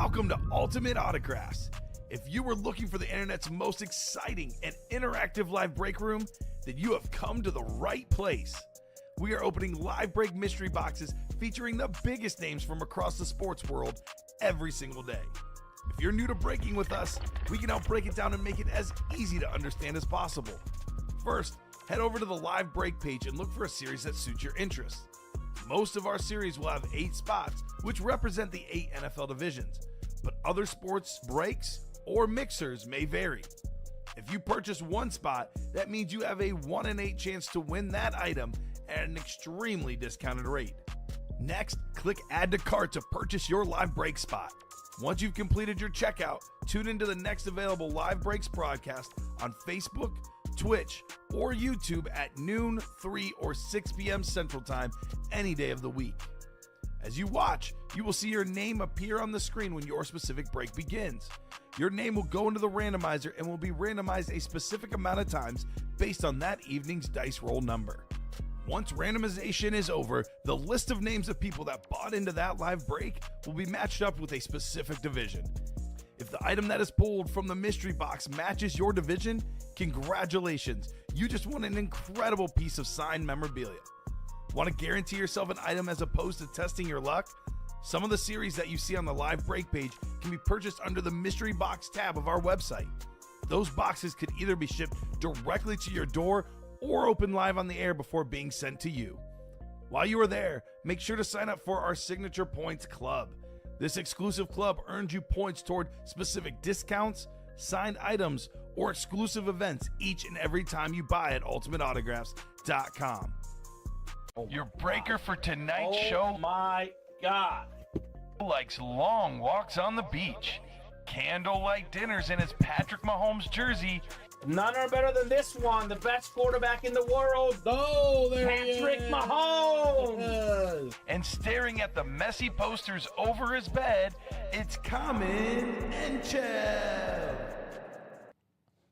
Welcome to Ultimate Autographs. If you were looking for the internet's most exciting and interactive live break room, then you have come to the right place. We are opening live break mystery boxes featuring the biggest names from across the sports world every single day. If you're new to breaking with us, we can help break it down and make it as easy to understand as possible. First, head over to the live break page and look for a series that suits your interests. Most of our series will have 8 spots, which represent the 8 NFL divisions, but other sports breaks or mixers may vary. If you purchase one spot, that means you have a 1 in 8 chance to win that item at an extremely discounted rate. Next, click Add to Cart to purchase your live break spot. Once you've completed your checkout, tune into the next available live breaks broadcast on Facebook, Twitch, or YouTube at noon, 3, or 6 p.m. Central Time any day of the week. As you watch, you will see your name appear on the screen when your specific break begins. Your name will go into the randomizer and will be randomized a specific amount of times based on that evening's dice roll number. Once randomization is over, the list of names of people that bought into that live break will be matched up with a specific division. If the item that is pulled from the mystery box matches your division, congratulations, you just won an incredible piece of signed memorabilia. Want to guarantee yourself an item as opposed to testing your luck? Some of the series that you see on the live break page can be purchased under the mystery box tab of our website. Those boxes could either be shipped directly to your door or open live on the air before being sent to you. While you are there, make sure to sign up for our Signature Points Club. This exclusive club earns you points toward specific discounts, signed items, or exclusive events each and every time you buy at ultimateautographs.com. Your breaker for tonight's show. Oh my God. Likes long walks on the beach, candlelight dinners in his Patrick Mahomes jersey. None are better than this one, the best quarterback in the world. Oh, there Patrick he is. Mahomes. And staring at the messy posters over his bed, it's Kamen Entchev.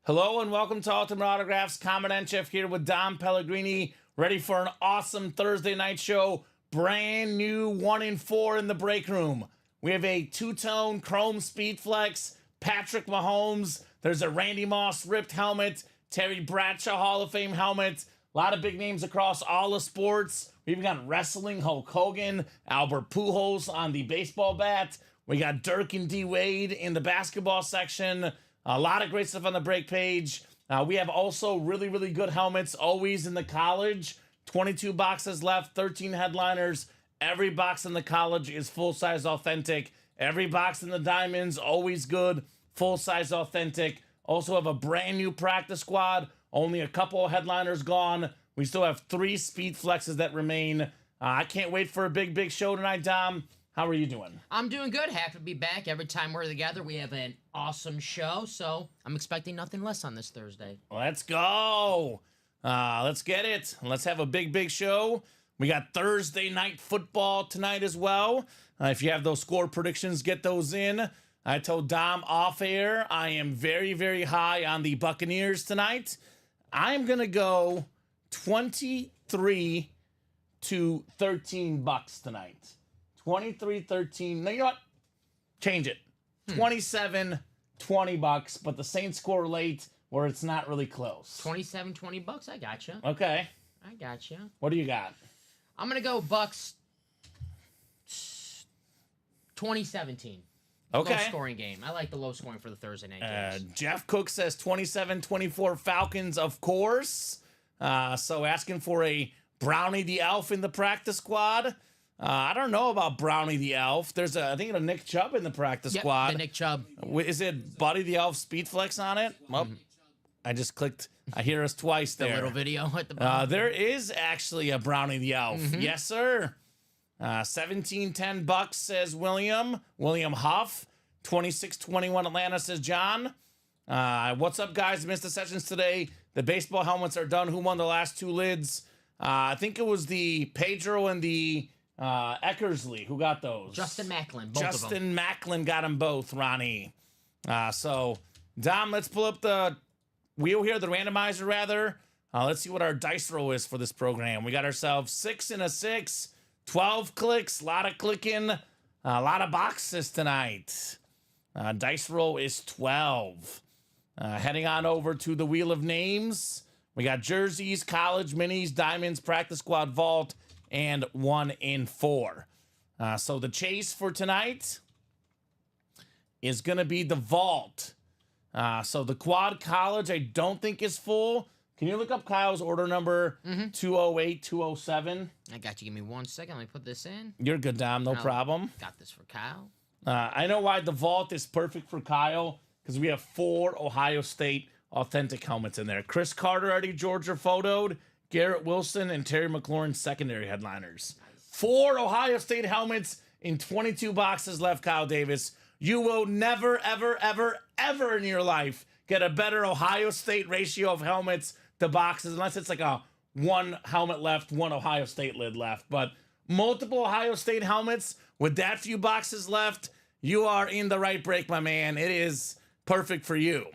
Hello and welcome to Ultimate Autographs. Kamen Entchev here with Dom Pellegrini, ready for an awesome Thursday night show. Brand new 1 in 4 in the break room. We have a two-tone chrome speed flex, Patrick Mahomes. There's a Randy Moss ripped helmet, Terry Bradshaw Hall of Fame helmet. A lot of big names across all the sports. We even got wrestling, Hulk Hogan, Albert Pujols on the baseball bat. We got Dirk and D. Wade in the basketball section. A lot of great stuff on the break page. We have also really, really good helmets, always in the college. 22 boxes left, 13 headliners. Every box in the college is full-size authentic. Every box in the diamonds, always good, full-size authentic. Also have a brand new practice squad. Only a couple of headliners gone. We still have 3 speed flexes that remain. I can't wait for a big, big show tonight, Dom. How are you doing? I'm doing good. Happy to be back. Every time we're together, we have an awesome show, so I'm expecting nothing less on this Thursday. Let's go. Let's get it. Let's have a big, big show. We got Thursday night football tonight as well. If you have those score predictions, get those in. I told Dom off air I am very, very high on the Buccaneers tonight. I'm going to go 23-13 Bucks tonight. 23-13. No, you know what? Change it. 27-20 Bucks, but the Saints score late where it's not really close. 27-20 bucks. I gotcha. Okay. I gotcha. What do you got? I'm gonna go Bucks. 2017. Okay. Low scoring game. I like the low scoring for the Thursday night games. Jeff Cook says 27-24 Falcons, of course. So asking for a Brownie the Elf in the practice squad. I don't know about Brownie the Elf. There's I think a Nick Chubb in the practice squad. The Nick Chubb. Is it Buddy the Elf speed flex on it? Well, I just clicked. I hear us twice there. The little video at the bottom. There is actually a Brownie the Elf. Yes, sir. 17-10 Bucks, says William. William Huff. 26-21 Atlanta, says John. What's up, guys? Missed the sessions today. The baseball helmets are done. Who won the last 2 lids? I think it was the Pedro and the Eckersley. Who got those? Justin Macklin. Both of them. Justin Macklin got them both, Ronnie. So, Dom, let's pull up the wheel here, the randomizer, rather. Let's see what our dice roll is for this program. We got ourselves 6 and a 6, 12 clicks, a lot of clicking, a lot of boxes tonight. Dice roll is 12. Heading on over to the Wheel of Names. We got jerseys, college, minis, diamonds, practice squad, vault, and 1 in 4. So the chase for tonight is going to be the vault. So the quad college I don't think is full. Can you look up Kyle's order number 208, 207? I got you. Give me 1 second. Let me put this in. You're good, Dom. No problem. Got this for Kyle. I know why the vault is perfect for Kyle, because we have 4 Ohio State authentic helmets in there. Chris Carter already Georgia photoed, Garrett Wilson, and Terry McLaurin secondary headliners. 4 Ohio State helmets in 22 boxes left, Kyle Davis. You will never, ever, ever, ever in your life get a better Ohio State ratio of helmets to boxes, unless it's like a 1 helmet left, 1 Ohio State lid left. But multiple Ohio State helmets with that few boxes left, you are in the right break, my man. It is perfect for you.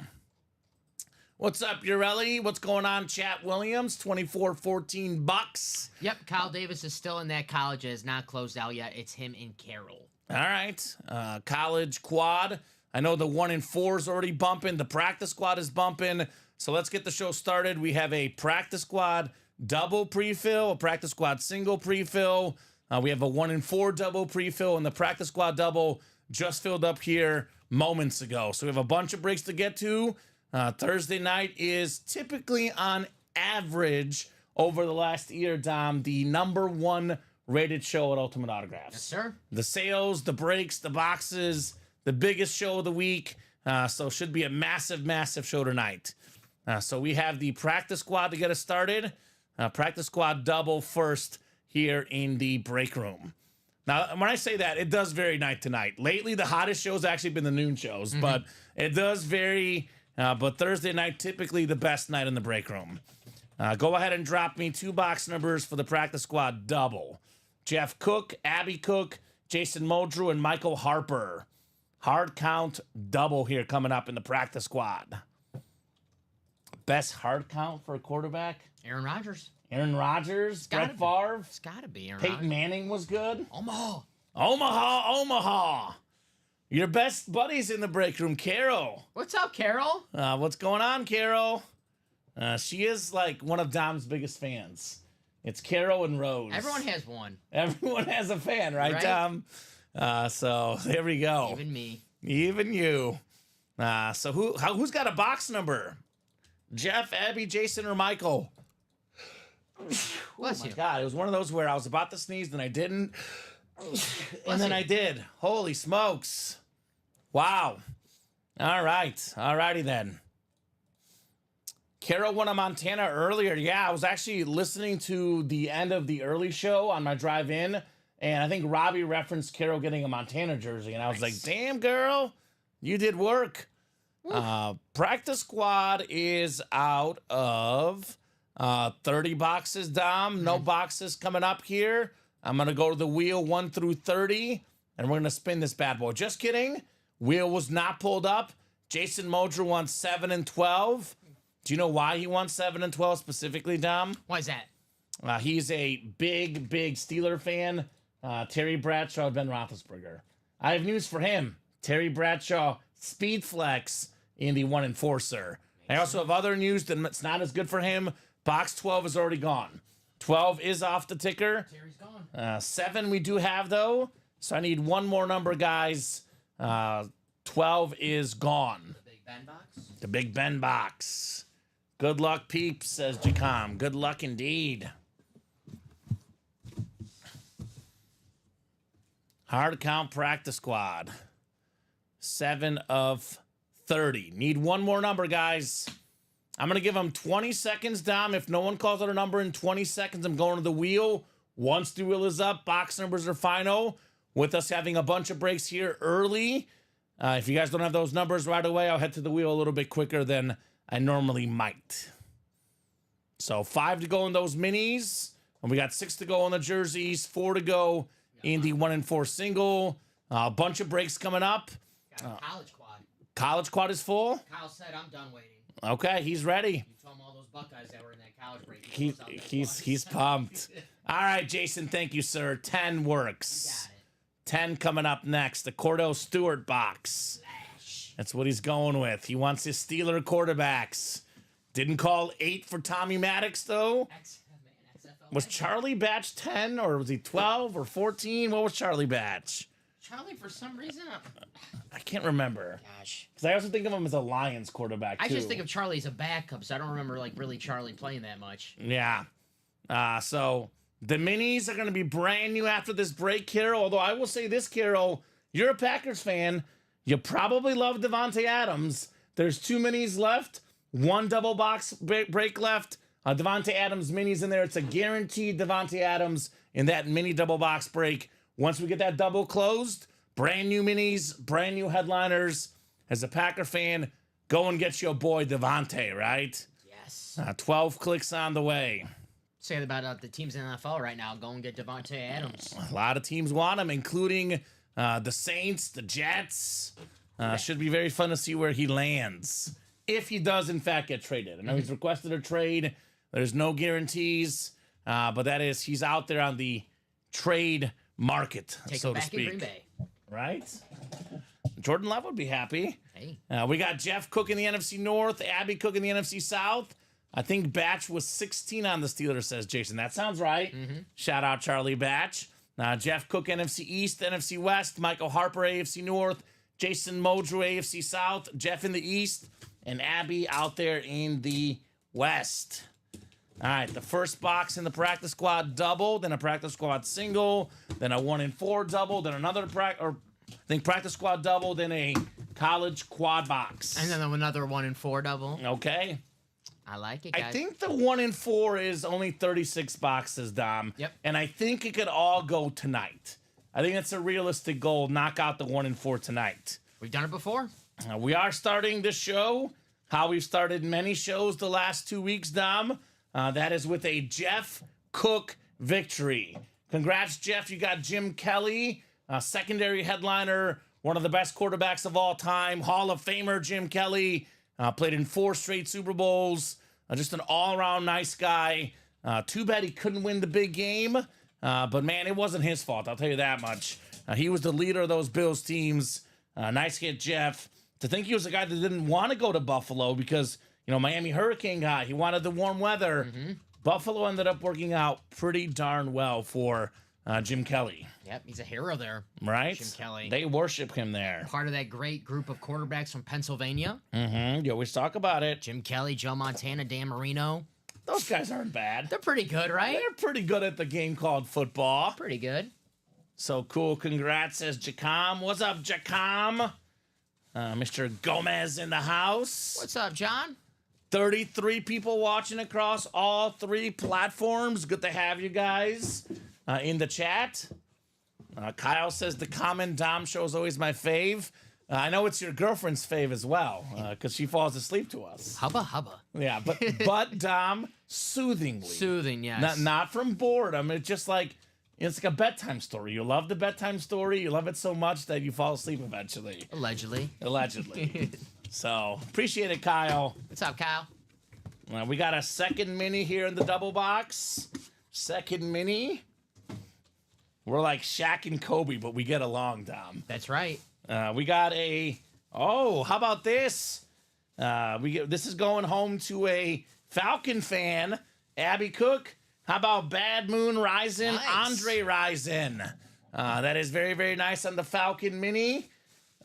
What's up, Urelli? What's going on, Chat Williams? 24-14 bucks. Yep, Kyle Davis is still in that college. It is not closed out yet. It's him and Carroll. All right. College quad. I know the 1 in 4 is already bumping. The practice squad is bumping. So let's get the show started. We have a practice squad double prefill, a practice squad single prefill. We have a 1 in 4 double prefill, and the practice squad double just filled up here moments ago. So we have a bunch of breaks to get to. Thursday night is typically on average over the last year, Dom, the #1 rated show at Ultimate Autographs. Yes, sir. The sales, the breaks, the boxes, the biggest show of the week. So should be a massive, massive show tonight. So we have the practice squad to get us started. Practice squad double first here in the break room. Now, when I say that, it does vary night to night. Lately, the hottest shows actually been the noon shows, but it does vary. But Thursday night, typically the best night in the break room. Go ahead and drop me 2 box numbers for the practice squad double. Jeff Cook, Abby Cook, Jason Muldrew, and Michael Harper. Hard count double here coming up in the practice squad. Best hard count for a quarterback? Aaron Rodgers. Aaron Rodgers, Brett Favre. It's got to be Aaron Peyton Rodgers. Manning was good. Omaha. Omaha. Your best buddies in the break room, Carol. What's up, Carol? What's going on, Carol? She is like one of Dom's biggest fans. It's Carol and Rose. Everyone has one. Everyone has a fan, right, Dom? So there we go. Even me. Even you. So who's got a box number? Jeff, Abby, Jason, or Michael? Bless Oh my you. God, it was one of those where I was about to sneeze, then I didn't. And then I did. Holy smokes. Wow. All right. Alrighty then. Carol won a Montana earlier. Yeah, I was actually listening to the end of the early show on my drive in, and I think Robbie referenced Carol getting a Montana jersey, and I was like, damn, girl, you did work. Practice squad is out of 30 boxes, Dom. No boxes coming up here. I'm going to go to the wheel 1 through 30, and we're going to spin this bad boy. Just kidding. Wheel was not pulled up. Jason Muldrew won 7 and 12. Do you know why he won 7 and 12 specifically, Dom? Why is that? He's a big Steeler fan. Terry Bradshaw, Ben Roethlisberger. I have news for him. Terry Bradshaw, speed flex in the 1 and 4, sir. I also have other news that's not as good for him. Box 12 is already gone. 12 is off the ticker. Terry's gone. 7 we do have, though. So I need one more number, guys. 12 is gone. The Big Ben box. The Big Ben box. Good luck, peeps, says Jacom. Good luck indeed. Hard count practice squad. 7 of 30. Need one more number, guys. I'm going to give them 20 seconds, Dom. If no one calls out a number in 20 seconds, I'm going to the wheel. Once the wheel is up, box numbers are final. With us having a bunch of breaks here early. If you guys don't have those numbers right away, I'll head to the wheel a little bit quicker than I normally might. So 5 to go in those minis. And we got 6 to go on the jerseys, 4 to go in the 1 and 4 single. A bunch of breaks coming up. Got a college quad. College quad is full. Kyle said, I'm done waiting. Okay, he's ready. You told him all those Buckeyes that were in that college break. He's pumped. All right, Jason, thank you, sir. 10 works. Got it. 10 coming up next. The Cordell Stewart box. That's what he's going with. He wants his Steeler quarterbacks. Didn't call 8 for Tommy Maddox, though. Was Charlie Batch 10, or was he 12 or 14? What was Charlie Batch? Charlie, for some reason, I can't remember. gosh. Because I also think of him as a Lions quarterback, too. I just think of Charlie as a backup, so I don't remember like really Charlie playing that much. Yeah. So the minis are going to be brand new after this break, Carol. Although I will say this, Carol, you're a Packers fan. You probably love Devontae Adams. There's 2 minis left. 1 double box break left. Devontae Adams minis in there. It's a guaranteed Devontae Adams in that mini double box break. Once we get that double closed, brand new minis, brand new headliners. As a Packer fan, go and get your boy Devontae, right? Yes. 12 clicks on the way. Say about the teams in the NFL right now. Go and get Devontae Adams. A lot of teams want him, including the Saints, the Jets. Should be very fun to see where he lands. If he does, in fact, get traded. I know he's requested a trade. There's no guarantees. But that is, he's out there on the trade market, Take so him to back speak. in Green Bay. Right? Jordan Love would be happy. Hey. We got Jeff Cook in the NFC North, Abby Cook in the NFC South. I think Batch was 16 on the Steelers, says Jason. That sounds right. Shout out Charlie Batch. Jeff Cook, NFC East, NFC West. Michael Harper, AFC North. Jason Modrew, AFC South. Jeff in the East. And Abby out there in the West. All right, the first box in the practice squad double, then a practice squad single, then a 1 in 4 double, then another practice squad double, then a college quad box. And then another 1 in 4 double. Okay. I like it, guys. I think the 1 in 4 is only 36 boxes, Dom. Yep. And I think it could all go tonight. I think that's a realistic goal. Knock out the 1 in 4 tonight. We've done it before. We are starting the show, how we've started many shows the last 2 weeks, Dom. That is with a Jeff Cook victory. Congrats, Jeff. You got Jim Kelly, secondary headliner, one of the best quarterbacks of all time, Hall of Famer Jim Kelly, played in 4 straight Super Bowls, just an all-around nice guy. Too bad he couldn't win the big game, but man, it wasn't his fault, I'll tell you that much. He was the leader of those Bills teams. Nice hit, Jeff. To think he was a guy that didn't want to go to Buffalo because, you know, Miami Hurricane guy, he wanted the warm weather. Buffalo ended up working out pretty darn well for Jim Kelly. Yep, he's a hero there. Right? Jim Kelly. They worship him there. Part of that great group of quarterbacks from Pennsylvania. You always talk about it. Jim Kelly, Joe Montana, Dan Marino. Those guys aren't bad. They're pretty good, right? They're pretty good at the game called football. Pretty good. So cool. Congrats, says Jacom. What's up, Jacom? Mr. Gomez in the house. What's up, John? 33 people watching across all 3 platforms. Good to have you guys in the chat. Kyle says the Kamen Dom show is always my fave. I know it's your girlfriend's fave as well, because she falls asleep to us. Hubba hubba. Yeah, but Dom, soothingly. Soothing, yes. Not from boredom. It's just like, it's like a bedtime story. You love the bedtime story. You love it so much that you fall asleep eventually. Allegedly. So, appreciate it, Kyle. What's up, Kyle? We got a second mini here in the double box. Second mini. We're like Shaq and Kobe, but we get along, Dom. That's right. We got how about this? This is going home to a Falcon fan, Abby Cook. How about Bad Moon Rising, Nice. Andre Rising? That is very, very nice on the Falcon Mini.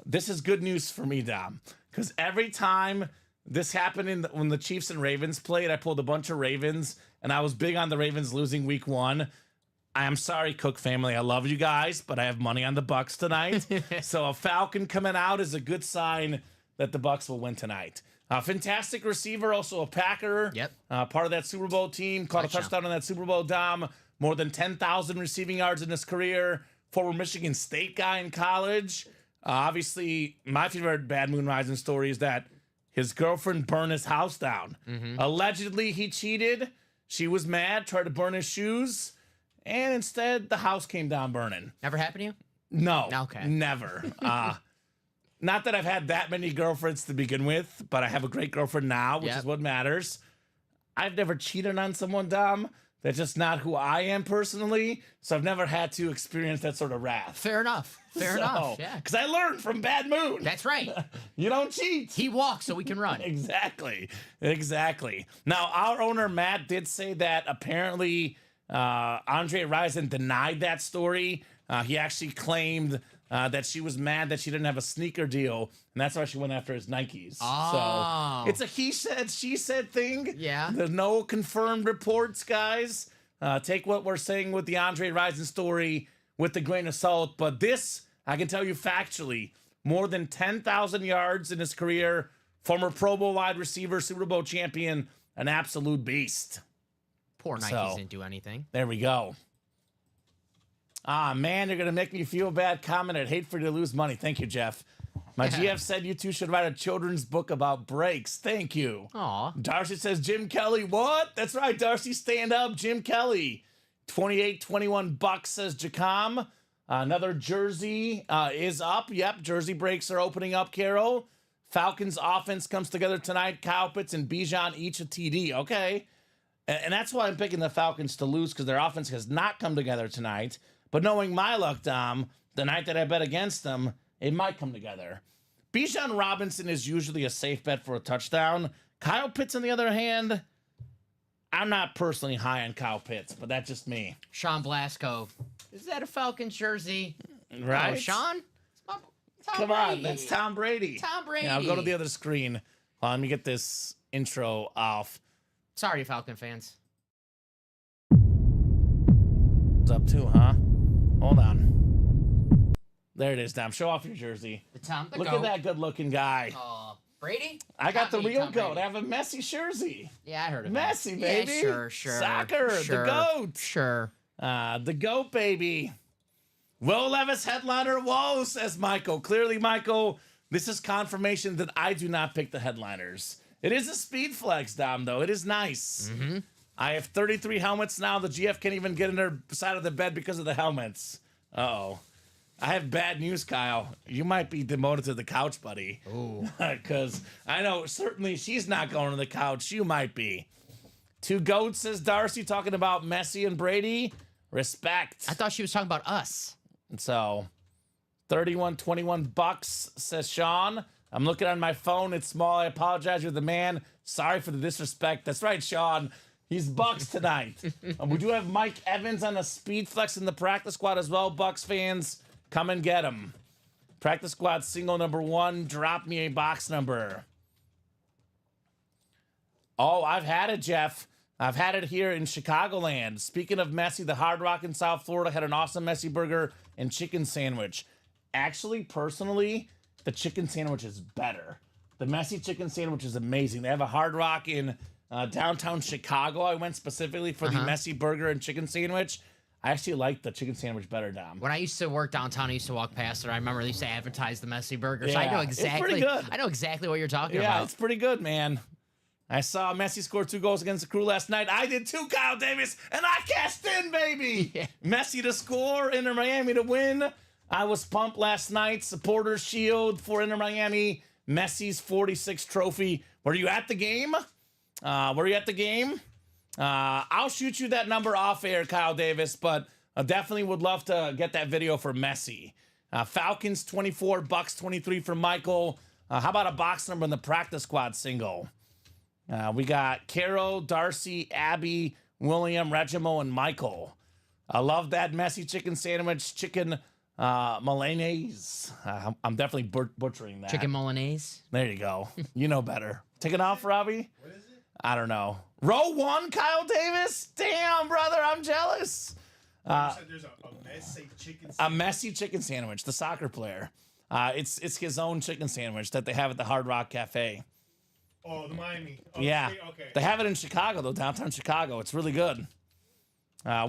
This is good news for me, Dom, because every time this happened when the Chiefs and Ravens played, I pulled a bunch of Ravens, and I was big on the Ravens losing week 1. I am sorry, Cook family. I love you guys, but I have money on the Bucks tonight. So a Falcon coming out is a good sign that the Bucks will win tonight. Fantastic receiver, also a Packer. Yep. Part of that Super Bowl team. Caught a touchdown on that Super Bowl, Dom. More than 10,000 receiving yards in his career. Former Michigan State guy in college. Obviously, my favorite Bad Moon Rising story is that his girlfriend burned his house down. Allegedly, he cheated. She was mad, tried to burn his shoes. And instead, the house came down burning. Never happened to you? No. Okay. Never. Not that I've had that many girlfriends to begin with, but I have a great girlfriend now, which is what matters. I've never cheated on someone, Dom. That's just not who I am personally. So I've never had to experience that sort of wrath. Fair enough. Fair enough. Yeah. Because I learned from Bad Moon. That's right. You don't cheat. He walks so we can run. Exactly. Now, our owner, Matt, did say that apparently Andre Rison denied that story. He actually claimed that she was mad that she didn't have a sneaker deal, and that's why she went after his Nikes. Oh. So it's a he said, she said thing. Yeah. There's no confirmed reports, guys. Take what we're saying with the Andre Rison story with a grain of salt, but this, I can tell you factually, more than 10,000 yards in his career, former Pro Bowl wide receiver, Super Bowl champion, an absolute beast. Poor Nikes didn't do anything. There we go. Ah, man, you're going to make me feel bad. Comment, I'd hate for you to lose money. Thank you, Jeff. My GF said you two should write a children's book about breaks. Thank you. Aw. Darcy says, Jim Kelly, what? That's right, Darcy, stand up. Jim Kelly. 21 bucks, says Jacom. Another jersey is up. Yep, jersey breaks are opening up, Carol. Falcons offense comes together tonight. Kyle Pitts and Bijan each a TD. Okay. And that's why I'm picking the Falcons to lose, because their offense has not come together tonight. But knowing my luck, Dom, the night that I bet against them, it might come together. Bijan Robinson is usually a safe bet for a touchdown. Kyle Pitts, on the other hand, I'm not personally high on Kyle Pitts, but that's just me. Sean Blasco. Is that a Falcons jersey? Right? Oh, Sean? Come on, that's Tom Brady. Tom Brady. Yeah, I'll go to the other screen. Hold on, let me get this intro off. Sorry, Falcon fans. It's up too, huh? Hold on. There it is, Dom. Show off your jersey. Look goat. at that good-looking guy. Brady? I got the real Tom goat. Brady. I have a Messi jersey. Yeah, I heard of Messi, that. baby. Yeah, sure. Soccer, the goat. Sure. The goat, baby. Will Levis headliner. Whoa, says Michael. Clearly, Michael, this is confirmation that I do not pick the headliners. It is a speed flex, Dom, though. It is nice. Mm-hmm. I have 33 helmets now. The GF can't even get in their side of the bed because of the helmets. Uh-oh. I have bad news, Kyle. You might be demoted to the couch, buddy. Ooh. Because I know certainly she's not going to the couch. You might be. Two goats, says Darcy, talking about Messi and Brady. Respect. I thought she was talking about us. So, 21 bucks, says Sean. I'm looking on my phone. It's small. I apologize. You're the man. Sorry for the disrespect. That's right, Sean. He's Bucks tonight. We do have Mike Evans on a speed flex in the practice squad as well. Bucks fans, come and get him. Practice squad single number 1. Drop me a box number. Oh, I've had it, Jeff. I've had it here in Chicagoland. Speaking of Messi, the Hard Rock in South Florida had an awesome Messi burger and chicken sandwich. Actually, personally, the chicken sandwich is better. The Messi chicken sandwich is amazing. They have a Hard Rock in downtown Chicago. I went specifically for the Messi burger and chicken sandwich. I actually like the chicken sandwich better, Dom. When I used to work downtown, I used to walk past there. I remember they used to advertise the Messi burger. So Yeah, I know it's exactly. pretty good. I know exactly what you're talking Yeah, about. it's pretty good, man. I saw Messi score 2 goals against the Crew last night. I did too, Kyle Davis, and I cashed in, baby. Yeah. Messi to score, Inter Miami to win. I was pumped last night. Supporters Shield for Inter Miami. Messi's 46th trophy. Were you at the game? I'll shoot you that number off air, Kyle Davis, but I definitely would love to get that video for Messi. Falcons 24 bucks, 23 for Michael. How about a box number in the practice squad single? We got Carol, Darcy, Abby, William, Regimo, and Michael. I love that Messi chicken sandwich, chicken Milanese. I'm definitely butchering that. Chicken Milanese. There you go. You know better. Take it off, Robbie? What is it? I don't know. Row 1, Kyle Davis? Damn, brother, I'm jealous. You said there's a Messi chicken A sandwich. Messi chicken sandwich, the soccer player. It's his own chicken sandwich that they have at the Hard Rock Cafe. Oh, the Miami. Oh, Yeah. Okay. They have it in Chicago, though, downtown Chicago. It's really good.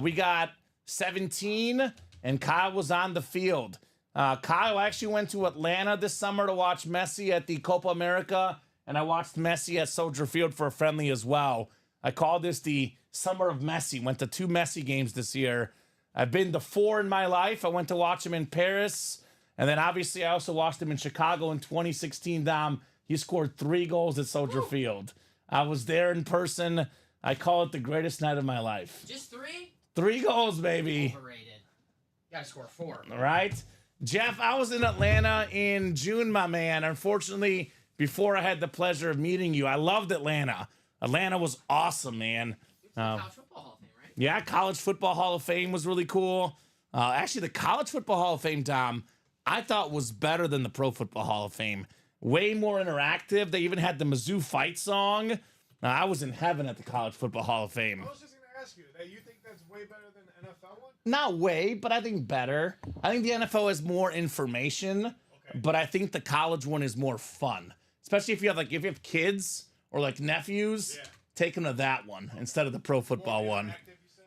We got 17, and Kyle was on the field. Kyle actually went to Atlanta this summer to watch Messi at the Copa America, and I watched Messi at Soldier Field for a friendly as well. I call this the Summer of Messi. Went to 2 Messi games this year. I've been to 4 in my life. I went to watch him in Paris, and then obviously I also watched him in Chicago in 2016, Dom. He scored 3 goals at Soldier Field. I was there in person. I call it the greatest night of my life. Just 3? 3 goals, baby. Overrated. Gotta score 4. All right. Jeff, I was in Atlanta in June, my man. Unfortunately, before I had the pleasure of meeting you, I loved Atlanta. Atlanta was awesome, man. College Football Hall of Fame, right? Yeah, College Football Hall of Fame was really cool. Actually, the College Football Hall of Fame, Dom, I thought was better than the Pro Football Hall of Fame. Way more interactive. They even had the Mizzou fight song. I was in heaven at the College Football Hall of Fame. I was just gonna ask you that you think that's way better than the NFL one? Not way, but I think better. I think the NFL has more information, but I think the college one is more fun. Especially if you have kids or like nephews, take them to that one instead of the Pro Football one.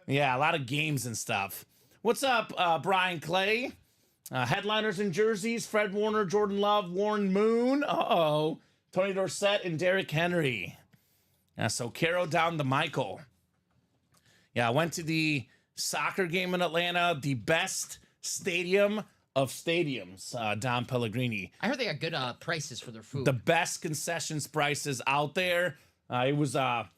Yeah, a lot of games and stuff. What's up, Brian Clay? Headliners and jerseys: Fred Warner, Jordan Love, Warren Moon. Tony Dorsett and Derrick Henry. So Caro down to Michael. Yeah, I went to the soccer game in Atlanta, the best stadium of stadiums, Don Pellegrini. I heard they got good prices for their food. The best concessions prices out there. It was a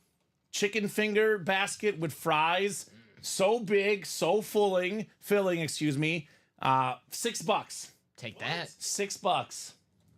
chicken finger basket with fries. So big, so filling, excuse me. $6. Take that. $6.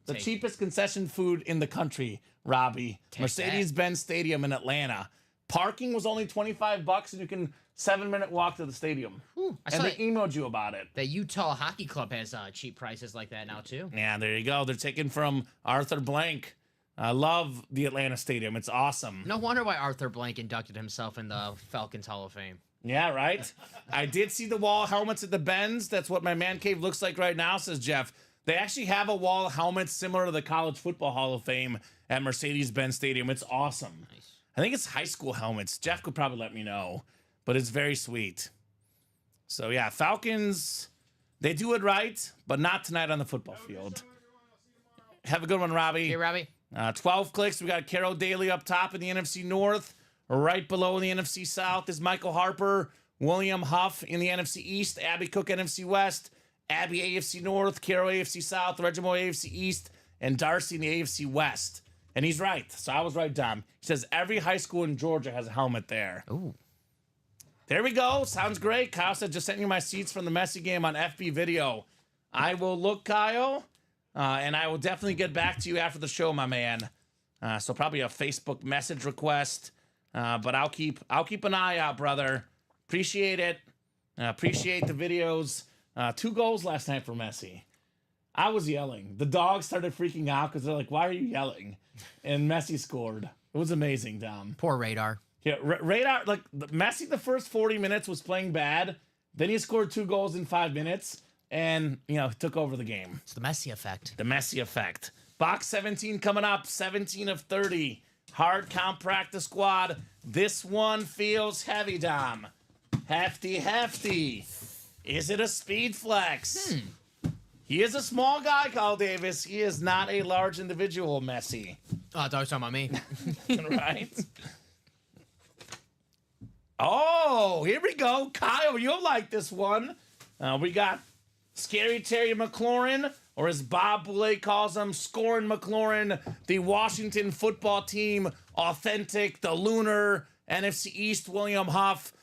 The cheapest concession food in the country, Robbie. Mercedes-Benz Stadium in Atlanta. Parking was only $25 and you can 7-minute walk to the stadium. And they emailed you about it. The Utah Hockey Club has cheap prices like that now too. Yeah, there you go. They're taken from Arthur Blank. I love the Atlanta Stadium. It's awesome. No wonder why Arthur Blank inducted himself in the Falcons Hall of Fame. Yeah, right? I did see the wall helmets at the Benz. That's what my man cave looks like right now, says Jeff. They actually have a wall helmet similar to the College Football Hall of Fame at Mercedes-Benz Stadium. It's awesome. Nice. I think it's high school helmets. Jeff could probably let me know, but it's very sweet. So, yeah, Falcons, they do it right, but not tonight on the football field. Have a good one, Robbie. Hey, Robbie. 12 clicks. We got Carol Daly up top in the NFC North. Right below in the NFC South is Michael Harper, William Huff in the NFC East, Abby Cook NFC West, Abby AFC North, Carol AFC South, Regimo AFC East, and Darcy in the AFC West. And he's right. So I was right, Dom. He says every high school in Georgia has a helmet there. Ooh. There we go. Sounds great. Kyle said, just sent you my seats from the Messi game on FB video. I will look, Kyle, and I will definitely get back to you after the show, my man. So probably a Facebook message request. But I'll keep an eye out, brother. Appreciate it. Appreciate the videos. 2 goals last night for Messi. I was yelling. The dogs started freaking out because they're like, why are you yelling? And Messi scored. It was amazing, Dom. Poor Radar. Yeah, Radar, like Messi the first 40 minutes was playing bad. Then he scored 2 goals in 5 minutes and, took over the game. It's the Messi effect. The Messi effect. Box 17 coming up, 17 of 30. Hard count practice squad. This one feels heavy, Dom. Hefty. Is it a speed flex? He is a small guy, Kyle Davis. He is not a large individual, Messi. Oh, I thought you were talking about me. Right? Oh, here we go. Kyle, you'll like this one. We got Scary Terry McLaurin, or as Bob Boulay calls him, Scoring McLaurin, the Washington football team, authentic, the Lunar, NFC East, William Huff,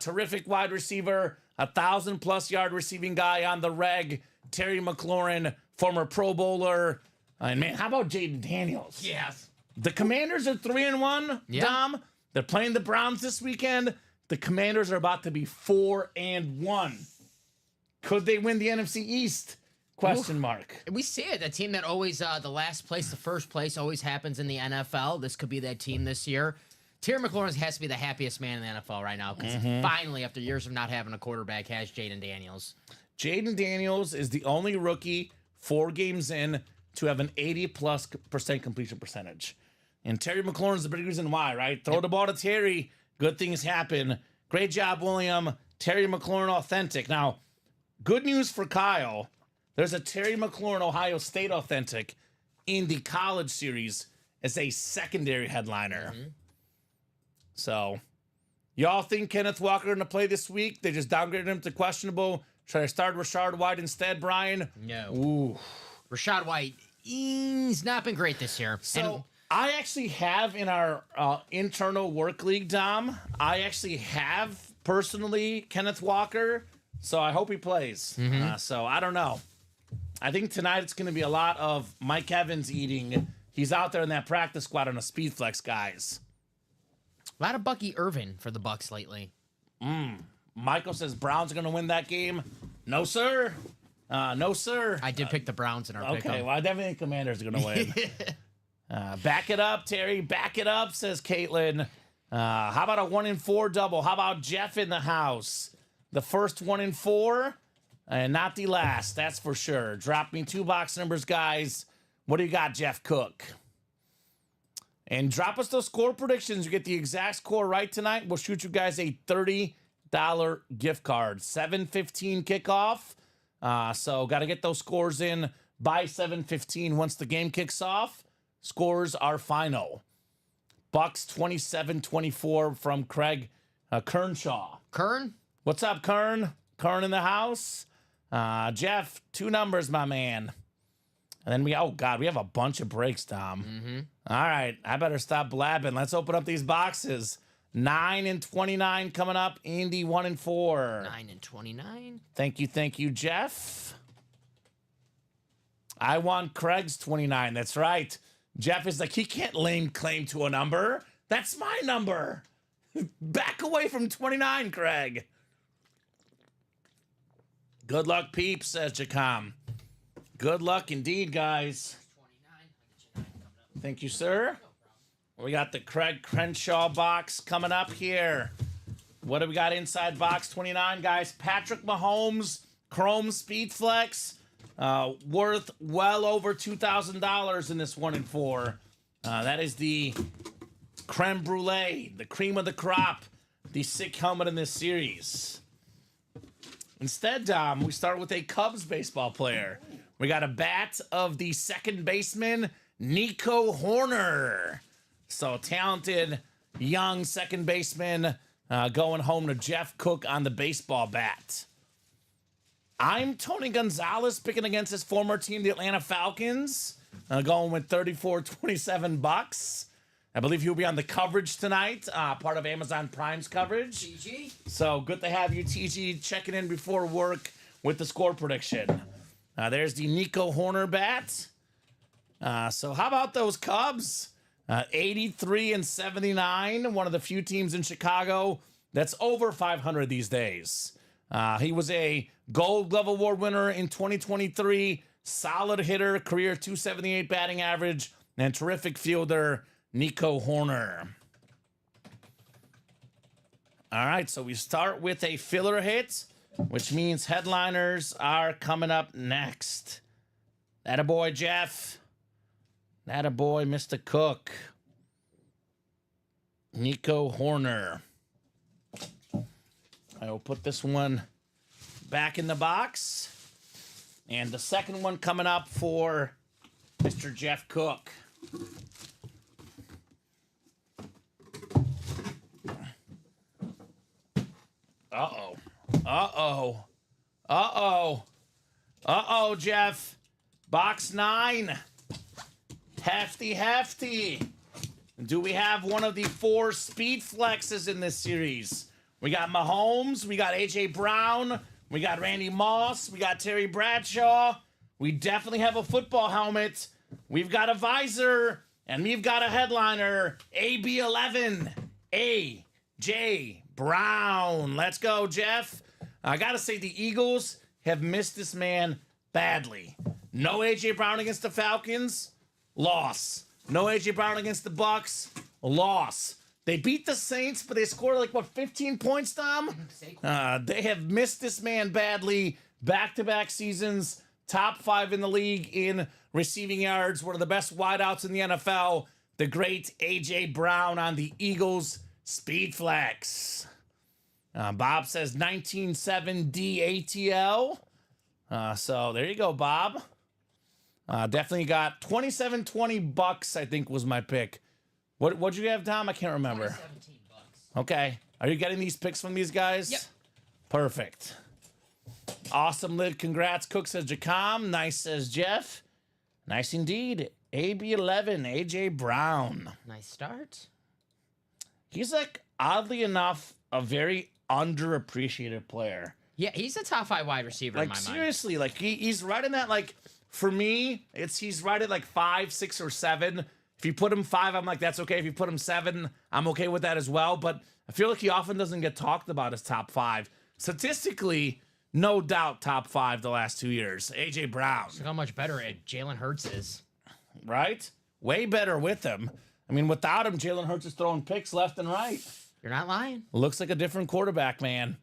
terrific wide receiver, 1,000+ yard receiving guy on the reg, Terry McLaurin, former Pro Bowler. And man, how about Jaden Daniels? Yes. The Commanders are 3-1, Dom. They're playing the Browns this weekend. The Commanders are about to be 4-1. Could they win the NFC East? Question mark. We see it. A team that always, the last place, the first place always happens in the NFL. This could be that team this year. Terry McLaurin has to be the happiest man in the NFL right now because finally, after years of not having a quarterback, has Jaden Daniels. Jaden Daniels is the only rookie 4 games in to have an 80+% completion percentage. And Terry McLaurin's the big reason why, right? Throw the ball to Terry. Good things happen. Great job, William. Terry McLaurin authentic. Now, good news for Kyle. There's a Terry McLaurin Ohio State authentic in the college series as a secondary headliner. So, y'all think Kenneth Walker going to play this week? They just downgraded him to questionable. Try to start Rashard White instead, Brian? No. Ooh. Rashad White, he's not been great this year. So, I actually have in our internal work league, Dom, I actually have personally Kenneth Walker, so I hope he plays. So I don't know. I think tonight it's going to be a lot of Mike Evans eating. He's out there in that practice squad on a speed flex, guys. A lot of Bucky Irvin for the Bucks lately. Michael says Browns are going to win that game. No, sir. No, sir. I did pick the Browns in our pick. Okay, well, I definitely think Commanders are going to win. Back it up, Terry. Back it up, says Caitlin. How about a 1-4 double? How about Jeff in the house? The first 1-4 and not the last, that's for sure. Drop me 2 box numbers, guys. What do you got, Jeff Cook? And drop us those score predictions. You get the exact score right tonight. We'll shoot you guys a $30 gift card. 7:15 kickoff. So got to get those scores in by 7:15 once the game kicks off. Scores are final. Bucks 27-24 from Craig Kernshaw. Kern? What's up, Kern? Kern in the house. Jeff, 2 numbers, my man. And then we have a bunch of breaks, Tom. All right, I better stop blabbing. Let's open up these boxes. 9 and 29 coming up. Indy 1 and 4. 9 and 29. Thank you, Jeff. I want Craig's 29. That's right. Jeff is like, he can't lay claim to a number. That's my number. Back away from 29, Craig. Good luck, peeps, says Jacom. Good luck indeed, guys. 29. Thank you, sir. We got the Craig Crenshaw box coming up here. What do we got inside box 29, guys? Patrick Mahomes, Chrome Speed Flex, worth well over $2,000 in this 1-4. That is the creme brulee, the cream of the crop, the sick helmet in this series. Instead, Dom, we start with a Cubs baseball player. We got a bat of the second baseman, Nico Horner. So talented, young second baseman going home to Jeff Cook on the baseball bat. I'm Tony Gonzalez picking against his former team, the Atlanta Falcons, going with $34.27. I believe he'll be on the coverage tonight, part of Amazon Prime's coverage. TG? So good to have you, TG, checking in before work with the score prediction. There's the Nico Horner bat. So how about those Cubs? 83 and 79, one of the few teams in Chicago that's over 500 these days. He was a Gold Glove Award winner in 2023, solid hitter, career .278 batting average, and terrific fielder, Nico Horner. All right, so we start with a filler hit, which means headliners are coming up next. Attaboy, Jeff. Attaboy, Mr. Cook. Nico Horner. I will put this one back in the box. And the second one coming up for Mr. Jeff Cook. Uh-oh. Uh-oh. Uh-oh. Uh-oh, Jeff. Box 9. Hefty. Do we have one of the 4 speed flexes in this series? We got Mahomes, we got A.J. Brown, we got Randy Moss, we got Terry Bradshaw. We definitely have a football helmet. We've got a visor, and we've got a headliner, AB11, A.J. Brown. Let's go, Jeff. I got to say, the Eagles have missed this man badly. No A.J. Brown against the Falcons. Loss. No A.J. Brown against the Bucks. Loss. They beat the Saints, but they scored 15 points, Tom? They have missed this man badly. Back-to-back seasons. Top 5 in the league in receiving yards. One of the best wideouts in the NFL. The great A.J. Brown on the Eagles Speed Flex. Bob says 19.7 DATL. So there you go, Bob. Definitely got 27-20 bucks, I think was my pick. What'd you have, Tom? I can't remember. 17 bucks. Okay. Are you getting these picks from these guys? Yep. Perfect. Awesome lid. Congrats, Cook, says Jacom. Nice, says Jeff. Nice indeed. AB11, A.J. Brown. Nice start. He's like, oddly enough, a very underappreciated player. Yeah, he's a top 5 wide receiver in Like, my mind. seriously, like, he's right in that, like, for me, he's right at like 5, 6, or 7. If you put him 5, I'm like, that's okay. If you put him 7, I'm okay with that as well. But I feel like he often doesn't get talked about as top 5. Statistically, no doubt top 5 the last 2 years. A.J. Brown. Look how much better Jalen Hurts is. Right? Way better with him. I mean, without him, Jalen Hurts is throwing picks left and right. You're not lying. Looks like a different quarterback, man.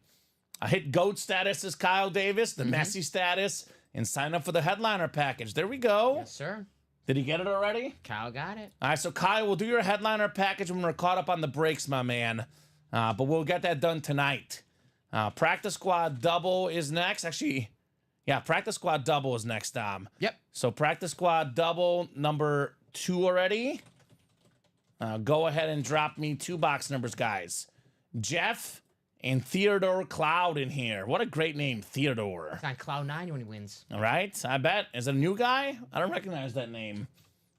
I hit GOAT status as Kyle Davis, the Messi status, and sign up for the headliner package. There we go. Yes, sir. Did he get it already? Kyle got it. All right, so Kyle, we'll do your headliner package when we're caught up on the breaks, my man. But we'll get that done tonight. Practice squad double is next. Actually, yeah, practice squad double is next, Dom. Yep. So practice squad double number 2 already. Go ahead and drop me 2 box numbers, guys. Jeff and Theodore Cloud in here. What a great name, Theodore. He's on cloud 9 when he wins. All right, I bet. Is it a new guy? I don't recognize that name.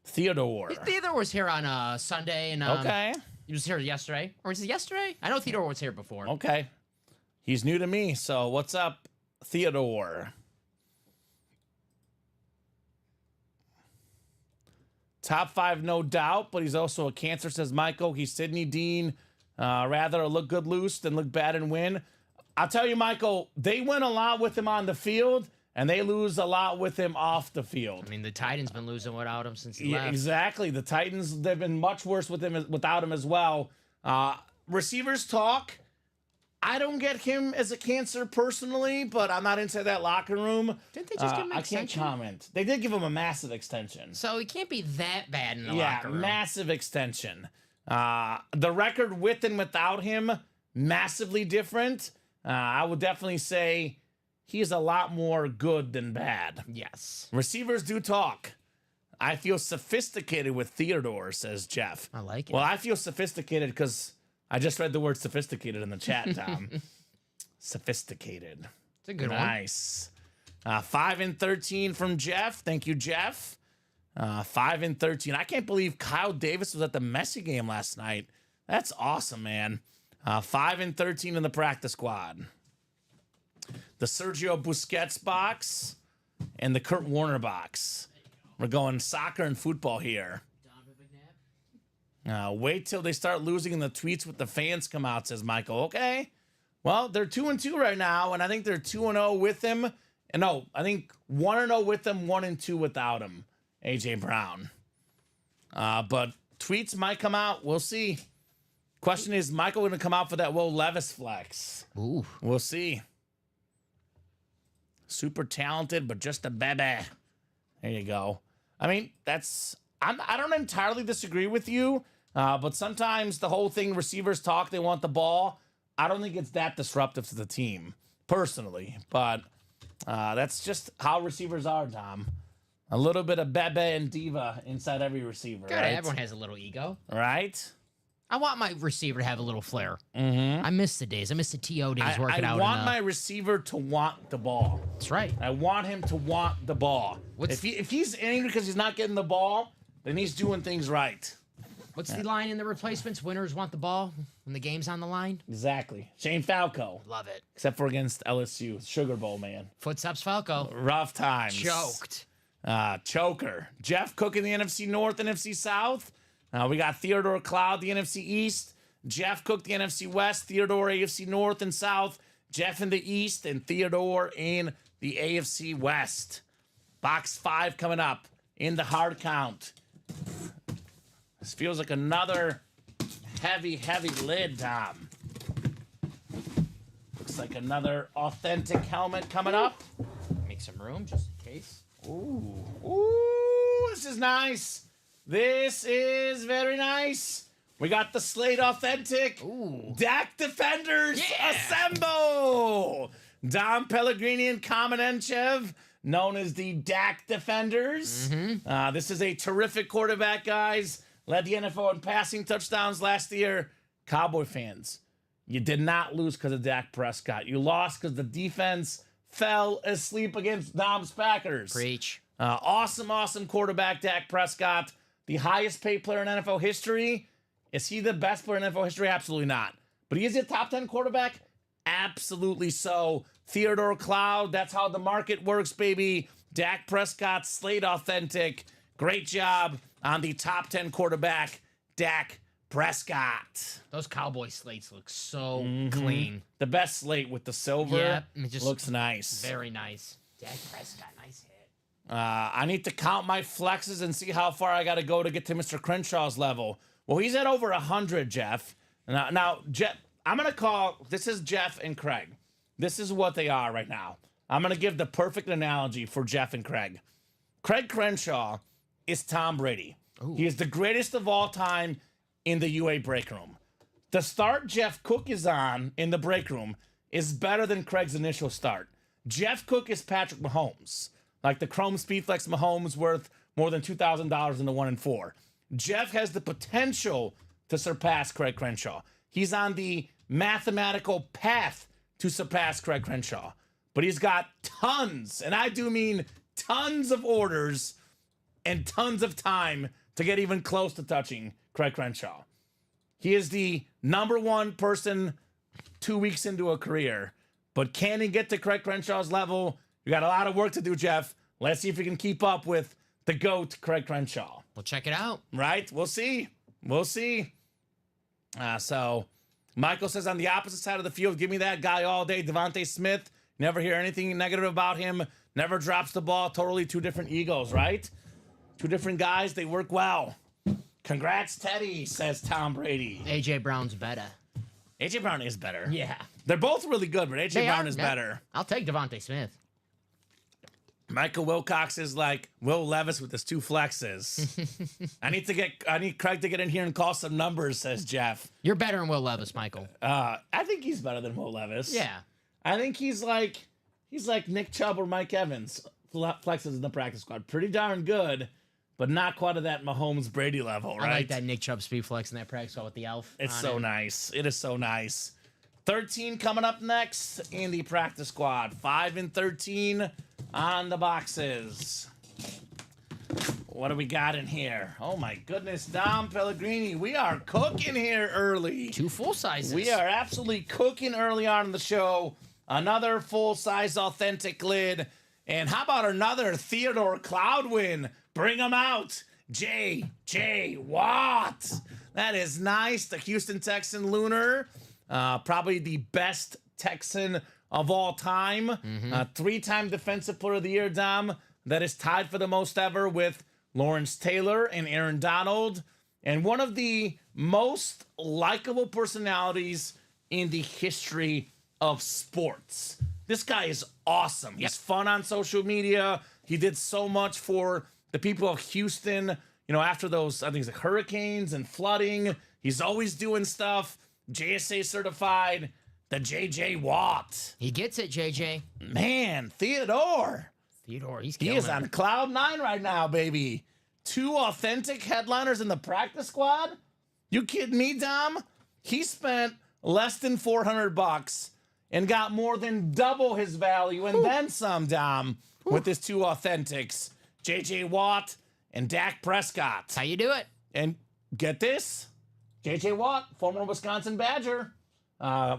Theodore. Theodore was here on Sunday, and Okay. he was here yesterday. Or was it yesterday? I know Theodore was here before. Okay. He's new to me, so what's up, Theodore? Top 5, no doubt, but he's also a cancer, says Michael. He's Sidney Dean. Rather look good loose than look bad and win. I'll tell you, Michael, they win a lot with him on the field, and they lose a lot with him off the field. I mean, the Titans been losing without him since he Yeah, left. exactly. The Titans, they've been much worse with him without him as well. Receivers talk. I don't get him as a cancer personally, but I'm not inside that locker room. Didn't they just give him an I can't extension? comment. They did give him a massive extension. So he can't be that bad in the Yeah, locker room. massive extension. The record with and without him, massively different. I would definitely say he's a lot more good than bad. Yes. Receivers do talk. I feel sophisticated with Theodore, says Jeff. I like it. Well, I feel sophisticated because I just read the word sophisticated in the chat, Tom. Sophisticated. It's a good one. Nice. 5 and 13 from Jeff. Thank you, Jeff. 5 and 13. I can't believe Kyle Davis was at the Messi game last night. That's awesome, man. 5 and 13 in the practice squad. The Sergio Busquets box and the Kurt Warner box. We're going soccer and football here. Wait till they start losing and the tweets with the fans come out, says Michael. Okay. Well, they're 2-2 right now, and I think they're 2-0 with him. And no, I think 1-0 with him, 1-2 without him. A.J. Brown. But tweets might come out. We'll see. Question is, Michael going to come out for that Will Levis flex? Ooh. We'll see. Super talented, but just a bebe. There you go. I mean, I don't entirely disagree with you, but sometimes the whole thing, receivers talk, they want the ball. I don't think it's that disruptive to the team, personally. But that's just how receivers are, Tom. A little bit of bebe and diva inside every receiver, God, right? everyone has a little ego. Right? I want my receiver to have a little flair. I miss the days. I miss the TO days working out. I want my receiver to want the ball. That's right. I want him to want the ball. If he's angry because he's not getting the ball, then he's doing things right. What's the line in the replacements? Winners want the ball when the game's on the line. Exactly. Shane Falco. Love it. Except for against LSU. Sugar Bowl, man. Footsteps Falco. Rough times. Choked. Choker. Jeff Cook in the NFC North, NFC South. We got Theodore Cloud, the NFC East. Jeff Cook, the NFC West. Theodore, AFC North and South. Jeff in the East and Theodore in the AFC West. Box 5 coming up in the hard count. This feels like another heavy lid, Tom. Looks like another authentic helmet coming up. Make some room just in case. Ooh, this is nice. This is very nice. We got the Slate Authentic. Ooh. Dak Defenders assemble. Dom Pellegrini and Kamen Entchev, known as the Dak Defenders. This is a terrific quarterback, guys. Led the NFL in passing touchdowns last year. Cowboy fans, you did not lose because of Dak Prescott. You lost because the defense fell asleep against Dom's Packers. Preach. Awesome quarterback, Dak Prescott, the highest paid player in NFL history. Is he the best player in NFL history? Absolutely not. But he is a top 10 quarterback? Absolutely so. Theodore Cloud, that's how the market works, baby. Dak Prescott, Slate Authentic. Great job on the top 10 quarterback, Dak Prescott. Those Cowboy slates look so clean. The best slate with the silver. Yeah, it just looks nice. Very nice. Dak Prescott, nice hit. I need to count my flexes and see how far I got to go to get to Mr. Crenshaw's level. Well, he's at over 100, Jeff. Now, Jeff, I'm going to call, this is Jeff and Craig. This is what they are right now. I'm going to give the perfect analogy for Jeff and Craig. Craig Crenshaw is Tom Brady. Ooh. He is the greatest of all time in the UA break room. The start Jeff Cook is on in the break room is better than Craig's initial start. Jeff Cook is Patrick Mahomes. Like the Chrome Speedflex Mahomes worth more than $2,000 in the 1-4. Jeff has the potential to surpass Craig Crenshaw. He's on the mathematical path to surpass Craig Crenshaw. But he's got tons, and I do mean tons of orders and tons of time to get even close to touching Craig Crenshaw. He is the number one person 2 weeks into a career. But can he get to Craig Crenshaw's level? You got a lot of work to do, Jeff. Let's see if we can keep up with the GOAT, Craig Crenshaw. We'll check it out. Right? We'll see. We'll see. So Michael says on the opposite side of the field, give me that guy all day, Devontae Smith. Never hear anything negative about him. Never drops the ball. Totally two different egos, right? Two different guys. They work well. Congrats, Teddy, says Tom Brady. A.J. Brown's better. A.J. Brown is better. Yeah. They're both really good, but A.J. They Brown are. is Yeah. better. I'll take Devontae Smith. Michael Wilcox is like Will Levis with his two flexes. I need Craig to get in here and call some numbers, says Jeff. You're better than Will Levis, Michael. I think he's better than Will Levis. Yeah. I think he's like Nick Chubb or Mike Evans. Flexes in the practice squad. Pretty darn good, but not quite at that Mahomes Brady level, right? I like that Nick Chubb speed flex in that practice squad with the elf. It's on so it. nice. It is so nice. 13 coming up next in the practice squad. 5 and 13 on the boxes. What do we got in here? Oh my goodness, Dom Pellegrini. We are cooking here early. 2 full sizes. We are absolutely cooking early on in the show. Another full-size authentic lid. And how about another Theodore Cloud win? Bring him out. J.J. Watt. That is nice. The Houston Texan Lunar. Probably the best Texan of all time. 3-time Defensive Player of the Year, Dom. That is tied for the most ever with Lawrence Taylor and Aaron Donald. And one of the most likable personalities in the history of sports. This guy is awesome. He's fun on social media. He did so much for the people of Houston, after those, I think it's like hurricanes and flooding. He's always doing stuff. JSA certified, the JJ Watt. He gets it, JJ. Man, Theodore, he's he killing is it. on cloud 9 right now, baby. 2 authentic headliners in the practice squad? You kidding me, Dom? He spent less than $400 and got more than double his value and then some, Dom, with his 2 authentics, JJ Watt and Dak Prescott. That's how you do it. And get this, JJ Watt, former Wisconsin Badger,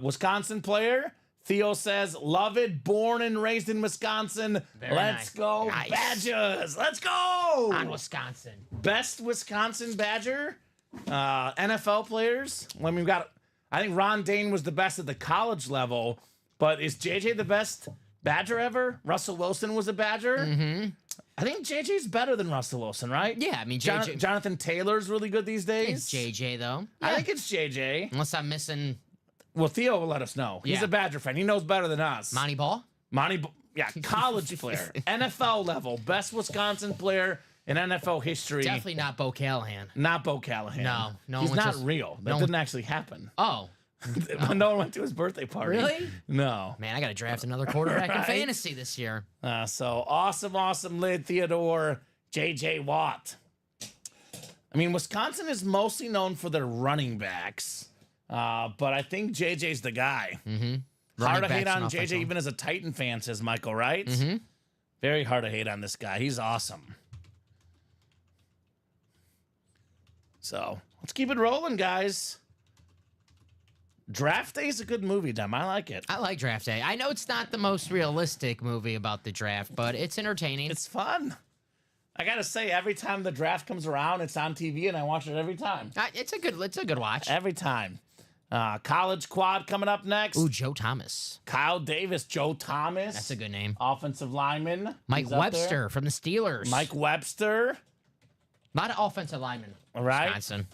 Wisconsin player. Theo says, love it, born and raised in Wisconsin. Very Let's nice. go, Nice. Badgers. Let's go. On Wisconsin. Best Wisconsin Badger NFL players. When we've got, I think Ron Dane was the best at the college level, but is JJ the best Badger ever? Russell Wilson was a Badger. Mm-hmm. I think JJ's better than Russell Wilson, right? Yeah, I mean, JJ. Jonathan Taylor's really good these days. It's JJ, though. I think it's JJ. Unless I'm missing Well, Theo will let us know. He's Yeah. a Badger fan. He knows better than us. Monty Ball. Yeah, college player. NFL level. Best Wisconsin player in NFL history. Definitely not Bo Callahan. Not Bo Callahan. No He's one not just- real. That no didn't actually happen. Oh, No one went to his birthday party. Really? No. man, I got to draft another quarterback in Right? fantasy this year. So awesome lid, Theodore, JJ Watt. I mean, Wisconsin is mostly known for their running backs, but I think JJ's the guy. Mm-hmm. Hard to running hate backs on and JJ offensive even as a Titan fan, says Michael, right? Mhm. Very hard to hate on this guy. He's awesome. So let's keep it rolling, guys. Draft Day is a good movie, Dem. I like it. I like Draft Day. I know it's not the most realistic movie about the draft, but it's entertaining. It's fun. I gotta say, every time the draft comes around, it's on TV, and I watch it every time. It's a good watch. Every time. College quad coming up next. Ooh, Joe Thomas. Kyle Davis, Joe Thomas. That's a good name. Offensive lineman. Mike He's up Webster there. from the Steelers. Mike Webster. A lot of offensive linemen. All right. Wisconsin.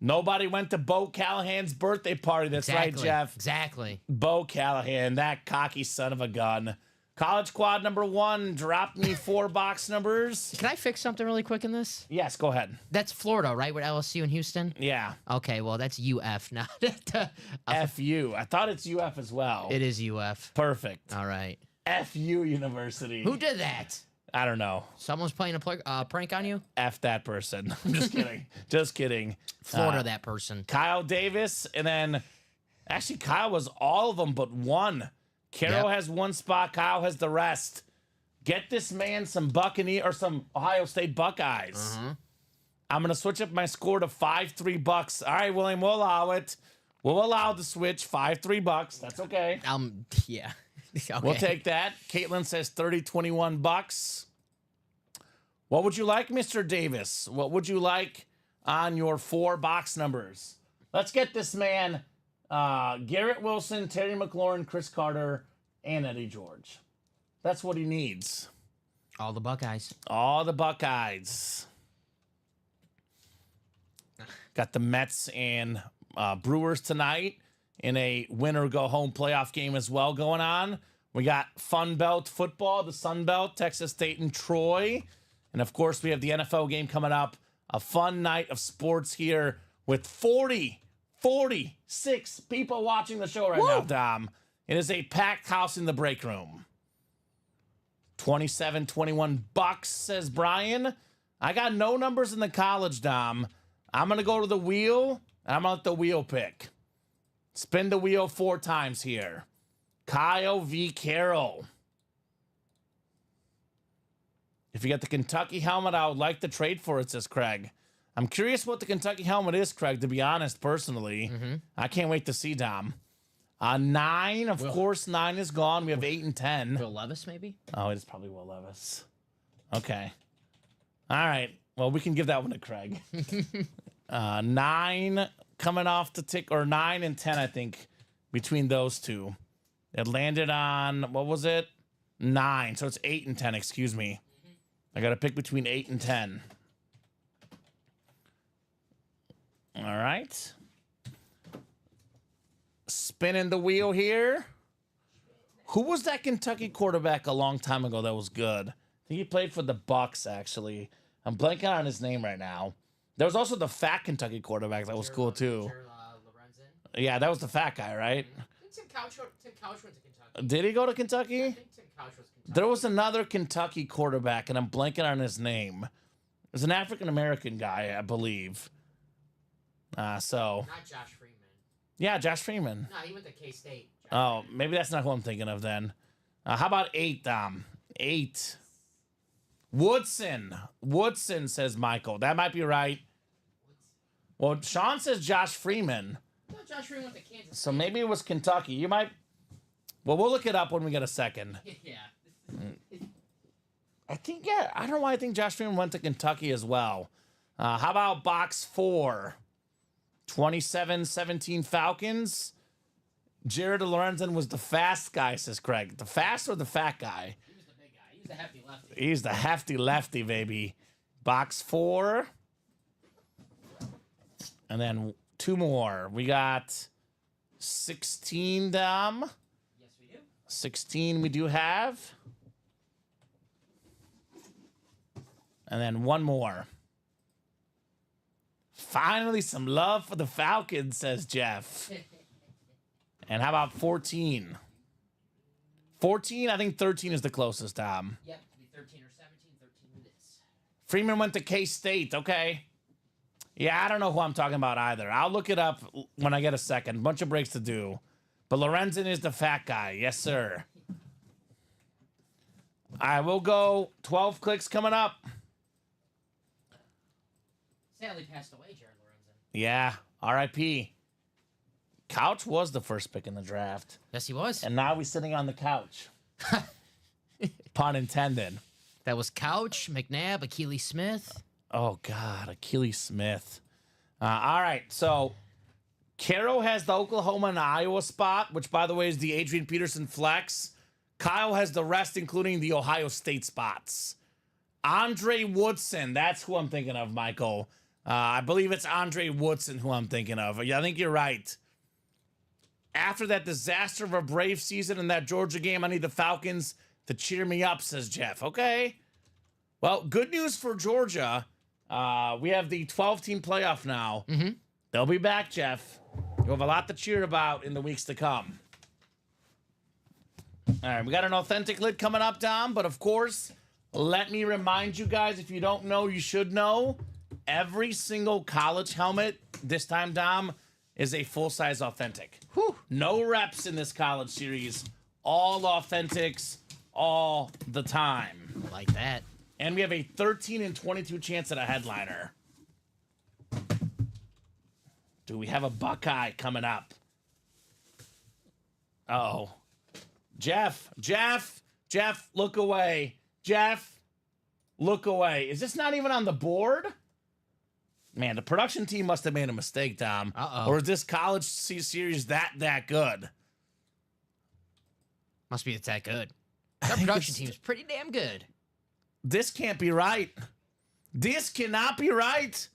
Nobody went to Bo Callahan's birthday party. That's right, Jeff. Exactly. Bo Callahan, that cocky son of a gun. College quad number 1, drop me 4 box numbers. Can I fix something really quick in this? Yes, go ahead. That's Florida, right? With LSU and Houston? Yeah. Okay, well, that's UF, not FU. I thought it's UF as well. It is UF. Perfect. All right. FU University. Who did that? I don't know. Someone's playing a prank on you? F that person. I'm just kidding. Just kidding. Florida, that person. Kyle Davis, and then actually Kyle was all of them but one. Carroll Yep. has 1 spot. Kyle has the rest. Get this man some Buccaneers or some Ohio State Buckeyes. I'm gonna switch up my score to 5-3 Bucks. All right, William, we'll allow it. We'll allow the switch. 5-3 Bucks. That's okay. Yeah. Okay. We'll take that. Caitlin says 30-21 Bucks. What would you like, Mr. Davis? What would you like on your 4 box numbers? Let's get this man Garrett Wilson, Terry McLaurin, Chris Carter, and Eddie George. That's what he needs. All the Buckeyes. All the Buckeyes. Got the Mets and Brewers tonight in a win-or-go-home playoff game as well going on. We got Fun Belt football, the Sun Belt, Texas State and Troy. And, of course, we have the NFL game coming up. A fun night of sports here with 46 people watching the show right now, Dom. It is a packed house in the break room. 27-21 Bucks, says Brian. I got no numbers in the college, Dom. I'm going to go to the wheel, and I'm going to let the wheel pick. Spin the wheel 4 times here. Kyle v. Carroll. If you get the Kentucky helmet, I would like to trade for it, says Craig. I'm curious what the Kentucky helmet is, Craig, to be honest, personally. I can't wait to see, Dom. 9, of course, 9 is gone. We have 8 and 10. Will Levis, maybe? Oh, it is probably Will Levis. Okay. All right. Well, we can give that one to Craig. 9 coming off the tick, or 9 and 10, I think, between those two. It landed on, what was it? 9. So it's 8 and 10, excuse me. I got to pick between 8 and 10. All right. Spinning the wheel here. Who was that Kentucky quarterback a long time ago that was good? I think he played for the Bucks, actually. I'm blanking on his name right now. There was also the fat Kentucky quarterback that was cool, too. Yeah, that was the fat guy, right? Tim Couch went to Kentucky. Did he go to Kentucky? I think Tim Couch was Kentucky. There was another Kentucky quarterback, and I'm blanking on his name. It was an African-American guy, I believe. Not Josh Freeman. Yeah, Josh Freeman. No, he went to K-State. Oh, maybe that's not who I'm thinking of then. How about 8, Dom? 8. Woodson. Woodson, says Michael. That might be right. Well, Sean says Josh Freeman. No, Josh Freeman went to Kansas. So maybe it was Kentucky. You might... Well, we'll look it up when we get a second. Yeah. I think, yeah, I don't know why I think Josh Freeman went to Kentucky as well. How about box 4? 27-17 Falcons. Jared Lorenzen was the fast guy, says Craig. The fast or the fat guy? He was the big guy. He was the hefty lefty. He's the hefty lefty, baby. Box 4. And then 2 more. We got 16, Dom. Yes, we do. 16 we do have. And then 1 more. Finally, some love for the Falcons, says Jeff. And how about 14? 14, I think 13 is the closest, Tom. Yep, to be 13 or 17. 13 it is. Freeman went to K-State. Okay. Yeah, I don't know who I'm talking about either. I'll look it up when I get a second. Bunch of breaks to do. But Lorenzen is the fat guy. Yes, sir. I will go 12 clicks coming up. Sadly passed away, Jared Lorenzen. Yeah, R.I.P. Couch was the first pick in the draft. Yes, he was. And now he's sitting on the couch. Pun intended. That was Couch, McNabb, Achilles Smith. Oh, God, Achilles Smith. All right, so Caro has the Oklahoma and Iowa spot, which, by the way, is the Adrian Peterson flex. Kyle has the rest, including the Ohio State spots. Andre Woodson, that's who I'm thinking of, Michael. I believe it's Andre Woodson who I'm thinking of. Yeah, I think you're right. After that disaster of a Brave season in that Georgia game, I need the Falcons to cheer me up, says Jeff. Okay. Well, good news for Georgia. We have the 12-team playoff now. Mm-hmm. They'll be back, Jeff. You have a lot to cheer about in the weeks to come. All right, we got an authentic lid coming up, Dom. But, of course, let me remind you guys, if you don't know, you should know, every single college helmet, this time, Dom, is a full-size authentic. Whew. No reps in this college series. All authentics all the time. Like that. And we have a 13 and 22 chance at a headliner. Do we have a Buckeye coming up? Uh-oh. Jeff, look away. Jeff, look away. Is this not even on the board? Man, the production team must have made a mistake, Dom. Uh-oh. Or is this college series that good? Must be it's that good. Our production team is pretty damn good. This can't be right. This cannot be right.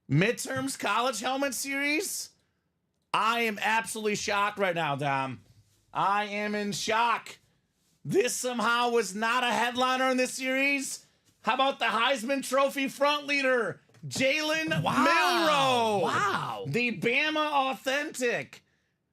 Midterms college helmet series? I am absolutely shocked right now, Dom. I am in shock. This somehow was not a headliner in this series. How about the Heisman Trophy front leader, Jalen Milroe? Wow. The Bama authentic.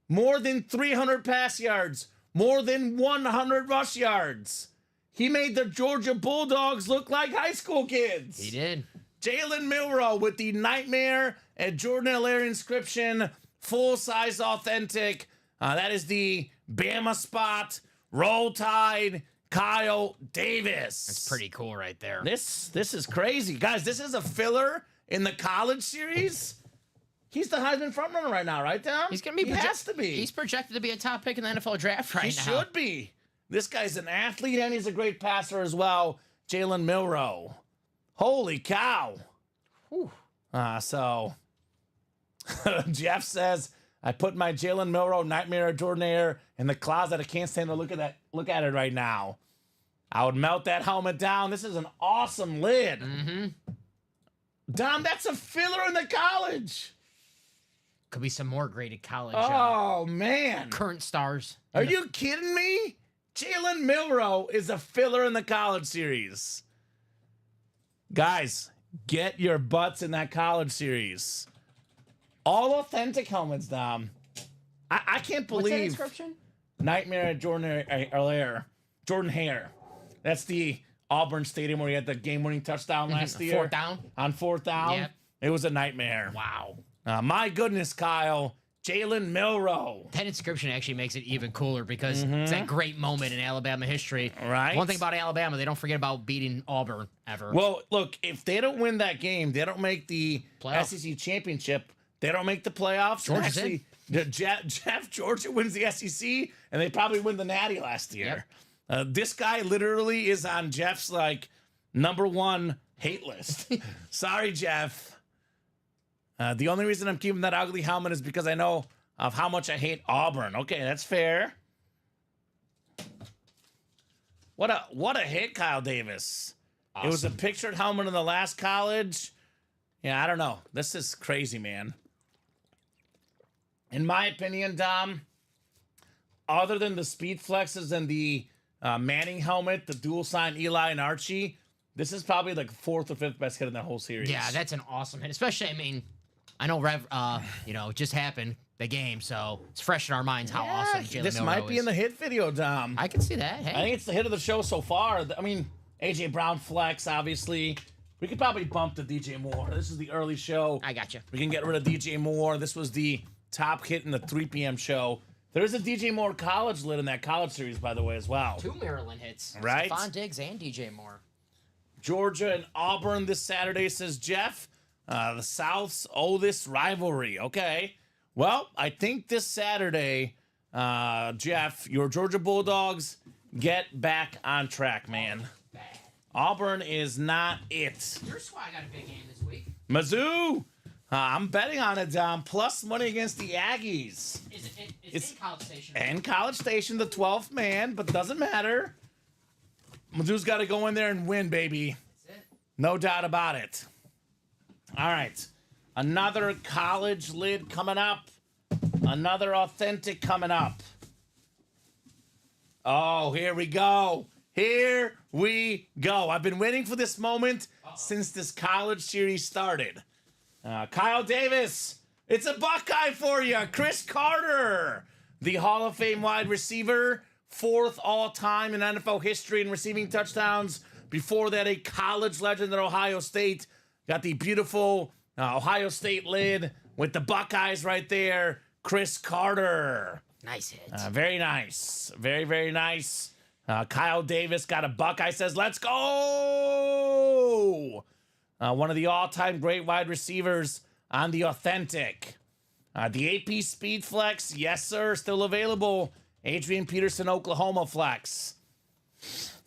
More than 300 pass yards. More than 100 rush yards. He made the Georgia Bulldogs look like high school kids. He did. Jalen Milroe with the Nightmare at Jordan Allaire inscription. Full-size authentic. That is the Bama spot. Roll Tide. Kyle Davis. That's pretty cool right there. This is crazy. Guys, this is a filler in the college series. He's the Heisman frontrunner right now, right, Tom? He's going to be. He has to be. He's projected to be a top pick in the NFL draft right He now. should be. This guy's an athlete and he's a great passer as well. Jalen Milroe. Holy cow. Whew. So Jeff says, I put my Jalen Milroe Nightmare Jordan in the closet. I can't stand to look at it right now. I would melt that helmet down. This is an awesome lid. Mm-hmm. Dom, that's a filler in the college. Could be some more graded college Oh, man. current stars. Are you kidding me? Jalen Milroe is a filler in the college series. Guys, get your butts in that college series. All authentic helmets, Dom. I can't What's that believe inscription? Nightmare at Jordan Hare. That's the Auburn Stadium where he had the game-winning touchdown last year. Fourth down. On fourth down. Yep. It was a nightmare. Wow. My goodness, Kyle. Jalen Milroe. That inscription actually makes it even cooler because it's that great moment in Alabama history. Right. One thing about Alabama, they don't forget about beating Auburn ever. Well, look, if they don't win that game, they don't make the Playoff. SEC championship. They don't make the playoffs. Georgia's Actually, Jeff Georgia wins the SEC, and they probably win the Natty last year. This guy literally is on Jeff's #1 hate list. Sorry, Jeff. The only reason I'm keeping that ugly helmet is because I know of how much I hate Auburn. Okay, that's fair. What a hit, Kyle Davis. Awesome. It was a pictured helmet in the last college. Yeah, I don't know. This is crazy, man. In my opinion, Dom, other than the speed flexes and the Manning helmet, the dual sign Eli and Archie, this is probably like 4th or 5th best hit in that whole series. Yeah, that's an awesome hit. Especially, I mean, I know Rev, it just happened, the game, so it's fresh in our minds how awesome Jalen This Milroe might be is. in the hit video, Dom. I can see that. Hey. I think it's the hit of the show so far. I mean, AJ Brown flex, obviously. We could probably bump to DJ Moore. This is the early show. I got you. We can get rid of DJ Moore. This was the top hit in the 3 p.m. show. There's a DJ Moore college lid in that college series, by the way, as well. 2 Maryland hits. Right. Stephon Diggs and DJ Moore. Georgia and Auburn this Saturday, says Jeff. The South's oldest rivalry. Okay. Well, I think this Saturday, Jeff, your Georgia Bulldogs get back on track, man. Bad. Auburn is not it. Your squad got a big game this week. Mizzou. I'm betting on it, Dom. Plus money against the Aggies. It's in College Station. And College Station, the 12th man, but doesn't matter. Mizzou's got to go in there and win, baby. That's it. No doubt about it. All right. Another college lid coming up. Another authentic coming up. Oh, here we go. Here we go. I've been waiting for this moment since this college series started. Kyle Davis, it's a Buckeye for you. Chris Carter, the Hall of Fame wide receiver, 4th all-time in NFL history in receiving touchdowns. Before that, a college legend at Ohio State. Got the beautiful Ohio State lid with the Buckeyes right there. Chris Carter. Nice hit. Very nice. Very, very nice. Kyle Davis got a Buckeye, says, let's go! One of the all-time great wide receivers on the authentic. The AP Speed Flex, yes, sir, still available. Adrian Peterson, Oklahoma Flex.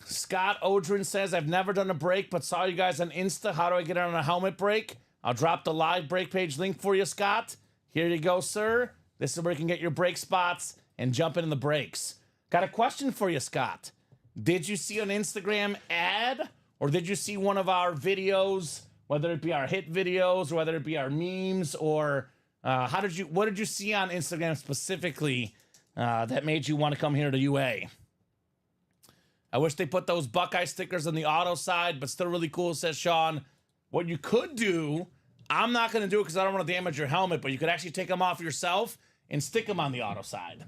Scott Odrin says, I've never done a break, but saw you guys on Insta. How do I get on a helmet break? I'll drop the live break page link for you, Scott. Here you go, sir. This is where you can get your break spots and jump into the breaks. Got a question for you, Scott. Did you see an Instagram ad, or did you see one of our videos, whether it be our hit videos or whether it be our memes, or what did you see on Instagram specifically that made you want to come here to UA? I wish they put those Buckeye stickers on the auto side, but still really cool, says Sean. What you could do, I'm not going to do it because I don't want to damage your helmet, but you could actually take them off yourself and stick them on the auto side.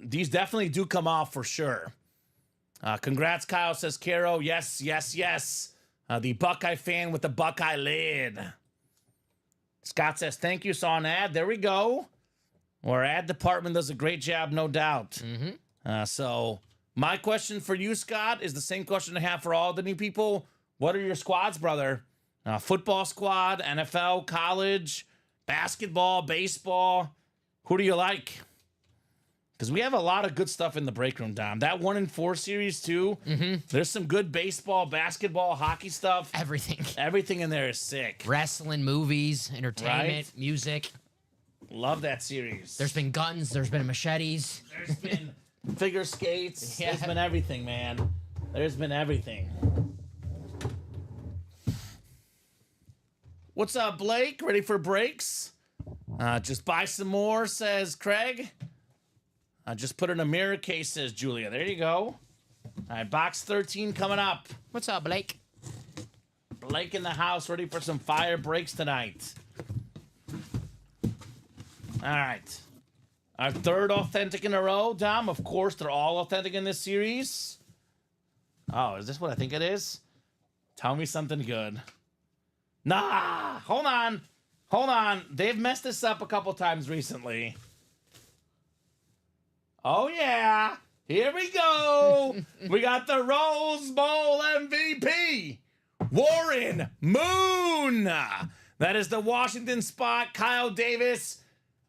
These definitely do come off for sure. Congrats, Kyle, says Caro. Yes, yes, yes. The Buckeye fan with the Buckeye lid. Scott says, thank you, saw an ad. There we go. Our ad department does a great job, no doubt. So my question for you, Scott, is the same question I have for all the new people. What are your squads, brother? Football squad, NFL, college, basketball, baseball. Who do you like? Because we have a lot of good stuff in the break room, Dom. That 1-4 series, too. There's some good baseball, basketball, hockey stuff. Everything. Everything in there is sick. Wrestling, movies, entertainment, Right? music. Love that series. There's been guns. There's been machetes. There's been figure skates. Yeah. There's been everything, man. There's been everything. What's up, Blake? Ready for breaks? Just buy some more, says Craig. Just put it in a mirror case, says Julia. There you go. All right, box 13 coming up. What's up, Blake? Blake in the house, ready for some fire breaks tonight. All right. Our third authentic in a row, Dom. Of course, they're all authentic in this series. Oh, is this what I think it is? Tell me something good. Nah, hold on. Hold on. They've messed this up a couple times recently. Oh, yeah. Here we go. We got the Rose Bowl MVP, Warren Moon. That is the Washington spot. Kyle Davis,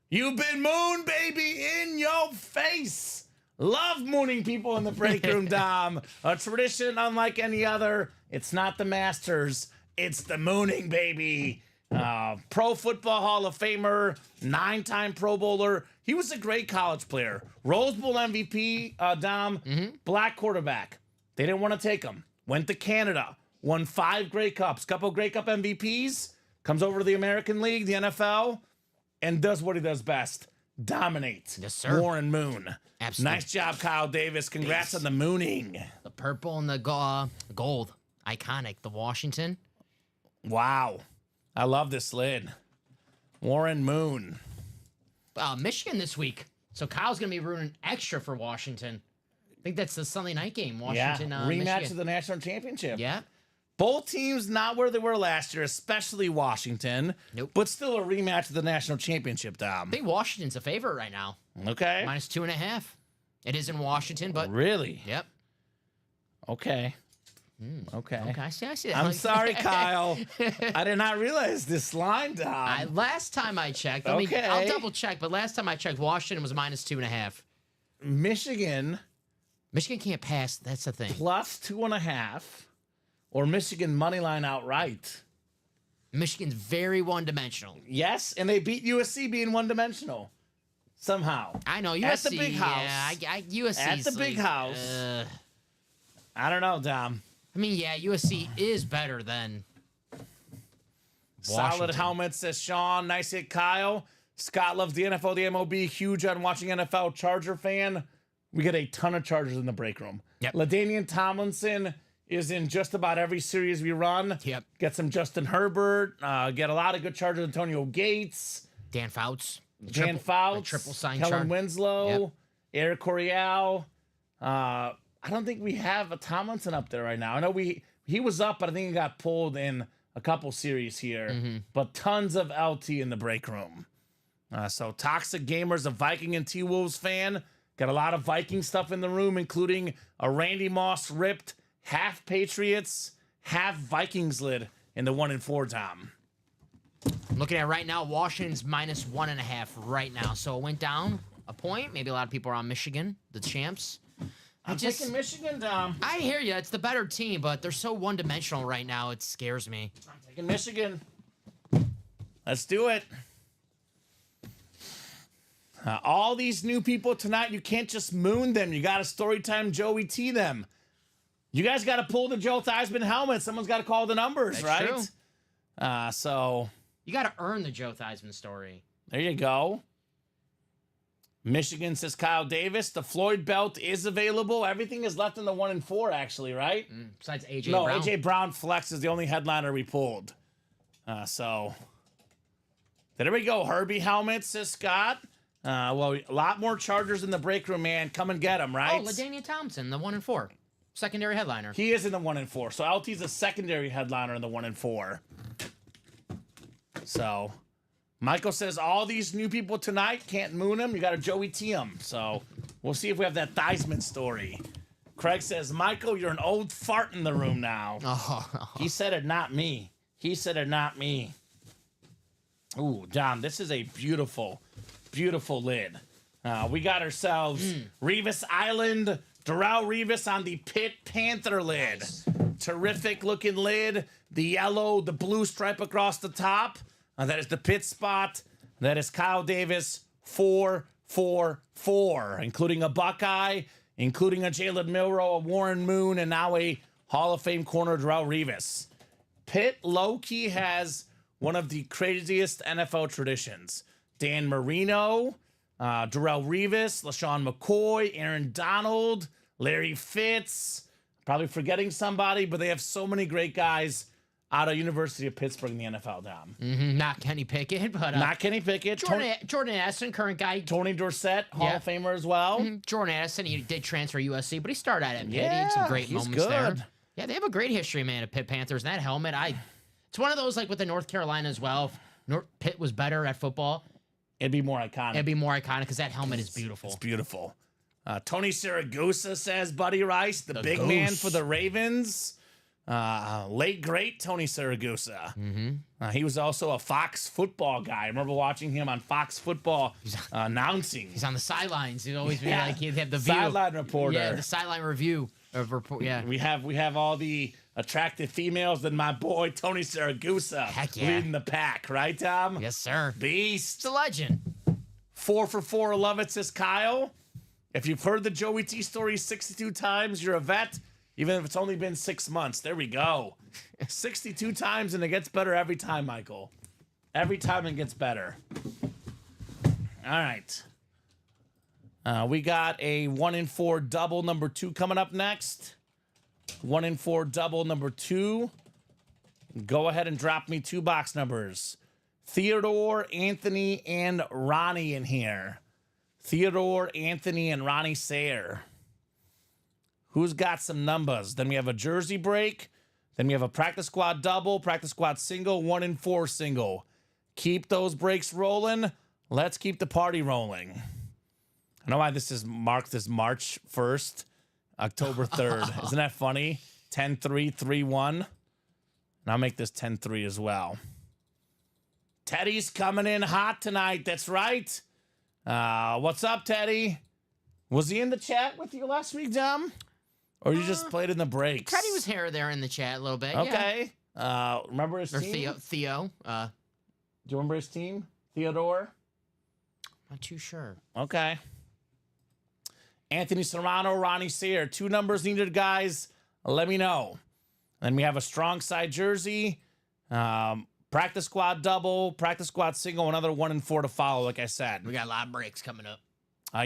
you've been moon, baby, in your face. Love mooning people in the break room, Dom. A tradition unlike any other. It's not the Masters. It's the mooning, baby. Pro Football Hall of Famer, 9-time Pro Bowler. He was a great college player. Rose Bowl MVP, Dom, black quarterback. They didn't want to take him. Went to Canada, won 5 Grey Cups, couple Grey Cup MVPs, comes over to the American League, the NFL, and does what he does best. Dominate. Yes, sir. Warren Moon. Absolutely. Nice job, Kyle Davis. Congrats on the mooning. The purple and the gold. Iconic. The Washington. Wow. I love this lid. Warren Moon. Michigan this week. So Kyle's going to be rooting extra for Washington. I think that's the Sunday night game. Washington, Rematch Michigan. of the national championship. Yeah. Both teams not where they were last year, especially Washington. Nope. But still a rematch of the national championship, Dom. I think Washington's a favorite right now. Okay. -2.5. It is in Washington, but Really? yep. Okay. Okay. Okay, I see that. I'm sorry, Kyle. I did not realize this line, Dom. Last time I checked, Okay. I'll double check, but last time I checked, Washington was -2.5. Michigan Michigan can't pass. That's the thing. +2.5, or Michigan money line outright. Michigan's very one-dimensional. Yes, and they beat USC being one-dimensional somehow. I know USC. At the big house. Yeah, USC. At the big house. I don't know, Dom. I mean, yeah, USC is better than Solid Washington. helmet, says Sean. Nice hit, Kyle. Scott loves the NFL, the MLB. Huge on watching NFL. Charger fan. We get a ton of Chargers in the break room. Yep. LaDainian Tomlinson is in just about every series we run. Yep. Get some Justin Herbert. Get a lot of good Chargers. Antonio Gates. Dan Fouts. Dan Fouts. Triple sign Kellen chart. Winslow. Yep. Eric Coryell. I don't think we have a Tomlinson up there right now. I know he was up, but I think he got pulled in a couple series here. But tons of LT in the break room. So Toxic Gamers, a Viking and T-Wolves fan. Got a lot of Viking stuff in the room, including a Randy Moss ripped half Patriots, half Vikings lid in the 1-4, Tom. I'm looking at it right now, Washington's -1.5 right now. So it went down a point. Maybe a lot of people are on Michigan, the champs. I'm taking Michigan, Tom. I hear you. It's the better team, but they're so one-dimensional right now. It scares me. I'm taking Michigan. Let's do it. All these new people tonight, you can't just moon them. You got to storytime Joey T them. You guys got to pull the Joe Theismann helmet. Someone's got to call the numbers, That's right? true. So You got to earn the Joe Theismann story. there you go. Michigan, says Kyle Davis. The Floyd belt is available. Everything is left in the 1-4, actually, right? Besides AJ No, Brown. AJ Brown Flex is the only headliner we pulled. So there we go. Herbie helmet, says Scott. Well, a lot more Chargers in the break room, man. Come and get them, right? Oh, LaDainian Thompson, the 1-4. Secondary headliner. He is in the 1-4. So LT's a secondary headliner in the 1-4. So Michael says all these new people tonight can't moon them. You got to Joey T them. So we'll see if we have that Theismann story. Craig says, Michael, you're an old fart in the room now. Oh, He said it, not me. He said it, not me. Ooh, Dom, this is a beautiful, beautiful lid. We got ourselves Revis Island, Darrell Revis on the Pitt Panther lid. Nice. Terrific looking lid. The yellow, the blue stripe across the top. That is the Pitt spot. That is Kyle Davis 444, including a Buckeye, including a Jalen Milroe, a Warren Moon, and now a Hall of Fame corner, Darrell Revis. Pitt low-key has one of the craziest NFL traditions. Dan Marino, Darrell Revis, LaShawn McCoy, Aaron Donald, Larry Fitz. Probably forgetting somebody, but they have so many great guys out of University of Pittsburgh in the NFL, Dom. not Kenny Pickett, but Not Kenny Pickett. Jordan Addison, current guy. Tony Dorsett, Hall Yeah. of Famer as well. Jordan Addison, he did transfer USC, but he started out at Pitt. he Yeah, had some great he's moments there. good. Yeah, they have a great history, man, of Pitt Panthers. And that helmet, it's one of those like with the North Carolina as well. If Pitt was better at football, It'd be more iconic. it'd be more iconic because that helmet is beautiful. It's beautiful. Tony Siragusa says Buddy Rice, the big Goose. man for the Ravens. Late great Tony Siragusa. He was also a Fox football guy. I remember watching him on Fox Football announcing. He's on the sidelines. He'd always Yeah. be like, he'd have the view. Sideline reporter. Yeah, the sideline review of report. Yeah. We have all the attractive females, then my boy Tony Siragusa Heck yeah. leading the pack, right, Tom? Yes, sir. Beast. It's a legend. 4 for 4, love it, says Kyle. If you've heard the Joey T story 62 times, you're a vet, even if it's only been 6 months. There we go. 62 times, and it gets better every time, Michael. Every time it gets better. All right. We got a 1-4 double number 2 coming up next. 1-4 double number 2. Go ahead and drop me 2 box numbers. Theodore, Anthony, and Ronnie in here. Theodore, Anthony, and Ronnie Sayer. Who's got some numbers? Then we have a jersey break. Then we have a practice squad double, practice squad single, 1 in 4 single. Keep those breaks rolling. Let's keep the party rolling. I know why this is marked as March 1st, October 3rd. Isn't that funny? 10-3, 3-1. And I'll make this 10-3 as well. Teddy's coming in hot tonight. That's right. What's up, Teddy? Was he in the chat with you last week, Dom? Or you just played in the breaks? Teddy was here or there in the chat a little bit. Okay. Remember his Or team? Theo. Do you remember his team? Theodore? Not too sure. Okay. Anthony Serrano, Ronnie Sear. 2 numbers needed, guys. Let me know. Then we have a strong side jersey. Practice squad double, practice squad single, another 1 in 4 to follow, like I said. We got a lot of breaks coming up.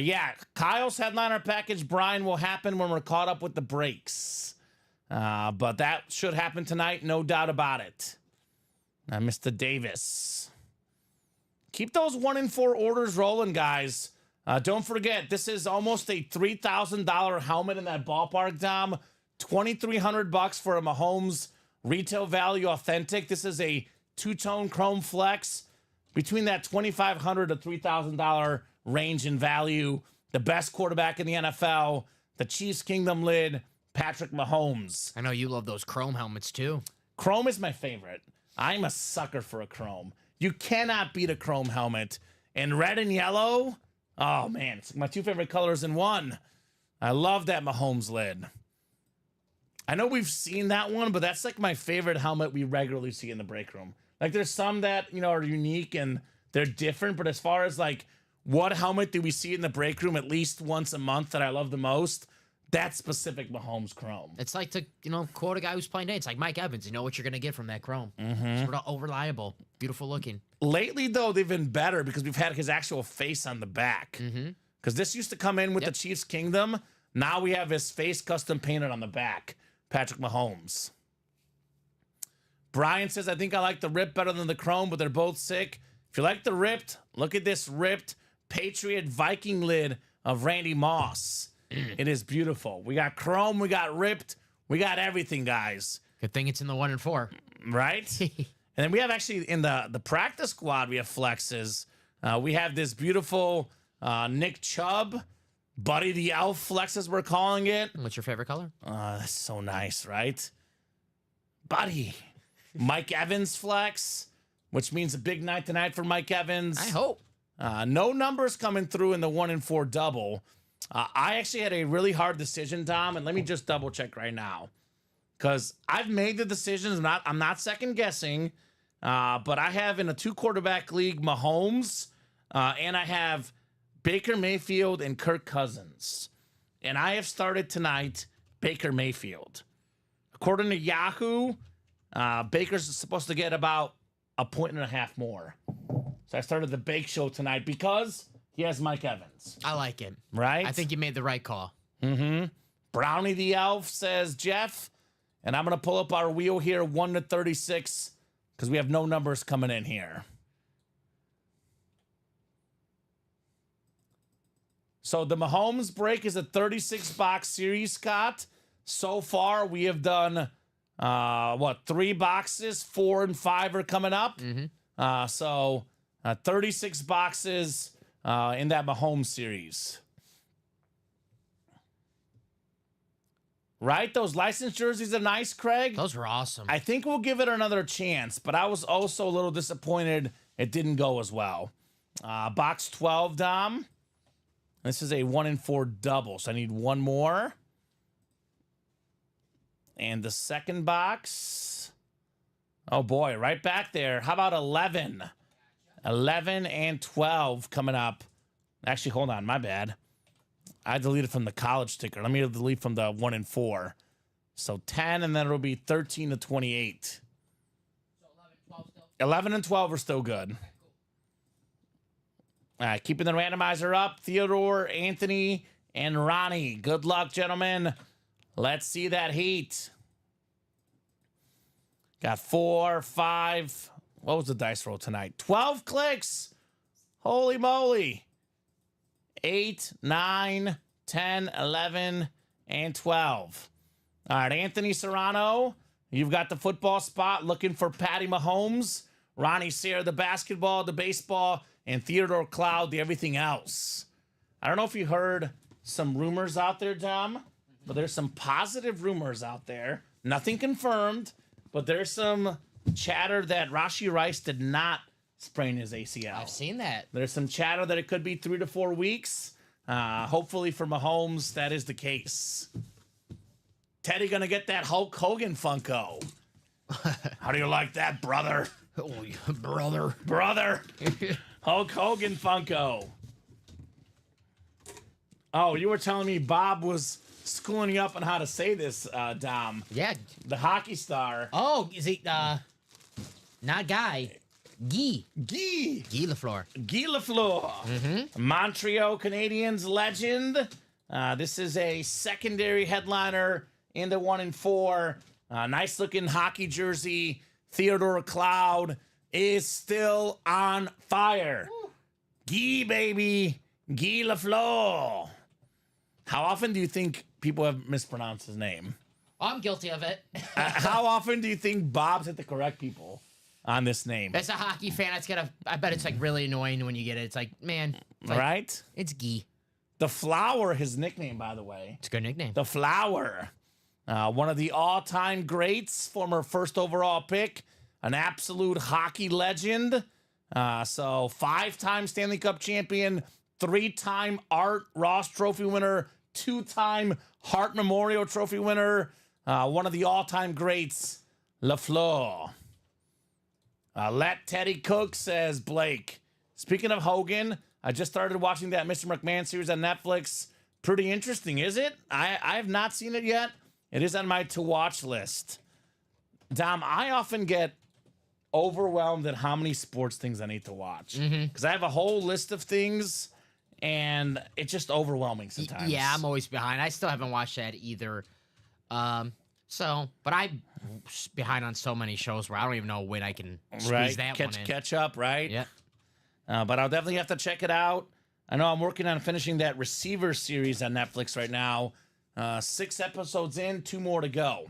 Yeah, Kyle's headliner package, Brian, will happen when we're caught up with the breaks. But that should happen tonight, no doubt about it. Mr. Davis. Keep those 1 in 4 orders rolling, guys. Don't forget, this is almost a $3,000 helmet in that ballpark, Dom. $2,300 for a Mahomes retail value authentic. This is a 2-tone chrome flex between that $2,500 to $3,000 range in value. The best quarterback in the NFL, the Chiefs Kingdom lid, Patrick Mahomes. I know you love those chrome helmets too. Chrome is my favorite. I'm a sucker for a chrome. You cannot beat a chrome helmet. And red and yellow, oh man, it's my 2 favorite colors in one. I love that Mahomes lid. I know we've seen that one, but that's like my favorite helmet we regularly see in the break room. Like there's some that, are unique and they're different, but as far as like what helmet do we see in the break room at least once a month that I love the most, that specific Mahomes chrome. It's like to, quote a guy who's playing day. It's like Mike Evans. You know what you're going to get from that chrome. Sort of reliable, beautiful looking. Lately, though, they've been better because we've had his actual face on the back. Because this used to come in with the Chiefs Kingdom. Now we have his face custom painted on the back. Patrick Mahomes. Brian says, I think I like the ripped better than the chrome, but they're both sick. If you like the ripped, look at this ripped Patriot Viking lid of Randy Moss. It is beautiful. We got chrome, we got ripped, we got everything, guys. Good thing it's in the 1 in 4. Right? And then we have actually in the practice squad, we have flexes. We have this beautiful Nick Chubb, Buddy the Elf flex, as we're calling it. What's your favorite color? That's so nice, right? Buddy. Mike Evans flex, which means a big night tonight for Mike Evans. I hope. No numbers coming through in the 1 in 4 double. I actually had a really hard decision, Tom, and let me just double check right now. Because I've made the decisions. I'm not second guessing, but I have in a 2-quarterback league Mahomes, and I have Baker Mayfield and Kirk Cousins. And I have started tonight Baker Mayfield. According to Yahoo, Baker's supposed to get about 1.5 points more. So I started the Bake Show tonight because he has Mike Evans. I like it. Right? I think you made the right call. Brownie the Elf says Jeff. And I'm going to pull up our wheel here, 1 to 36, because we have no numbers coming in here. So the Mahomes break is a 36-box series, Scott. So far, we have done, 3 boxes? 4 and 5 are coming up. 36 boxes in that Mahomes series. Right? Those licensed jerseys are nice, Craig. Those were awesome. I think we'll give it another chance, but I was also a little disappointed it didn't go as well. Box 12, Dom. This is a 1 in 4 double, so I need one more. And the second box. Oh, boy, right back there. How about 11? 11 and 12 coming up. Actually, hold on, my bad. I deleted from the college sticker. Let me delete from the 1 in 4. So 10, and then it'll be 13 to 28. So 11, 12 still? 11 and 12 are still good. All right, keeping the randomizer up. Theodore, Anthony, and Ronnie. Good luck, gentlemen. Let's see that heat. Got 4, 5. What was the dice roll tonight? 12 clicks. Holy moly. 8, 9, 10, 11, and 12. All right, Anthony Serrano. You've got the football spot looking for Patty Mahomes, Ronnie Sayre, the basketball, the baseball, and Theodore Cloud, the everything else. I don't know if you heard some rumors out there, Dom, but there's some positive rumors out there. Nothing confirmed, but there's some chatter that Rashee Rice did not sprain his ACL. I've seen that. There's some chatter that it could be 3 to 4 weeks. Hopefully for Mahomes, that is the case. Teddy gonna get that Hulk Hogan Funko. How do you like that, brother? Oh, brother. Brother. Hulk Hogan Funko. Oh, you were telling me Bob was schooling you up on how to say this, Dom. Yeah. The hockey star. Oh, is he, not Guy. Guy. Guy. Guy Lafleur. Guy Lafleur. Montreal Canadiens legend. This is a secondary headliner in the 1 and 4. Nice looking hockey jersey. Theodore Cloud is still on fire. Guy, baby. Guy Lafleur. How often do you think people have mispronounced his name? I'm guilty of it. How often do you think Bob's hit the correct people on this name? As a hockey fan, I bet it's like really annoying when you get it. It's like, man. It's like, Right? It's Guy. The Flower, his nickname, by the way. It's a good nickname. The Flower. One of the all-time greats, former first overall pick, an absolute hockey legend. So 5-time Stanley Cup champion, 3-time Art Ross Trophy winner, 2-time Hart Memorial Trophy winner, one of the all-time greats, Lafleur. Let Teddy cook, says Blake. Speaking of Hogan, I just started watching that Mr. McMahon series on Netflix. Pretty interesting, is it? I have not seen it yet. It is on my to-watch list. Dom, I often get overwhelmed at how many sports things I need to watch. Because I have a whole list of things, and it's just overwhelming sometimes. Yeah, I'm always behind. I still haven't watched that either. But I'm behind on so many shows where I don't even know when I can squeeze that one in. Catch up, right? Yeah. But I'll definitely have to check it out. I know I'm working on finishing that Receiver series on Netflix right now. 6 episodes in, 2 more to go.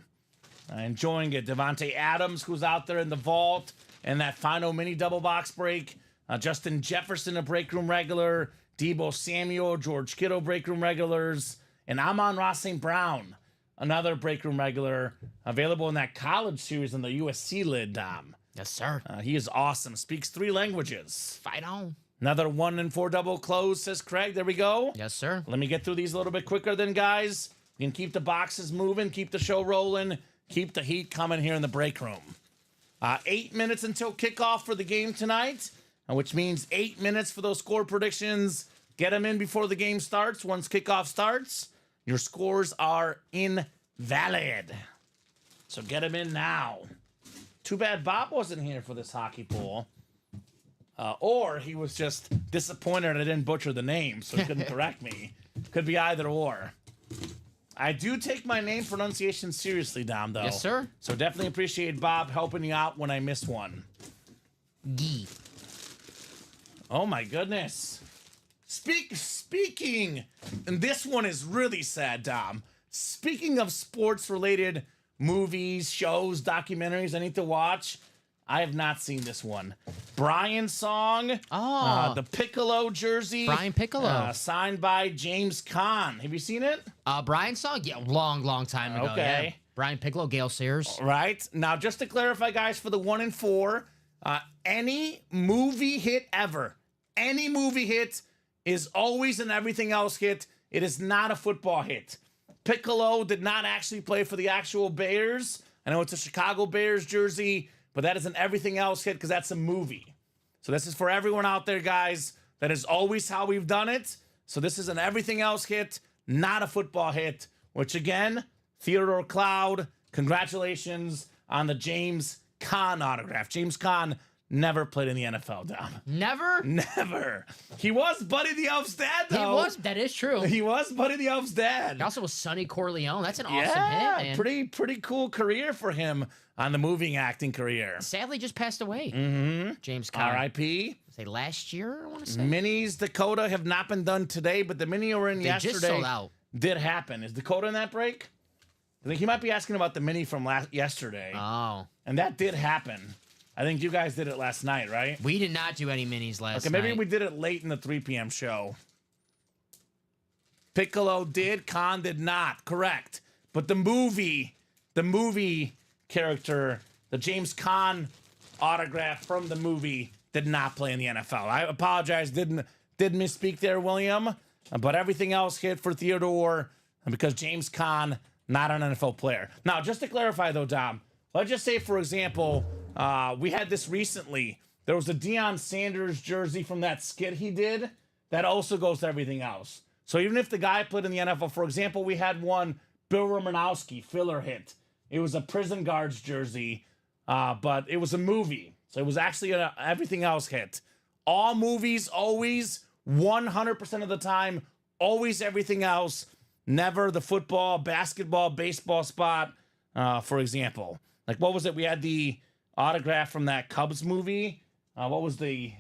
Enjoying it. Devontae Adams, who's out there in the vault, and that final mini double box break. Justin Jefferson, a break room regular. Debo Samuel, George Kittle, break room regulars. And Amon-Ra St. Brown, another break room regular, available in that college series on the USC lid, Dom. Yes, sir. He is awesome. Speaks 3 languages. Fight on. Another 1 and 4 double close, says Craig. There we go. Yes, sir. Let me get through these a little bit quicker then, guys. We can keep the boxes moving, keep the show rolling, keep the heat coming here in the break room. 8 minutes until kickoff for the game tonight, which means 8 minutes for those score predictions. Get them in before the game starts. Once kickoff starts, your scores are invalid. So get them in now. Too bad Bob wasn't here for this hockey pool. Or he was just disappointed I didn't butcher the name, so he couldn't correct me. Could be either or. I do take my name pronunciation seriously, Dom, though. Yes, sir. So definitely appreciate Bob helping you out when I miss one. Guy. Oh, my goodness. Speaking, and this one is really sad, Dom. Speaking of sports-related movies, shows, documentaries I need to watch, I have not seen this one. Brian's song. Oh. The Piccolo jersey. Brian Piccolo. Signed by James Caan. Have you seen it? Brian's song? Yeah, long time ago. Okay. Yeah. Brian Piccolo, Gale Sayers. Right. Now, just to clarify, guys, for the 1 and 4, any movie hit ever, any movie hit is always an everything else hit. It is not a football hit. Piccolo did not actually play for the actual Bears. I know it's a Chicago Bears jersey, but that is an everything else hit because that's a movie. So this is for everyone out there, guys. That is always how we've done it. So this is an everything else hit, not a football hit, which again, Theodore Cloud, congratulations on the James Caan autograph. James Caan never played in the NFL, Dom. Never? Never. He was Buddy the Elf's dad, though. He was. That is true. He was Buddy the Elf's dad. He also was Sonny Corleone. That's an awesome Yeah, hit, man. pretty cool career for him on the moving acting career. Sadly, just passed away. James Caan. R.I.P. Say last year, I want to say. Minis Dakota have not been done today, but the mini we were in They yesterday just sold out. did happen. Is Dakota in that break? I think he might be asking about the mini from yesterday. Oh. And that did happen. I think you guys did it last night, right? We did not do any minis last night. Okay, maybe we did it late in the 3 p.m. show. Piccolo did, Khan did not. Correct. But the movie character, the James Caan autograph from the movie, did not play in the NFL. I apologize, did misspeak there, William. But everything else hit for Theodore because James Caan, not an NFL player. Now, just to clarify though, Dom, let's just say, for example, we had this recently. There was a Deion Sanders jersey from that skit he did that also goes to everything else. So even if the guy played in the NFL, for example, we had one, Bill Romanowski, filler hit. It was a prison guard's jersey, but it was a movie. So it was actually everything else hit. All movies, always, 100% of the time, always everything else. Never the football, basketball, baseball spot, for example. Like, what was it? We had the autograph from that Cubs movie. What was the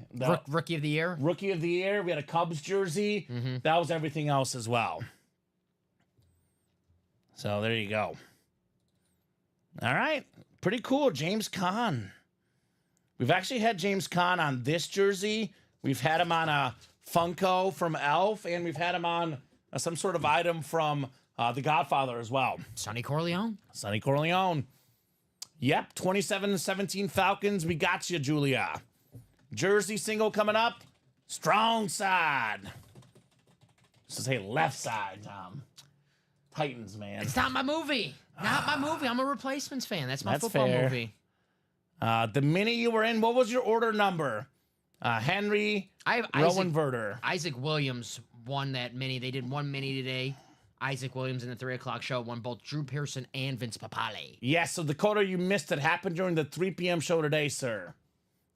Rookie of the Year? Rookie of the Year. We had a Cubs jersey. Mm-hmm. That was everything else as well. So there you go. All right. Pretty cool. James Caan. We've actually had James Caan on this jersey. We've had him on a Funko from Elf, and we've had him on some sort of item from The Godfather as well. Sonny Corleone. Sonny Corleone. Yep, 27-17 Falcons. We got you, Julia. Jersey single coming up. Strong side. This is, hey, left side, Tom. Titans, man. It's not my movie. Not my movie. I'm a Replacements fan. That's my That's football fair. movie. The mini you were in, what was your order number? Henry I have Rowenverter. Isaac Williams won that mini. They did one mini today. Isaac Williams in the 3 o'clock show won both Drew Pearson and Vince Papale. Yes, so Dakota, you missed it. Happened during the 3 p.m. show today, sir.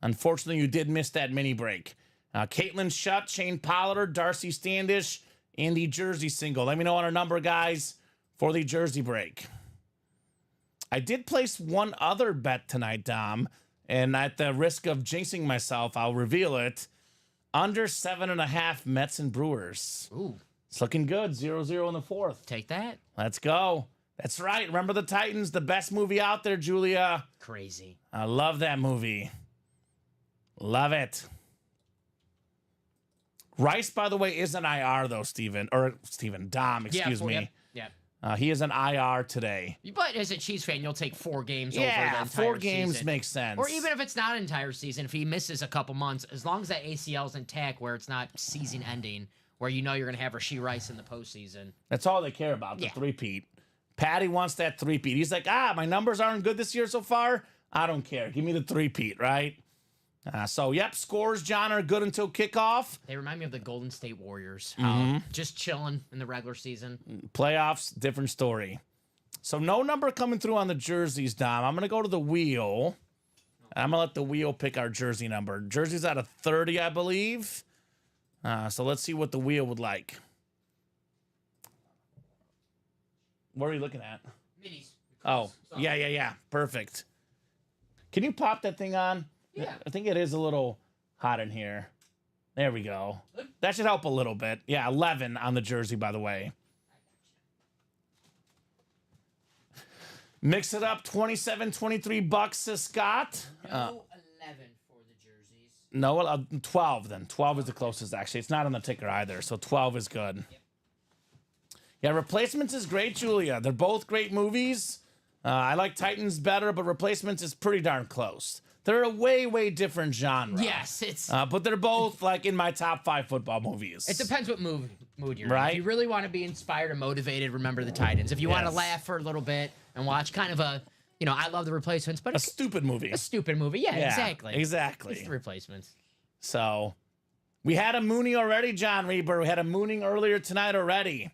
Unfortunately, you did miss that mini break. Caitlin Shutt, Shane Pollard, Darcy Standish, and the Jersey single. Let me know on our number, guys, for the Jersey break. I did place one other bet tonight, Dom, and at the risk of jinxing myself, I'll reveal it. Under 7.5 Mets and Brewers. Ooh. It's looking good. 0-0 in the fourth. Take that. Let's go. That's right. Remember the Titans, the best movie out there, Julia. Crazy. I love that movie. Love it. Rice, by the way, is an IR, though, Dom, excuse me. Yeah. He is an IR today. But as a Chiefs fan, you'll take 4 games over the Yeah, entire 4 games season. makes sense. Or even if it's not an entire season, if he misses a couple months, as long as that ACL's intact where it's not season ending, where you know you're going to have Rashee Rice in the postseason. That's all they care about, the Yeah. three-peat. Patty wants that three-peat. He's like, my numbers aren't good this year so far. I don't care. Give me the three-peat, right? So, yep, scores, John, are good until kickoff. They remind me of the Golden State Warriors. Mm-hmm. Just chilling in the regular season. Playoffs, different story. So no number coming through on the jerseys, Dom. I'm going to go to the wheel. I'm going to let the wheel pick our jersey number. Jersey's out of 30, I believe. So let's see what the wheel would like. What are you looking at? Minis. Oh, yeah. Perfect. Can you pop that thing on? Yeah. I think it is a little hot in here. There we go. That should help a little bit. Yeah, 11 on the jersey, by the way. Mix it up, $27-23 says Scott. No 11 for the jerseys. No, 12 then. 12 is the closest, actually. It's not on the ticker either, so 12 is good. Yep. Yeah, Replacements is great, Julia. They're both great movies. I like Titans better, but Replacements is pretty darn close. They're a way, way different genre. Yes, it's... But they're both, like, in my top 5 football movies. It depends what mood you're Right. in. If you really want to be inspired and motivated, remember the Titans. If you want to Yes. laugh for a little bit and watch kind of a, I love the Replacements, but A it's stupid movie. a stupid movie. Yeah, exactly. Exactly. It's the Replacements. So, we had a Mooney already, John Reber. We had a Mooning earlier tonight already.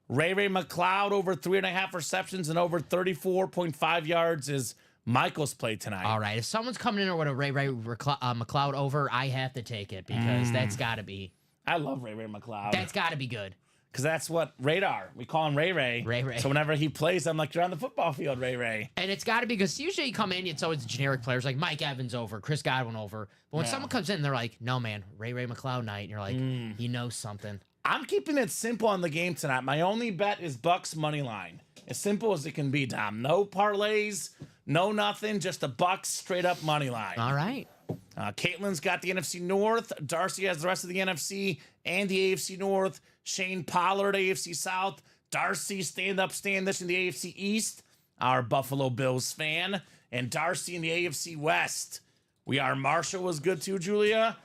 Ray McLeod over 3.5 receptions and over 34.5 yards is Michael's play tonight. All right. If someone's coming in with a Ray McLeod over, I have to take it because that's got to be. I love Ray McLeod. That's got to be good. Because that's what Radar. We call him Ray. Ray. So whenever he plays, I'm like, you're on the football field, Ray. And it's got to be because usually you come in, it's always generic players like Mike Evans over, Chris Godwin over. But when someone comes in, they're like, no, man, Ray McLeod night. And you're like, he knows something. I'm keeping it simple on the game tonight. My only bet is Bucks money line. As simple as it can be, Dom. No parlays, no nothing, just a buck straight up money line. All right. Caitlin's got the NFC North. Darcy has the rest of the NFC and the AFC North. Shane Pollard, AFC South. Darcy, stand this in the AFC East. Our Buffalo Bills fan. And Darcy in the AFC West. Marshall was good too, Julia.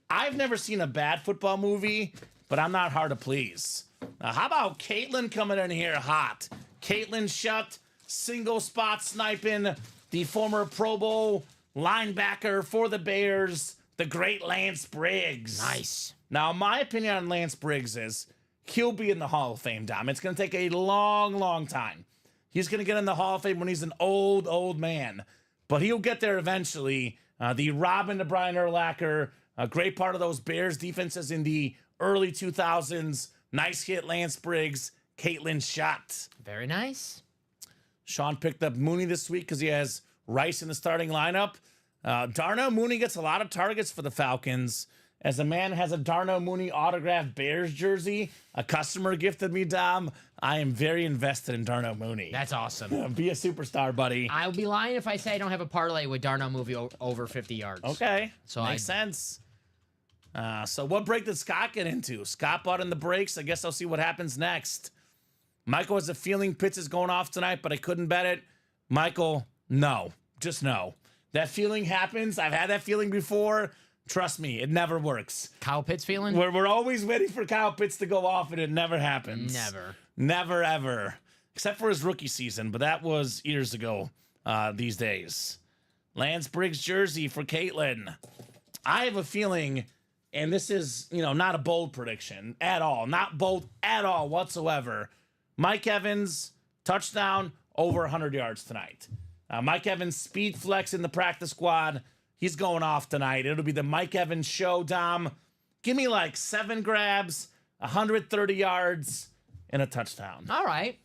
I've never seen a bad football movie, but I'm not hard to please. How about Caitlin coming in here hot? Caitlin Shutt, single spot sniping, the former Pro Bowl linebacker for the Bears, the great Lance Briggs. Nice. Now, my opinion on Lance Briggs is he'll be in the Hall of Fame, Dom. It's going to take a long, long time. He's going to get in the Hall of Fame when he's an old, old man. But he'll get there eventually. The Robin to Brian Urlacher, a great part of those Bears defenses in the early 2000s. Nice hit, Lance Briggs. Caitlin Shutt. Very nice. Sean picked up Mooney this week because he has Rice in the starting lineup. Darnell Mooney gets a lot of targets for the Falcons. As a man has a Darnell Mooney autographed Bears jersey, a customer gifted me, Dom. I am very invested in Darnell Mooney. That's awesome. Be a superstar, buddy. I'll be lying if I say I don't have a parlay with Darnell Movie over 50 yards. Okay. So Makes sense. So what break did Scott get into? Scott bought in the breaks. I guess I'll see what happens next. Michael has a feeling Pitts is going off tonight, but I couldn't bet it. Michael, no. Just no. That feeling happens. I've had that feeling before. Trust me, it never works. Kyle Pitts feeling? We're always waiting for Kyle Pitts to go off, and it never happens. Never. Never, ever. Except for his rookie season, but that was years ago these days. Lance Briggs jersey for Caitlin. I have a feeling, and this is, not a bold prediction at all. Not bold at all whatsoever. Mike Evans, touchdown, over 100 yards tonight. Mike Evans, speed flex in the practice squad. He's going off tonight. It'll be the Mike Evans show, Dom. Give me like 7 grabs, 130 yards, and a touchdown. All right.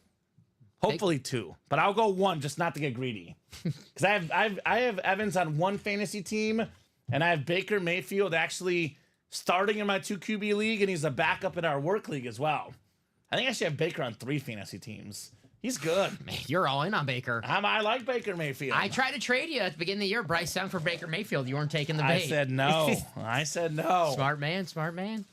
Hopefully 2, but I'll go 1 just not to get greedy. Because I have Evans on 1 fantasy team, and I have Baker Mayfield actually starting in my 2 QB league, and he's a backup in our work league as well. I think I should have Baker on 3 fantasy teams. He's good. Man, you're all in on Baker. I like Baker Mayfield. I tried to trade you at the beginning of the year. Bryce Young for Baker Mayfield. You weren't taking the bait. I said no. I said no. Smart man, smart man.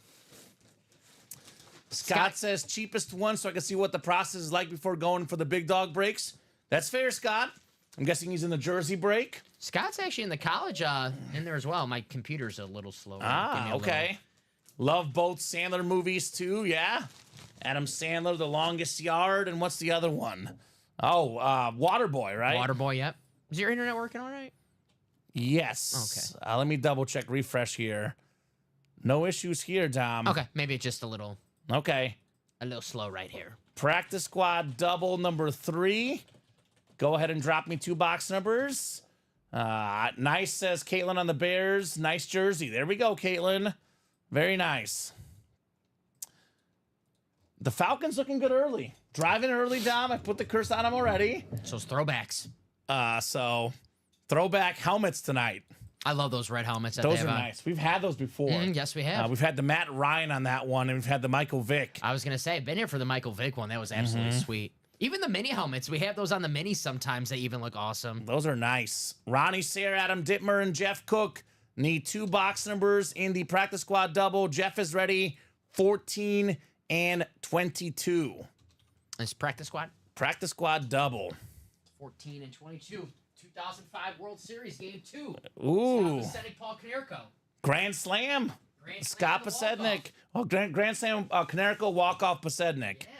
Scott says cheapest one so I can see what the process is like before going for the big dog breaks. That's fair, Scott. I'm guessing he's in the jersey break. Scott's actually in the college in there as well. My computer's a little slow. Okay. Love both Sandler movies too, yeah. Adam Sandler, The Longest Yard, and what's the other one? Oh, Waterboy, right? Waterboy, yep. Is your internet working all right? Yes. Okay. Let me double check, refresh here. No issues here, Dom. Okay, maybe it's just a little slow right here. Practice squad double number 3. Go ahead and drop me 2 box numbers. Nice, says Caitlin on the Bears. Nice jersey. There we go, Caitlin. Very nice. The Falcons looking good early. Driving early, Dom. I put the curse on them already. So it's throwbacks. So throwback helmets tonight. I love those red helmets. Those are nice. We've had those before. Yes, we have. We've had the Matt Ryan on that one, and we've had the Michael Vick. I was going to say, I've been here for the Michael Vick one. That was absolutely sweet. Even the mini helmets. We have those on the minis sometimes. They even look awesome. Those are nice. Ronnie Sayre, Adam Dittmer, and Jeff Cook need 2 box numbers in the practice squad double. Jeff is ready. 14 and 22. It's practice squad? Practice squad double. 14 and 22. 2005 World Series Game 2. Ooh. Scott Pasednik, Paul Konerko. Grand Slam. Scott Pasednik. Oh, Grand Slam, Konerko, walk-off Pasednik. Yeah.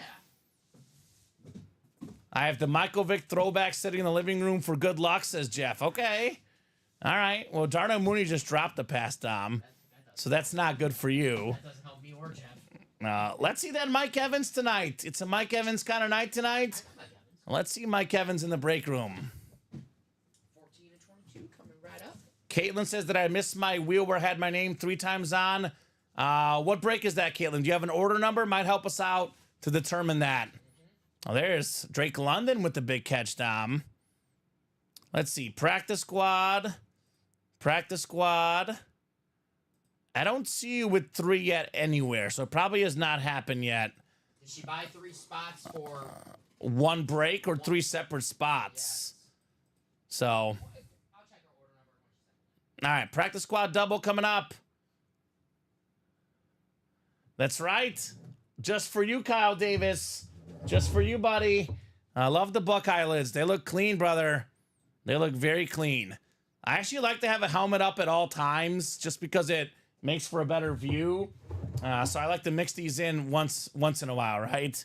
I have the Michael Vick throwback sitting in the living room for good luck, says Jeff. Okay. All right. Well, Darnell Mooney just dropped the pass, Dom. So that's not good for you. That doesn't help me or Jeff. Let's see that Mike Evans tonight. It's a Mike Evans kind of night tonight. Let's see Mike Evans in the break room. 14 and 22 coming right up. Caitlin says that I missed my wheel where I had my name 3 times on. What break is that, Caitlin? Do you have an order number? Might help us out to determine that. Oh, there's Drake London with the big catch, Dom. Let's see. Practice squad. Practice squad. I don't see you with 3 yet anywhere, so it probably has not happened yet. Did she buy 3 spots for one break or 3 separate spots. So, all right, practice squad double coming up. That's right. Just for you, Kyle Davis. Just for you, buddy. I love the Buckeye lids. They look clean, brother. They look very clean. I actually like to have a helmet up at all times just because it makes for a better view. So I like to mix these in once in a while, right?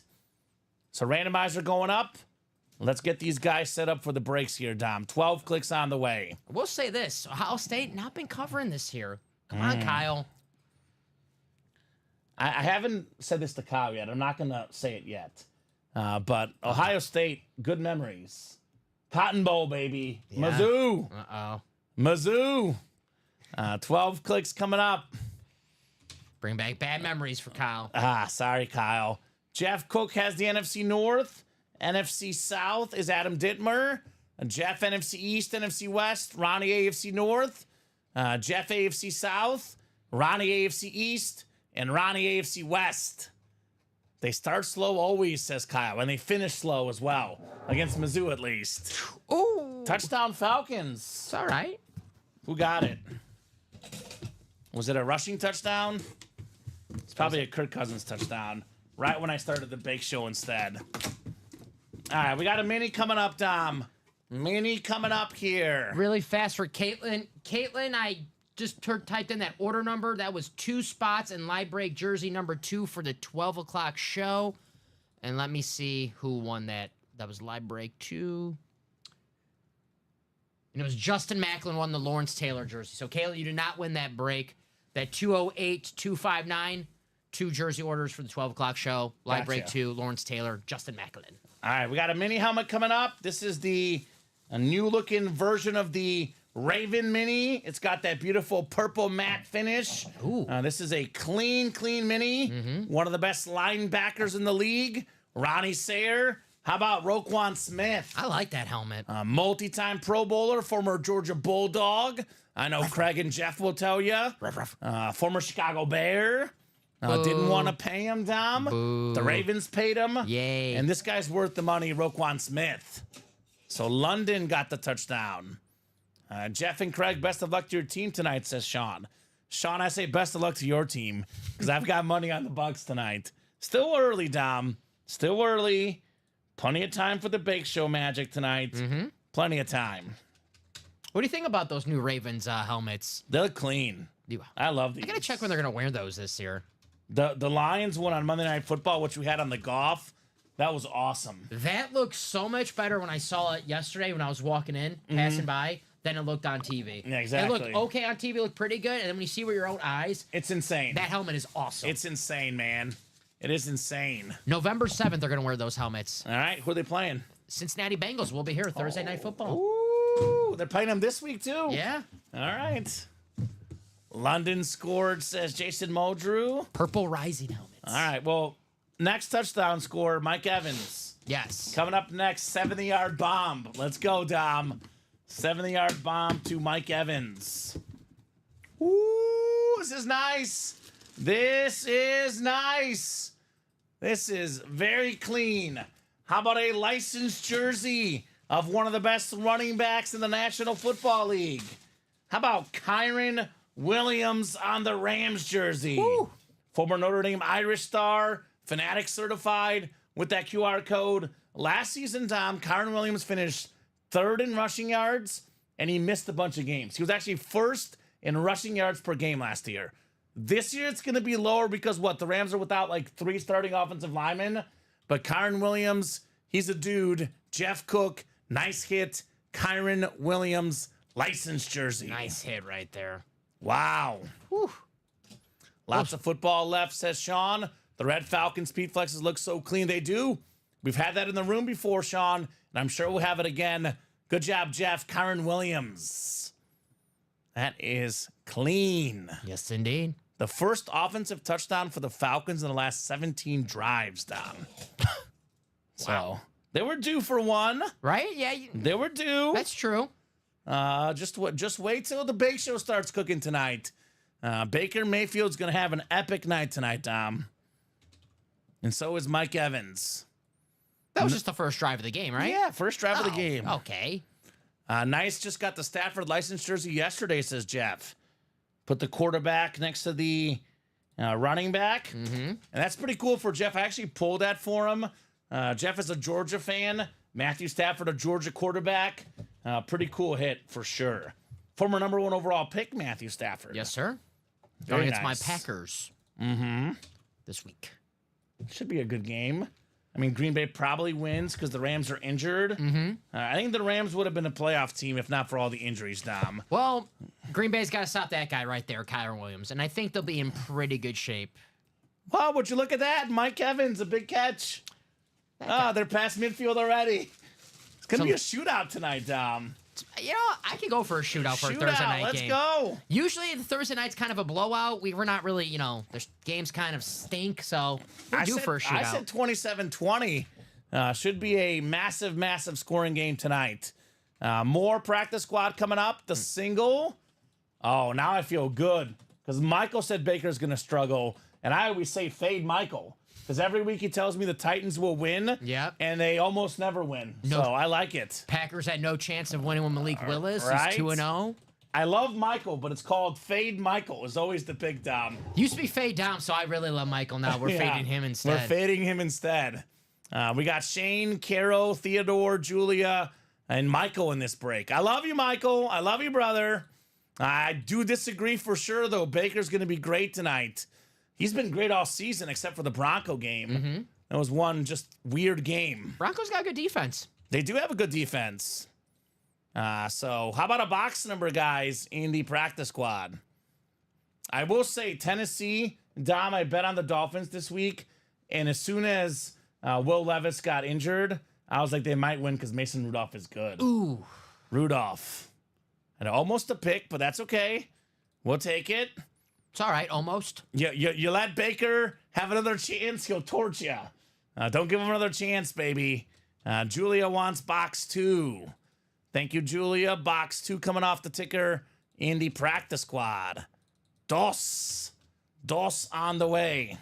So randomizer going up. Let's get these guys set up for the breaks here, Dom. 12 clicks on the way. We'll say this. Ohio State not been covering this year. Come on, Kyle. I haven't said this to Kyle yet. I'm not going to say it yet. But Ohio State, good memories. Cotton Bowl, baby. Yeah. Mizzou. Uh-oh. Mizzou. 12 clicks coming up. Bring back bad memories for Kyle. Sorry, Kyle. Jeff Cook has the NFC North. NFC South is Adam Dittmer. Jeff NFC East, NFC West. Ronnie AFC North. Jeff AFC South. Ronnie AFC East. And Ronnie AFC West. They start slow always, says Kyle, and they finish slow as well. Against Mizzou, at least. Ooh. Touchdown Falcons. It's all right. Who got it? Was it a rushing touchdown? It's probably a Kirk Cousins touchdown. Right when I started the bake show instead. All right, we got a mini coming up, Dom. Mini coming up here. Really fast for Caitlin. Caitlin, I just typed in that order number. That was 2 spots in live break jersey number 2 for the 12 o'clock show. And let me see who won that. That was live break 2. And it was Justin Macklin won the Lawrence Taylor jersey. So, Caitlin, you did not win that break. That 208-259, 2 jersey orders for the 12 o'clock show. Live break 2, Lawrence Taylor, Justin Macklin. All right, we got a mini helmet coming up. This is a new-looking version of the Raven Mini. It's got that beautiful purple matte finish. Ooh. This is a clean mini. One of the best linebackers in the league, Ronnie Sayer. How about Roquan Smith? I like that helmet. Multi-time Pro Bowler, former Georgia Bulldog. I know Craig and Jeff will tell you. Former Chicago Bear. Didn't want to pay him, Dom. Boo. The Ravens paid him. Yay. And this guy's worth the money, Roquan Smith. So London got the touchdown. Jeff and Craig, best of luck to your team tonight, says Sean. Sean, I say best of luck to your team because I've got money on the Bucks tonight. Still early, Dom. Still early. Plenty of time for the Bake Show magic tonight. Plenty of time. What do you think about those new Ravens helmets? They look clean. I love these. I gotta check when they're gonna wear those this year. The Lions one on Monday Night Football, which we had on the golf, that was awesome. That looks so much better when I saw it yesterday when I was walking in, passing by, than it looked on TV. Yeah, exactly. It looked okay on TV, looked pretty good, and then when you see with your own eyes, It's insane. that helmet is awesome. It's insane, man. It is insane. November 7th, they're gonna wear those helmets. All right, who are they playing? Cincinnati Bengals will be here Thursday Night Football. Ooh, they're playing them this week, too. Yeah. All right. London scored, says Jason Muldrew. Purple Rising helmets. All right, well, next touchdown scorer, Mike Evans. Yes. Coming up next, 70-yard bomb. Let's go, Dom. 70-yard bomb to Mike Evans. Ooh, this is nice. This is nice. This is very clean. How about a licensed jersey of one of the best running backs in the National Football League? How about Kyron Williams on the Rams jersey? Woo. Former Notre Dame Irish star, Fanatic certified with that QR code. Last season, Dom, Kyron Williams finished 3rd in rushing yards, and he missed a bunch of games. He was actually 1st in rushing yards per game last year. This year, it's going to be lower because, the Rams are without, 3 starting offensive linemen. But Kyron Williams, he's a dude. Jeff Cook, nice hit. Kyron Williams, licensed jersey. Nice hit right there. Wow. Whew. Lots of football left, says Sean. The Red Falcon Speed Flexes look so clean. They do. We've had that in the room before, Sean, and I'm sure we'll have it again. Good job, Jeff. Kyron Williams. That is clean. Yes, indeed. The first offensive touchdown for the Falcons in the last 17 drives, Dom. So they were due for one. Right? Yeah. They were due. That's true. Just wait till the Bake Show starts cooking tonight. Baker Mayfield's gonna have an epic night tonight, Dom. And so is Mike Evans. That was just the first drive of the game, right? Yeah, first drive of the Oh, game. Okay. Nice just got the Stafford licensed jersey yesterday, says Jeff. Put the quarterback next to the running back. And that's pretty cool for Jeff. I actually pulled that for him. Jeff is a Georgia fan. Matthew Stafford, a Georgia quarterback. Pretty cool hit for sure. Former number 1 overall pick, Matthew Stafford. Yes, sir. Very Going against my nice. Packers this week. Should be a good game. I mean, Green Bay probably wins because the Rams are injured. I think the Rams would have been a playoff team if not for all the injuries, Dom. Well, Green Bay's got to stop that guy right there, Kyler Williams, and I think they'll be in pretty good shape. Wow, would you look at that? Mike Evans, a big catch. They're past midfield already. It's going to be a shootout tonight, Dom. You know, I could go for a shootout for a Thursday night Let's game. go. Usually the Thursday night's kind of a blowout. We're not really, the games kind of stink, so we're due for a shootout. I said 27-20. Should be a massive, massive scoring game tonight. More practice squad coming up. The single. Oh, now I feel good because Michael said Baker's going to struggle, and I always say fade Michael. Because every week he tells me the Titans will win, and they almost never win. No. So I like it. Packers had no chance of winning with Malik Willis. Right. He's 2-0. I love Michael, but it's called Fade Michael. Is always the big Dom. Used to be fade down, so I really love Michael now. We're fading him instead. We're fading him instead. We got Shane, Caro, Theodore, Julia, and Michael in this break. I love you, Michael. I love you, brother. I do disagree for sure, though. Baker's going to be great tonight. He's been great all season except for the Bronco game. That was one just weird game. Broncos got good defense. They do have a good defense. So how about a box number, guys, in the practice squad? I will say Tennessee, Dom, I bet on the Dolphins this week. And as soon as Will Levis got injured, I was like, they might win because Mason Rudolph is good. Ooh. Rudolph. And almost a pick, but that's okay. We'll take it. It's all right, almost. You let Baker have another chance, he'll torch you. Don't give him another chance, baby. Julia wants box 2. Thank you, Julia. Box 2 coming off the ticker in the practice squad. Dos on the way.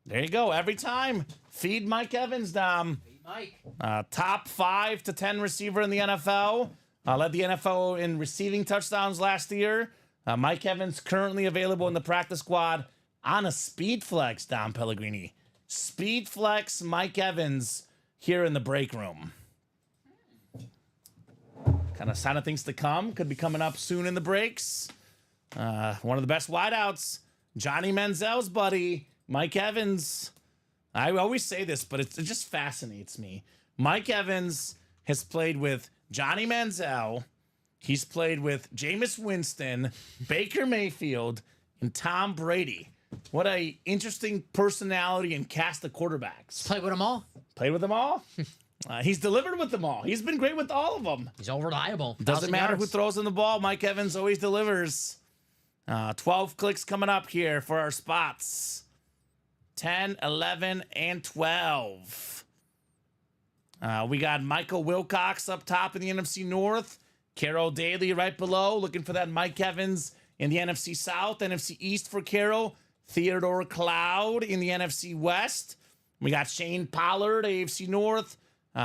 There you go. Every time. Feed Mike Evans, Dom. Feed Mike. Top 5 to 10 receiver in the NFL. Led the NFL in receiving touchdowns last year. Mike Evans currently available in the practice squad on a speed flex, Dom Pellegrini. Speed flex Mike Evans here in the break room. Kind of sign of things to come. Could be coming up soon in the breaks. One of the best wideouts, Johnny Manziel's buddy, Mike Evans. I always say this, but it just fascinates me. Mike Evans has played with Johnny Manziel. He's played with Jameis Winston, Baker Mayfield, and Tom Brady. What a interesting personality and cast of quarterbacks. Play with them all. Played with them all. He's delivered with them all. He's been great with all of them. He's all reliable. Doesn't 1,000 matter who yards. throws in the ball. Mike Evans always delivers. 12 clicks coming up here for our spots. 10, 11, and 12. We got Michael Wilcox up top in the NFC North. Carol Daly right below, looking for that Mike Evans in the NFC South. NFC East for Carol. Theodore Cloud in the NFC West. We got Shane Pollard, AFC North.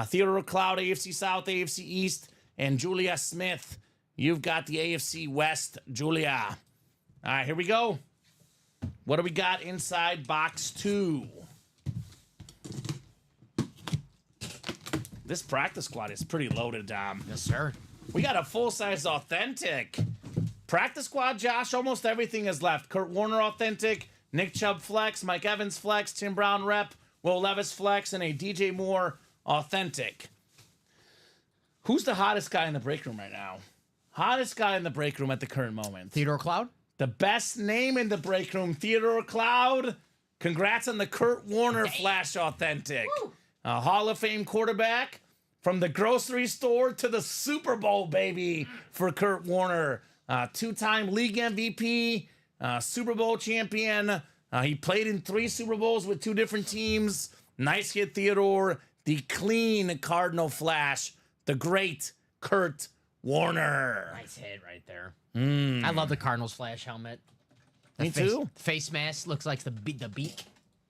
Theodore Cloud, AFC South, AFC East. And Julia Smith, you've got the AFC West, Julia. All right, here we go. What do we got inside box 2? This practice squad is pretty loaded, Dom. Yes, sir. We got a full-size authentic. Practice squad, Josh, almost everything is left. Kurt Warner authentic, Nick Chubb flex, Mike Evans flex, Tim Brown rep, Will Levis flex, and a DJ Moore authentic. Who's the hottest guy in the break room right now? Hottest guy in the break room at the current moment. Theodore Cloud. The best name in the break room, Theodore Cloud. Congrats on the Kurt Warner Flash Authentic. Hall of Fame quarterback from the grocery store to the Super Bowl, baby, for Kurt Warner. Two-time league MVP, Super Bowl champion. He played in 3 Super Bowls with 2 different teams. Nice hit, Theodore. The clean Cardinal Flash. The great Kurt Warner. Nice hit right there. I love the Cardinals flash helmet. Me too. Face mask looks like the beak.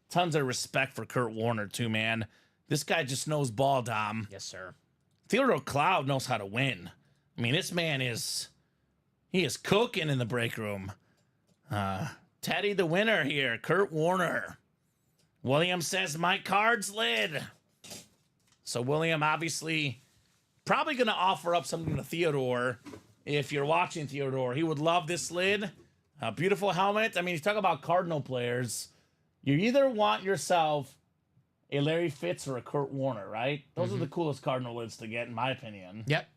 Tons of respect for Kurt Warner, too, man. This guy just knows ball, Dom. Yes, sir. Theodore Cloud knows how to win. I mean, this man he is cooking in the break room. Teddy the winner here, Kurt Warner. William says, my card's lid. So William obviously probably going to offer up something to Theodore. If you're watching Theodore, he would love this lid. A beautiful helmet. I mean, you talk about Cardinal players. You either want yourself a Larry Fitz or a Kurt Warner, right? Those are the coolest Cardinal lids to get, in my opinion. Yep.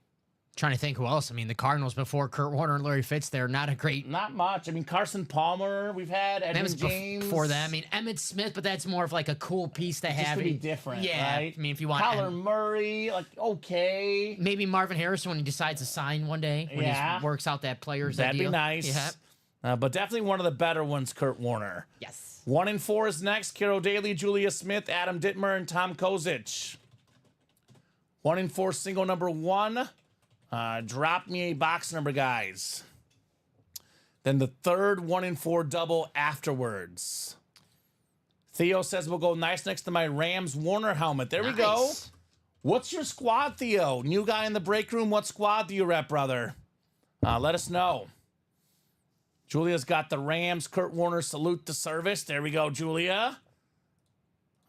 Trying to think who else. I mean, the Cardinals before Kurt Warner and Larry Fitz, they're not a great. Not much. I mean, Carson Palmer, we've had Edwin James. Before that, I mean, Emmett Smith, but that's more of like a cool piece to have. Just to be different, yeah, right? I mean, if you want Kyler Murray, like, okay. maybe Marvin Harrison when he decides to sign one day, when he works out that player's That'd deal. be nice. Yeah. But definitely one of the better ones, Kurt Warner. Yes. 1 and 4 is next. Carol Daly, Julia Smith, Adam Dittmer, and Tom Kozich. 1 and 4 single number 1. Drop me a box number, guys. Then the third 1 and 4 double afterwards. Theo says we'll go nice next to my Rams Warner helmet. There we go. What's your squad, Theo? New guy in the break room. What squad do you rep, brother? Let us know. Julia's got the Rams. Kurt Warner, salute to service. There we go, Julia.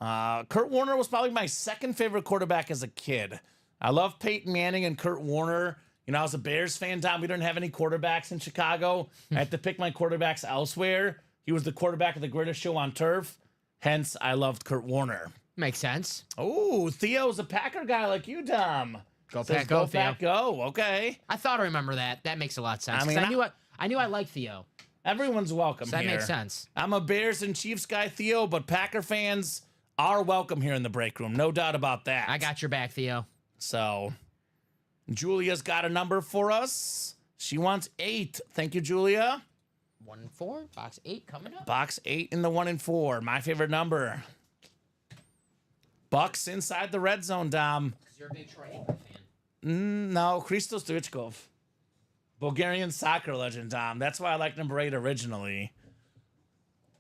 Kurt Warner was probably my second favorite quarterback as a kid. I love Peyton Manning and Kurt Warner. You know, I was a Bears fan, Tom. We didn't have any quarterbacks in Chicago. I had to pick my quarterbacks elsewhere. He was the quarterback of the greatest show on turf. Hence, I loved Kurt Warner. Makes sense. Oh, Theo's a Packer guy like you, Dom. Go Pack, go, Theo. Pack, go. Okay. I thought I remember that. That makes a lot of sense. I mean, I knew I liked Theo. Everyone's welcome So that here. makes sense. I'm a Bears and Chiefs guy, Theo, but Packer fans are welcome here in the break room. No doubt about that. I got your back, Theo. So, Julia's got a number for us. She wants 8. Thank you, Julia. 1 and 4, box 8 coming up. Box 8 in the 1 and 4. My favorite number. Bucks inside the red zone, Dom. Because you're a big Troy Aikman fan. No, Christos Stoichkov. Bulgarian soccer legend, Dom. That's why I like number 8 originally.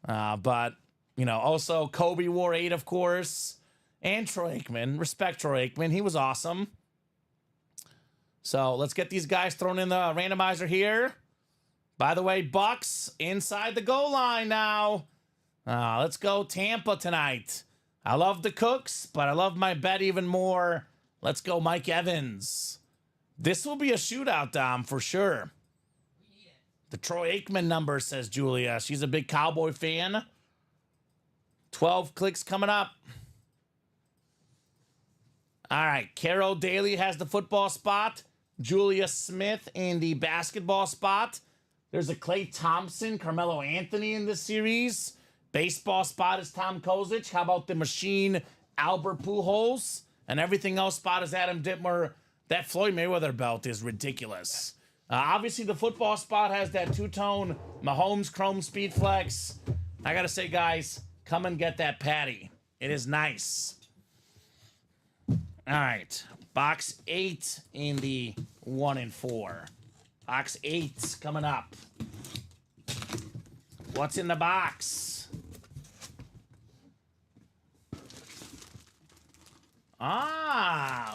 But, you know, also Kobe wore 8, of course. And Troy Aikman. Respect Troy Aikman. He was awesome. So let's get these guys thrown in the randomizer here. By the way, Bucks inside the goal line now. Let's go Tampa tonight. I love the Cooks, but I love my bet even more. Let's go Mike Evans. This will be a shootout, Dom, for sure. The Troy Aikman number, says Julia. She's a big Cowboy fan. 12 clicks coming up. All right, Carol Daly has the football spot. Julia Smith in the basketball spot. There's a Klay Thompson, Carmelo Anthony in this series. Baseball spot is Tom Kozich. How about the machine, Albert Pujols? And everything else spot is Adam Dittmer. That Floyd Mayweather belt is ridiculous. Obviously, the football spot has that two-tone Mahomes Chrome Speed Flex. I got to say, guys, come and get that patty. It is nice. All right. Box 8 in the 1 and 4. Box 8 coming up. What's in the box?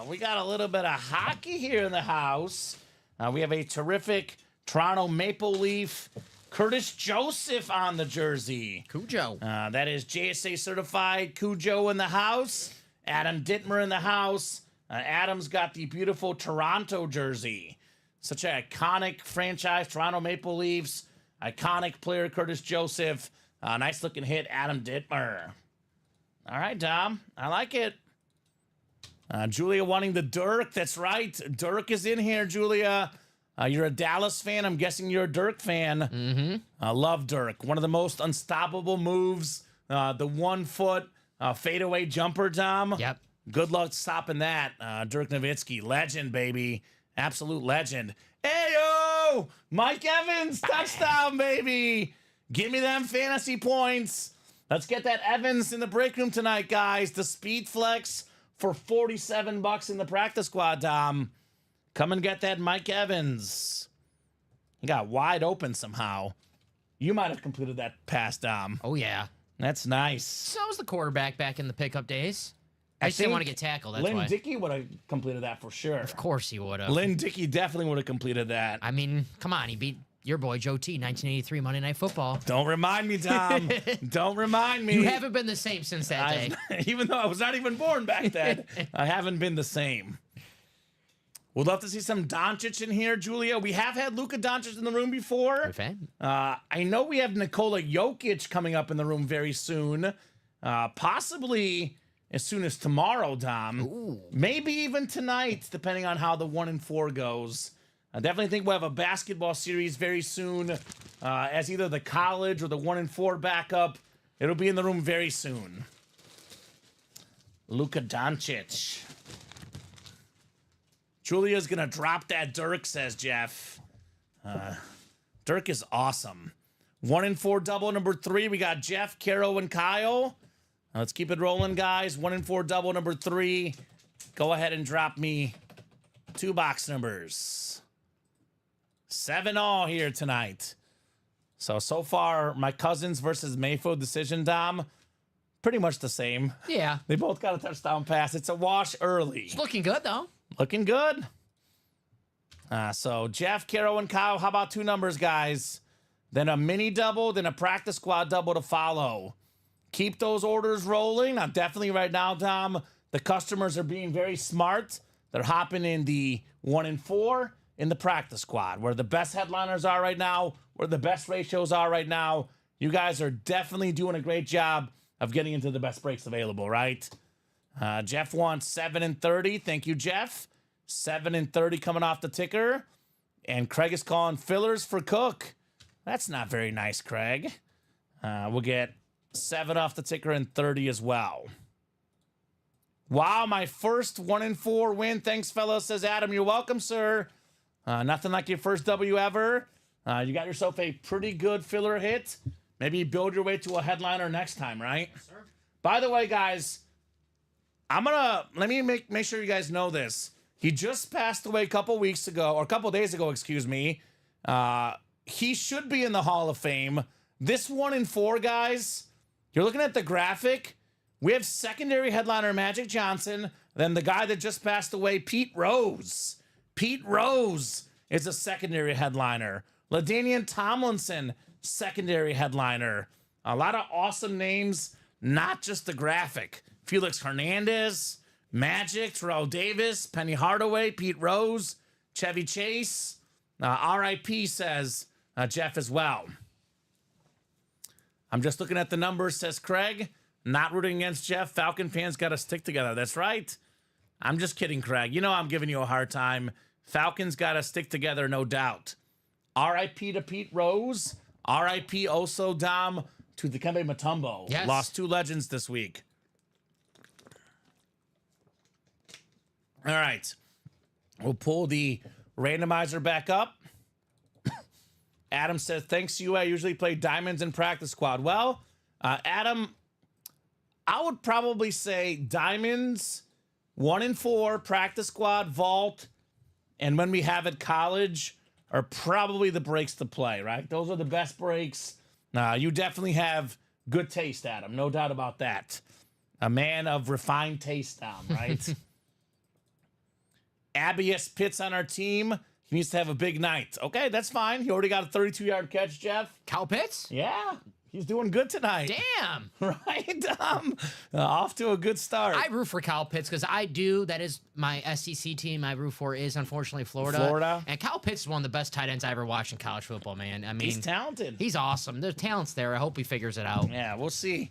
We got a little bit of hockey here in the house. We have a terrific Toronto Maple Leaf Curtis Joseph on the jersey. Cujo. That is JSA certified Cujo in the house. Adam Dittmer in the house. Adam's got the beautiful Toronto jersey. Such an iconic franchise, Toronto Maple Leafs. Iconic player, Curtis Joseph. Nice looking hit, Adam Dittmer. All right, Dom. I like it. Julia wanting the Dirk. That's right. Dirk is in here, Julia. You're a Dallas fan. I'm guessing you're a Dirk fan. Mm-hmm. I love Dirk. One of the most unstoppable moves. The 1 foot fadeaway jumper, Dom. Yep. Good luck stopping that. Dirk Nowitzki. Legend, baby. Absolute legend. Ayo! Mike Evans. Touchdown, baby. Give me them fantasy points. Let's get that Evans in the break room tonight, guys. The speed flex for $47 in the practice squad, Dom. Come and get that Mike Evans. He got wide open somehow. You might have completed that pass, Dom. Oh, yeah. That's nice. So was the quarterback back in the pickup days. I just didn't think want to get tackled. That's Lynn why. Dickey would have completed that for sure. Of course he would have. Lynn Dickey definitely would have completed that. I mean, come on. He beat your boy Joe T. 1983 Monday Night Football. Don't remind me, Tom. Don't remind me. You haven't been the same since that day. Even though I was not even born back then, I haven't been the same. We'd love to see some Doncic in here, Julia. We have had Luka Doncic in the room before. We've had. I know we have Nikola Jokic coming up in the room very soon. Possibly as soon as tomorrow, Dom. Ooh. Maybe even tonight, depending on how the 1 and 4 goes. I definitely think we'll have a basketball series very soon as either the college or the 1 and 4 backup. It'll be in the room very soon. Luka Doncic. Julia's going to drop that Dirk, says Jeff. Dirk is awesome. 1 and 4 double number 3. We got Jeff, Caro, and Kyle. Let's keep it rolling, guys. 1 and 4 double number 3. Go ahead and drop me 2 box numbers. 7 all here tonight. So far, my Cousins versus Mayfield decision, Dom, pretty much the same. Yeah. They both got a touchdown pass. It's a wash early. It's looking good, though. Looking good. So Jeff, Caro, and Kyle, how about 2 numbers, guys? Then a mini double, then a practice squad double to follow. Keep those orders rolling. Now, definitely right now, Tom, the customers are being very smart. They're hopping in the 1 and 4 in the practice squad, where the best headliners are right now, where the best ratios are right now. You guys are definitely doing a great job of getting into the best breaks available, right? Jeff wants 7 and 30. Thank you, Jeff. 7 and 30 coming off the ticker. And Craig is calling fillers for Cook. That's not very nice, Craig. We'll get 7 off the ticker and 30 as well. Wow, my first 1 and 4 win. Thanks, fellas, says Adam. You're welcome, sir. Nothing like your first W ever. You got yourself a pretty good filler hit. Maybe build your way to a headliner next time, right? Yes, sir. By By the way, guys, let me make sure you guys know this. He just passed away a couple days ago, excuse me. He should be in the Hall of Fame. This 1 and 4, guys, you're looking at the graphic. We have secondary headliner Magic Johnson, then the guy that just passed away, Pete Rose. Pete Rose is a secondary headliner. LaDainian Tomlinson, secondary headliner. A lot of awesome names, not just the graphic. Felix Hernandez, Magic, Terrell Davis, Penny Hardaway, Pete Rose, Chevy Chase. RIP, says Jeff as well. I'm just looking at the numbers, says Craig. Not rooting against Jeff. Falcon fans got to stick together. That's right. I'm just kidding, Craig. You know I'm giving you a hard time. Falcons got to stick together, no doubt. RIP to Pete Rose. RIP also, Dom, to Dikembe Mutombo. Yes. Lost 2 legends this week. All right. We'll pull the randomizer back up. Adam says, thanks, you. I usually play diamonds in practice squad. Well, Adam, I would probably say diamonds, 1 and 4, practice squad, vault, and when we have it, college, are probably the breaks to play, right? Those are the best breaks. You definitely have good taste, Adam. No doubt about that. A man of refined taste, Tom, right? Abius Pitts on our team. He needs to have a big night. Okay, that's fine. He already got a 32-yard catch, Jeff. Cal Pitts? Yeah, he's doing good tonight. Damn. Right, off to a good start. I root for Cal Pitts because I do. That is my SEC team. I root for is, unfortunately, Florida. And Cal Pitts is one of the best tight ends I ever watched in college football, man. I mean, He's talented. He's awesome. There's talent's there. I hope he figures it out. Yeah, we'll see.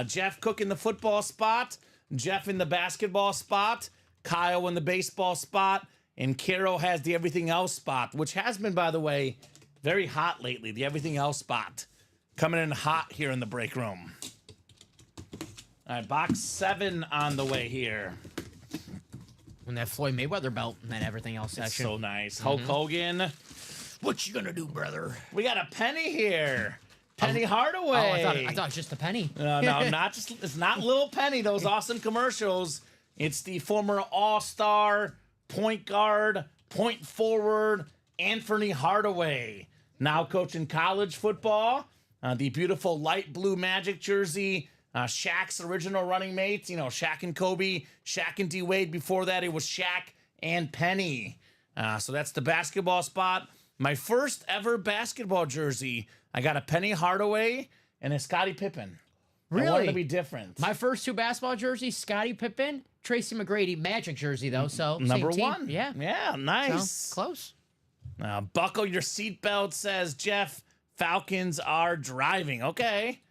Jeff Cook in the football spot. Jeff in the basketball spot. Kyle in the baseball spot. And Caro has the everything else spot, which has been, by the way, very hot lately. The everything else spot. Coming in hot here in the break room. All right, box 7 on the way here. When that Floyd Mayweather belt and that everything else It's section. so nice. Hulk Hogan. What you gonna do, brother? We got a Penny here. Penny Hardaway. Oh, I thought it was just a penny. No, not just. It's not Little Penny. Those awesome commercials. It's the former All-Star point guard, point forward, Anthony Hardaway. Now coaching college football. The beautiful light blue Magic jersey. Shaq's original running mates, Shaq and Kobe, Shaq and D Wade. Before that, it was Shaq and Penny. So that's the basketball spot. My first ever basketball jersey, I got a Penny Hardaway and a Scottie Pippen. Really? I wanted to be different. My first 2 basketball jerseys, Scottie Pippen, Tracy McGrady, Magic jersey, though, so Number same team. 1. Yeah. Yeah, nice. So, close. Buckle your seatbelt, says Jeff. Falcons are driving. Okay.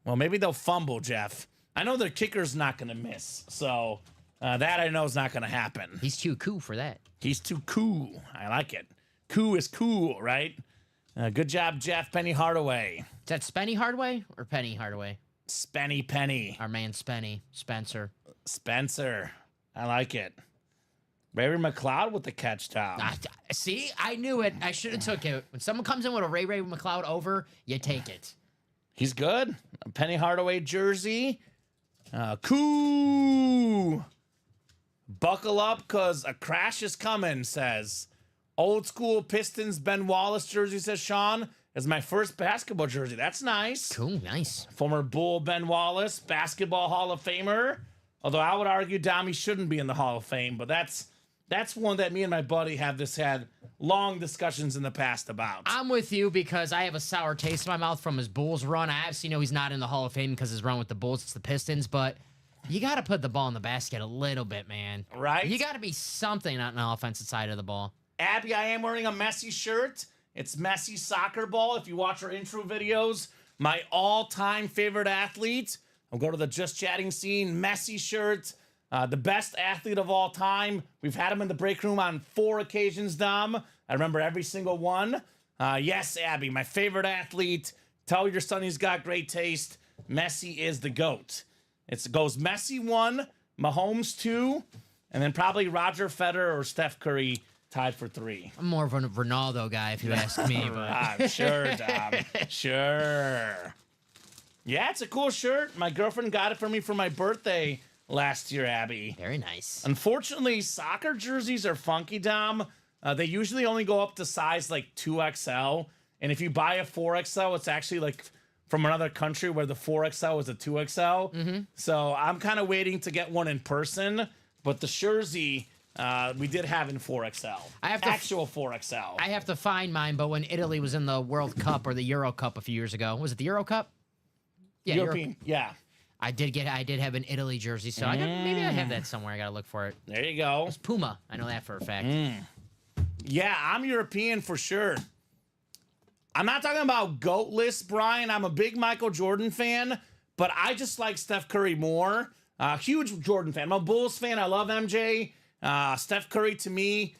Well, maybe they'll fumble, Jeff. I know their kicker's not going to miss, so that I know is not going to happen. He's too cool for that. He's too cool. I like it. Cool is cool, right? Good job, Jeff. Penny Hardaway. Is that Spenny Hardaway or Penny Hardaway? Spenny Penny. Our man Spenny. Spencer. Spencer. I like it. Ray McLeod with the catch, Tom. See, I knew it. I should have took it. When someone comes in with a Ray McLeod over, you take it. He's good. A Penny Hardaway jersey. Cool. Buckle up, because a crash is coming, says. Old school Pistons Ben Wallace jersey, says Sean, is my first basketball jersey. That's nice. Cool, nice. Former Bull Ben Wallace, basketball Hall of Famer. Although I would argue Dami shouldn't be in the Hall of Fame, but that's one that me and my buddy have had long discussions in the past about. I'm with you because I have a sour taste in my mouth from his Bulls run. I obviously know he's not in the Hall of Fame because his run with the Bulls, it's the Pistons, but you got to put the ball in the basket a little bit, man. Right? You got to be something on the offensive side of the ball. Abby, I am wearing a Messi shirt. It's Messi soccer ball. If you watch our intro videos, my all-time favorite athlete. I'll go to the Just Chatting scene. Messi shirt. The best athlete of all time. We've had him in the break room on 4 occasions, Dom. I remember every single one. Yes, Abby, my favorite athlete. Tell your son he's got great taste. Messi is the GOAT. It goes Messi 1, Mahomes 2, and then probably Roger Federer or Steph Curry tied for 3. I'm more of a Ronaldo guy, if you ask me. But. Sure, Dom. Sure. Yeah, it's a cool shirt. My girlfriend got it for me for my birthday last year, Abby. Very nice. Unfortunately, soccer jerseys are funky, Dom. They usually only go up to size like 2XL. And if you buy a 4XL, it's actually like from another country where the 4XL is a 2XL. Mm-hmm. So I'm kind of waiting to get one in person. But the jersey we did have in 4XL. Actual 4XL. I have to find mine, but when Italy was in the World Cup or the Euro Cup a few years ago, was it the Euro Cup? Yeah, European. Yeah. I did have an Italy jersey, so maybe I have that somewhere. I gotta look for it. There you go. It's Puma. I know that for a fact. Yeah, I'm European for sure. I'm not talking about GOAT list, Brian. I'm a big Michael Jordan fan, but I just like Steph Curry more. Huge Jordan fan. I'm a Bulls fan. I love MJ. Steph Curry, to me,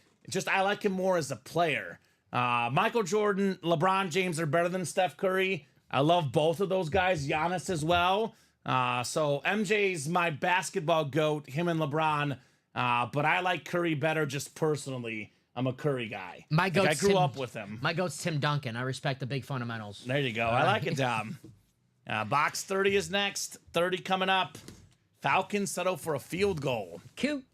I like him more as a player. Michael Jordan, LeBron James are better than Steph Curry. I love both of those guys. Giannis as well. So MJ's my basketball GOAT, him and LeBron. But I like Curry better just personally. I'm a Curry guy. I grew up with him. My GOAT's Tim Duncan. I respect the big fundamentals. There you go. I like it, Dom. Box 30 is next. 30 coming up. Falcons settle for a field goal. Cute.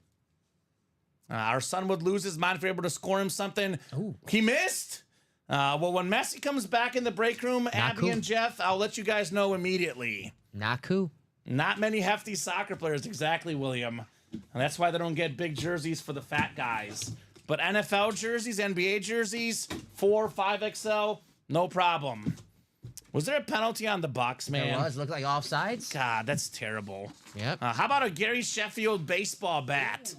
Our son would lose his mind if we were able to score him something. Ooh. He missed. Well, when Messi comes back in the break room, Abby and Jeff, I'll let you guys know immediately. Not cool. Not many hefty soccer players, exactly, William. And that's why they don't get big jerseys for the fat guys. But NFL jerseys, NBA jerseys, 4, 5XL, no problem. Was there a penalty on the Bucks, man? It was. Looked like offsides. God, that's terrible. Yep. How about a Gary Sheffield baseball bat?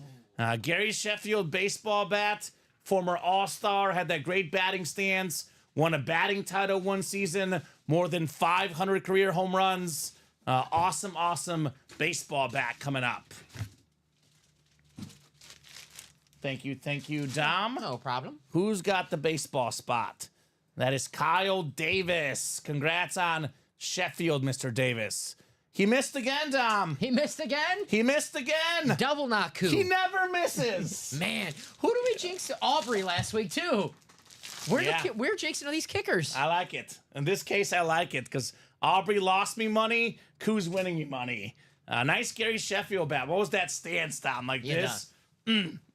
Gary Sheffield baseball bat, former All-Star, had that great batting stance, won a batting title one season, more than 500 career home runs. Awesome baseball bat coming up. Thank you, Dom. No problem. Who's got the baseball spot? That is Kyle Davis. Congrats on Sheffield, Mr. Davis. He missed again, Dom. He missed again? He missed again. Double not cool. He never misses. Man, who do we jinx? Aubrey last week, too. We're jinxing all these kickers. I like it. In this case, I like it because Aubrey lost me money. Koo's winning me money. Nice Gary Sheffield bat. What was that stance, Dom? Like this?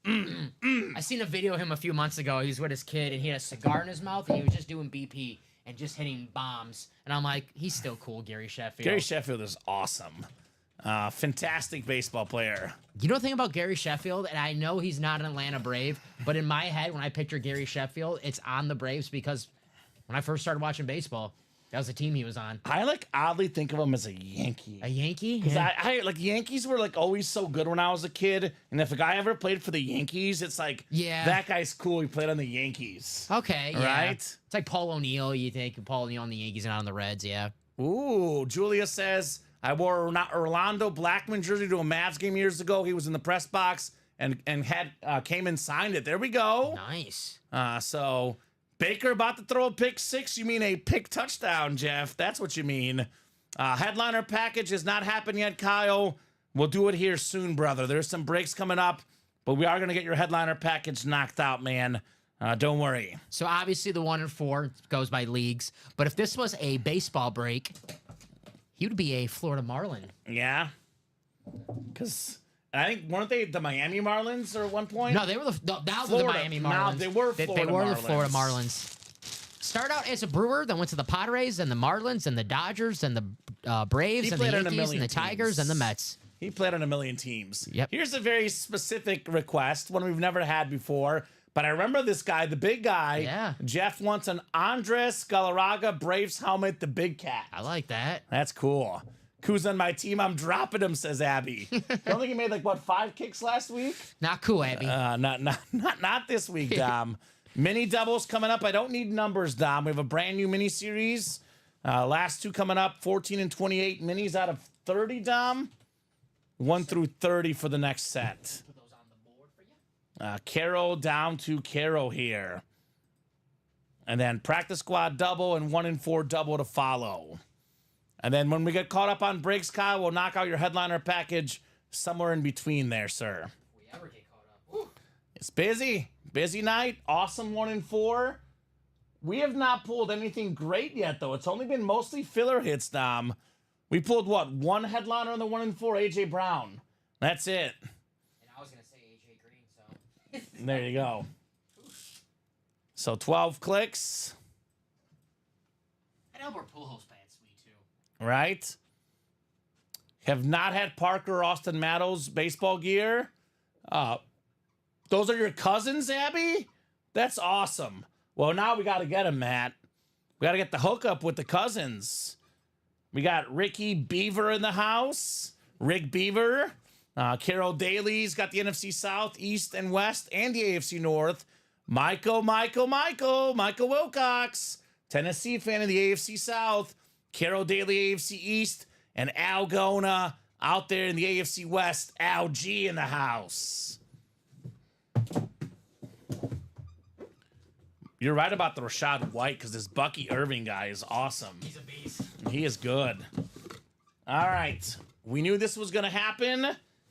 I seen a video of him a few months ago. He was with his kid, and he had a cigar in his mouth, and he was just doing BP. and just hitting bombs. And I'm like, he's still cool, Gary Sheffield. Gary Sheffield is awesome. Fantastic baseball player. You know the thing about Gary Sheffield, and I know he's not an Atlanta Brave, but in my head, when I picture Gary Sheffield, it's on the Braves because when I first started watching baseball, that was the team he was on. I like oddly think of him as a Yankee. A Yankee? Because Yeah. I like Yankees were like always so good when I was a kid, and if a guy ever played for the Yankees, it's like, Yeah. that guy's cool. He played on the Yankees. Okay, yeah. Right? It's like Paul O'Neill. You think Paul O'Neill on the Yankees and on the Reds, yeah. Ooh, Julia says, I wore an Orlando Blackman jersey to a Mavs game years ago. He was in the press box and had came and signed it. There we go. Nice. So Baker about to throw a pick 6. You mean a pick touchdown, Jeff? That's what you mean. Headliner package has not happened yet, Kyle. We'll do it here soon, brother. There's some breaks coming up, but we are going to get your headliner package knocked out, man. Don't worry. So obviously the 1 and 4 goes by leagues, but if this was a baseball break, he would be a Florida Marlin. Yeah. Because I think, weren't they the Miami Marlins or at one point? No, they were now they're the Florida. Miami Now, Marlins. they were They Florida were the Marlins. Florida Marlins. Started out as a Brewer, then went to the Padres, and the Marlins, and the Dodgers, and the Braves, He and the played on a Yankees, million and the Tigers, teams. and the Mets. He played on a million teams. Yep. Here's a very specific request, one we've never had before. But I remember this guy, the big guy. Yeah. Jeff wants an Andres Galarraga Braves helmet, the big cat. I like that. That's cool. Who's on my team? I'm dropping him, says Abby. I don't think he made like, what, 5 kicks last week? Not cool, Abby. Not this week, Dom. Mini doubles coming up. I don't need numbers, Dom. We have a brand new mini series. Last 2 coming up, 14 and 28 minis out of 30, Dom. 1 through 30 for the next set. Put those on the board for you. Carol down to Carol here. And then practice squad double and 1 and 4 double to follow. And then when we get caught up on breaks, Kyle, we'll knock out your headliner package somewhere in between there, sir. If we ever get caught up. Woo. It's busy. Busy night. Awesome 1 and 4. We have not pulled anything great yet, though. It's only been mostly filler hits, Dom. We pulled, what, 1 headliner on the 1 and 4, A.J. Brown. That's it. And I was going to say AJ Green, so. There you go. So 12 clicks, And Albert Pujols bats me, too. right? Have not had Parker or Austin Mattos baseball gear. Those are your cousins, Abby? That's awesome. Well, now we got to get them, Matt. We got to get the hookup with the cousins. We got Ricky Beaver in the house. Rick Beaver. Carol Daly's got the NFC South, East, and West, and the AFC North. Michael Wilcox, Tennessee fan of the AFC South. Carol Daly, AFC East. And Al Gona out there in the AFC West. Al G in the house. You're right about the Rashad White because this Bucky Irving guy is awesome. He's a beast. He is good. All right. We knew this was going to happen.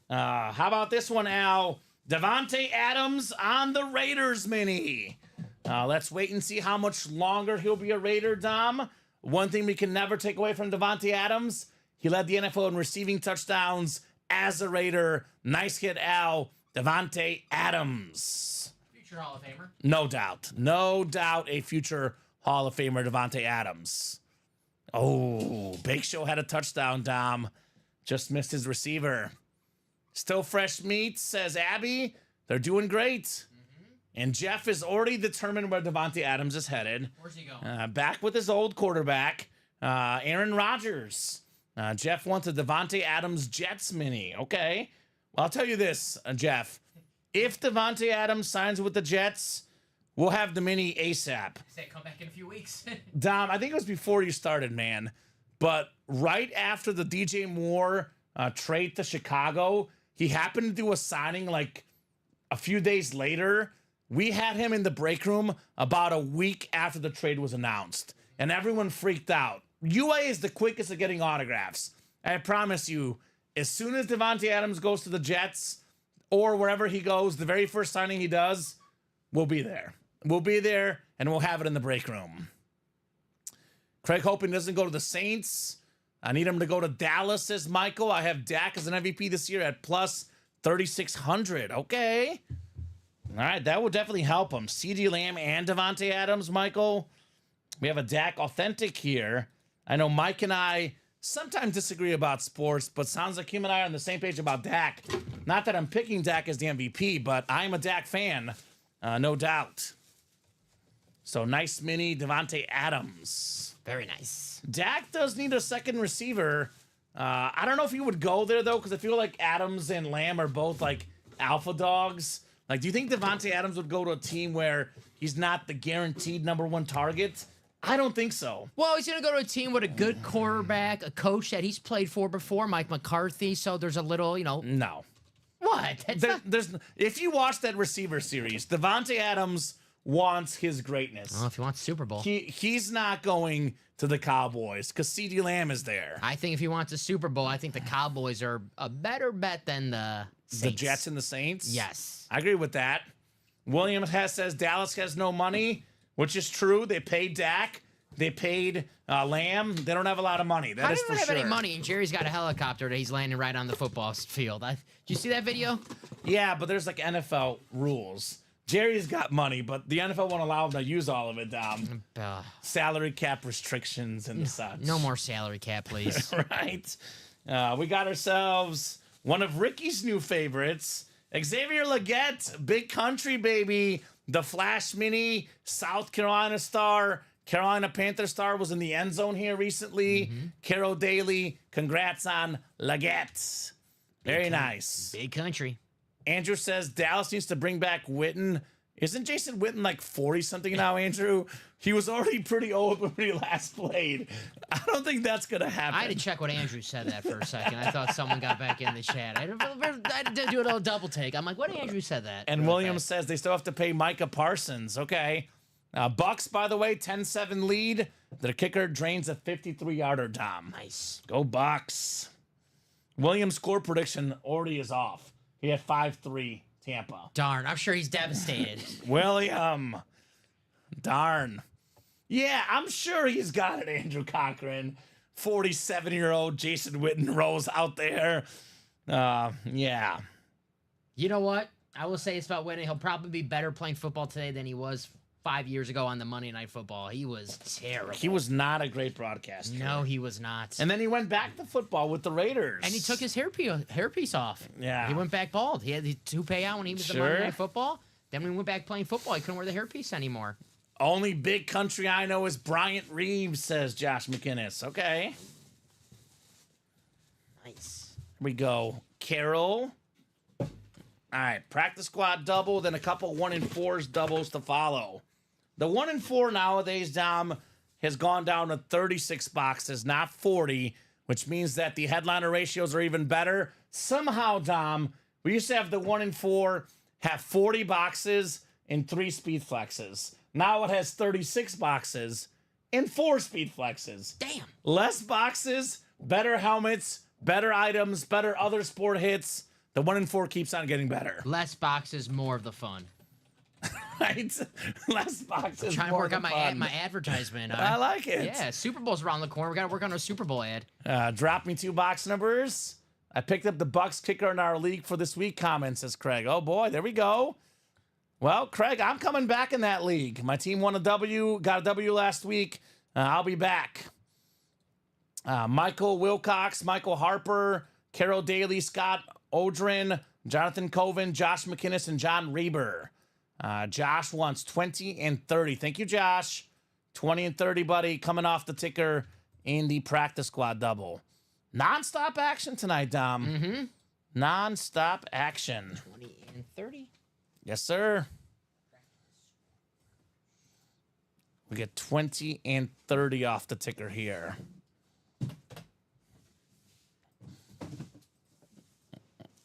How about this one, Al? Davante Adams on the Raiders mini. Let's wait and see how much longer he'll be a Raider, Dom. One thing we can never take away from Davante Adams, he led the NFL in receiving touchdowns as a Raider. Nice hit, Al. Davante Adams. Future Hall of Famer. No doubt. No doubt a future Hall of Famer, Davante Adams. Oh, Bake Show had a touchdown, Dom. Just missed his receiver. Still fresh meat, says Abby. They're doing great. Mm-hmm. And Jeff is already determined where Davante Adams is headed. Where's he going? Back with his old quarterback, Aaron Rodgers. Jeff wants a Davante Adams Jets mini. Okay. Well, I'll tell you this, Jeff. If Davante Adams signs with the Jets, we'll have the mini ASAP. Say come back in a few weeks. Dom, I think it was before you started, man. But right after the DJ Moore trade to Chicago, he happened to do a signing like a few days later. We had him in the break room about a week after the trade was announced, and everyone freaked out. UA is the quickest at getting autographs. I promise you, as soon as Davante Adams goes to the Jets or wherever he goes, the very first signing he does, we'll be there. We'll be there, and we'll have it in the break room. Craig hoping doesn't go to the Saints. I need him to go to Dallas, says Michael. I have Dak as an MVP this year at plus 3,600. Okay. All right, that will definitely help him. CeeDee Lamb and Davante Adams, Michael. We have a Dak Authentic here. I know Mike and I sometimes disagree about sports, but sounds like him and I are on the same page about Dak. Not that I'm picking Dak as the MVP, but I'm a Dak fan, no doubt. So nice mini Devontae Adams. Very nice. Dak does need a second receiver. I don't know if he would go there, though, because I feel like Adams and Lamb are both, like, alpha dogs. Like, do you think Devontae Adams would go to a team where he's not the guaranteed number one target? I don't think so. Well, he's going to go to a team with a good quarterback, a coach that he's played for before, Mike McCarthy, so there's a little, No. What? There's if you watch that receiver series, Devontae Adams wants his greatness. Well, if he wants Super Bowl. He's not going to the Cowboys because CeeDee Lamb is there. I think if he wants a Super Bowl, I think the Cowboys are a better bet than the Saints. The Jets and the Saints? Yes. I agree with that. William says Dallas has no money, which is true. They paid Dak. They paid Lamb. They don't have a lot of money. That I is don't for have sure. any money, and Jerry's got a helicopter that he's landing right on the football field. Did you see that video? Yeah, but there's like NFL rules. Jerry's got money, but the NFL won't allow him to use all of it. Salary cap restrictions and such. No more salary cap, please. Right. We got ourselves one of Ricky's new favorites, Xavier Legette, big country baby, the Flash Mini, South Carolina star, Carolina Panther star, was in the end zone here recently. Carol Daly, congrats on Legette. Very nice. Big country. Andrew says Dallas needs to bring back Witten. Isn't Jason Witten like 40-something now, Andrew? He was already pretty old when he last played. I don't think that's going to happen. I had to check what Andrew said that for a second. I thought someone got back in the chat. I had to do a little double take. I'm like, what Andrew said that? And Williams says they still have to pay Micah Parsons. Okay. Bucks, by the way, 10-7 lead. Their kicker drains a 53-yarder, Dom. Nice. Go Bucks. Williams' score prediction already is off. He had 5-3 Tampa. Darn, I'm sure he's devastated. William. Darn. Yeah, I'm sure he's got it, Andrew Cochran. 47-year-old Jason Witten rolls out there. Yeah. You know what? I will say it's about winning. He'll probably be better playing football today than he was 5 years ago on the Monday Night Football. He was terrible. He was not a great broadcaster. No, he was not. And then he went back to football with the Raiders. And he took his hairpiece off. Yeah. He went back bald. He had the toupee out when he was the Monday Night Football. Then when he went back playing football, he couldn't wear the hairpiece anymore. Only big country I know is Bryant Reeves, says Josh McInnes. Okay. Nice. Here we go. Carroll. All right. Practice squad double, then a couple 1-4s doubles to follow. The 1-4 nowadays, Dom, has gone down to 36 boxes, not 40, which means that the headliner ratios are even better. Somehow, Dom, we used to have the 1-4 have 40 boxes and 3 speed flexes. Now it has 36 boxes and 4 speed flexes. Damn. Less boxes, better helmets, better items, better other sport hits. The 1-4 keeps on getting better. Less boxes, more of the fun. Right? Less boxes. Trying to more work on than my fun. advertisement. I like it. Yeah, Super Bowl's around the corner. We got to work on our Super Bowl ad. Drop me 2 box numbers. I picked up the Bucks kicker in our league for this week, says Craig. Oh, boy, there we go. Well, Craig, I'm coming back in that league. My team won a W, got a W last week. I'll be back. Michael Wilcox, Michael Harper, Carol Daly, Scott Odrin, Jonathan Coven, Josh McInnes, and John Reber. Josh wants 20 and 30. Thank you, Josh. 20 and 30, buddy, coming off the ticker in the practice squad double. Non-stop action tonight, Dom. Mm-hmm. Non-stop action. 20 and 30. Yes, sir. We get 20 and 30 off the ticker here.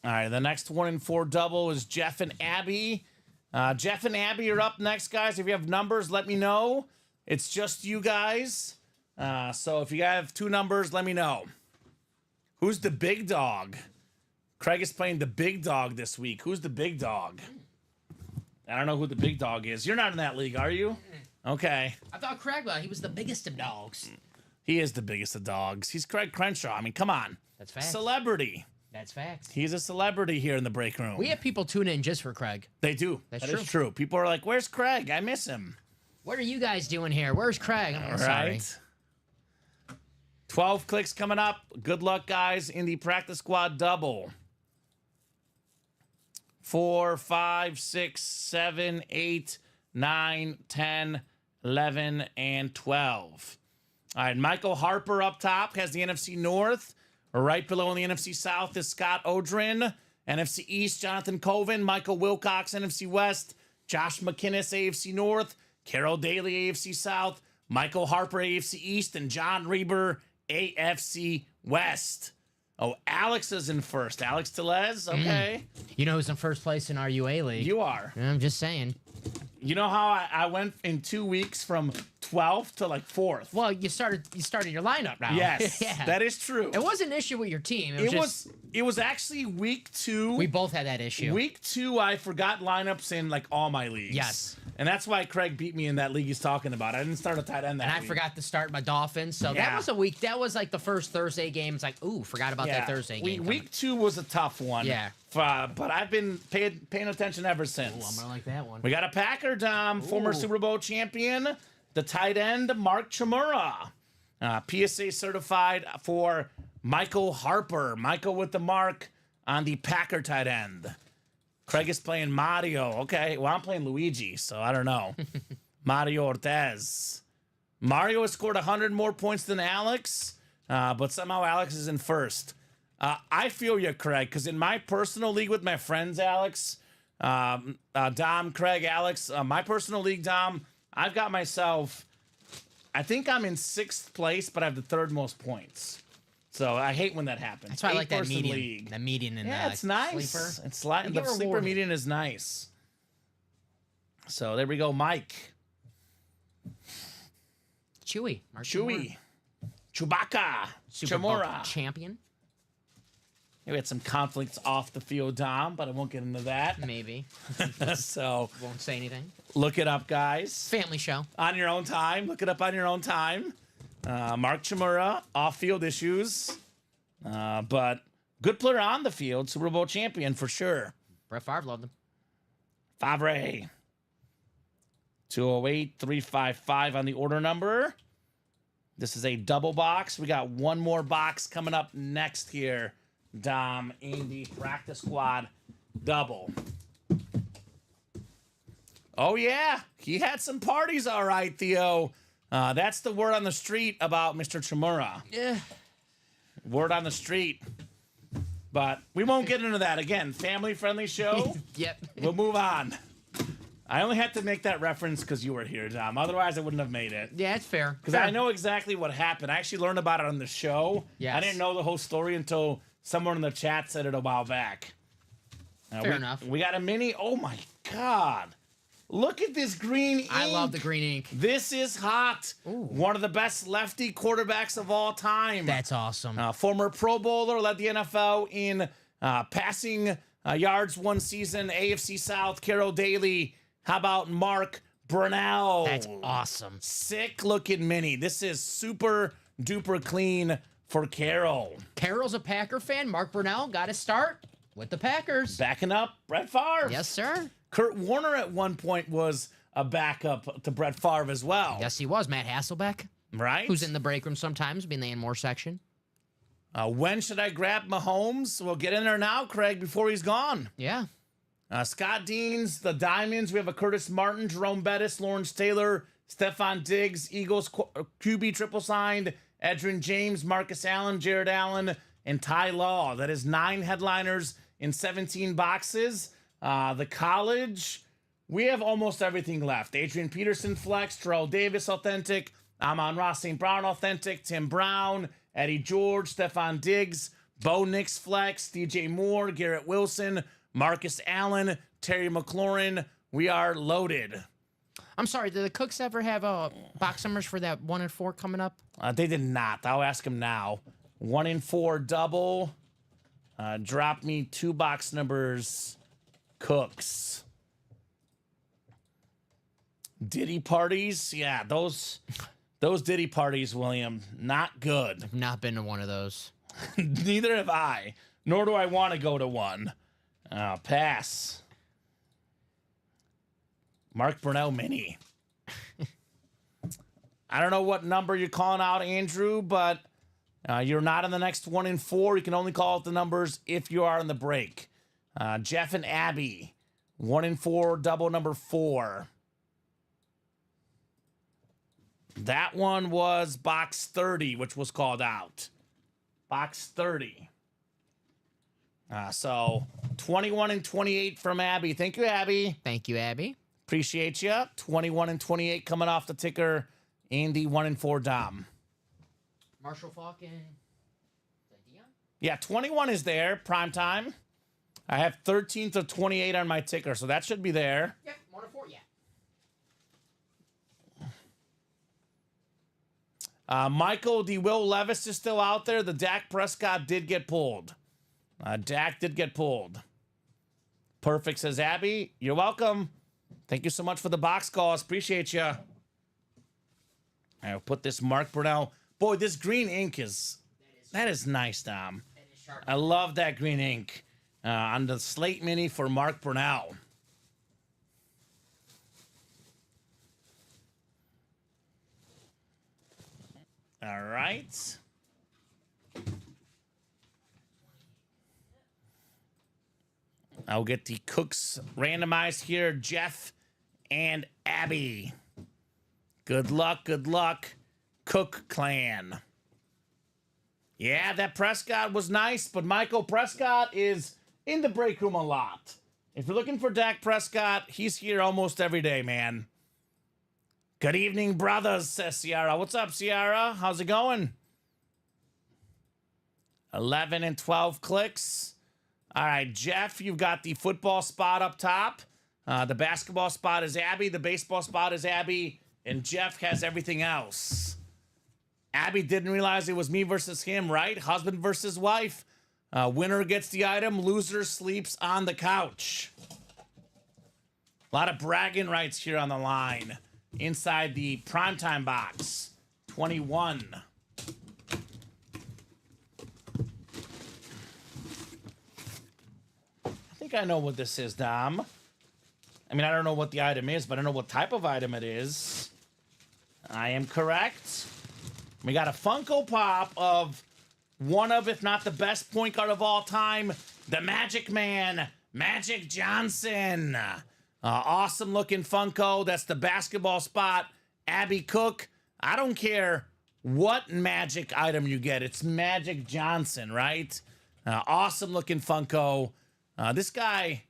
All right, the next 1-4 double is Jeff and Abby. Jeff and Abby are up next, guys. If you have numbers, let me know. It's just you guys. So if you have 2 numbers, let me know. Who's the big dog? Craig is playing the big dog this week. Who's the big dog? I don't know who the big dog is. You're not in that league, are you? Okay. I thought Craig, he was the biggest of dogs. He is the biggest of dogs. He's Craig Crenshaw. I mean, come on. That's facts. Celebrity. That's facts. He's a celebrity here in the break room. We have people tune in just for Craig. They do. That's That is true. People are like, where's Craig? I miss him. What are you guys doing here? Where's Craig? I'm All sorry. right. 12 clicks coming up. Good luck, guys, in the practice squad double. 4, 5, 6, 7, 8, 9, 10, 11, and 12. All right, Michael Harper up top has the NFC North. Right below in the NFC South is Scott Odrin. NFC East, Jonathan Coven. Michael Wilcox, NFC West. Josh McInnes, AFC North. Carol Daly, AFC South. Michael Harper, AFC East. And John Reber, AFC West. Oh, Alex is in first. Alex Telez, okay. You know who's in first place in our UA league? You are. I'm just saying. You know how I went in 2 weeks from 12th to like 4th? Well, you started your lineup now. Yes, Yeah. that is true. It wasn't an issue with your team. It was actually week 2. We both had that issue. Week 2, I forgot lineups in like all my leagues. Yes. And that's why Craig beat me in that league he's talking about. I didn't start a tight end that And I week. forgot to start my Dolphins. So Yeah. that was a week. That was like the first Thursday game. It's like, ooh, forgot about that Thursday game. Week 2 was a tough one. Yeah. But I've been paying attention ever since. Ooh, I'm going to like that one. We got a Packer, Dom, former Super Bowl champion, the tight end, Mark Chmura. PSA certified for Michael Harper. Michael with the mark on the Packer tight end. Craig is playing Mario. Okay, well, I'm playing Luigi, so I don't know. Mario Ortez. Mario has scored 100 more points than Alex, but somehow Alex is in first. I feel you, Craig, because in my personal league with my friends, Alex, Dom, Craig, Alex, my personal league, Dom, I've got myself, I think I'm in 6th place, but I have the 3rd most points. So I hate when that happens. That's why I like that 8-person median. league. That median in Yeah, it's nice. Sleeper. It's You the get sleeper rewarded. median is nice. So there we go, Mike. Chewy. Mark Chewy. Chewbacca. Super Bowl Chmura. champion. We had some conflicts off the field, Dom, but I won't get into that. Maybe. So Won't say anything. look it up, guys. Family show. On your own time. Look it up on your own time. Mark Chmura, off-field issues. But good player on the field. Super Bowl champion for sure. Brett Favre loved him. Favre. 208-355 on the order number. This is a double box. We got one more box coming up next here, Dom, in the practice squad double. Oh, yeah. He had some parties, all right, Theo. That's the word on the street about Mr. Chmura. Yeah. Word on the street. But we won't get into that. Again, family-friendly show. Yep. We'll move on. I only had to make that reference because you were here, Dom. Otherwise, I wouldn't have made it. Yeah, it's fair. Because I know exactly what happened. I actually learned about it on the show. Yes. I didn't know the whole story until someone in the chat said it a while back. Fair enough. We got a mini. Oh, my God. Look at this green ink. I love the green ink. This is hot. Ooh. One of the best lefty quarterbacks of all time. That's awesome. Former Pro Bowler, led the NFL in passing yards one season. AFC South, Carol Daly. How about Mark Brunell? That's awesome. Sick looking mini. This is super duper clean for Carol. Carol's a Packer fan. Mark Brunell got his start with the Packers. Backing up Brett Favre. Yes, sir. Kurt Warner at one point was a backup to Brett Favre as well. Yes, he was. Matt Hasselbeck, Right? who's in the break room sometimes, be in the and-more section. When should I grab Mahomes? We'll get in there now, Craig, before he's gone. Yeah. Scott Deans, the Diamonds. We have a Curtis Martin, Jerome Bettis, Lawrence Taylor, Stephon Diggs, Eagles QB triple signed, Edrin James, Marcus Allen, Jared Allen, and Ty Law. That is 9 headliners in 17 boxes. The college, we have almost everything left. Adrian Peterson flex, Terrell Davis authentic, Amon-Ra St. Brown authentic, Tim Brown, Eddie George, Stephon Diggs, Bo Nix flex, DJ Moore, Garrett Wilson, Marcus Allen, Terry McLaurin. We are loaded. I'm sorry, did the Cooks ever have box numbers for that 1 and 4 coming up? They did not. I'll ask him now. 1 in 4 double. Drop me 2 box numbers. Cooks. Diddy parties. Yeah, those Diddy parties, William, not good. I've not been to one of those. Neither have I. Nor do I want to go to one. Pass. Mark Brunell mini. I don't know what number you're calling out, Andrew, but you're not in the next 1 in 4. You can only call out the numbers if you are in the break. Jeff and Abby, 1 in 4, double number 4. That one was box 30, which was called out. Box 30. So 21 and 28 from Abby. Thank you, Abby. Thank you, Abby. Appreciate you. 21 and 28 coming off the ticker. Andy, 1 and 4, Dom. Marshall Falk and Dion? Yeah, 21 is there, prime time. I have 13th of 28 on my ticker, so that should be there. Yep, 1 and 4, yeah. Michael, the Will Levis is still out there. The Dak Prescott did get pulled. Dak did get pulled. Perfect, says Abby. You're welcome. Thank you so much for the box calls. Appreciate you. I'll put this Mark Brunell. Boy, this green ink that is nice, Dom. I love that green ink on the Slate Mini for Mark Brunell. All right. I'll get the cooks randomized here. Jeff and Abby. Good luck, Cook Clan. Yeah, that Prescott was nice, but Michael Prescott is in the break room a lot. If you're looking for Dak Prescott, he's here almost every day, man. Good evening, brothers, says Ciara. What's up, Ciara? How's it going? 11 and 12 clicks. All right, Jeff, you've got the football spot up top. The basketball spot is Abby. The baseball spot is Abby. And Jeff has everything else. Abby didn't realize it was me versus him, right? Husband versus wife. Winner gets the item. Loser sleeps on the couch. A lot of bragging rights here on the line. Inside the primetime box. 21. I think I know what this is, Dom. I mean, I don't know what the item is, but I know what type of item it is. I am correct. We got a Funko Pop of one of, if not the best point guard of all time, the Magic Man, Magic Johnson. Awesome looking Funko. That's the basketball spot. Abby Cook. I don't care what Magic item you get. It's Magic Johnson, right? Awesome looking Funko. This guy,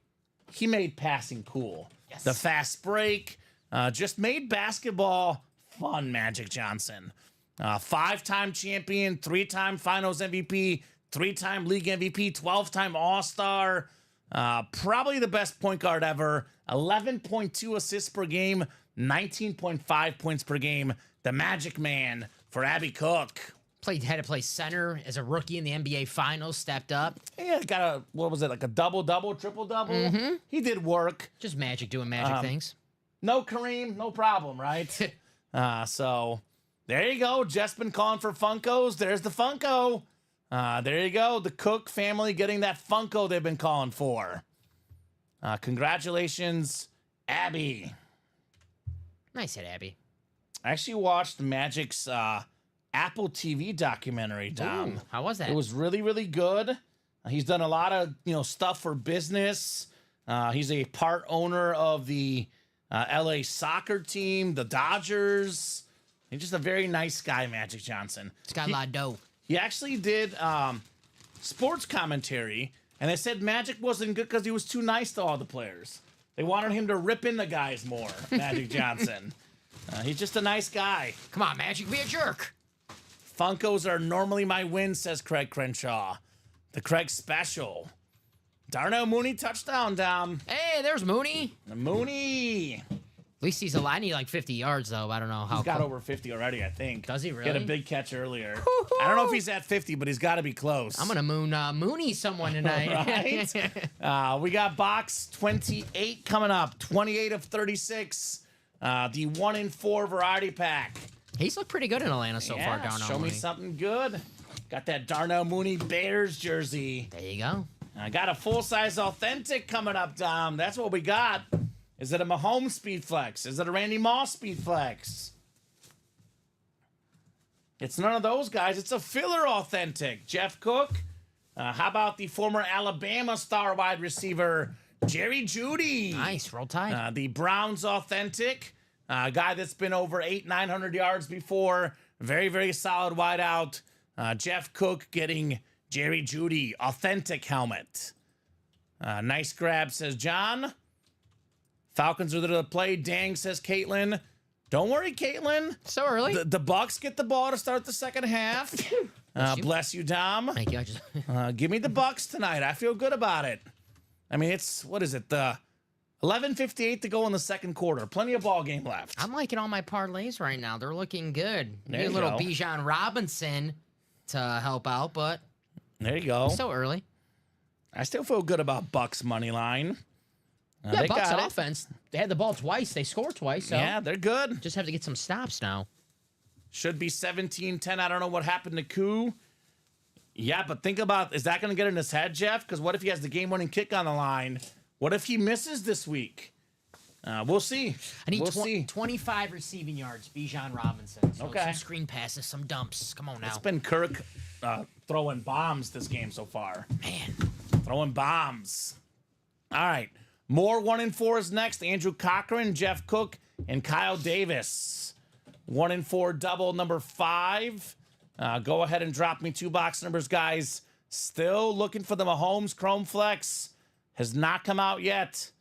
he made passing cool. Yes. The fast break. Just made basketball fun, Magic Johnson. 5-time champion, 3-time finals MVP, 3-time league MVP, 12-time All-Star. Probably the best point guard ever. 11.2 assists per game, 19.5 points per game. The Magic Man for Abby Cook. Had to play center as a rookie in the NBA Finals, stepped up. Yeah, got like a double-double, triple-double? Mm-hmm. He did work. Just Magic doing Magic things. No Kareem, no problem, right? So there you go. Just been calling for Funkos. There's the Funko. There you go. The Cook family getting that Funko they've been calling for. Congratulations, Abby. Nice hit, Abby. I actually watched Magic's Apple TV documentary, Dom. Ooh, how was that? It was really, really good. He's done a lot of stuff for business. He's a part owner of the LA soccer team, the Dodgers. He's just a very nice guy, Magic Johnson. He's got a lot of dough. He actually did sports commentary, and they said Magic wasn't good because he was too nice to all the players. They wanted him to rip in the guys more, Magic Johnson. He's just a nice guy. Come on, Magic, be a jerk. Funkos are normally my win, says Craig Crenshaw. The Craig special. Darnell Mooney touchdown, Dom. Hey, there's Mooney. Mooney. At least he's alive. I need like 50 yards, though. I don't know how. He's got over 50 already, I think. Does he really? He had a big catch earlier. Woo-hoo! I don't know if he's at 50, but he's got to be close. I'm going to Mooney someone tonight. Right? We got box 28 coming up. 28 of 36. The 1 in 4 variety pack. He's looked pretty good in Atlanta so far, Darnell Show Mooney. me something good. Got that Darnell Mooney Bears jersey. There you go. I got a full-size authentic coming up, Dom. That's what we got. Is it a Mahomes speed flex? Is it a Randy Moss speed flex? It's none of those guys. It's a filler authentic. Jeff Cook. How about the former Alabama star wide receiver, Jerry Jeudy? Nice. Roll Tide. The Browns authentic. Guy that's been over 900 yards before. Very, very solid wideout. Jeff Cook getting Jerry Jeudy authentic helmet. Nice grab, says John. Falcons are there to play. Dang, says Caitlin. Don't worry, Caitlin. So early. The Bucks get the ball to start the second half. Bless you, Dom. Thank you. I just Give me the Bucks tonight. I feel good about it. I mean, it's, what is it? The 11:58 to go in the second quarter. Plenty of ball game left. I'm liking all my parlays right now. They're looking good. There Need a you little go. Bijan Robinson to help out, but There you go. so early. I still feel good about Bucks money line. Yeah, they Bucks got it. offense. They had the ball twice. They scored twice. So Yeah, they're good. just have to get some stops now. Should be 17-10. I don't know what happened to Koo. Yeah, but think about, is that going to get in his head, Jeff? Because what if he has the game-winning kick on the line? What if he misses this week? We'll see. I need we'll see. 25 receiving yards, Bijan Robinson. So Okay. some screen passes, some dumps. Come on now. It's been Kirk throwing bombs this game so far. Man. Throwing bombs. All right. More 1-4 is next. Andrew Cochran, Jeff Cook, and Kyle Davis. 1-4 double number 5. Go ahead and drop me 2 box numbers, guys. Still looking for the Mahomes Chrome Flex. Has not come out yet.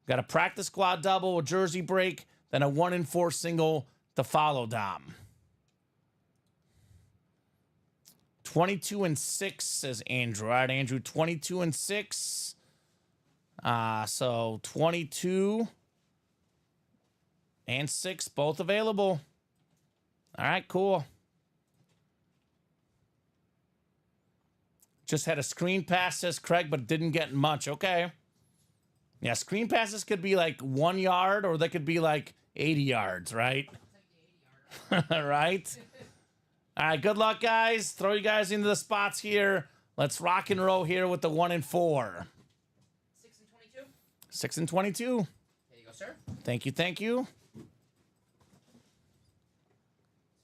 Got a practice squad double, a jersey break, then a 1-4 single to follow, Dom. 22-6, says Andrew. All right, Andrew, 22-6. So 22 and 6, both available. All right, cool. Just had a screen pass, says Craig, but didn't get much. Okay. Yeah, screen passes could be like 1 yard or they could be like 80 yards, right? Right? All right, good luck, guys. Throw you guys into the spots here. Let's rock and roll here with the 1-4. 6 and 22. 6-22. There you go, sir. Thank you, thank you.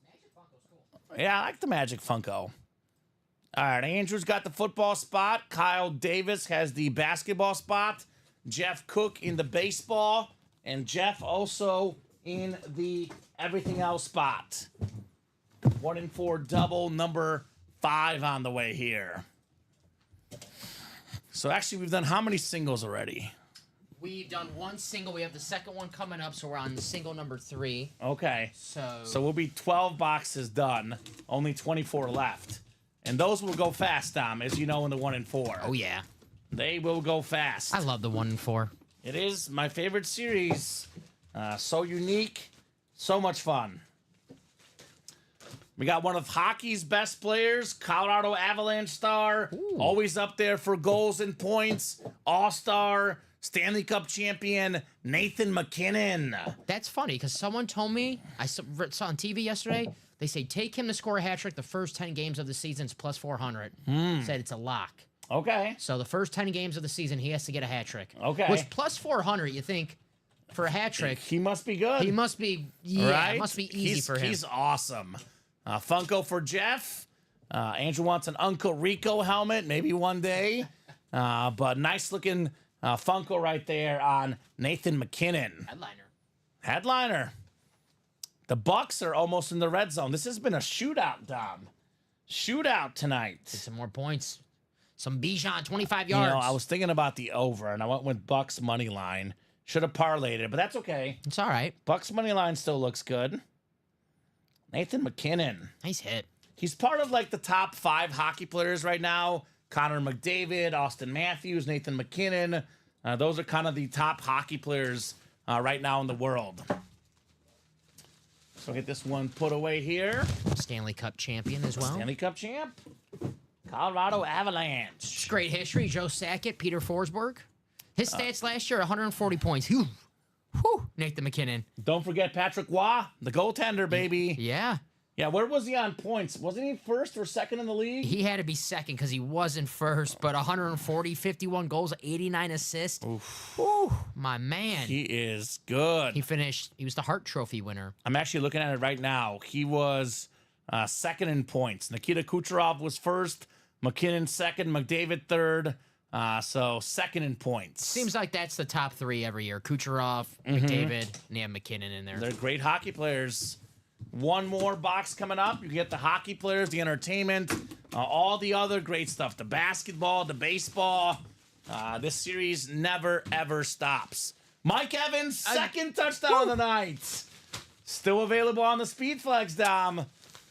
Magic Funko's cool. Yeah, I like the Magic Funko. All right, Andrew's got the football spot. Kyle Davis has the basketball spot. Jeff Cook in the baseball. And Jeff also in the everything else spot. 1-4 double number 5 on the way here. So actually, we've done how many singles already? We've done one single. We have the second one coming up, so we're on the single number 3. Okay. So we'll be 12 boxes done. Only 24 left. And those will go fast, Dom, as you know, in the 1-4. oh yeah, They will go fast. I love the 1 and 4. It is my favorite series. So unique. So much fun. We got one of hockey's best players, Colorado Avalanche star. Always up there for goals and points. All-star, Stanley Cup champion, Nathan McKinnon. That's funny because someone told me I saw on TV yesterday. They say take him to score a hat trick the first 10 games of the season's plus 400. Said it's a lock. Okay. So the first 10 games of the season, he has to get a hat trick. Okay. Which plus 400, you think, for a hat trick, He must be good. he must be, yeah, right? it must be easy He's, for him. He's awesome. Funko for Jeff. Andrew wants an Uncle Rico helmet, maybe one day. But nice looking Funko right there on Nathan McKinnon. Headliner. Headliner. The Bucks are almost in the red zone. This has been a shootout, Dom. Shootout tonight. Get some more points. Some Bijan, 25 You yards. know, I was thinking about the over, and I went with Bucks money line. Should have parlayed it, but that's okay. It's all right. Bucks money line still looks good. Nathan McKinnon. Nice hit. He's part of like the top 5 hockey players right now. Connor McDavid, Austin Matthews, Nathan McKinnon. Those are kind of the top hockey players right now in the world. So get this one put away here. Stanley Cup champion as well. Stanley Cup champ. Colorado Avalanche. It's great history. Joe Sakic, Peter Forsberg. His stats last year, 140 points. Whew. Whew. Nathan McKinnon. Don't forget Patrick Waugh, the goaltender, baby. Yeah. Yeah, where was he on points? Wasn't he first or second in the league? He had to be second because he wasn't first, but 140, 51 goals, 89 assists. Ooh, my man. He is good. He was the Hart Trophy winner. I'm actually looking at it right now. He was second in points. Nikita Kucherov was first, McKinnon second, McDavid third. So second in points. Seems like that's the top three every year. Kucherov, McDavid, and you have McKinnon in there. They're great hockey players. One more box coming up. You get the hockey players, the entertainment, all the other great stuff. The basketball, the baseball. This series never, ever stops. Mike Evans, second touchdown of the night. Still available on the Speed Flex, Dom.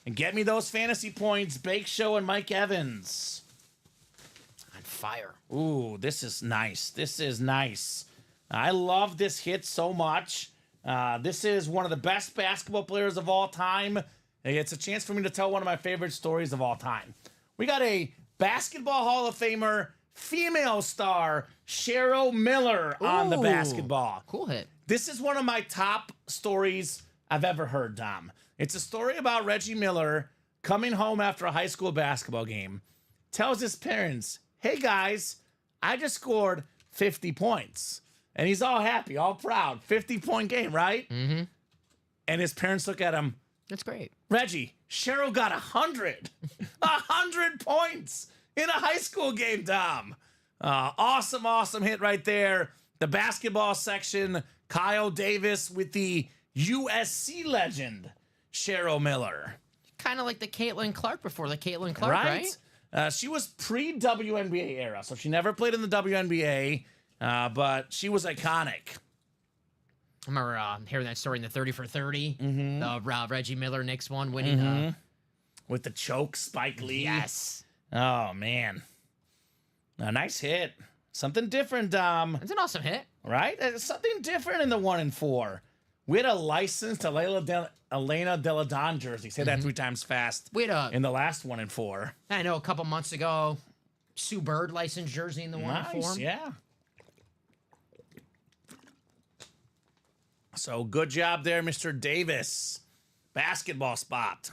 And get me those fantasy points. Bake Show and Mike Evans. On fire. Ooh, this is nice. This is nice. I love this hit so much. This is one of the best basketball players of all time. It's a chance for me to tell one of my favorite stories of all time. We got a basketball Hall of Famer, female star, Cheryl Miller on the Ooh, basketball. Cool hit. This is one of my top stories I've ever heard, Dom. It's a story about Reggie Miller coming home after a high school basketball game, tells his parents, hey guys, I just scored 50 points. And he's all happy, all proud. 50-point game, right? Mm-hmm. And his parents look at him. That's great. Reggie, Cheryl got 100. 100 points in a high school game, Dom. Awesome, awesome hit right there. The basketball section, Kyle Davis with the USC legend, Cheryl Miller. Kind of like the Caitlin Clark before the Caitlin Clark, right? She was pre-WNBA era, so she never played in the WNBA. But she was iconic. I remember hearing that story in the 30 for 30. The Reggie Miller Knicks one winning. With the choke, Spike Lee. Yes. Oh, man. A nice hit. Something different, Dom. It's an awesome hit. Right? Something different in the 1 and 4. We had a licensed Elena Deladon jersey. Say that 3 times fast. We had in the last 1 and 4. I know a couple months ago, Sue Bird licensed jersey in the 1 and 4. Yeah. So good job there, Mr. Davis. Basketball spot.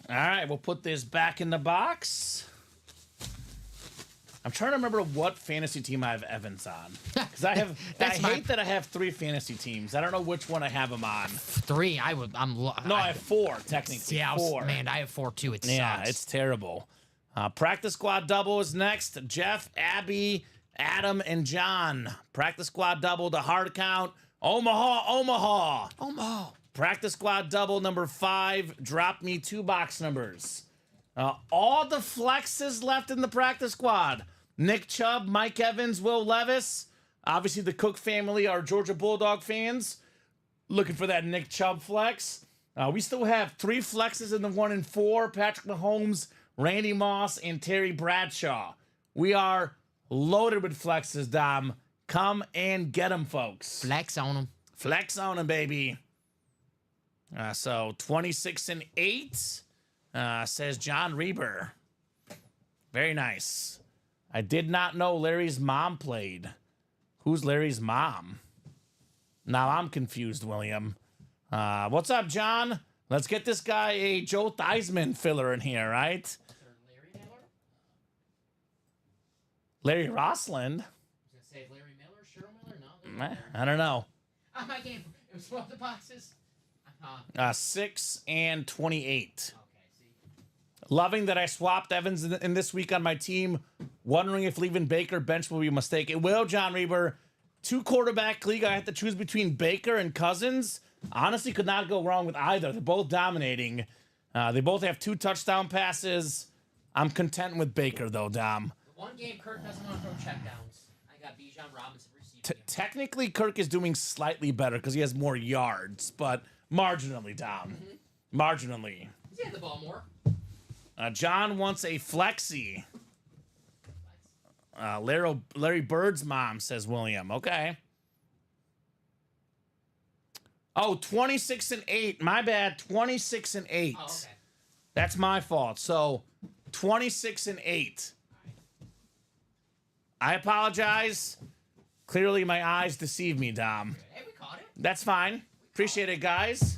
All right, we'll put this back in the box. I'm trying to remember what fantasy team I have Evans on. Because I hate that I have 3 fantasy teams. I don't know which one I have him on. 3. I have 4, technically. Yeah, 4. Man, I have 4 too. It sucks. Yeah, it's terrible. Practice squad double is next. Jeff, Abby, Adam, and John. Practice squad double, the hard count. Omaha. Practice squad double number 5. Drop me 2 box numbers. All the flexes left in the practice squad. Nick Chubb, Mike Evans, Will Levis. Obviously, the Cook family are Georgia Bulldog fans. Looking for that Nick Chubb flex. We still have 3 flexes in the 1 and 4. Patrick Mahomes, Randy Moss, and Terry Bradshaw. We are loaded with flexes, Dom. Come and get them, folks. Flex on them. Flex on them, baby. So 26 and 8, says John Reber. Very nice. I did not know Larry's mom played. Who's Larry's mom? Now I'm confused, William. What's up, John? Let's get this guy a Joe Theismann filler in here, right? Larry Rossland. Say Larry Miller, Cheryl Miller? No. I don't know. My game. It was one of the boxes. 6 and 28. Okay, see. Loving that I swapped Evans in this week on my team. Wondering if leaving Baker bench will be a mistake. It will, John Reber. 2 quarterback league. I had to choose between Baker and Cousins. Honestly, could not go wrong with either. They're both dominating. They both have 2 touchdown passes. I'm content with Baker, though, Dom. The one game Kirk doesn't want to throw checkdowns. I got Bijan Robinson receiving. Technically, Kirk is doing slightly better because he has more yards, but marginally down. Marginally. He's had the ball more. John wants a flexi. Larry Bird's mom, says William. Okay. Oh, 26 and 8. My bad. 26 and 8. Oh, okay. That's my fault. So 26 and 8. I apologize. Clearly, my eyes deceive me, Dom. Hey, we caught it. That's fine. Appreciate it, guys.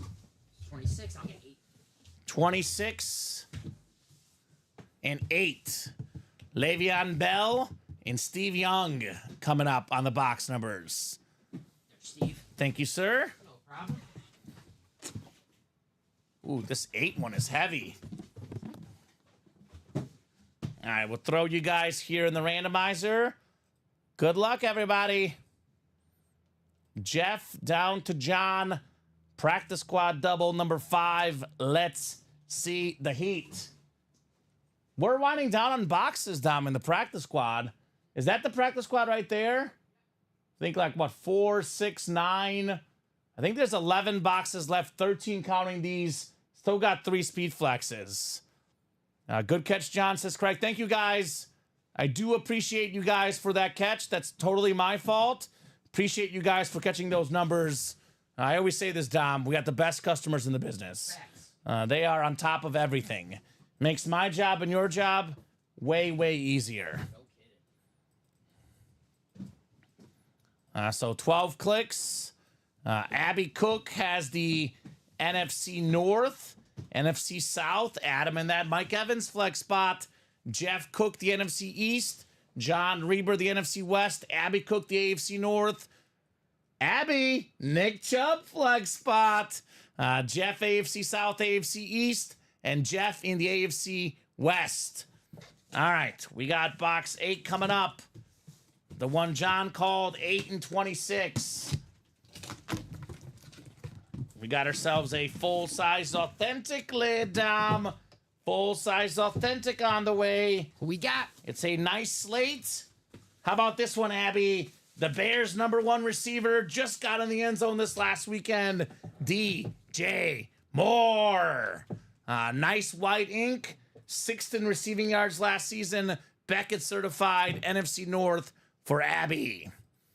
26. I'll get 8. 26 and 8. Le'Veon Bell and Steve Young coming up on the box numbers. There's Steve. Thank you, sir. No problem. Ooh, this 8 one is heavy. All right, we'll throw you guys here in the randomizer. Good luck, everybody. Jeff down to John. Practice squad double number 5. Let's see the heat. We're winding down on boxes, Dom, in the practice squad. Is that the practice squad right there? I think like, what, 4, 6, 9? I think there's 11 boxes left, 13 counting these. Still got 3 speed flexes. Good catch, John, says Craig. Thank you, guys. I do appreciate you guys for that catch. That's totally my fault. Appreciate you guys for catching those numbers. I always say this, Dom. We got the best customers in the business. They are on top of everything. Makes my job and your job way, way easier. So 12 clicks. Abby Cook has the NFC North, NFC South. Adam in that Mike Evans flex spot. Jeff Cook, the NFC East. John Reber, the NFC West. Abby Cook, the AFC North. Abby, Nick Chubb flex spot. Jeff, AFC South, AFC East. And Jeff in the AFC West. All right, we got box 8 coming up. The one John called 8 and 26. We got ourselves a full-size authentic lid, Dom. Full-size authentic on the way. Who we got? It's a nice slate. How about this one, Abby? The Bears' #1 receiver just got in the end zone this last weekend. DJ Moore. Nice white ink. 6th in receiving yards last season. Beckett certified NFC North for Abby.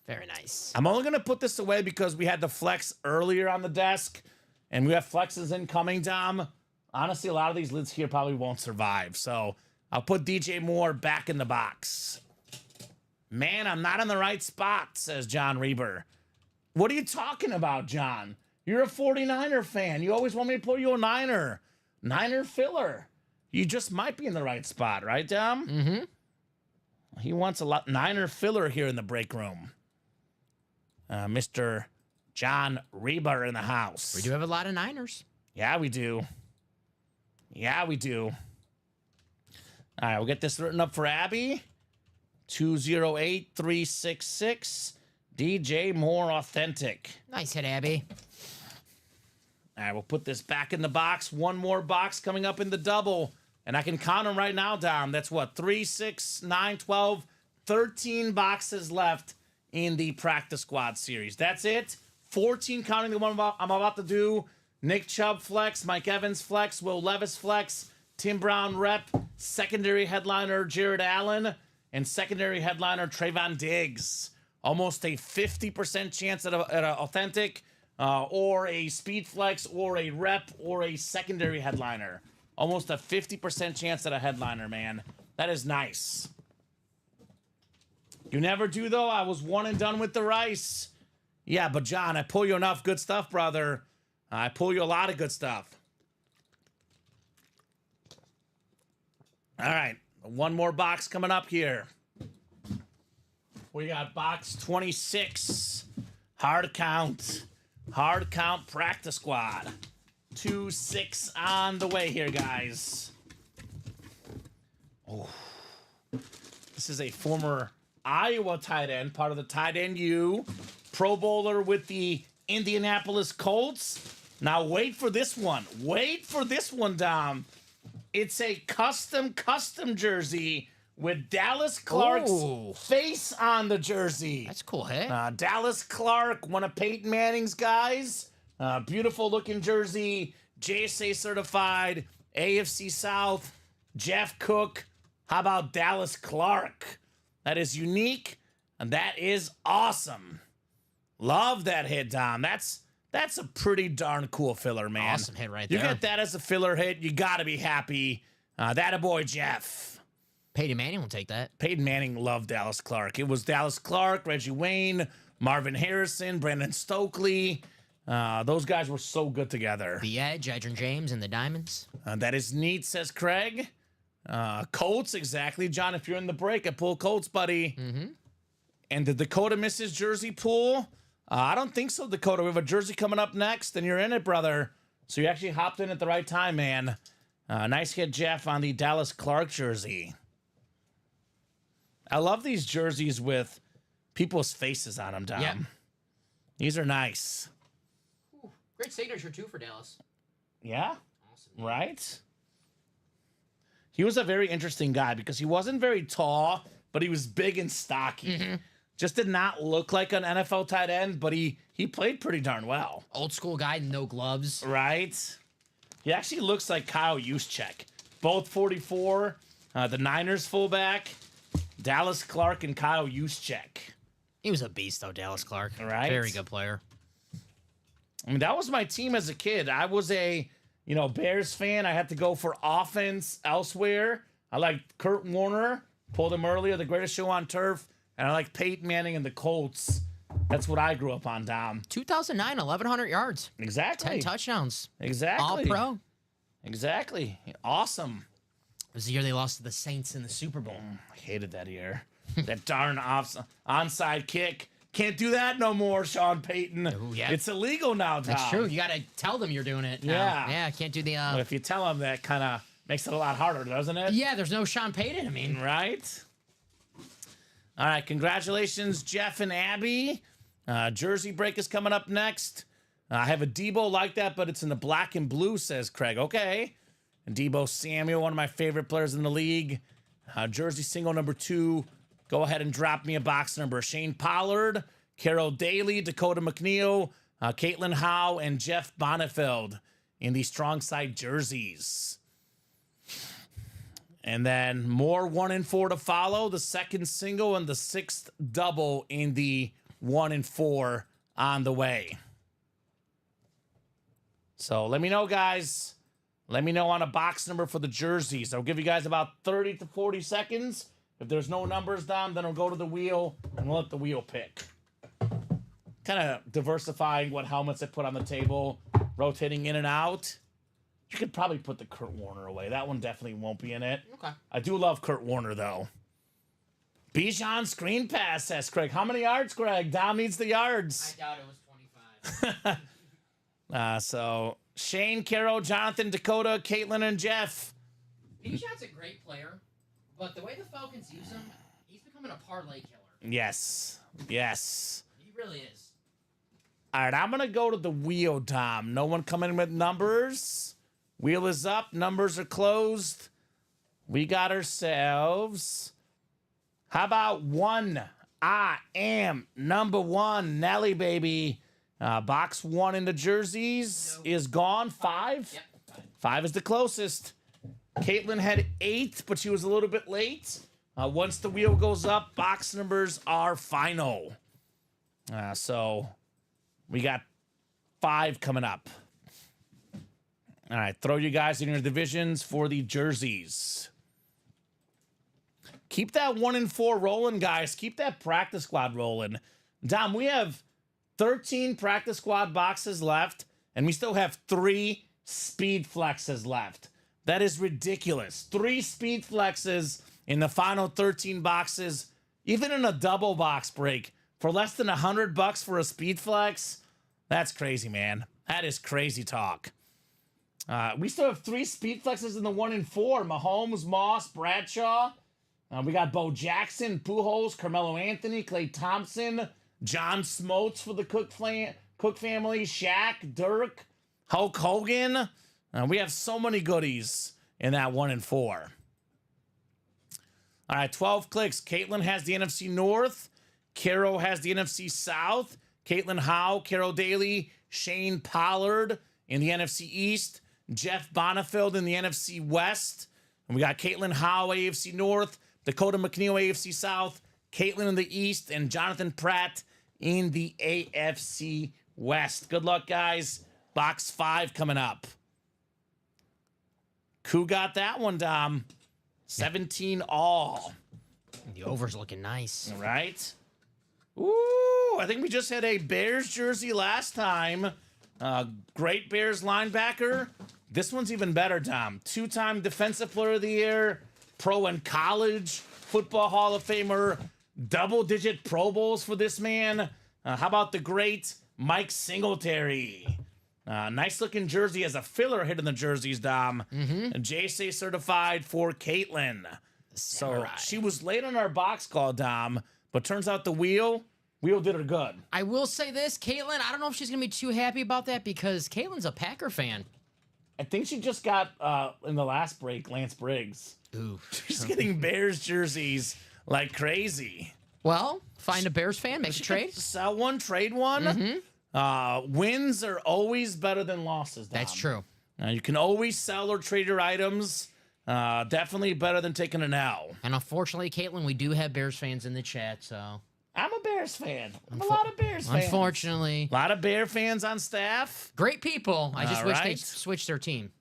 Very nice. I'm only going to put this away because we had the flex earlier on the desk, and we have flexes incoming, Dom. Honestly, a lot of these lids here probably won't survive, so I'll put DJ Moore back in the box. Man, I'm not in the right spot, says John Reber. What are you talking about, John? You're a 49er fan. You always want me to pull you a Niner. Niner filler. You just might be in the right spot, right, Dom? Mm-hmm. He wants a lot Niner filler here in the break room. Mr. John Reber in the house. We do have a lot of Niners. Yeah, we do. Yeah, we do. All right, we'll get this written up for Abby. 208366. DJ Moore Authentic. Nice hit, Abby. All right, we'll put this back in the box. One more box coming up in the double. And I can count them right now, Dom. That's what? 3, 6, 9, 12, 13 boxes left in the practice squad series. That's it. 14 counting the one I'm about to do. Nick Chubb flex, Mike Evans flex, Will Levis flex, Tim Brown rep, secondary headliner Jared Allen, and secondary headliner Trayvon Diggs. Almost a 50% chance at an authentic, or a speed flex, or a rep, or a secondary headliner. Almost a 50% chance at a headliner, man. That is nice. You never do, though. I was one and done with the rice. Yeah, but John, I pull you enough good stuff, brother. I pull you a lot of good stuff. All right, one more box coming up here. We got box 26. Hard count practice squad. 2-6 on the way here, guys. Oh, this is a former Iowa tight end, part of the tight end U, Pro Bowler with the Indianapolis Colts. Now wait for this one. Wait for this one, Dom. It's a custom jersey with Dallas Clark's face on the jersey. That's cool, hey? Dallas Clark, one of Peyton Manning's guys. Beautiful looking jersey. JSA certified. AFC South. Jeff Cook. How about Dallas Clark? That is unique, and that is awesome. Love that hit, Dom. That's a pretty darn cool filler, man. Awesome hit right there. You get that as a filler hit, you got to be happy. That a boy, Jeff. Peyton Manning will take that. Peyton Manning loved Dallas Clark. It was Dallas Clark, Reggie Wayne, Marvin Harrison, Brandon Stokely. Those guys were so good together. The Edge, Edgerrin James, and the Diamonds. That is neat, says Craig. Colts, exactly. John, if you're in the break, I pull Colts, buddy. Mm-hmm. And did Dakota miss his jersey pool? I don't think so, Dakota. We have a jersey coming up next, and you're in it, brother. So you actually hopped in at the right time, man. Nice hit, Jeff, on the Dallas Clark jersey. I love these jerseys with people's faces on them, Dom. Yep. These are nice. Ooh, great signature, too, for Dallas. Yeah? Awesome. Right? He was a very interesting guy because he wasn't very tall, but he was big and stocky. Just did not look like an NFL tight end, but he played pretty darn well. Old school guy, no gloves. Right? He actually looks like Kyle Juszczyk. Both 44. The Niners fullback, Dallas Clark and Kyle Juszczyk. He was a beast, though, Dallas Clark. Right. Very good player. I mean, that was my team as a kid. I was a, Bears fan. I had to go for offense elsewhere. I liked Kurt Warner. Pulled him earlier, the greatest show on turf. And I like Peyton Manning and the Colts. That's what I grew up on, Dom. 2009, 1,100 yards. Exactly. 10 touchdowns. Exactly. All pro. Exactly. Awesome. It was the year they lost to the Saints in the Super Bowl. I hated that year. That darn onside kick. Can't do that no more, Sean Payton. Ooh, yeah. It's illegal now, Tom. That's true. You got to tell them you're doing it now. Yeah. Yeah, can't do the... Well, if you tell them, that kind of makes it a lot harder, doesn't it? Yeah, there's no Sean Payton. I mean... Right? All right, congratulations, Jeff and Abby. Jersey break is coming up next. I have a Debo like that, but it's in the black and blue, says Craig. Okay. And Debo Samuel, one of my favorite players in the league. Jersey single number 2. Go ahead and drop me a box number. Shane Pollard, Carol Daly, Dakota McNeil, Caitlin Howe, and Jeff Bonnefeld in the strong side jerseys. And then more 1 and 4 to follow. The second single and the 6th double in the 1 and 4 on the way. So let me know, guys. Let me know on a box number for the jerseys. I'll give you guys about 30 to 40 seconds. If there's no numbers down, then I'll go to the wheel and we'll let the wheel pick. Kind of diversifying what helmets I put on the table, rotating in and out. You could probably put the Kurt Warner away. That one definitely won't be in it. Okay. I do love Kurt Warner, though. Bijan screen pass, says Craig. How many yards, Craig? Dom needs the yards. I doubt it was 25. So Shane, Carol, Jonathan, Dakota, Caitlin, and Jeff. Bijan's a great player, but the way the Falcons use him, he's becoming a parlay killer. Yes. Yes. He really is. All right, I'm going to go to the wheel, Dom. No one coming in with numbers. Wheel is up. Numbers are closed. We got ourselves. How about 1? I am number 1. Nelly, baby. Box 1 in the jerseys is gone. 5? Yep. 5 is the closest. Caitlin had 8, but she was a little bit late. Once the wheel goes up, box numbers are final. So we got 5 coming up. All right, throw you guys in your divisions for the jerseys. Keep that 1 and 4 rolling, guys. Keep that practice squad rolling. Dom, we have 13 practice squad boxes left, and we still have 3 speed flexes left. That is ridiculous. 3 speed flexes in the final 13 boxes, even in a double box break, for less than $100 for a speed flex. That's crazy, man. That is crazy talk. We still have 3 speed flexes in the 1 and 4. Mahomes, Moss, Bradshaw. We got Bo Jackson, Pujols, Carmelo Anthony, Klay Thompson, John Smotes for the Cook family, Shaq, Dirk, Hulk Hogan. We have so many goodies in that 1 and 4. All right, 12 clicks. Caitlin has the NFC North. Carol has the NFC South. Caitlin Howe, Carol Daly, Shane Pollard in the NFC East. Jeff Bonnefeld in the NFC West. And we got Caitlin Howe, AFC North. Dakota McNeil, AFC South. Caitlin in the East. And Jonathan Pratt in the AFC West. Good luck, guys. Box 5 coming up. Who got that one, Dom? 17 all. The over's looking nice. All right. Ooh, I think we just had a Bears jersey last time. Great Bears linebacker. This one's even better, Dom. 2-time Defensive Player of the Year, Pro and College Football Hall of Famer, double-digit Pro Bowls for this man. How about the great Mike Singletary? Nice looking jersey as a filler hitting the jerseys, Dom. JSA certified for Caitlin. Samurai. So she was late on our box call, Dom, but turns out the wheel did her good. I will say this, Caitlin, I don't know if she's going to be too happy about that because Caitlin's a Packer fan. I think she just got, in the last break, Lance Briggs. Ooh. She's getting Bears jerseys like crazy. Well, find a Bears fan, make a trade. Sell one, trade one. Wins are always better than losses, Dom. That's true. You can always sell or trade your items. Definitely better than taking an L. And unfortunately, Caitlin, we do have Bears fans in the chat, so. I'm a Bears fan. I'm a lot of Bears fans. Unfortunately. A lot of Bear fans on staff. Great people. I just wish they right. switched their team.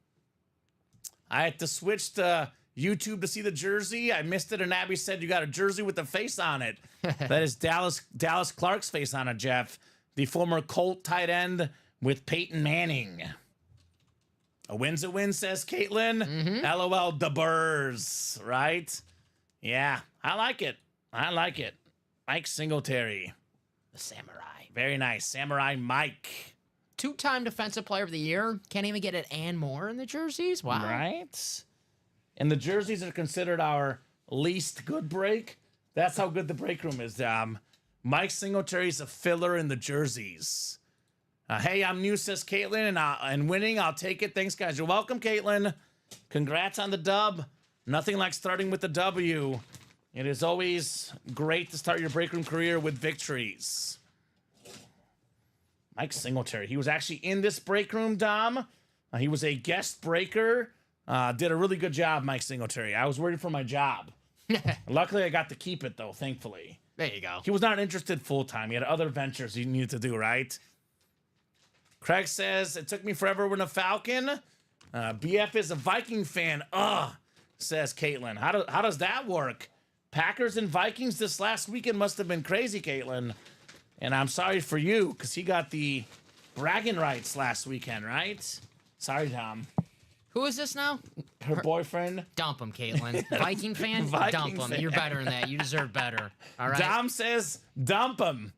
I had to switch to YouTube to see the jersey. I missed it, and Abby said you got a jersey with a face on it. That is Dallas Clark's face on it, Jeff. The former Colt tight end with Peyton Manning. A win's a win, says Caitlin. LOL, the Burrs, right? Yeah, I like it. I like it. Mike Singletary. The Samurai. Very nice. Samurai Mike. 2-time Defensive Player of the Year. Can't even get it and more in the jerseys. Wow. Right? And the jerseys are considered our least good break. That's how good the break room is, Dom. Mike Singletary's a filler in the jerseys. Hey, I'm new, says Caitlin, and winning, I'll take it. Thanks, guys. You're welcome, Caitlin. Congrats on the dub. Nothing like starting with the W. It is always great to start your break room career with victories. Mike Singletary. He was actually in this break room, Dom. He was a guest breaker. Did a really good job, Mike Singletary. I was worried for my job. Luckily, I got to keep it, though, thankfully. There you go. He was not interested full-time. He had other ventures he needed to do, right? Craig says, it took me forever to win a Falcon. BF is a Viking fan. Says Caitlin. How does that work? Packers and Vikings this last weekend must have been crazy, Caitlin. And I'm sorry for you, because he got the bragging rights last weekend, right? Sorry, Tom. Who is this now? Her boyfriend. Dump him, Caitlin. Viking fan? Viking Dump him. fan. You're better than that. You deserve better. All right? Dom says, dump him.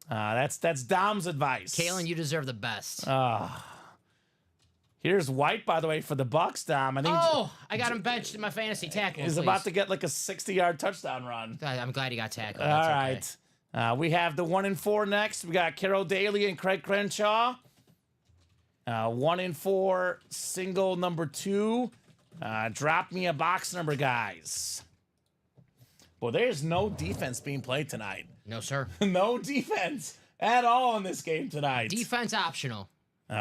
That's Dom's advice. Caitlin, you deserve the best. Here's White, by the way, for the Bucks, Dom. I think I got him benched in my fantasy tackle. he's about to get like a 60-yard touchdown run. I'm glad he got tackled. All That's okay. right. We have the 1-4 next. We got Carol Daly and Craig Crenshaw. 1-4 single number 2. Drop me a box number, guys. Well, there's no defense being played tonight. No, sir. No defense at all in this game tonight. Defense optional.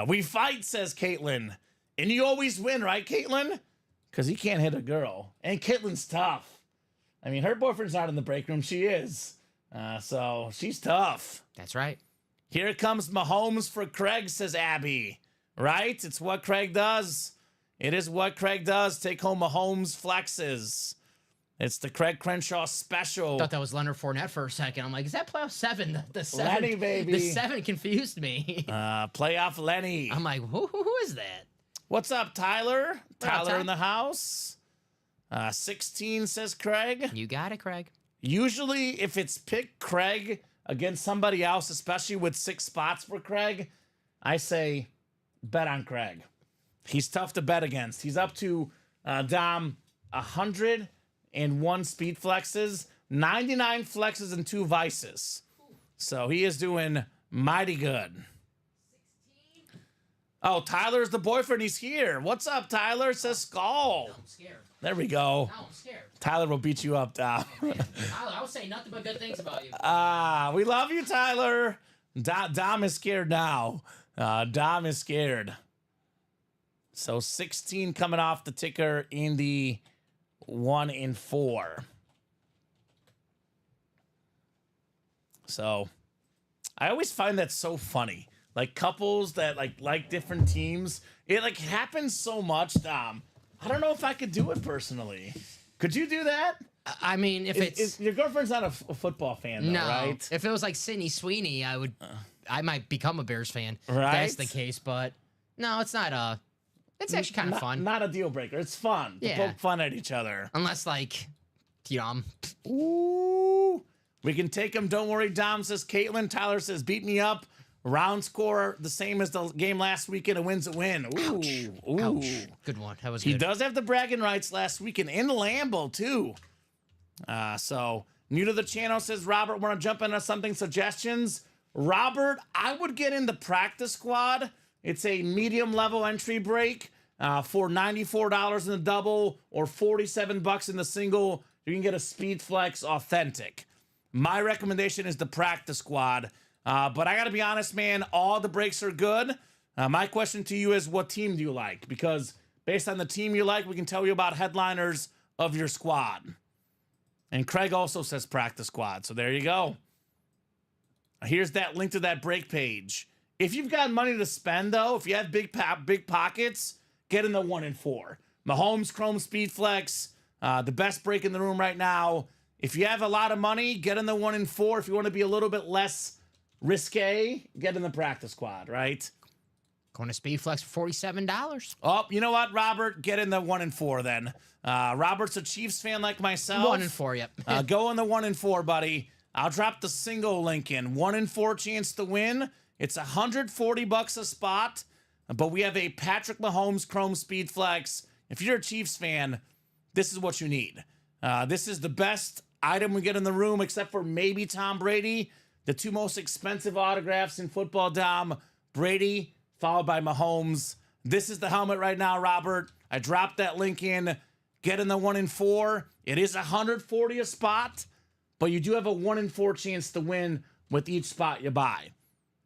We fight, says Caitlin. And you always win, right, Caitlin? Because he can't hit a girl. And Caitlin's tough. I mean, her boyfriend's not in the break room. She is. So she's tough. That's right. Here comes Mahomes for Craig, says Abby. Right? It's what Craig does. It is what Craig does. Take home Mahomes flexes. It's the Craig Crenshaw special. Thought that was Leonard Fournette for a second. I'm like, is that playoff 7? The 7, Lenny, baby. The 7 confused me. Playoff Lenny. I'm like, who is that? What's up, Tyler? Tyler Ty? in the house. 16, says Craig. You got it, Craig. Usually, if it's pick Craig against somebody else, especially with 6 spots for Craig, I say bet on Craig. He's tough to bet against. He's up to, Dom, 101 speed flexes, 99 flexes, and 2 vices. So he is doing mighty good. 16. Oh, Tyler's the boyfriend. He's here. What's up, Tyler? Says Skull. I'm scared. There we go. Now I'm scared. Tyler will beat you up, Dom. Tyler, I was saying nothing but good things about you. We love you, Tyler. Dom is scared now. Dom is scared. So 16 coming off the ticker in the 1-4. So I always find that so funny. Like couples that like different teams. It like happens so much, Dom. I don't know if I could do it personally. Could you do that? I mean, if it's your girlfriend's not a football fan, though, no, right? if it was like Sydney Sweeney, I might become a Bears fan. Right? That's the case, but no, it's not. It's actually kind of fun. Not a deal breaker. It's fun. Yeah. To poke fun at each other. Unless like, Ooh. We can take him. Don't worry, Dom, says Caitlin. Tyler says, beat me up. Round score the same as the game last weekend. A win's a win. Ooh, ooh. Ouch. Good one. That was He good. does have the bragging rights last weekend in Lambeau too. So new to the channel, says Robert. Want to jump into something? Suggestions, Robert? I would get in the practice squad. It's a medium level entry break for $94 in the double or $47 in the single. You can get a Speed Flex Authentic. My recommendation is the practice squad. But I got to be honest, man, all the breaks are good. My question to you is, what team do you like? Because based on the team you like, we can tell you about headliners of your squad. And Craig also says practice squad. So there you go. Here's that link to that break page. If you've got money to spend, though, if you have big pockets, get in the 1 and 4. Mahomes Chrome Speed Flex, the best break in the room right now. If you have a lot of money, get in the 1 and 4. If you want to be a little bit less risque, get in the practice squad, right? Going to Speed Flex for $47. Oh, you know what, Robert? Get in the 1 and 4 then. Robert's a Chiefs fan like myself. 1 and 4, yep. Go in the 1 and 4, buddy. I'll drop the single link in. 1 and 4 chance to win. It's $140 a spot, but we have a Patrick Mahomes Chrome Speed Flex. If you're a Chiefs fan, this is what you need. This is the best item we get in the room, except for maybe Tom Brady. The two most expensive autographs in football, Dom. Brady, followed by Mahomes. This is the helmet right now, Robert. I dropped that link in. Get in the 1 and 4. It is $140 a spot, but you do have a 1 in 4 chance to win with each spot you buy.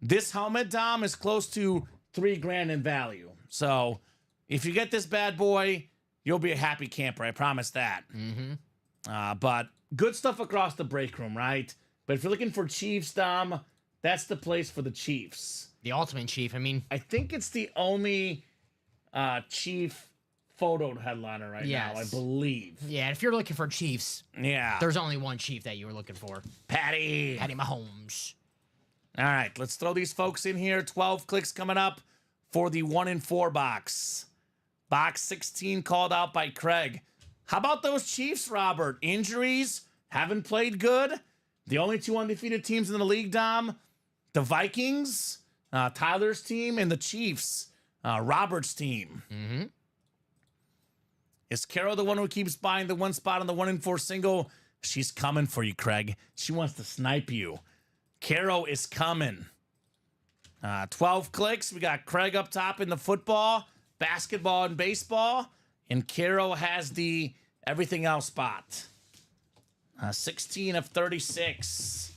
This helmet, Dom, is close to $3,000 in value. So if you get this bad boy, you'll be a happy camper. I promise that. But good stuff across the break room, right? But if you're looking for Chiefs, Dom, that's the place for the Chiefs. The ultimate Chief. I mean, I think it's the only Chief photo headliner right now, I Yes. believe. yeah, if you're looking for Chiefs, Yeah. there's only one Chief that you were looking for. Patty. Patty Mahomes. All right, let's throw these folks in here. 12 clicks coming up for the 1 in 4 box. Box 16 called out by Craig. How about those Chiefs, Robert? Injuries, haven't played good. The only two undefeated teams in the league, Dom, the Vikings, Tyler's team, and the Chiefs, Robert's team. Is Carol the one who keeps buying the one spot on the 1 in 4 single? She's coming for you, Craig. She wants to snipe you. Carol is coming. 12 clicks. We got Craig up top in the football, basketball, and baseball. And Carol has the everything else spot. 16 of 36.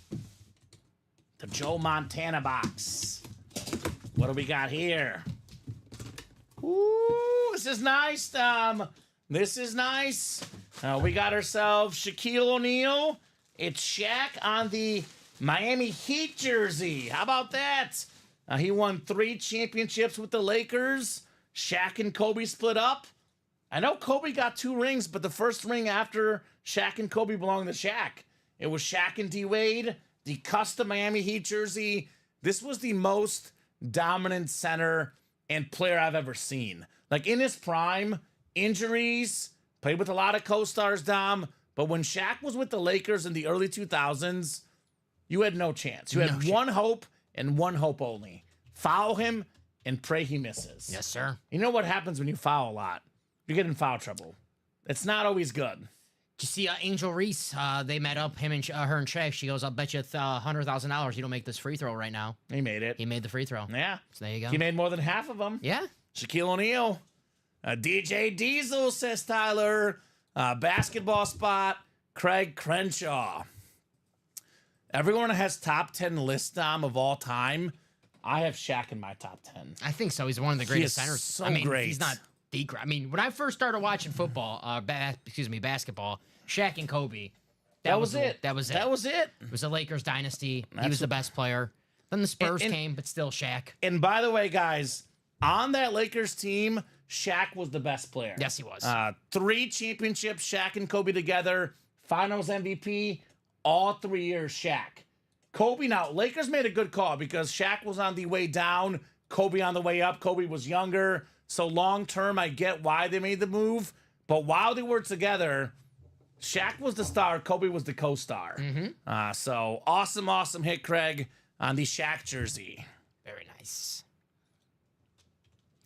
The Joe Montana box. What do we got here? Ooh, this is nice, Dom. This is nice. We got ourselves Shaquille O'Neal. It's Shaq on the Miami Heat jersey. How about that? He won 3 championships with the Lakers. Shaq and Kobe split up. I know Kobe got 2 rings, but the first ring after Shaq and Kobe belonged to Shaq. It was Shaq and D-Wade, the custom Miami Heat jersey. This was the most dominant center and player I've ever seen. Like in his prime, injuries, played with a lot of co-stars, Dom. But when Shaq was with the Lakers in the early 2000s, you had no chance. You had one hope and one hope only. Foul him and pray he misses. Yes, sir. You know what happens when you foul a lot? You get in foul trouble. It's not always good. Did you see Angel Reese? They met up, him and her and Shaq. She goes, I'll bet you $100,000 you don't make this free throw right now. He made it. He made the free throw. Yeah. So there you go. He made more than half of them. Yeah. Shaquille O'Neal. DJ Diesel, says Tyler. Basketball spot. Craig Crenshaw. Everyone has top 10 lists, Dom, of all time. I have Shaq in my top 10. I think so. He's one of the greatest is centers. so I mean, great. he's not the great. I mean, when I first started watching football, basketball, Shaq and Kobe. That was it. That was it. That was it. It was the Lakers dynasty. He That's was the best player. Then the Spurs And- came, but still Shaq. And by the way, guys, on that Lakers team, Shaq was the best player. Yes, he was. 3 championships, Shaq and Kobe together. Finals MVP, all 3 years, Shaq. Kobe, now, Lakers made a good call because Shaq was on the way down, Kobe on the way up. Kobe was younger. So long term, I get why they made the move. But while they were together, Shaq was the star, Kobe was the co-star. So awesome hit, Craig, on the Shaq jersey. Nice.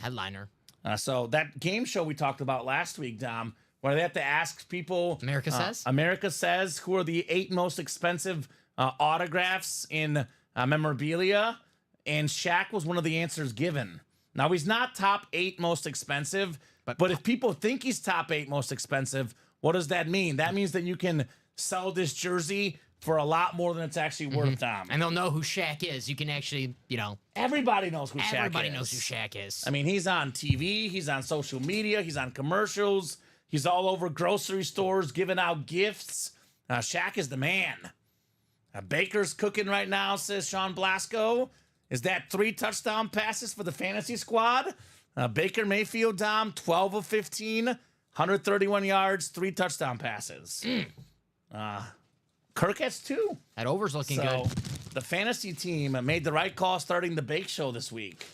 Headliner. So that game show we talked about last week, Dom, where they have to ask people. America Says? America Says, who are the 8 most expensive autographs in memorabilia. And Shaq was one of the answers given. Now, he's not top 8 most expensive, but if people think he's top 8 most expensive, what does that mean? That means that you can sell this jersey for a lot more than it's actually worth, Dom. And they'll know who Shaq is. You can actually, Everybody knows who Shaq is. everybody knows who Shaq is. I mean, he's on TV, he's on social media, he's on commercials, he's all over grocery stores giving out gifts. Shaq is the man. Baker's cooking right now, says Sean Blasco. Is that 3 touchdown passes for the fantasy squad? Baker Mayfield, Dom, 12 of 15, 131 yards, 3 touchdown passes. Kirk has 2. That over's looking good. The fantasy team made the right call starting the Bake Show this week.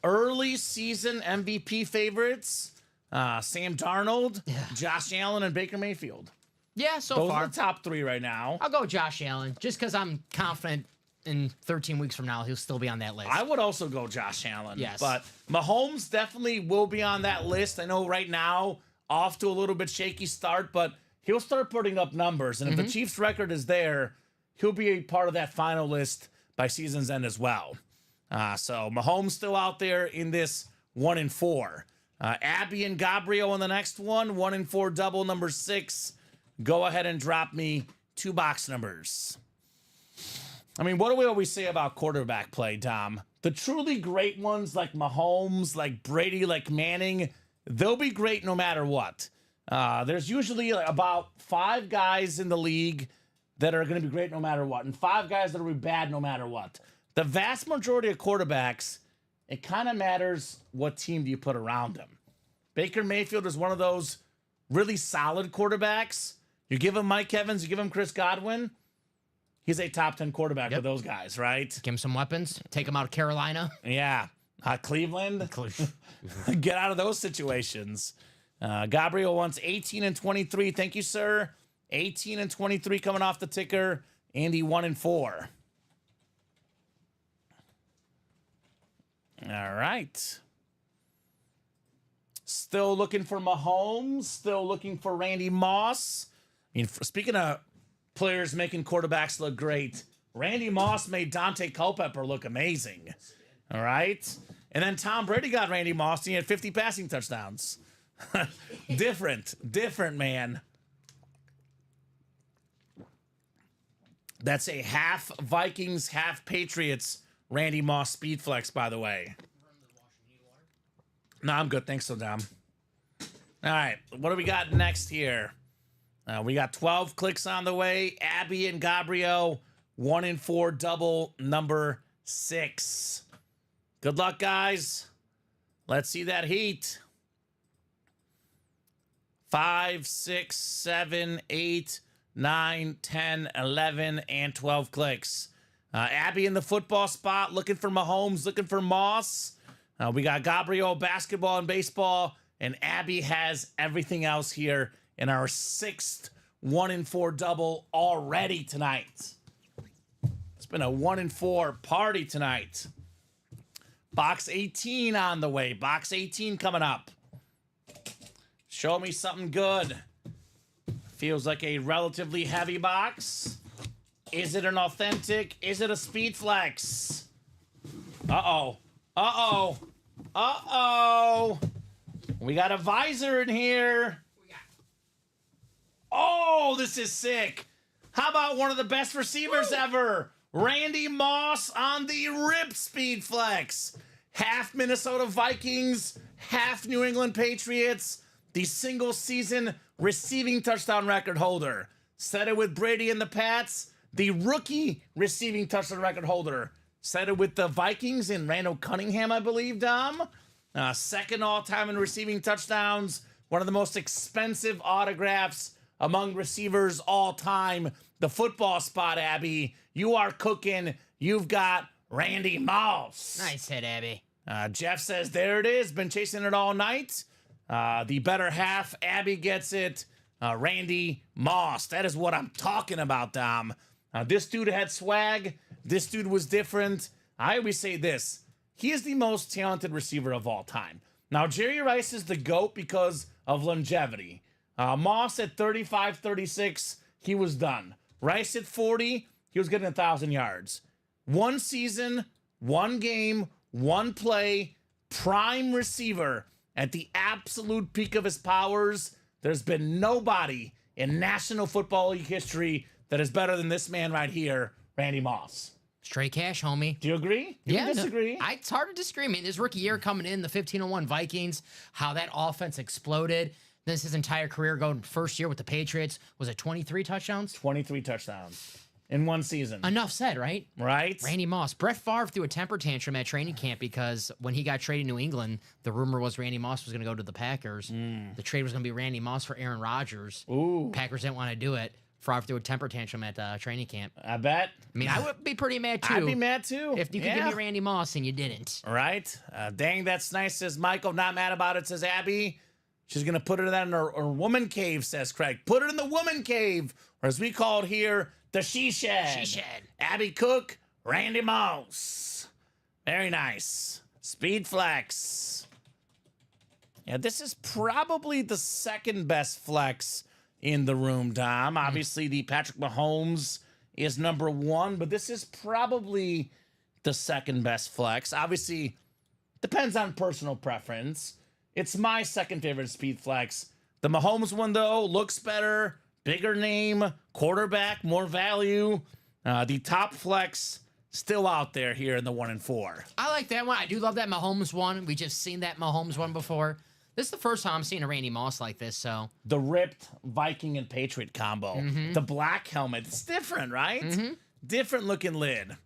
Early season MVP favorites, Sam Darnold, Josh Allen, and Baker Mayfield. Yeah, so Those far. are the top 3 right now. I'll go Josh Allen, just because I'm confident in 13 weeks from now he'll still be on that list. I would also go Josh Allen. Yes. But Mahomes definitely will be on that list. I know right now, off to a little bit shaky start, but he'll start putting up numbers. And if the Chiefs' record is there, he'll be a part of that final list by season's end as well. So Mahomes still out there in this 1-4. Abby and Gabriel in the next one, 1-4 double, number 6. Go ahead and drop me 2 box numbers. I mean, what do we always say about quarterback play, Dom? The truly great ones like Mahomes, like Brady, like Manning, they'll be great no matter what. There's usually about 5 guys in the league that are going to be great no matter what, and 5 guys that will be bad no matter what. The vast majority of quarterbacks, it kind of matters what team do you put around them. Baker Mayfield is one of those really solid quarterbacks. You give him Mike Evans, you give him Chris Godwin, he's a top 10 quarterback for those guys, right? Give him some weapons. Take him out of Carolina. Yeah. Cleveland. Get out of those situations. Gabriel wants 18 and 23. Thank you, sir. 18 and 23 coming off the ticker. Andy 1-4. All right. Still looking for Mahomes. Still looking for Randy Moss. I mean, speaking of players making quarterbacks look great, Randy Moss made Dante Culpepper look amazing. All right. And then Tom Brady got Randy Moss, and he had 50 passing touchdowns. Different, man. That's a half Vikings, half Patriots Randy Moss speed flex, by the way. No, I'm good. Thanks, so Dom. All right. What do we got next here? We got 12 clicks on the way. Abby and Gabriel, 1-4 double, number 6. Good luck, guys. Let's see that heat. 5, 6, 7, 8, 9, 10, 11, and 12 clicks. Abby in the football spot, looking for Mahomes, looking for Moss. We got Gabriel, basketball and baseball, and Abby has everything else here in our 6th 1-4 double already tonight. It's been a 1-4 party tonight. Box 18 on the way. Box 18 coming up. Show me something good. Feels like a relatively heavy box. Is it an authentic? Is it a speed flex? Uh-oh. Uh-oh. Uh-oh. We got a visor in here. Oh, this is sick. How about one of the best receivers ever? Randy Moss on the rip speed flex. Half Minnesota Vikings, half New England Patriots. The single season receiving touchdown record holder. Set it with Brady and the Pats. The rookie receiving touchdown record holder. Set it with the Vikings and Randall Cunningham, I believe, Dom. Second all-time in receiving touchdowns. One of the most expensive autographs among receivers all time. The football spot, Abby. You are cooking. You've got Randy Moss. Nice hit, Abby. Jeff says, there it is. Been chasing it all night. The better half, Abby gets it. Randy Moss. That is what I'm talking about, Dom. This dude had swag. This dude was different. I always say this. He is the most talented receiver of all time. Now, Jerry Rice is the GOAT because of longevity. Moss at 35, 36, he was done. Rice at 40, he was getting 1,000 yards. One season, one game, one play, prime receiver at the absolute peak of his powers. There's been nobody in National Football League history that is better than this man right here, Randy Moss. Straight cash, homie. Do you agree? You Yeah, can disagree? It's hard to disagree. I mean, his rookie year coming in, the 15-1 Vikings, how that offense exploded. This his entire career going first year with the Patriots. Was it 23 touchdowns? 23 touchdowns in one season. Enough said, right? Right? Randy Moss. Brett Favre threw a temper tantrum at training camp because when he got traded to New England, the rumor was Randy Moss was going to go to the Packers. The trade was going to be Randy Moss for Aaron Rodgers. Ooh. Packers didn't want to do it. Favre threw a temper tantrum at training camp. I bet. I mean, I would be pretty mad too. I'd be mad too. If you could give me Randy Moss and you didn't. Right? Dang, that's nice, says Michael. Not mad about it, says Abby. She's going to put it in her woman cave, says Craig. Put it in the woman cave, or as we call it here, the she shed. She shed. Abby Cook, Randy Moss. Very nice. Speed flex. Yeah, this is probably the second best flex in the room, Dom. Obviously, the Patrick Mahomes is number one, but this is probably the second best flex. Obviously, depends on personal preference. It's my second favorite speed flex. The Mahomes one, though, looks better, bigger name, quarterback, more value. The top flex still out there here in the 1 and 4. I like that one. I do love that Mahomes one. We just seen that Mahomes one before. This is the first time I'm seeing a Randy Moss like this, so. The ripped Viking and Patriot combo. The black helmet. It's different, right? Different looking lid.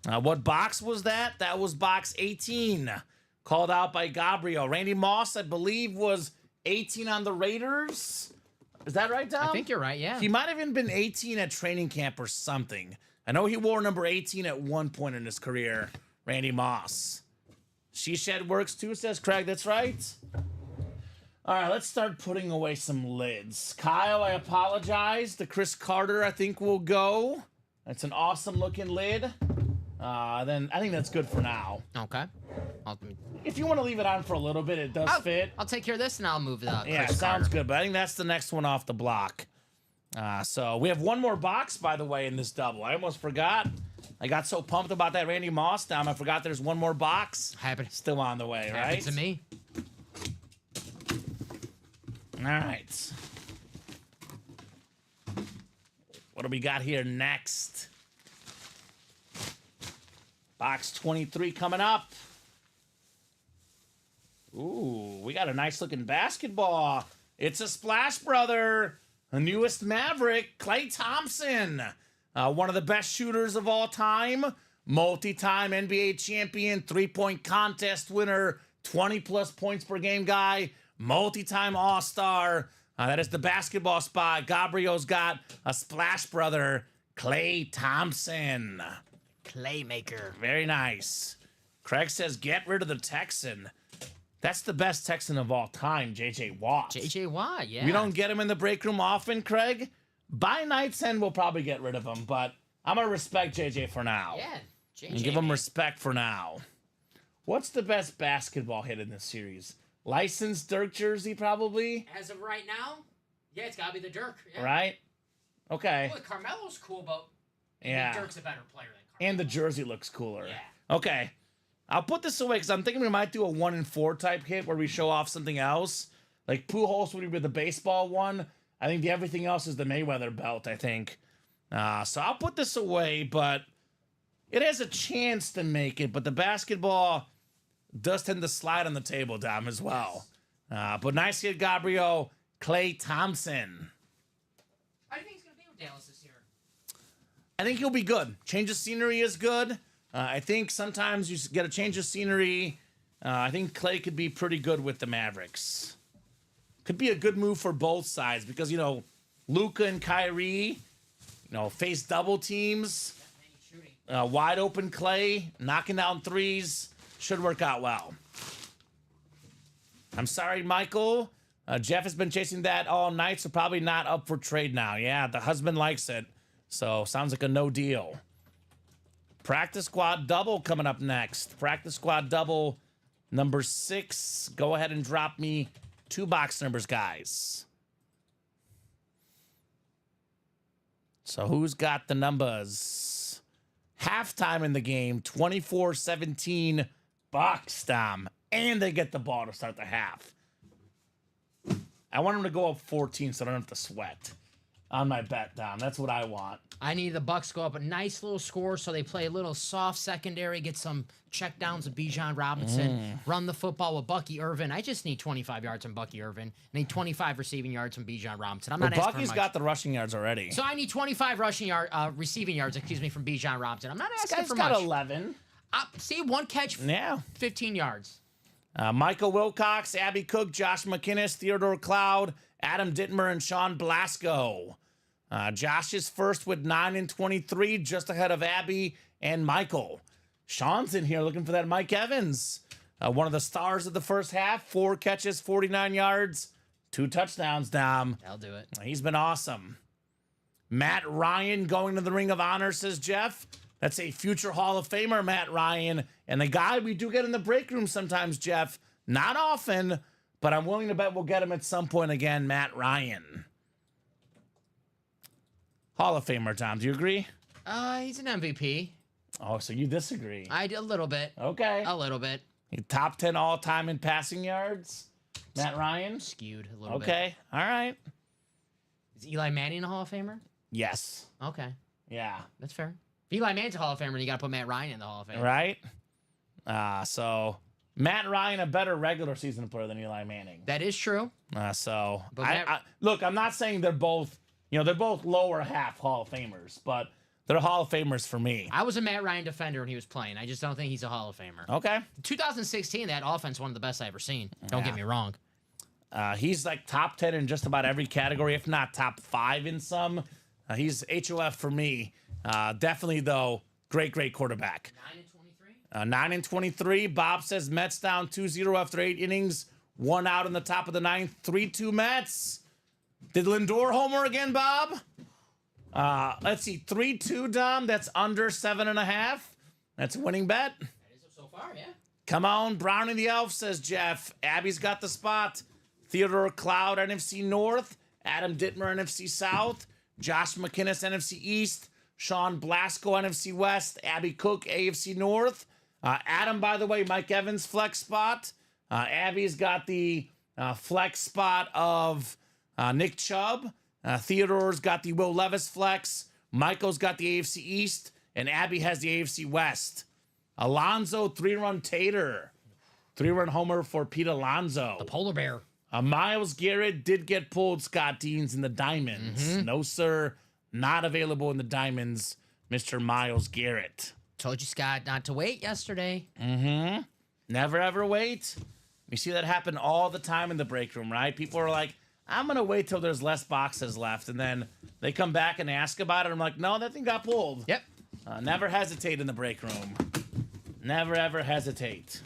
What box was that? That was box 18. Called out by Gabriel. Randy Moss, I believe, was 18 on the Raiders. Is that right, Dom? I think you're right, yeah. He might have even been 18 at training camp or something. I know he wore number 18 at one point in his career. Randy Moss. She shed works too, says Craig. That's right. All right, let's start putting away some lids. Kyle, I apologize. The Chris Carter, I think, will go. That's an awesome looking lid. Then I think that's good for now. Okay. If you want to leave it on for a little bit, it does fit. I'll take care of this and I'll move the Yeah, Chris sounds Carter. good. But I think that's the next one off the block. So we have one more box, by the way, in this double. I almost forgot. I got so pumped about that Randy Moss down, I forgot there's one more box. Happens Still on the way, right? to me. All right. What do we got here next? Box 23 coming up. Ooh, we got a nice looking basketball. It's a Splash Brother, the newest Maverick, Klay Thompson. One of the best shooters of all time. Multi-time NBA champion, three-point contest winner, 20-plus points per game guy, multi-time All-Star. That is the basketball spot. Gabriel's got a Splash Brother, Klay Thompson. Playmaker. Very nice. Craig says, get rid of the Texan. That's the best Texan of all time, J.J. Watt. J.J. Watt, yeah. We don't get him in the break room often, Craig. By night's end, we'll probably get rid of him, but I'm going to respect J.J. for now. Yeah, J.J. And give him man. respect for now. What's the best basketball hit in this series? Licensed Dirk jersey, probably? As of right now, yeah, it's got to be the Dirk. Yeah. Right? Okay. Well, Carmelo's cool, but Yeah. Dirk's a better player than Carmelo. And the jersey looks cooler. Yeah. Okay. I'll put this away because I'm thinking we might do a 1 and 4 type hit where we show off something else. Like Pujols would be the baseball one. I think the everything else is the Mayweather belt, I think. So I'll put this away, but it has a chance to make it. But the basketball does tend to slide on the table, Dom, as well. But nice hit, Gabriel. Klay Thompson. How do you think he's going to be with Dallas this year? I think he'll be good. Change of scenery is good. I think sometimes you get a change of scenery. I think Klay could be pretty good with the Mavericks. Could be a good move for both sides because, you know, Luka and Kyrie, face double teams. Wide open Klay, knocking down threes. Should work out well. I'm sorry, Michael. Jeff has been chasing that all night, so probably not up for trade now. Yeah, the husband likes it. So sounds like a no deal. Practice squad double coming up next. Practice squad double number 6. Go ahead and drop me 2 box numbers, guys. So who's got the numbers? Halftime in the game, 24-17 Bucks, Dom. And they get the ball to start the half. I want them to go up 14 so I don't have to sweat on my bet, Dom. That's what I want. I need the Bucks to go up a nice little score so they play a little soft secondary, get some check downs with Bijan Robinson, run the football with Bucky Irvin. I just need 25 yards from Bucky Irvin. I need 25 receiving yards from Bijan Robinson. I'm not asking Bucky's for much. got the rushing yards already. So I need 25 receiving yards, from Bijan Robinson. I'm not This asking guy's for got much. 11. See, one catch, Yeah. 15 yards. Michael Wilcox, Abby Cook, Josh McInnes, Theodore Cloud, Adam Dittmer, and Sean Blasco. Josh is first with 9 and 23, just ahead of Abby and Michael. Sean's in here looking for that Mike Evans. One of the stars of the first half, 4 catches, 49 yards, 2 touchdowns, Dom. I'll do it. He's been awesome. Matt Ryan going to the Ring of Honor, says Jeff. That's a future Hall of Famer, Matt Ryan. And a guy we do get in the break room sometimes, Jeff. Not often, but I'm willing to bet we'll get him at some point again, Matt Ryan. Hall of Famer, Tom. Do you agree? He's an MVP. Oh, so you disagree. I did a little bit. Okay. A little bit. Top 10 all-time in passing yards, Matt Ryan. Skewed a little bit. Okay. All right. Is Eli Manning a Hall of Famer? Yes. Okay. Yeah. That's fair. If Eli Manning's a Hall of Famer, then you got to put Matt Ryan in the Hall of Fame. Right? So Matt Ryan, a better regular season player than Eli Manning. That is true. But look, I'm not saying they're both, they're both lower half Hall of Famers, but they're Hall of Famers for me. I was a Matt Ryan defender when he was playing. I just don't think he's a Hall of Famer. Okay. 2016, that offense, one of the best I ever seen. Don't get me wrong. He's like top 10 in just about every category, if not top 5 in some. He's HOF for me. Definitely, though, great quarterback. 9 and 23? 9 and 23. Bob says Mets down 2-0 after 8 innings. 1 out in the top of the 9th. 3-2 Mets. Did Lindor homer again, Bob? Let's see. 3-2, Dom. That's under 7.5. That's a winning bet. That is so far, yeah. Come on. Brownie the Elf, says Jeff. Abby's got the spot. Theodore Cloud, NFC North. Adam Dittmer, NFC South. Josh McInnes, NFC East. Sean Blasco, NFC West. Abby Cook, AFC North. Adam, by the way, Mike Evans, flex spot. Abby's got the flex spot of Nick Chubb. Theodore's got the Will Levis flex. Michael's got the AFC East. And Abby has the AFC West. Alonzo, 3-run tater. 3-run homer for Pete Alonso. The polar bear. Myles Garrett did get pulled, Scott Deans, in the Diamonds. No, sir. Not available in the Diamonds, Mr. Myles Garrett. Told you, Scott, not to wait yesterday. Never, ever wait. We see that happen all the time in the break room, right? People are like, I'm going to wait till there's less boxes left. And then they come back and ask about it. I'm like, no, that thing got pulled. Yep. Never hesitate in the break room. Never, ever hesitate.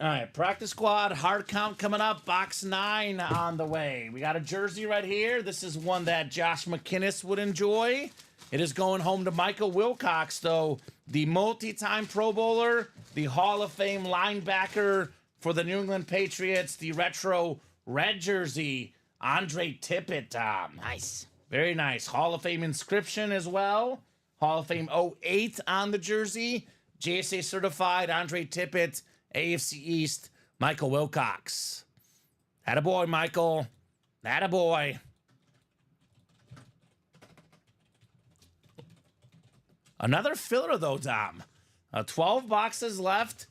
All right, practice squad, hard count coming up. Box 9 on the way. We got a jersey right here. This is one that Josh McInnes would enjoy. It is going home to Michael Wilcox, though. The multi-time Pro Bowler, the Hall of Fame linebacker for the New England Patriots, the retro red jersey, Andre Tippett, Tom. Nice. Very nice. Hall of Fame inscription as well. Hall of Fame 08 on the jersey. JSA certified, Andre Tippett. AFC East, Michael Wilcox. Attaboy, Michael. Attaboy. Another filler, though, Dom. 12 boxes left.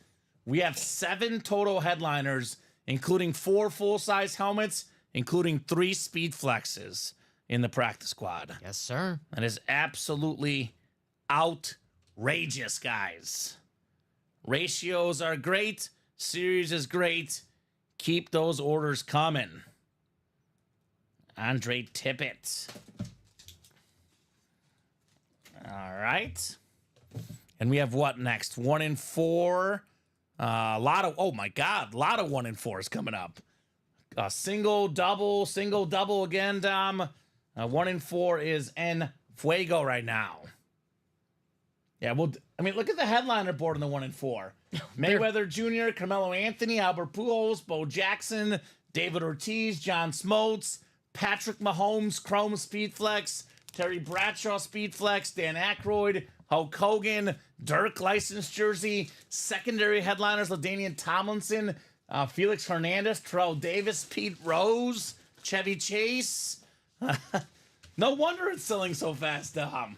We have 7 total headliners, including 4 full-size helmets, including 3 speed flexes in the practice squad. Yes, sir. That is absolutely outrageous, guys. Ratios are great. Series is great. Keep those orders coming. Andre Tippett. All right. And we have what next? 1 and 4. A lot of 1 and 4s coming up. Single, double again, Dom. 1-4 is En Fuego right now. Yeah, well, I mean, look at the headliner board in the 1-4. Mayweather Jr., Carmelo Anthony, Albert Pujols, Bo Jackson, David Ortiz, John Smoltz, Patrick Mahomes, Chrome Speedflex, Terry Bradshaw Speedflex, Dan Aykroyd, Hulk Hogan, Dirk licensed jersey, secondary headliners, LaDainian Tomlinson, Felix Hernandez, Terrell Davis, Pete Rose, Chevy Chase. No wonder it's selling so fast, Now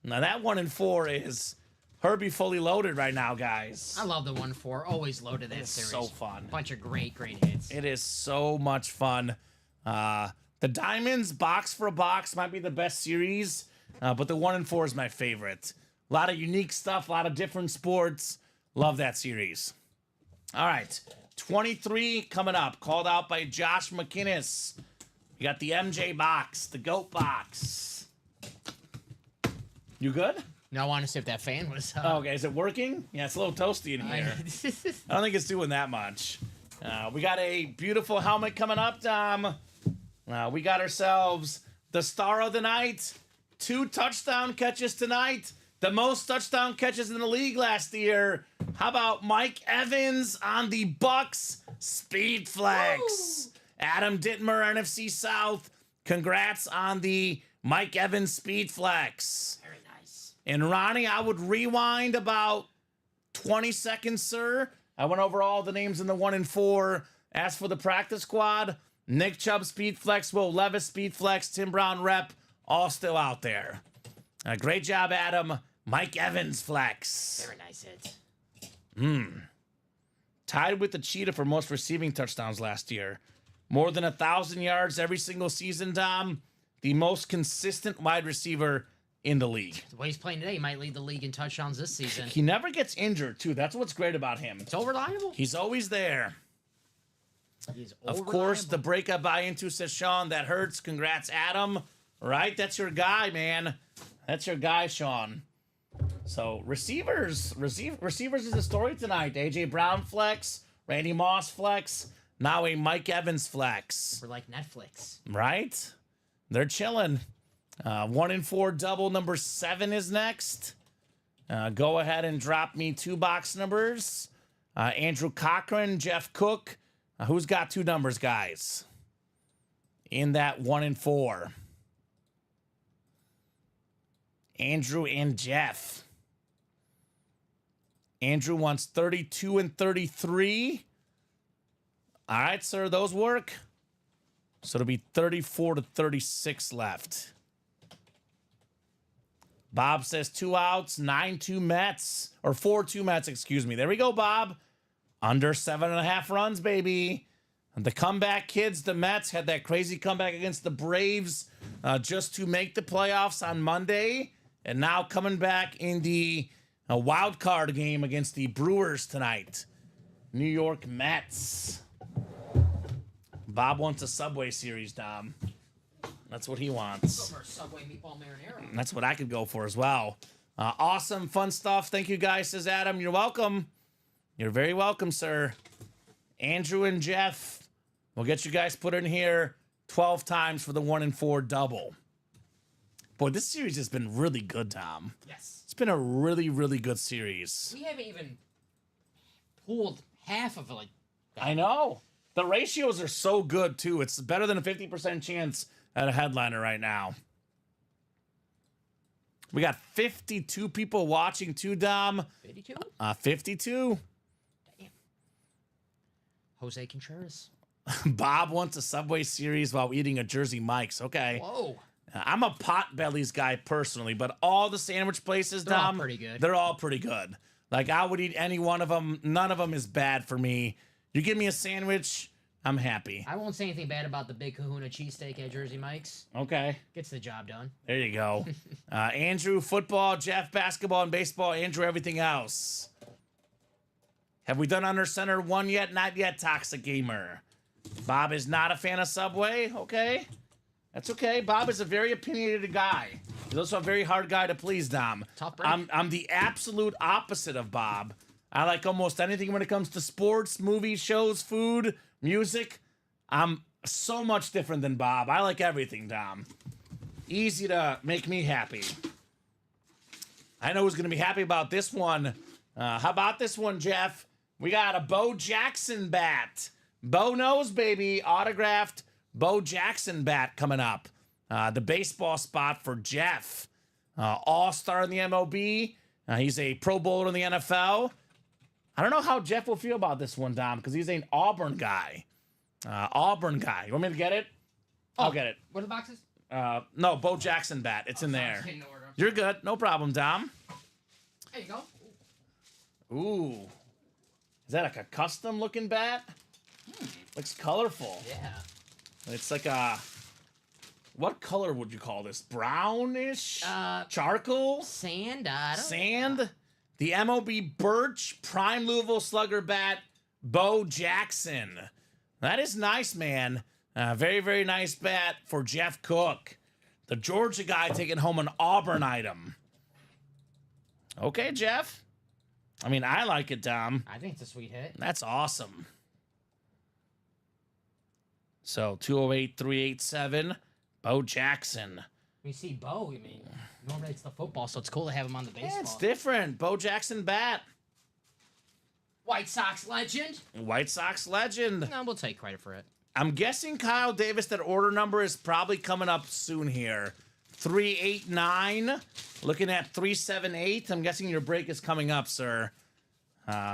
that 1-4 is Herbie fully loaded right now, guys. I love the 1-4. Always loaded that It's series. so fun. Bunch of great hits. It is so much fun. The Diamonds, box for a box, might be the best series, but the 1-4 is my favorite. A lot of unique stuff, a lot of different sports. Love that series. All right, 23 coming up, called out by Josh McInnes. You got the MJ box, the GOAT box. You good? No, I want to see if that fan was. Oh, okay, is it working? Yeah, it's a little toasty in here. I don't think it's doing that much. We got a beautiful helmet coming up, Dom. We got ourselves the star of the night. 2 touchdown catches tonight. The most touchdown catches in the league last year. How about Mike Evans on the Bucks Speed Flex? Adam Dittmer, NFC South. Congrats on the Mike Evans Speed Flex. Very nice. And Ronnie, I would rewind about 20 seconds, sir. I went over all the names in the 1-4. As for the practice squad, Nick Chubb Speed Flex, Will Levis Speed Flex, Tim Brown Rep, all still out there. Great job, Adam. Mike Evans Flex. Very nice hit. Tied with the Cheetah for most receiving touchdowns last year. More than 1,000 yards every single season, Dom. The most consistent wide receiver in the league. The way he's playing today, he might lead the league in touchdowns this season. He never gets injured, too. That's what's great about him. So reliable. He's always there. He's Of course, the break I buy into, says Sean. That hurts. Congrats, Adam. Right? That's your guy, man. That's your guy, Sean. So, receivers is the story tonight. A.J. Brown flex, Randy Moss flex, now a Mike Evans flex. We're like Netflix. Right? They're chilling. 1-4 double number 7 is next. Go ahead and drop me 2 box numbers. Andrew Cochran, Jeff Cook. Who's got 2 numbers, guys? In that 1-4. Andrew and Jeff. Andrew wants 32 and 33. All right, sir, those work. So it'll be 34 to 36 left. Bob says 2 outs, 9-2 Mets, or 4-2 Mets, excuse me. There we go, Bob. Under 7.5 runs, baby. The comeback kids, the Mets, had that crazy comeback against the Braves just to make the playoffs on Monday. And now coming back in the wild card game against the Brewers tonight. New York Mets. Bob wants a Subway series, Dom. That's what he wants. Go for a Subway meatball marinara. That's what I could go for as well. Awesome, fun stuff. Thank you, guys, says Adam. You're welcome. You're very welcome, sir. Andrew and Jeff, we'll get you guys put in here 12 times for the 1-4 double. Boy, this series has been really good, Tom. Yes. It's been a really, really good series. We haven't even pulled half of it. Like I know. The ratios are so good, too. It's better than a 50% chance at a headliner right now. We got 52 people watching, too, Dom. 52? 52. Damn. Jose Contreras. Bob wants a Subway series while eating a Jersey Mike's. Okay. Whoa. I'm a Potbelly's guy personally, but all the sandwich places, They're all Dom, pretty good. They're all pretty good. Like, I would eat any one of them. None of them is bad for me. You give me a sandwich, I'm happy. I won't say anything bad about the Big Kahuna cheesesteak at Jersey Mike's. Okay. Gets the job done. There you go. Andrew, football. Jeff, basketball and baseball. Andrew, everything else. Have we done Under Center 1 yet? Not yet, Toxic Gamer. Bob is not a fan of Subway. Okay. That's okay. Bob is a very opinionated guy. He's also a very hard guy to please, Dom. Tough break. I'm the absolute opposite of Bob. I like almost anything when it comes to sports, movies, shows, food, music. I'm so much different than Bob. I like everything, Dom. Easy to make me happy. I know who's going to be happy about this one. How about this one, Jeff? We got a Bo Jackson bat. Bo knows, baby. Autographed Bo Jackson bat coming up. The baseball spot for Jeff. All-star in the MLB. He's a Pro Bowler in the NFL. I don't know how Jeff will feel about this one, Dom, because he's an Auburn guy. Auburn guy. You want me to get it? I'll get it. What are the boxes? No, Bo Jackson bat. It's in there. Order. You're good. No problem, Dom. There you go. Ooh. Is that like a custom looking bat? Looks colorful. Yeah. It's like a... What color would you call this? Brownish? Charcoal? Sand. I don't Sand? The MLB Birch Prime Louisville Slugger bat, Bo Jackson. That is nice, man. Very, very nice bat for Jeff Cook. The Georgia guy taking home an Auburn item. Okay, Jeff. I mean, I like it, Dom. I think it's a sweet hit. That's awesome. So, 208-387, Bo Jackson. When you see Bo, I mean, normally it's the football, so it's cool to have him on the baseball. Yeah, it's different. Bo Jackson bat. White Sox legend. White Sox legend. No, we'll take credit for it. I'm guessing, Kyle Davis, that order number is probably coming up soon here. 389. Looking at 378. I'm guessing your break is coming up, sir.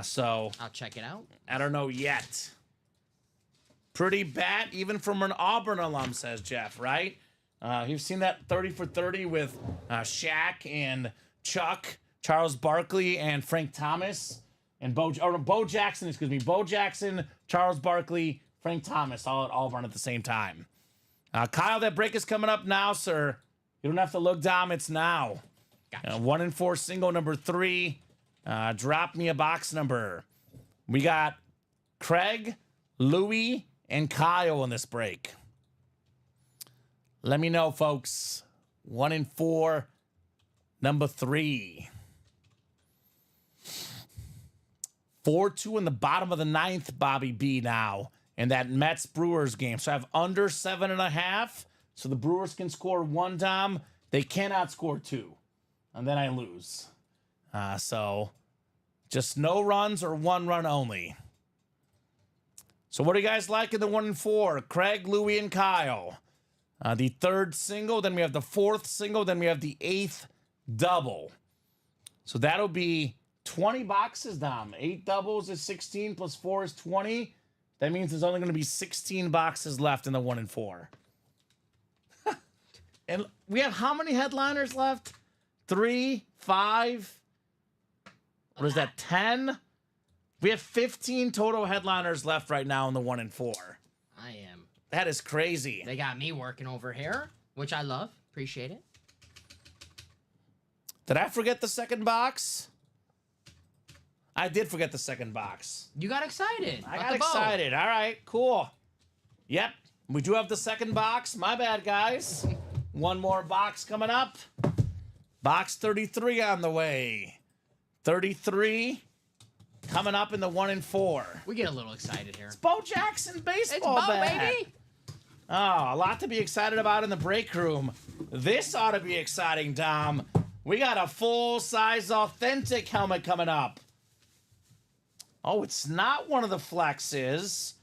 So I'll check it out. I don't know yet. Pretty bat, even from an Auburn alum, says Jeff, right? You've seen that 30 for 30 with Shaq and Chuck, Charles Barkley, and Frank Thomas, and Bo Jackson, excuse me. Bo Jackson, Charles Barkley, Frank Thomas, all at Auburn at the same time. Kyle, that break is coming up now, sir. You don't have to look, Dom. It's now. Gotcha. 1 and 4 single number 3. Drop me a box number. We got Craig, Louie, and Kyle in this break. Let me know, folks. 1 and 4, number 3. 4-2 in the bottom of the 9th, Bobby B now. In that Mets-Brewers game. So I have under 7.5. So the Brewers can score 1, Dom. They cannot score 2. And then I lose. So just no runs or 1 run only. So what do you guys like in the 1 and 4? Craig, Louie, and Kyle. The 3rd single. Then we have the 4th single. Then we have the 8th double. So that'll be 20 boxes, Dom. 8 doubles is 16 plus 4 is 20. That means there's only going to be 16 boxes left in the 1 and 4. And we have how many headliners left? 3, 5. What is that, 10? We have 15 total headliners left right now in the 1 and 4. I am. That is crazy. They got me working over here, which I love. Appreciate it. Did I forget the second box? I did forget the second box. You got excited. I got excited. All right, cool. Yep, we do have the second box. My bad, guys. 1 more box coming up. Box 33 on the way. 33 coming up in the 1 and 4. We get a little excited here. It's Bo Jackson baseball It's Bo, bat. baby. Oh, a lot to be excited about in the break room. This ought to be exciting, Dom. We got a full-size authentic helmet coming up. Oh, it's not one of the flexes.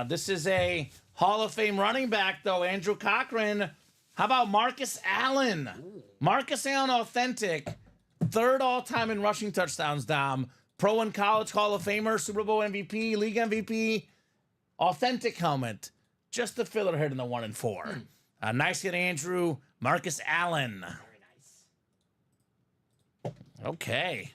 This is a Hall of Fame running back, though, Andrew Cochran. How about Marcus Allen? Ooh. Marcus Allen authentic. 3rd all-time in rushing touchdowns, Dom. Pro and college Hall of Famer, Super Bowl MVP, League MVP. Authentic helmet. Just the filler hit in the 1 and 4. Nice hit, Andrew. Marcus Allen. Very nice. Okay.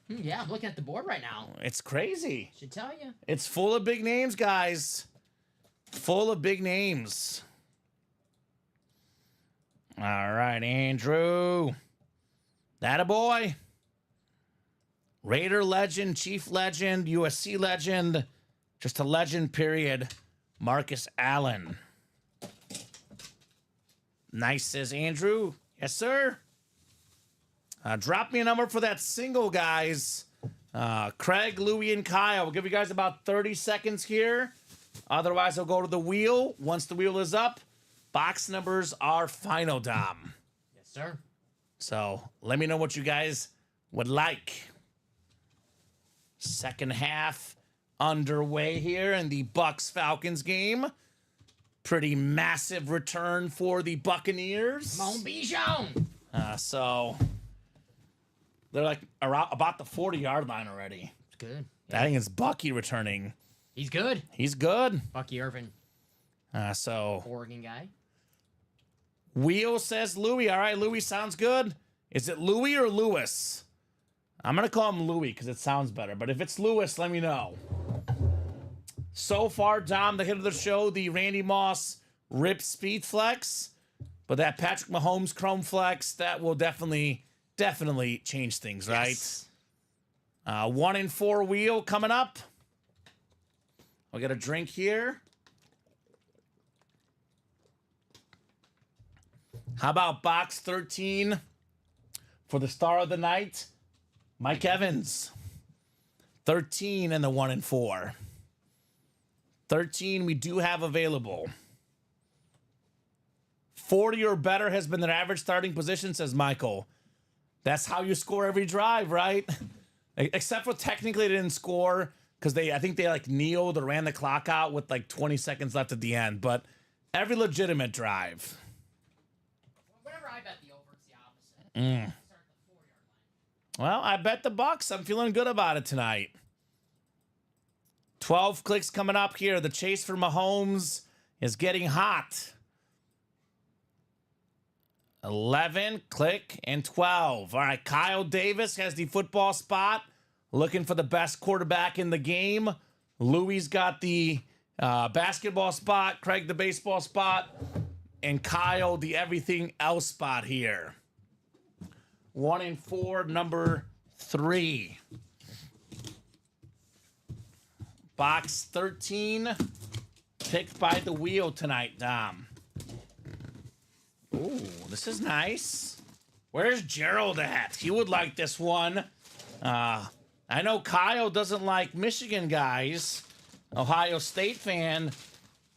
Yeah, I'm looking at the board right now. It's crazy. Should tell you. It's full of big names, guys. Full of big names. All right, Andrew. That a boy. Raider legend, Chief legend, USC legend. Just a legend, period. Marcus Allen. Nice, says Andrew. Yes, sir. Drop me a number for that single, guys. Craig, Louie, and Kyle. We'll give you guys about 30 seconds here. Otherwise, I'll go to the wheel. Once the wheel is up, Box numbers are final, Dom. Yes, sir. So let me know what you guys would like. Second half underway here in the Bucks-Falcons game. Pretty massive return for the Buccaneers. Come on, Bijan. So they're like about the 40-yard line already. It's good. I think it's Bucky returning. He's good. He's good. Bucky Irvin, So Oregon guy. Wheel says Louis. All right, Louis sounds good. Is it Louis or Lewis? I'm going to call him Louis because it sounds better. But if it's Lewis, let me know. So far, Dom, the hit of the show, the Randy Moss Rip Speed Flex. But that Patrick Mahomes Chrome Flex, that will definitely change things, right? Yes. 1 in 4 wheel coming up. I'll get a drink here. How about box 13 for the star of the night? Mike Evans. 13 in the 1 in 4. 13 we do have available. 40 or better has been their average starting position, says Michael. That's how you score every drive, right? Except for technically they didn't score because I think they like kneeled or ran the clock out with like 20 seconds left at the end. But every legitimate drive. Whenever I bet the over, it's the opposite. Start the 4-yard line. Well, I bet the Bucks. I'm feeling good about it tonight. 12 clicks coming up here. The chase for Mahomes is getting hot. 11, click, and 12. All right, Kyle Davis has the football spot. Looking for the best quarterback in the game. Louis got the basketball spot. Craig the baseball spot. And Kyle the everything else spot here. 1 in 4, number 3. Box 13, picked by the wheel tonight, Dom. Ooh, this is nice. Where's Gerald at? He would like this one. I know Kyle doesn't like Michigan guys. Ohio State fan.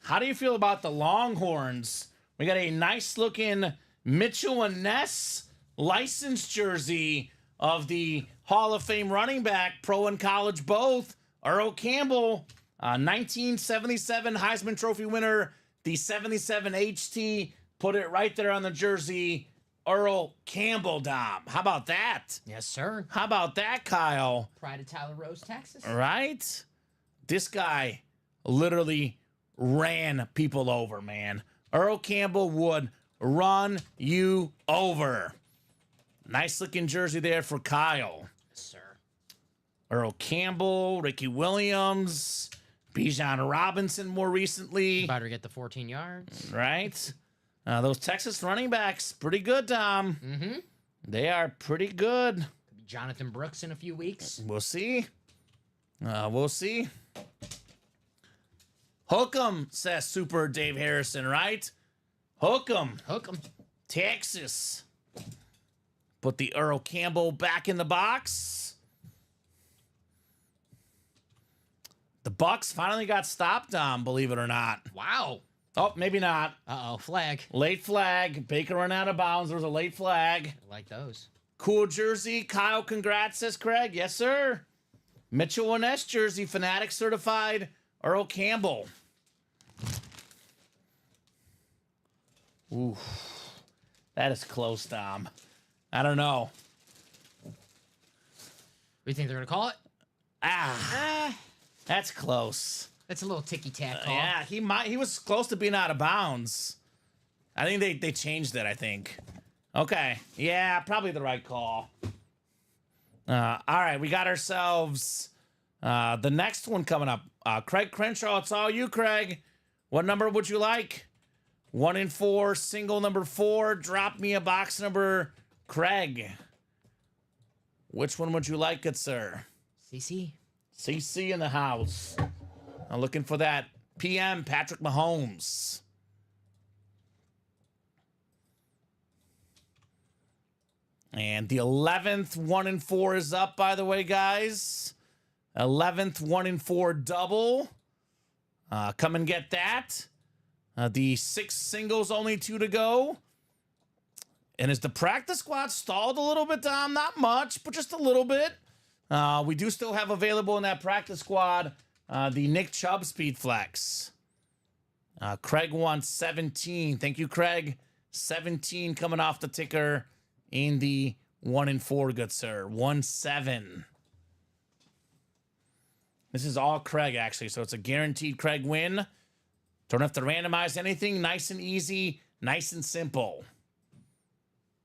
How do you feel about the Longhorns? We got a nice looking Mitchell and Ness licensed jersey of the Hall of Fame running back, pro and college both, Earl Campbell, 1977 Heisman Trophy winner, the 77 HT. Put it right there on the jersey. Earl Campbell, Dom. How about that? Yes, sir. How about that, Kyle? Pride of Tyler Rose, Texas. Right? This guy literally ran people over, man. Earl Campbell would run you over. Nice looking jersey there for Kyle. Yes, sir. Earl Campbell, Ricky Williams, Bijan Robinson more recently. About to get the 14 yards. Right? Those Texas running backs, pretty good, Dom. Mm-hmm. They are pretty good. Could be Jonathan Brooks in a few weeks. We'll see. We'll see. Hook 'em, says Super Dave Harrison, right? Hook 'em. Hook 'em. Texas. Put the Earl Campbell back in the box. The Bucks finally got stopped, Dom, believe it or not. Wow. Oh, maybe not. Uh-oh, flag. Late flag. Baker ran out of bounds. There was a late flag. I like those. Cool jersey. Kyle, congrats, says Craig. Yes, sir. Mitchell and Ness jersey. Fanatic certified. Earl Campbell. Ooh. That is close, Dom. I don't know. What do you think they're going to call it? That's close. That's a little ticky-tack call. Yeah, he was close to being out of bounds. I think they changed it, I think. Okay. Yeah, probably the right call. All right, we got ourselves the next one coming up. Craig Crenshaw, it's all you, Craig. What number would you like? 1 in 4, single number 4. Drop me a box number, Craig. Which one would you like, good sir? CC. CC in the house. I'm looking for that PM Patrick Mahomes. And the 11th 1 in 4 is up, by the way, guys. 11th 1 in 4 double. Come and get that. The 6 singles, only 2 to go. And is the practice squad stalled a little bit, Dom? Not much, but just a little bit. We do still have available in that practice squad the Nick Chubb Speed Flex. Craig wants 17. Thank you, Craig. 17 coming off the ticker in the 1 and 4, good sir. 1-7. This is all Craig, actually, so it's a guaranteed Craig win. Don't have to randomize anything. Nice and easy, nice and simple.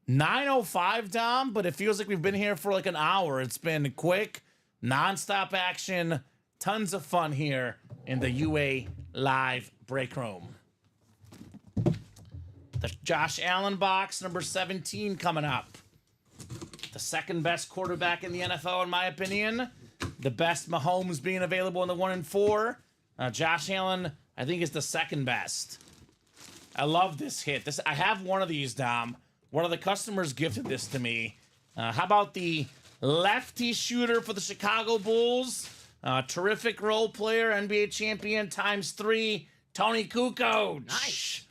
9:05, Dom, but it feels like we've been here for like an hour. It's been quick, nonstop action, tons of fun here in the UA Live Break Room. The Josh Allen box, number 17, coming up. The second best quarterback in the NFL, in my opinion. The best Mahomes being available in the 1 and 4. Josh Allen, I think, is the second best. I love this hit. I have one of these, Dom. One of the customers gifted this to me. How about the lefty shooter for the Chicago Bulls? Terrific role player, NBA champion ×3, Tony Kukoc. Nice.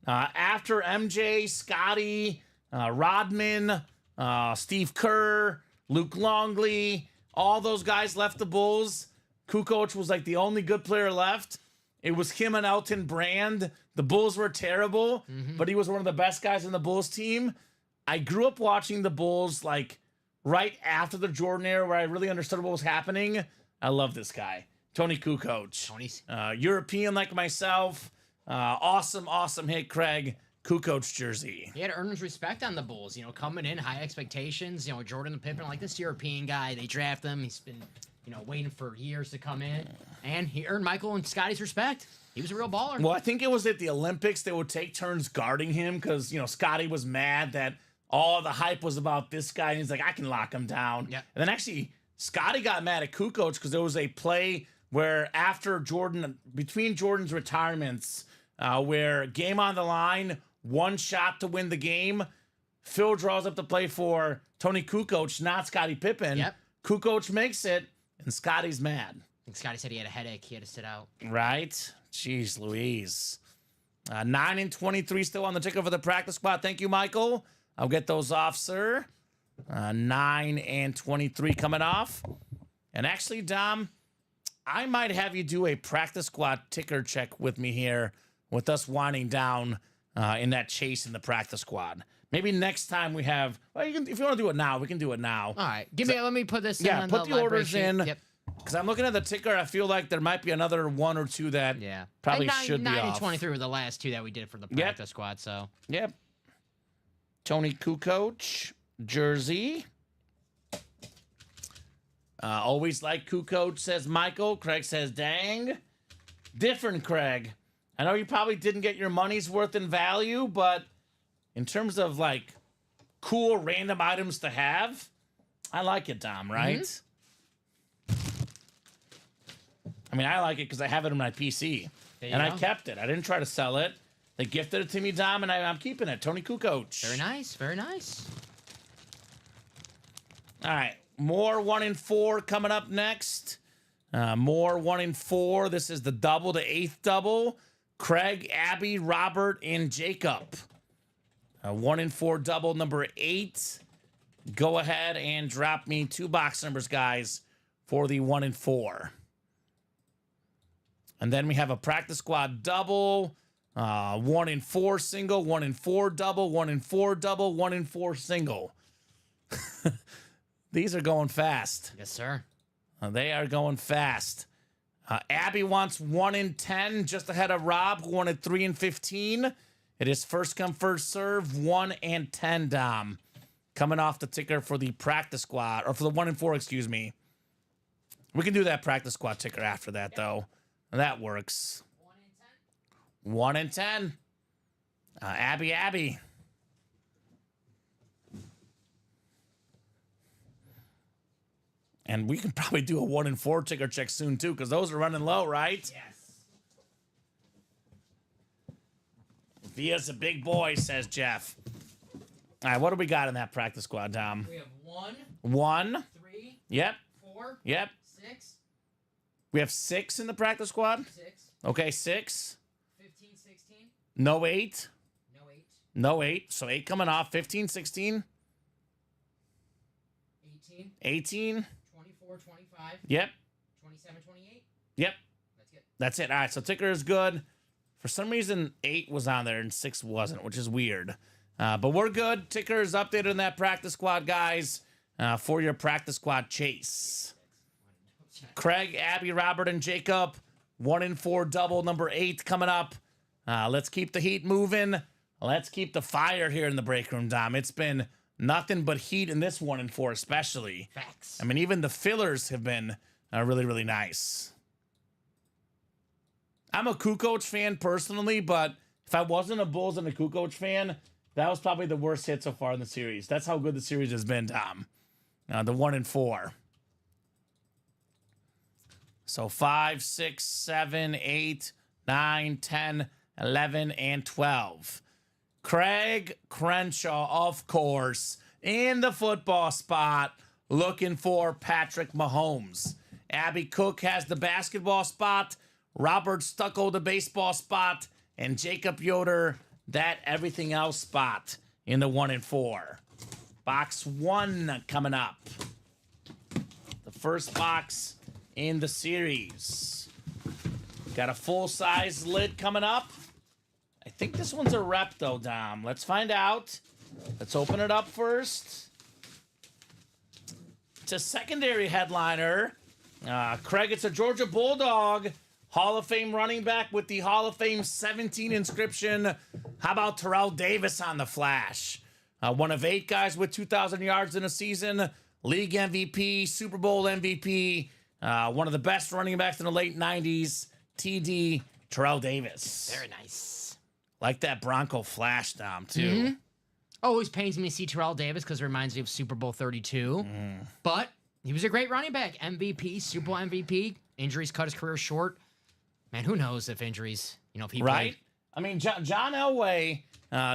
After MJ, Scotty, Rodman, Steve Kerr, Luke Longley, all those guys left the Bulls. Kukoc was like the only good player left. It was him and Elton Brand. The Bulls were terrible, but he was one of the best guys in the Bulls team. I grew up watching the Bulls like right after the Jordan era where I really understood what was happening. I love this guy. Tony Kukoc. Tony's. European like myself. Awesome hit, Craig. Kukoc jersey. He had to earn his respect on the Bulls, you know, coming in, high expectations. You know, Jordan and Pippen, like this European guy, they draft him. He's been, you know, waiting for years to come in. And he earned Michael and Scotty's respect. He was a real baller. Well, I think it was at the Olympics they would take turns guarding him because, you know, Scotty was mad that all the hype was about this guy. And he's like, I can lock him down. Yep. And then actually, Scotty got mad at Kukoc because there was a play where after Jordan, between Jordan's retirements, where game on the line, one shot to win the game, Phil draws up the play for Tony Kukoc, not Scottie Pippen. Yep. Kukoc makes it, and Scotty's mad. I think Scotty said he had a headache. He had to sit out. Right? Jeez Louise. 9 and 23 still on the ticker for the practice squad. Thank you, Michael. I'll get those off, sir. 9 and 23 coming off. And actually, Dom, I might have you do a practice squad ticker check with me here with us winding down in that chase in the practice squad. Maybe next time we have, well, you can, if you want to do it now, we can do it now. All right. Let me put this in. Yeah, on put the live orders sheet. in. Yep. Because I'm looking at the ticker, I feel like there might be another 1 or 2 that probably should be 9 and off. 23 were the last 2 that we did for the practice squad, so. Yep. Tony Kukoc, jersey. Always like Kukoc, says Michael. Craig says, dang. Different, Craig. I know you probably didn't get your money's worth in value, but in terms of, like, cool random items to have, I like it, Dom, right? Mm-hmm. I mean, I like it because I have it on my PC. And I kept it. I didn't try to sell it. They gifted it to me, Dom, and I'm keeping it. Tony Kukoc. Very nice. Very nice. All right. More 1 and 4 coming up next. More 1 and 4. This is the double, the 8th double. Craig, Abby, Robert, and Jacob. 1 and 4 double number 8. Go ahead and drop me 2 box numbers, guys, for the 1 and 4. And then we have a practice squad double, 1 and 4 single, 1 and 4 double, 1 and 4 double, 1 and 4 single. These are going fast. Yes, sir. They are going fast. Abby wants 1 and 10, just ahead of Rob, who wanted 3 and 15. It is first come, first serve, 1 and 10, Dom. Coming off the ticker for the practice squad, or for the 1 and 4, excuse me. We can do that practice squad ticker after that, though. That works. 1 and 10. Abby. And we can probably do a 1 and 4 ticker check soon, too, because those are running low, right? Yes. Via's a big boy, says Jeff. All right, what do we got in that practice squad, Dom? We have 1, 1. 3, Yep. 4, Yep. 6, We have 6 in the practice squad? 6, Okay, 6. 15, 16, No 8. No 8. No 8. So 8 coming off. 15, 16. 18. 18. 24, 25. Yep. 27, 28. Yep. That's it. That's it. All right. So ticker is good. For some reason, 8 was on there and 6 wasn't, which is weird. But we're good. Ticker is updated in that practice squad, guys, for your practice squad chase. Craig, Abby, Robert, and Jacob. 1 and 4 double, number 8 coming up. Let's keep the heat moving. Let's keep the fire here in the break room, Dom. It's been nothing but heat in this 1 and 4, especially. Facts. I mean, even the fillers have been really, really nice. I'm a Kukoc fan personally, but if I wasn't a Bulls and a Kukoc fan, that was probably the worst hit so far in the series. That's how good the series has been, Tom. The 1 and 4. So 5, 6, 7, 8, 9, 10, 11, and 12. Craig Crenshaw, of course, in the football spot, looking for Patrick Mahomes. Abby Cook has the basketball spot. Robert Stucco, the baseball spot. And Jacob Yoder, that everything else spot in the 1 and 4. Box 1 coming up. The first box in the series. Got a full-size lid coming up. I think this one's a rep, though, Dom. Let's find out. Let's open it up first. It's a secondary headliner. Craig, it's a Georgia Bulldog. Hall of Fame running back with the Hall of Fame 17 inscription. How about Terrell Davis on the flash? One of 8 guys with 2,000 yards in a season. League MVP, Super Bowl MVP. One of the best running backs in the late 90s. TD, Terrell Davis. Very nice. Like that Bronco flash, Dom, too. Always pains me to see Terrell Davis because it reminds me of Super Bowl 32. But he was a great running back. MVP, Super Bowl MVP. Injuries cut his career short. Man, who knows if injuries, if he Right? played. I mean, John Elway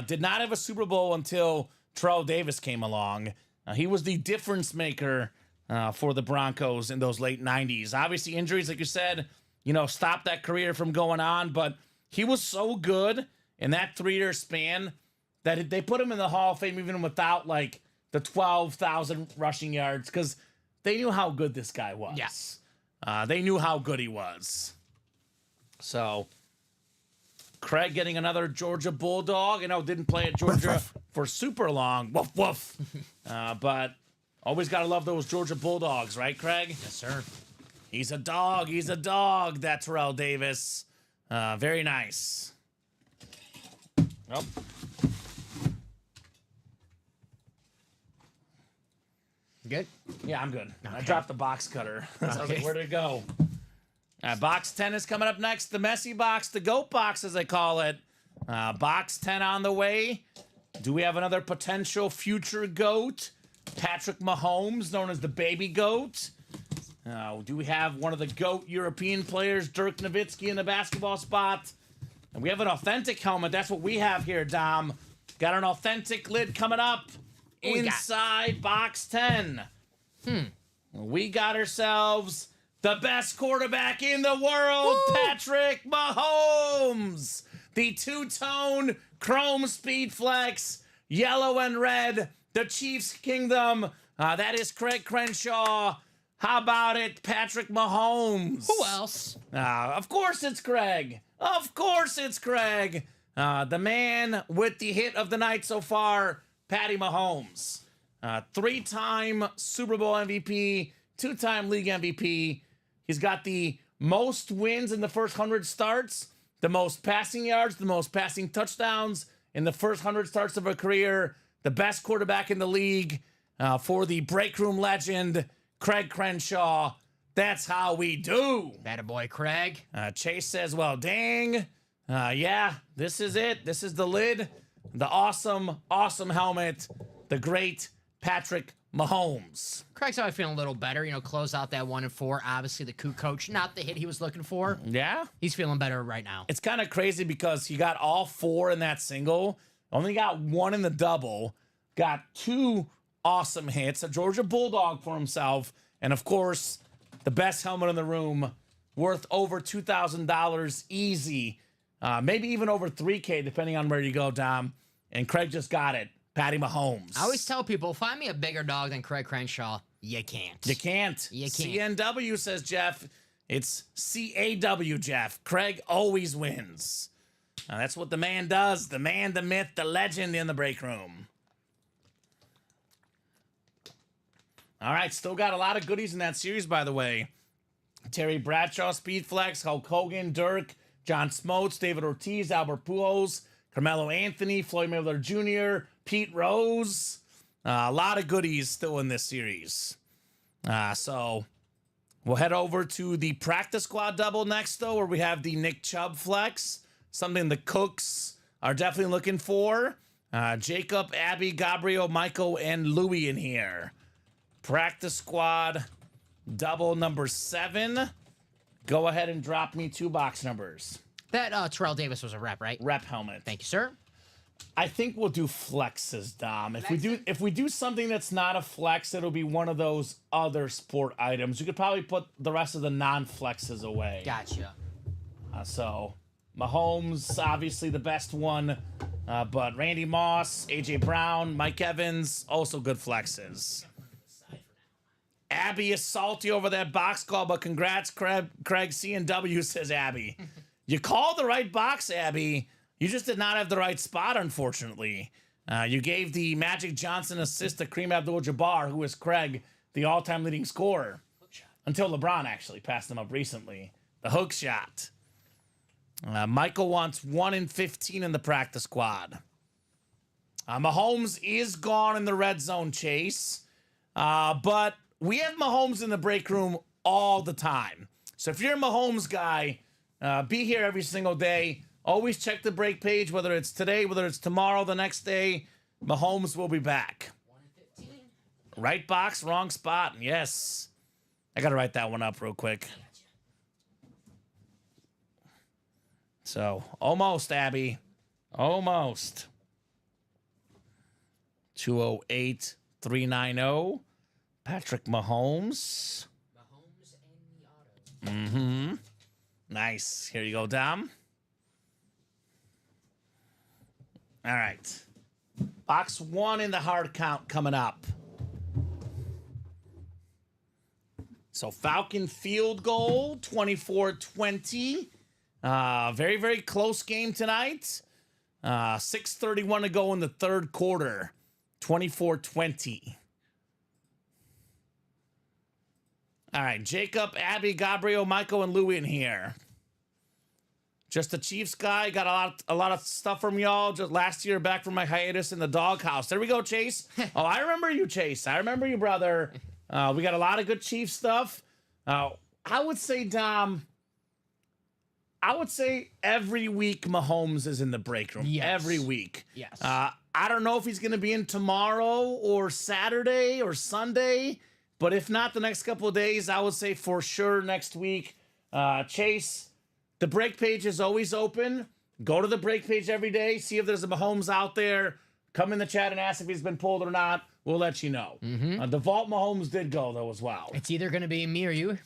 did not have a Super Bowl until Terrell Davis came along. He was the difference maker for the Broncos in those late 90s. Obviously, injuries, like you said, stopped that career from going on. But he was so good in that 3-year span that they put him in the Hall of Fame even without, like, the 12,000 rushing yards because they knew how good this guy was. Yes. They knew how good he was. So, Craig getting another Georgia Bulldog. Didn't play at Georgia for super long. Woof, woof. But always got to love those Georgia Bulldogs, right, Craig? Yes, sir. He's a dog. He's a dog. That's Terrell Davis. Very nice. Oh. Good? Yeah, I'm good. I Okay. dropped the box cutter. I was Okay. like, where'd it go? Box 10 is coming up next. The messy box, the goat box, as they call it. Box 10 on the way. Do we have another potential future goat? Patrick Mahomes, known as the baby goat. Do we have one of the GOAT European players, Dirk Nowitzki, in the basketball spot? And we have an authentic helmet. That's what we have here, Dom. Got an authentic lid coming up What we got? inside box 10. We got ourselves the best quarterback in the world, Patrick Mahomes. The two-tone chrome speed flex, yellow and red, the Chiefs Kingdom. That is Craig Crenshaw. How about it, Patrick Mahomes? Who else? Of course it's Craig. Of course it's Craig. The man with the hit of the night so far, Patty Mahomes. 3-time Super Bowl MVP, 2-time league MVP. He's got the most wins in the first 100 starts, the most passing yards, the most passing touchdowns in the first 100 starts of a career, the best quarterback in the league for the break room legend, Craig Crenshaw. That's how we do. That boy, Craig. Chase says, well, dang. Yeah, this is it. This is the lid. The awesome, awesome helmet. The great Patrick Mahomes. Craig's always feeling a little better. Close out that 1 and 4. Obviously, the coup coach, not the hit he was looking for. Yeah? He's feeling better right now. It's kind of crazy because he got all 4 in that single, only got 1 in the double, got 2 awesome hits, a Georgia Bulldog for himself, and of course, the best helmet in the room, worth over $2,000 easy maybe even over 3K, depending on where you go, Dom. And Craig just got it. Patty Mahomes. I always tell people, find me a bigger dog than Craig Crenshaw. You can't. You can't. You can't. CNW, says Jeff. It's CAW, Jeff. Craig always wins. That's what the man does. The man, the myth, the legend in the break room. All right, still got a lot of goodies in that series, by the way. Terry Bradshaw, Speed Flex, Hulk Hogan, Dirk, John Smotes, David Ortiz, Albert Pujols, Carmelo Anthony, Floyd Mayweather Jr., Pete Rose. A lot of goodies still in this series. So we'll head over to the practice squad double next, though, where we have the Nick Chubb flex. Something the Cooks are definitely looking for. Jacob, Abby, Gabriel, Michael, and Louie in here. Practice squad double number 7. Go ahead and drop me 2 box numbers. That Terrell Davis was a rep, right? Rep helmet. Thank you, sir. I think we'll do flexes, Dom. If we do something that's not a flex, it'll be one of those other sport items. You could probably put the rest of the non-flexes away. Gotcha. So Mahomes, obviously the best one, but Randy Moss, AJ Brown, Mike Evans, also good flexes. Abby is salty over that box call, but congrats, Craig CNW, says Abby. You called the right box, Abby. You just did not have the right spot, unfortunately. You gave the Magic Johnson assist to Kareem Abdul-Jabbar, who is Craig, the all-time leading scorer. Until LeBron actually passed him up recently. The hook shot. Michael wants 1 in 15 in the practice squad. Mahomes is gone in the red zone chase. But we have Mahomes in the break room all the time. So if you're a Mahomes guy, be here every single day. Always check the break page, whether it's today, whether it's tomorrow, the next day. Mahomes will be back. 1 in 15. Right box, wrong spot. Yes. I got to write that one up real quick. So, almost, Abby. Almost. 208 390. Patrick Mahomes. Mahomes and the auto. Nice. Here you go, Dom. All right. Box 1 in the hard count coming up. So Falcon field goal, 24-20. Very, very close game tonight. 6:31 to go in the third quarter. 24-20. All right, Jacob, Abby, Gabriel, Michael, and Louie in here. Just a Chiefs guy. Got a lot of stuff from y'all just last year back from my hiatus in the doghouse. There we go, Chase. Oh, I remember you, Chase. I remember you, brother. We got a lot of good Chiefs stuff. I would say, Dom, every week Mahomes is in the break room. Yes. Every week. Yes. I don't know if he's going to be in tomorrow or Saturday or Sunday, but if not the next couple of days, I would say for sure next week. Chase, the break page is always open. Go to the break page every day. See if there's a Mahomes out there. Come in the chat and ask if he's been pulled or not. We'll let you know. The Vault Mahomes did go, though, as well. It's either going to be me or you.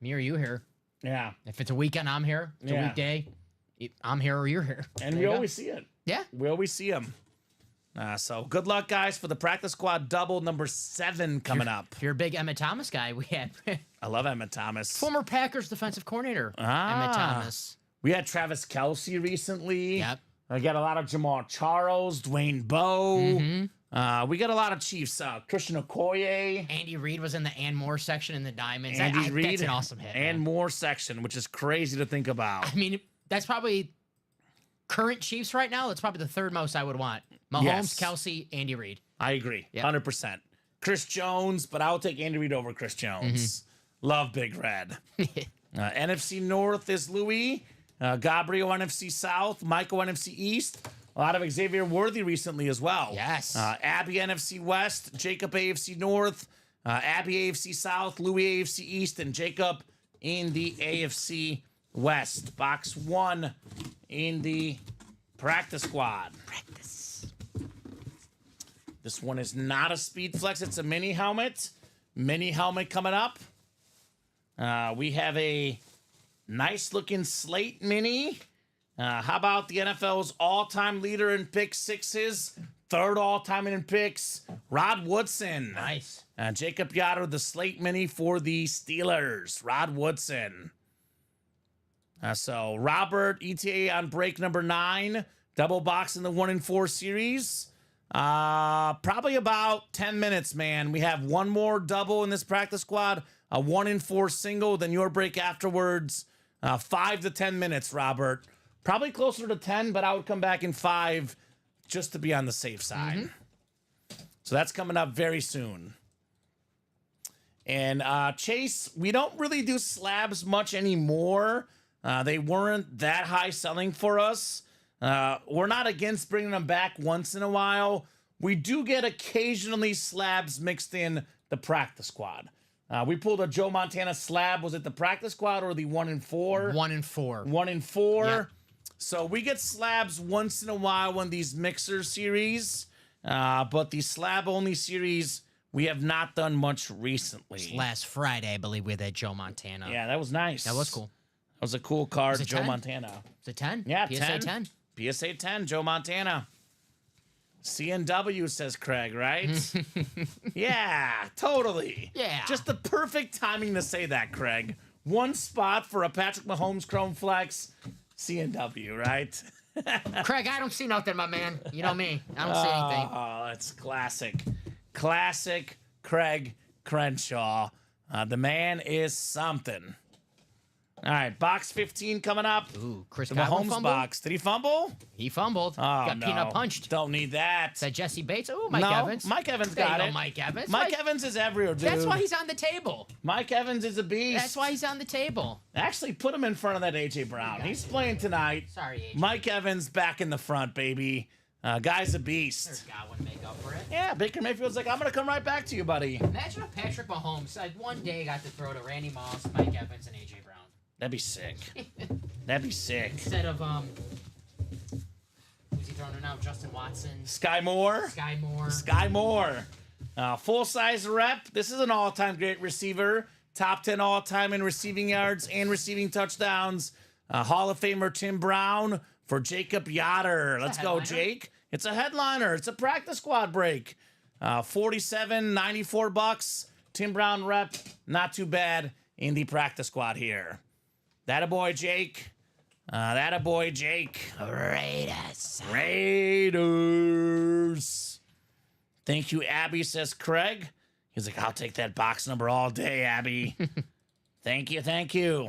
Me or you here. Yeah. If it's a weekend, I'm here. If it's a weekday, I'm here or you're here. And There we you go. always see it. Yeah. We always see him. So good luck, guys, for the practice squad double number 7 coming up. If you're a big Emmett Thomas guy, we had I love Emmett Thomas. former Packers defensive coordinator, Emmett Thomas. We had Travis Kelce recently. Yep. I got a lot of Jamal Charles, Dwayne Bowe. We got a lot of Chiefs. Christian Okoye. Andy Reid was in the and more section in the Diamonds. Andy Reid. That's an awesome hit. And man. more section, which is crazy to think about. I mean, that's probably current Chiefs right now. That's probably the third most I would want. Mahomes, Yes. Kelsey, Andy Reid. I agree. Yep. 100%. Chris Jones, but I'll take Andy Reid over Chris Jones. Love Big Red. NFC North is Louis. Gabriel, NFC South. Michael, NFC East. A lot of Xavier Worthy recently as well. Yes. Abby, NFC West. Jacob, AFC North. Abby, AFC South. Louis, AFC East. And Jacob in the AFC West. Box 1 in the practice squad. This one is not a speed flex. It's a mini helmet. Mini helmet coming up. We have a nice looking slate mini. How about the NFL's all-time leader in pick sixes, third all-time in picks, Rod Woodson. Nice. Jacob Yotter, the slate mini for the Steelers. Rod Woodson. So Robert, ETA on break number 9. Double box in the 1 and 4 series. Probably about 10 minutes, man. We have one more double in this practice squad, a 1 and 4 single, then your break afterwards. 5 to 10 minutes, Robert. Probably closer to 10, but I would come back in 5 just to be on the safe side. So that's coming up very soon. And Chase, we don't really do slabs much anymore. They weren't that high selling for us. We're not against bringing them back once in a while. We do get occasionally slabs mixed in the practice squad. We pulled a Joe Montana slab. Was it the practice squad or the 1 and 4? 1 and 4. 1 and 4. Yep. So we get slabs once in a while in these mixer series. But the slab only series, we have not done much recently. Last Friday, I believe we had that Joe Montana. Yeah, that was nice. That was cool. That was a cool card, Was it Joe 10? Montana. Is it 10? Yeah, PSA 10. PSA 10, Joe Montana. CNW, says Craig, right? Yeah, totally. Yeah. Just the perfect timing to say that, Craig. One spot for a Patrick Mahomes Chrome Flex, CNW, right? Craig, I don't see nothing, my man. You know me. I don't see anything. Oh, that's classic. Classic Craig Crenshaw. The man is something. All right, box 15 coming up. Ooh, Chris The Godwin Mahomes fumbled? box. Did he fumble? He fumbled. Oh, Got no. peanut punched. Don't need that. Is that Jesse Bates? Oh, Mike no, Evans. Mike Evans There you got go, it. Mike Evans. Mike Mike- Evans is everywhere, dude. That's why he's on the table. Mike Evans is a beast. That's why he's on the table. Actually, put him in front of that A.J. Brown. He's playing tonight. Sorry, AJ. Mike Evans back in the front, baby. Guy's a There's beast. Godwin to make up for it. Yeah, Baker Mayfield's like, I'm going to come right back to you, buddy. Imagine if Patrick Mahomes one day got to throw to Randy Moss, Mike Evans, and A.J. Brown. That'd be sick. That'd be sick. Instead of, who's he throwing to now? Justin Watson, Sky Moore. Sky Moore. Sky Moore. Full-size rep. This is an all-time great receiver. Top 10 all-time in receiving yards and receiving touchdowns. Hall of Famer Tim Brown for Jacob Yotter. Let's go, headliner? Jake. It's a headliner. It's a practice squad break. $47.94. Tim Brown rep. Not too bad in the practice squad here. That a boy, Jake. That a boy, Jake. Raiders. Raiders. Thank you, Abby, says Craig. He's like, I'll take that box number all day, Abby. Thank you, thank you.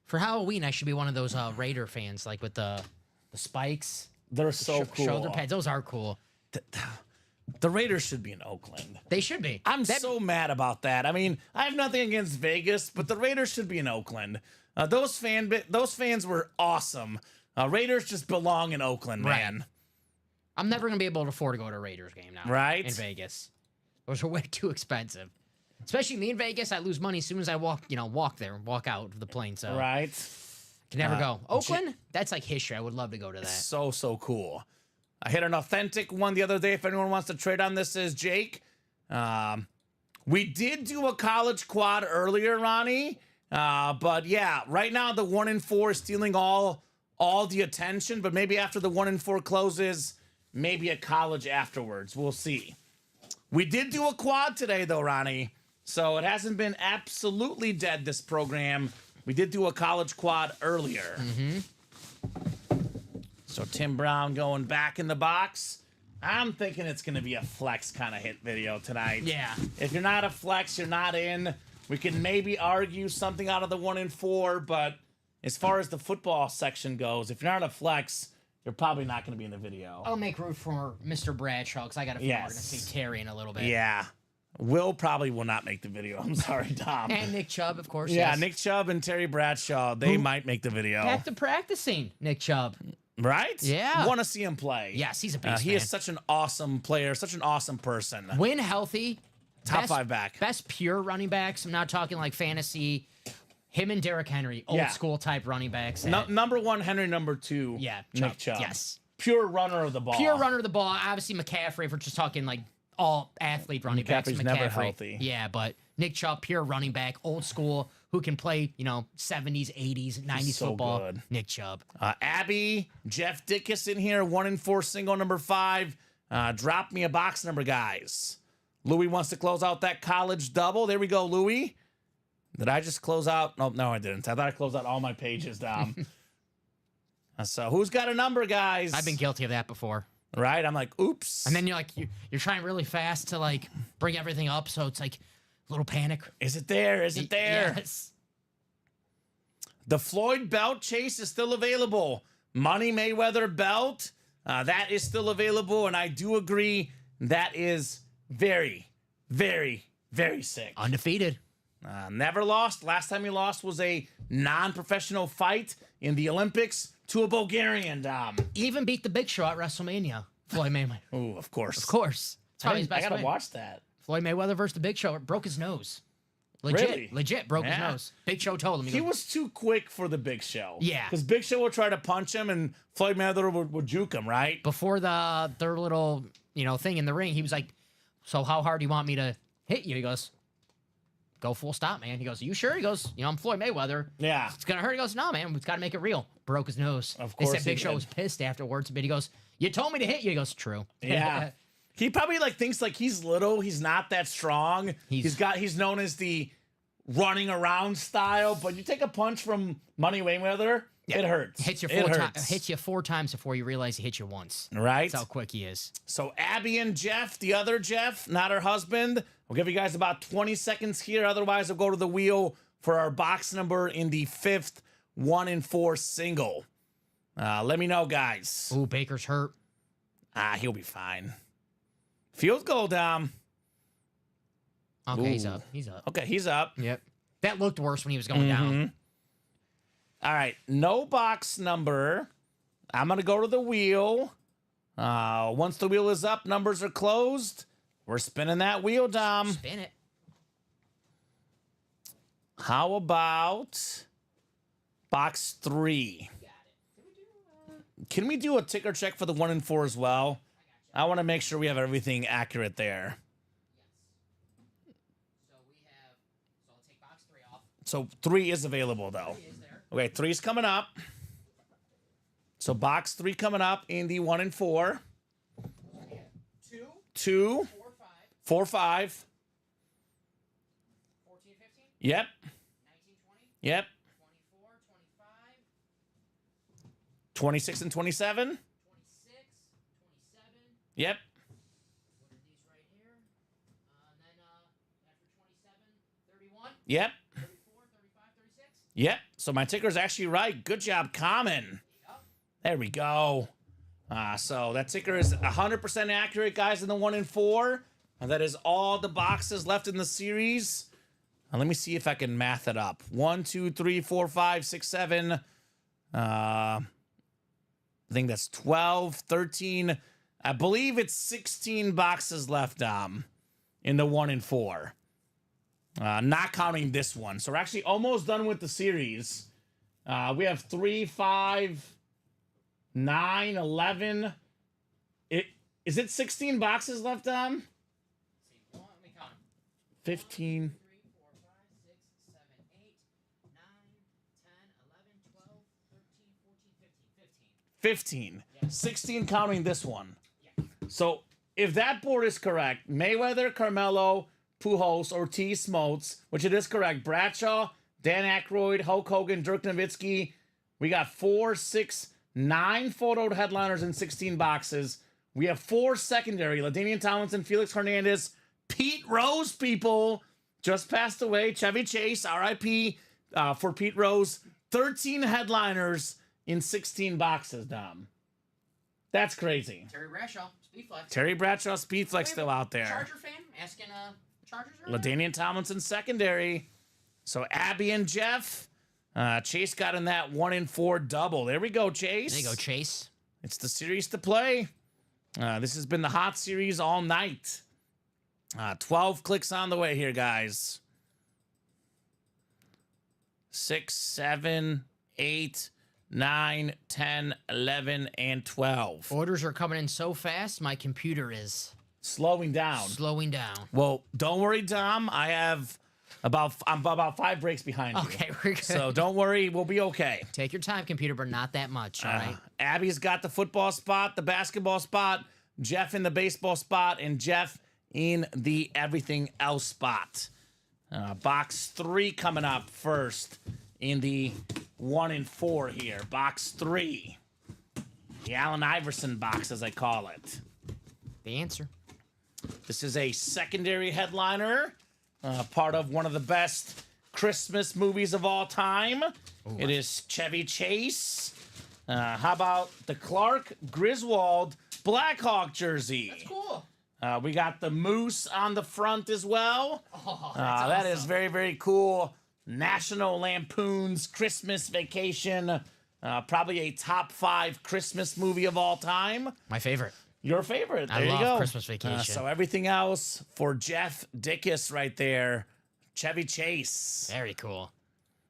For Halloween, I should be one of those Raider fans, like with the spikes. They're so cool. Shoulder pads. Those are cool. The Raiders should be in Oakland. They should be. I'm so mad about that. I mean, I have nothing against Vegas, but the Raiders should be in Oakland. Those fans were awesome. Raiders just belong in Oakland, man. I'm never gonna be able to afford to go to a Raiders game now. Right? In Vegas, those are way too expensive. Especially me in Vegas, I lose money as soon as I walk there, walk out of the plane. So Right? can never go. Oakland, that's like history. I would love to go to that. So cool. I hit an authentic one the other day. If anyone wants to trade on this, is Jake. We did do a college quad earlier, Ronnie. But yeah, right now the 1 and 4 is stealing all the attention. But maybe after the 1 and 4 closes, maybe a college afterwards. We'll see. We did do a quad today, though, Ronnie. So it hasn't been absolutely dead, this program. We did do a college quad earlier. Mm-hmm. So Tim Brown going back in the box. I'm thinking it's going to be a flex kind of hit video tonight. Yeah. If you're not a flex, you're not in. We can maybe argue something out of the 1 and 4, but as far as the football section goes, if you're not a flex, you're probably not going to be in the video. I'll make room for Mr. Bradshaw because I got a feeling we're gonna Yes. see Terry in a little bit. Yeah. Will probably will not make the video. I'm sorry, Tom. And Nick Chubb, of course. Yeah, yes. Nick Chubb and Terry Bradshaw, they might make the video. Back to practicing, Nick Chubb. Right? Yeah. Want to see him play. Yes, he's a beast, He man. is such an awesome player, such an awesome person. When healthy, Top 5 back. Best pure running backs. I'm not talking like fantasy. Him and Derrick Henry, old Yeah. school type running backs. Number 1, Henry. Number 2, Yeah, Nick Chubb. yes. Pure runner of the ball. Pure runner of the ball. Obviously McCaffrey, if we're just talking like all athlete running backs. McCaffrey's never healthy. Yeah, but Nick Chubb, pure running back, old school, who can play, 70s, 80s, 90s so football. good. Nick Chubb. Abby, Jeff Dickus in here, 1-4 single number 5. Drop me a box number, guys. Louis wants to close out that college double. There we go, Louis. Did I just close out? No, I didn't. I thought I closed out all my pages, Dom. So who's got a number, guys? I've been guilty of that before. Right? I'm like, oops. And then you're trying really fast to bring everything up, so it's like a little panic. Is it there? Is it there? Yes. The Floyd belt chase is still available. Money Mayweather belt, that is still available. And I do agree that is very, very, very sick. Undefeated. Never lost. Last time he lost was a non-professional fight in the Olympics to a Bulgarian, Dom. Even beat the Big Show at WrestleMania. Floyd Mayweather. Oh, of course. Of course. It's probably his I best gotta win. watch that. Floyd Mayweather versus the Big Show. Broke his nose. Really? Legit broke his Yeah. nose. Big Show told him. He was too quick for the Big Show. Yeah. Because Big Show would try to punch him and Floyd Mayweather would juke him, right? Before their little, thing in the ring, he was like, so how hard do you want me to hit you? He goes, go full stop, man. He goes, are you sure? He goes, I'm Floyd Mayweather. Yeah. It's going to hurt. He goes, no, man. We've got to make it real. Broke his nose. Of They course said he Big Show did. was pissed afterwards, but he goes, you told me to hit you. He goes, true. Yeah. He probably thinks he's little, he's not that strong. He's known as the running around style, but you take a punch from Money Mayweather, it hurts. Hits you 4 times before you realize he hit you once. Right? That's how quick he is. So Abby and Jeff, the other Jeff, not her husband, we'll give you guys about 20 seconds here. Otherwise, we'll go to the wheel for our box number in the 5th 1-4 single. Let me know, guys. Ooh, Baker's hurt. He'll be fine. Field goal, Dom. Okay, he's Ooh. up. He's up. Okay, he's up. Yep. That looked worse when he was going down. All right, no box number. I'm going to go to the wheel. Once the wheel is up, numbers are closed. We're spinning that wheel, Dom. Spin it. How about box 3? Can we do a ticker check for the 1-4 as well? I want to make sure we have everything accurate there. So I'll take box 3 off. So 3 is available, though. 3 is there. Okay, 3's coming up. So box 3 coming up in the 1-4. 2, 2, 4, 5, 4, 5. 14, 15, Yep. 19, 20, Yep. 24, 25, 26 and 27. 26, 27. Yep. What are these right here? And then after 27, 31, Yep. 34, 35, 36. Yep. So my ticker's actually right. Good job, Kamen. There we go. So that ticker is 100% accurate, guys, in the 1-4. And that is all the boxes left in the series. Let me see if I can math it up. 1, 2, 3, 4, 5, 6, 7. I think that's 12, 13. I believe it's 16 boxes left, in the 1-4. Not counting this one. So we're actually almost done with the series. We have 3, 5, 9, 11. Is it 16 boxes left, Dom? Let me count them. 15. 3, 4, 5, 6, 7, 8, 9, 10, 11, 12, 13, 14, 15. 15. 16 counting this one. So if that board is correct, Mayweather, Carmelo, Pujols, Ortiz, Smoltz, which it is correct, Bradshaw, Dan Aykroyd, Hulk Hogan, Dirk Nowitzki. We got 4, 6, 9 photoed headliners in 16 boxes. We have 4 secondary, LaDainian Tomlinson, Felix Hernandez, Pete Rose, people, just passed away. Chevy Chase, RIP for Pete Rose. 13 headliners in 16 boxes, Dom. That's crazy. Terry Bradshaw, Speedflex. Terry Bradshaw, Speedflex still out there. Charger fan asking Chargers are LaDainian Tomlinson secondary. So Abby and Jeff. Chase got in that 1-4 double. There we go, Chase. There you go, Chase. It's the series to play. This has been the hot series all night. 12 clicks on the way here, guys. 6, 7, 8, 9, 10, 11, and 12. Orders are coming in so fast, my computer is Slowing down. slowing down. Well, don't worry, Dom. I have I'm about 5 breaks behind you. Okay, we're good. So don't worry, we'll be okay. Take your time, computer, but not that much, all right? Abby's got the football spot, the basketball spot, Jeff in the baseball spot, and Jeff in the everything else spot. Box 3 coming up first in the 1 and 4 here. Box 3. The Allen Iverson box, as I call it. The answer. This is a secondary headliner, part of one of the best Christmas movies of all time. It is Chevy Chase. How about the Clark Griswold Blackhawk jersey? That's cool. We got the moose on the front as well. Oh, that's That is awesome. very, very cool. National Lampoon's Christmas Vacation. Probably a top 5 Christmas movie of all time. My favorite. Your favorite. There I you love go. Christmas Vacation. So everything else for Jeff Dickus right there. Chevy Chase. Very cool.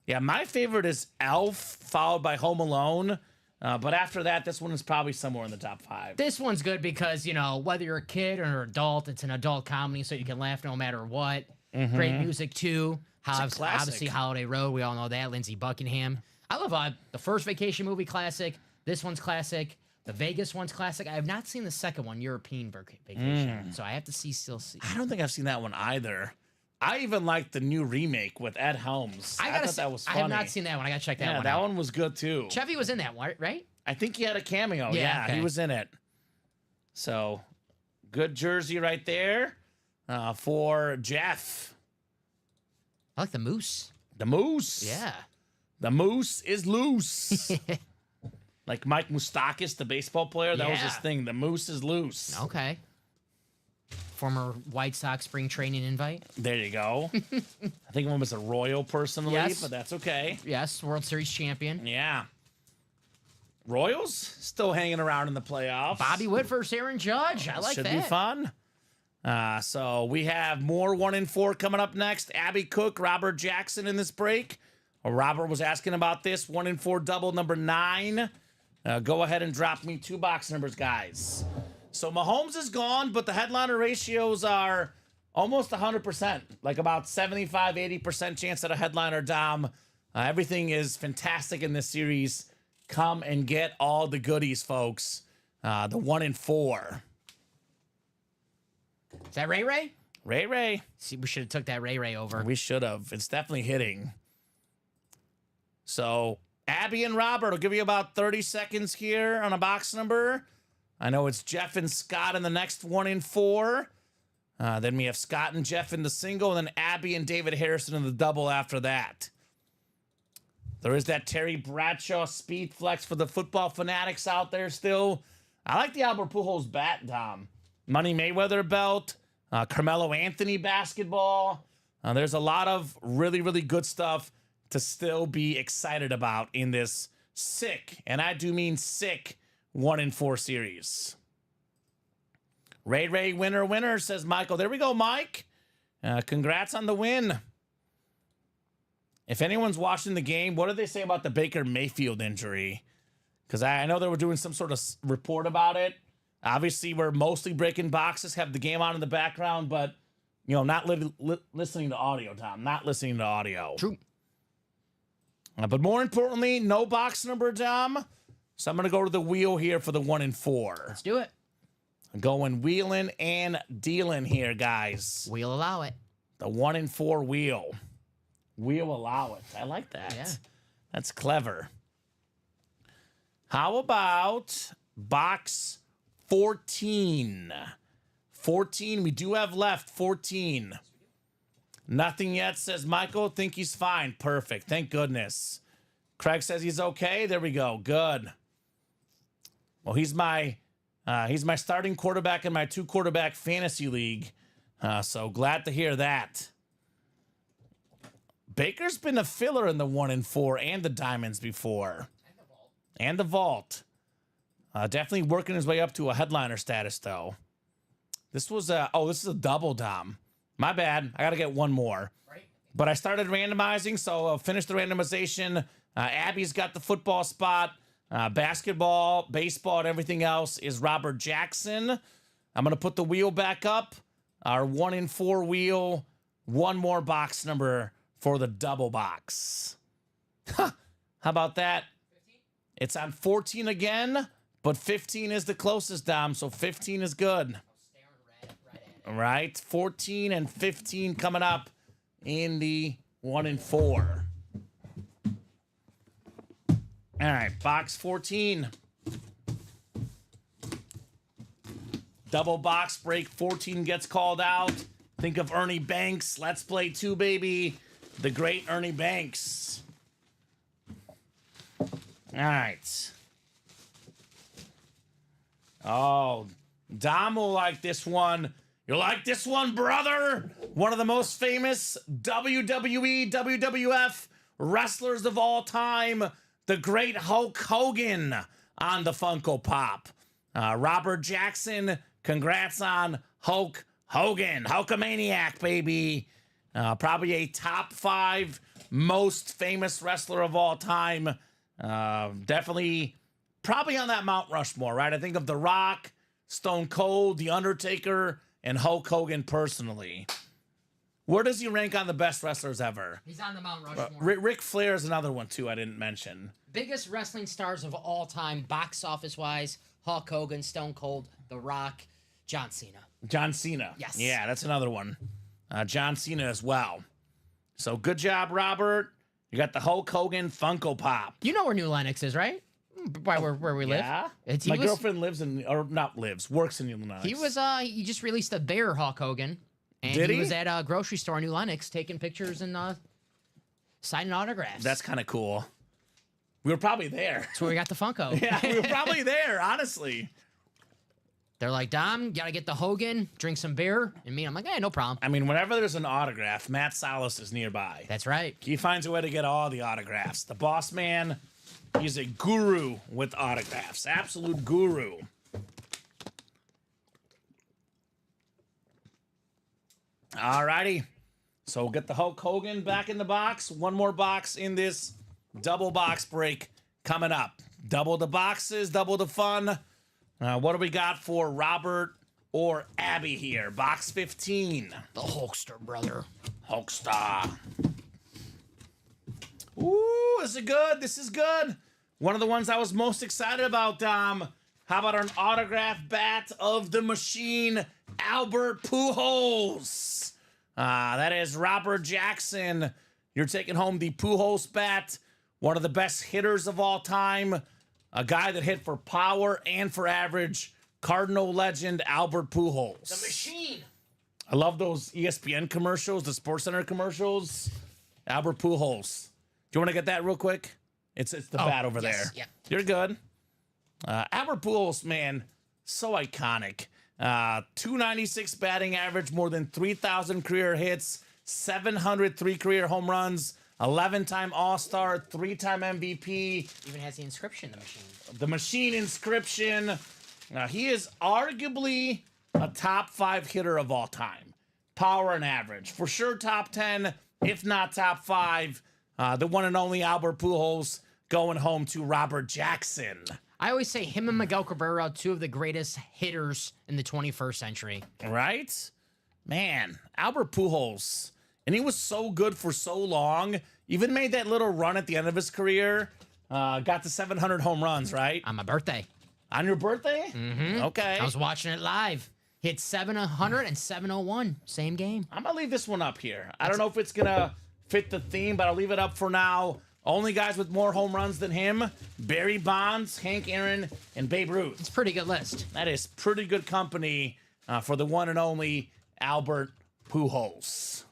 Yeah, my favorite is Elf, followed by Home Alone. But after that, this one is probably somewhere in the top 5. This one's good because, you know, whether you're a kid or an adult, it's an adult comedy, so you can laugh no matter what. Great music, too. classic. Obviously, Holiday Road, we all know that. Lindsey Buckingham. I love the first Vacation movie classic. This one's classic. The Vegas one's classic. I have not seen the second one, European Vacation. So I have to still see. I don't think I've seen that one either. I even like the new remake with Ed Helms. I thought that was funny. I have not seen that one. I got to check that one out. That one was good too. Chevy was in that one, right? I think he had a cameo. Yeah, He okay. was in it. So, good jersey right there for Jeff. I like the moose. The moose. Yeah. The moose is loose. Like Mike Moustakis, the baseball player. That was his Yeah. thing. The moose is loose. Okay. Former White Sox spring training invite. There you go. I think one was a Royal personally, Yes. but that's okay. Yes, World Series champion. Yeah. Royals still hanging around in the playoffs. Bobby Witt versus Aaron Judge. I like Should that. be fun. So we have more 1 and 4 coming up next. Abby Cook, Robert Jackson in this break. Robert was asking about this 1 and 4 double number 9. Go ahead and drop me 2 box numbers, guys. So Mahomes is gone, but the headliner ratios are almost 100%, like about 75, 80% chance at a headliner, Dom. Everything is fantastic in this series. Come and get all the goodies, folks. The 1 and 4. Is that Ray Ray? Ray. See, we should have took that Ray Ray over. We should have. It's definitely hitting. So Abby and Robert will give you about 30 seconds here on a box number. I know it's Jeff and Scott in the next 1 and 4. Then we have Scott and Jeff in the single, and then Abby and David Harrison in the double after that. There is that Terry Bradshaw speed flex for the football fanatics out there still. I like the Albert Pujols bat, Dom. Money Mayweather belt, Carmelo Anthony basketball. There's a lot of really, really good stuff to still be excited about in this sick, and I do mean sick, 1 and 4 series. Ray, winner, says Michael. There we go, Mike. Congrats on the win. If anyone's watching the game, what did they say about the Baker Mayfield injury? Because I know they were doing some sort of report about it. Obviously, we're mostly breaking boxes, have the game on in the background, but, you know, not listening to audio, Tom. Not listening to audio. True. But more importantly, no box number, Dom. So I'm going to go to the wheel here for the 1 and 4. Let's do it. I'm going wheeling and dealing here, guys. We'll allow it. The 1 and 4 wheel. We'll allow it. I like that. Yeah. That's clever. How about box 14? 14. We do have left 14. Nothing yet, says Michael. Think he's fine. Perfect. Thank goodness. Craig says he's okay. There we go. Good. Well, he's my starting quarterback in my 2-quarterback fantasy league. So glad to hear that. Baker's been a filler in the 1 and 4 and the diamonds before. And the vault. Definitely working his way up to a headliner status, though. This was this is a double, Dom. My bad. I got to get one more. Right. But I started randomizing, so I'll finish the randomization. Abby's got the football spot. Basketball, baseball, and everything else is Robert Jackson. I'm going to put the wheel back up. Our 1 and 4 wheel one more box number for the double box. How about that? 15? It's on 14 again, but 15 is the closest, Dom, so 15 is good. I'm staring right at it. All right, 14 and 15 coming up in the 1 and 4. All right, box 14. Double box break, 14 gets called out. Think of Ernie Banks. Let's play 2, baby. The great Ernie Banks. All right. Oh, Dom will like this one. You like this one, brother? One of the most famous WWE, WWF wrestlers of all time, the great Hulk Hogan on the Funko Pop. Robert Jackson, congrats on Hulk Hogan. Hulkamaniac, baby. Probably a top 5 most famous wrestler of all time. Definitely, probably on that Mount Rushmore, right? I think of The Rock, Stone Cold, The Undertaker, and Hulk Hogan personally. Where does he rank on the best wrestlers ever? He's on the Mount Rushmore. Ric Flair is another one, too, I didn't mention. Biggest wrestling stars of all time, box office wise: Hulk Hogan, Stone Cold, The Rock, John Cena. John Cena. Yes. Yeah, that's another one. John Cena as well. So good job, Robert. You got the Hulk Hogan Funko Pop. You know where New Lennox is, right? By where we live. Yeah. He My was- girlfriend lives in, or not lives, works in Illinois. He just released a bear, Hulk Hogan. And Did he he? was at a grocery store in New Lennox taking pictures and signing autographs. That's kind of cool. We were probably there. That's where we got the Funko. Yeah, we were probably there, honestly. They're like, Dom, gotta get the Hogan, drink some beer. And me, I'm like, hey, no problem. I mean, whenever there's an autograph, Matt Salas is nearby. That's right. He finds a way to get all the autographs. The boss man, he's a guru with autographs. Absolute guru. Alrighty. So we'll get the Hulk Hogan back in the box. One more box in this double box break coming up. Double the boxes, double the fun. What do we got for Robert or Abby here? Box 15. The Hulkster, brother. Hulkstar. Ooh, this is good. This is good. One of the ones I was most excited about, Dom. How about an autograph bat of the machine, Albert Pujols? That is Robert Jackson. You're taking home the Pujols bat, one of the best hitters of all time, a guy that hit for power and for average, Cardinal legend Albert Pujols. The machine. I love those ESPN commercials, the SportsCenter commercials. Albert Pujols. Do you want to get that real quick? It's the bat over yes, there. yeah. You're good. Albert Pujols, man, so iconic. 296 batting average, more than 3,000 career hits, 703 career home runs, 11-time All-Star, 3-time MVP. Even has the inscription, the machine. The machine inscription. He is arguably a top 5 hitter of all time. Power and average. For sure top 10, if not top 5. The one and only Albert Pujols going home to Robert Jackson. I always say him and Miguel Cabrera, 2 of the greatest hitters in the 21st century. Right? Man, Albert Pujols. And he was so good for so long. Even made that little run at the end of his career. Got to 700 home runs, right? On my birthday. On your birthday? Mm-hmm. Okay. I was watching it live. Hit 700 and 701. Same game. I'm going to leave this one up here. I don't know if it's going to fit the theme, but I'll leave it up for now. Only guys with more home runs than him: Barry Bonds, Hank Aaron, and Babe Ruth. It's a pretty good list. That is pretty good company for the one and only Albert Pujols.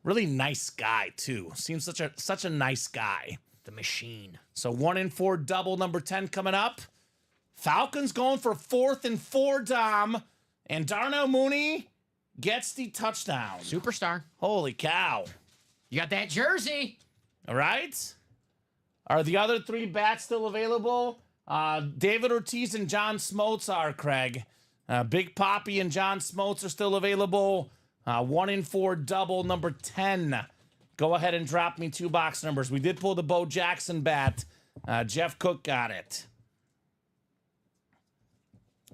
Really nice guy, too. Seems such a nice guy. The machine. So 1 and 4 double number 10 coming up. Falcons going for 4th and 4, Dom. And Darnell Mooney gets the touchdown. Superstar. Holy cow. You got that jersey. All right. Are the other 3 bats still available? David Ortiz and John Smoltz are, Craig. Big Poppy and John Smoltz are still available. 1 and 4 double number 10. Go ahead and drop me 2 box numbers. We did pull the Bo Jackson bat. Jeff Cook got it.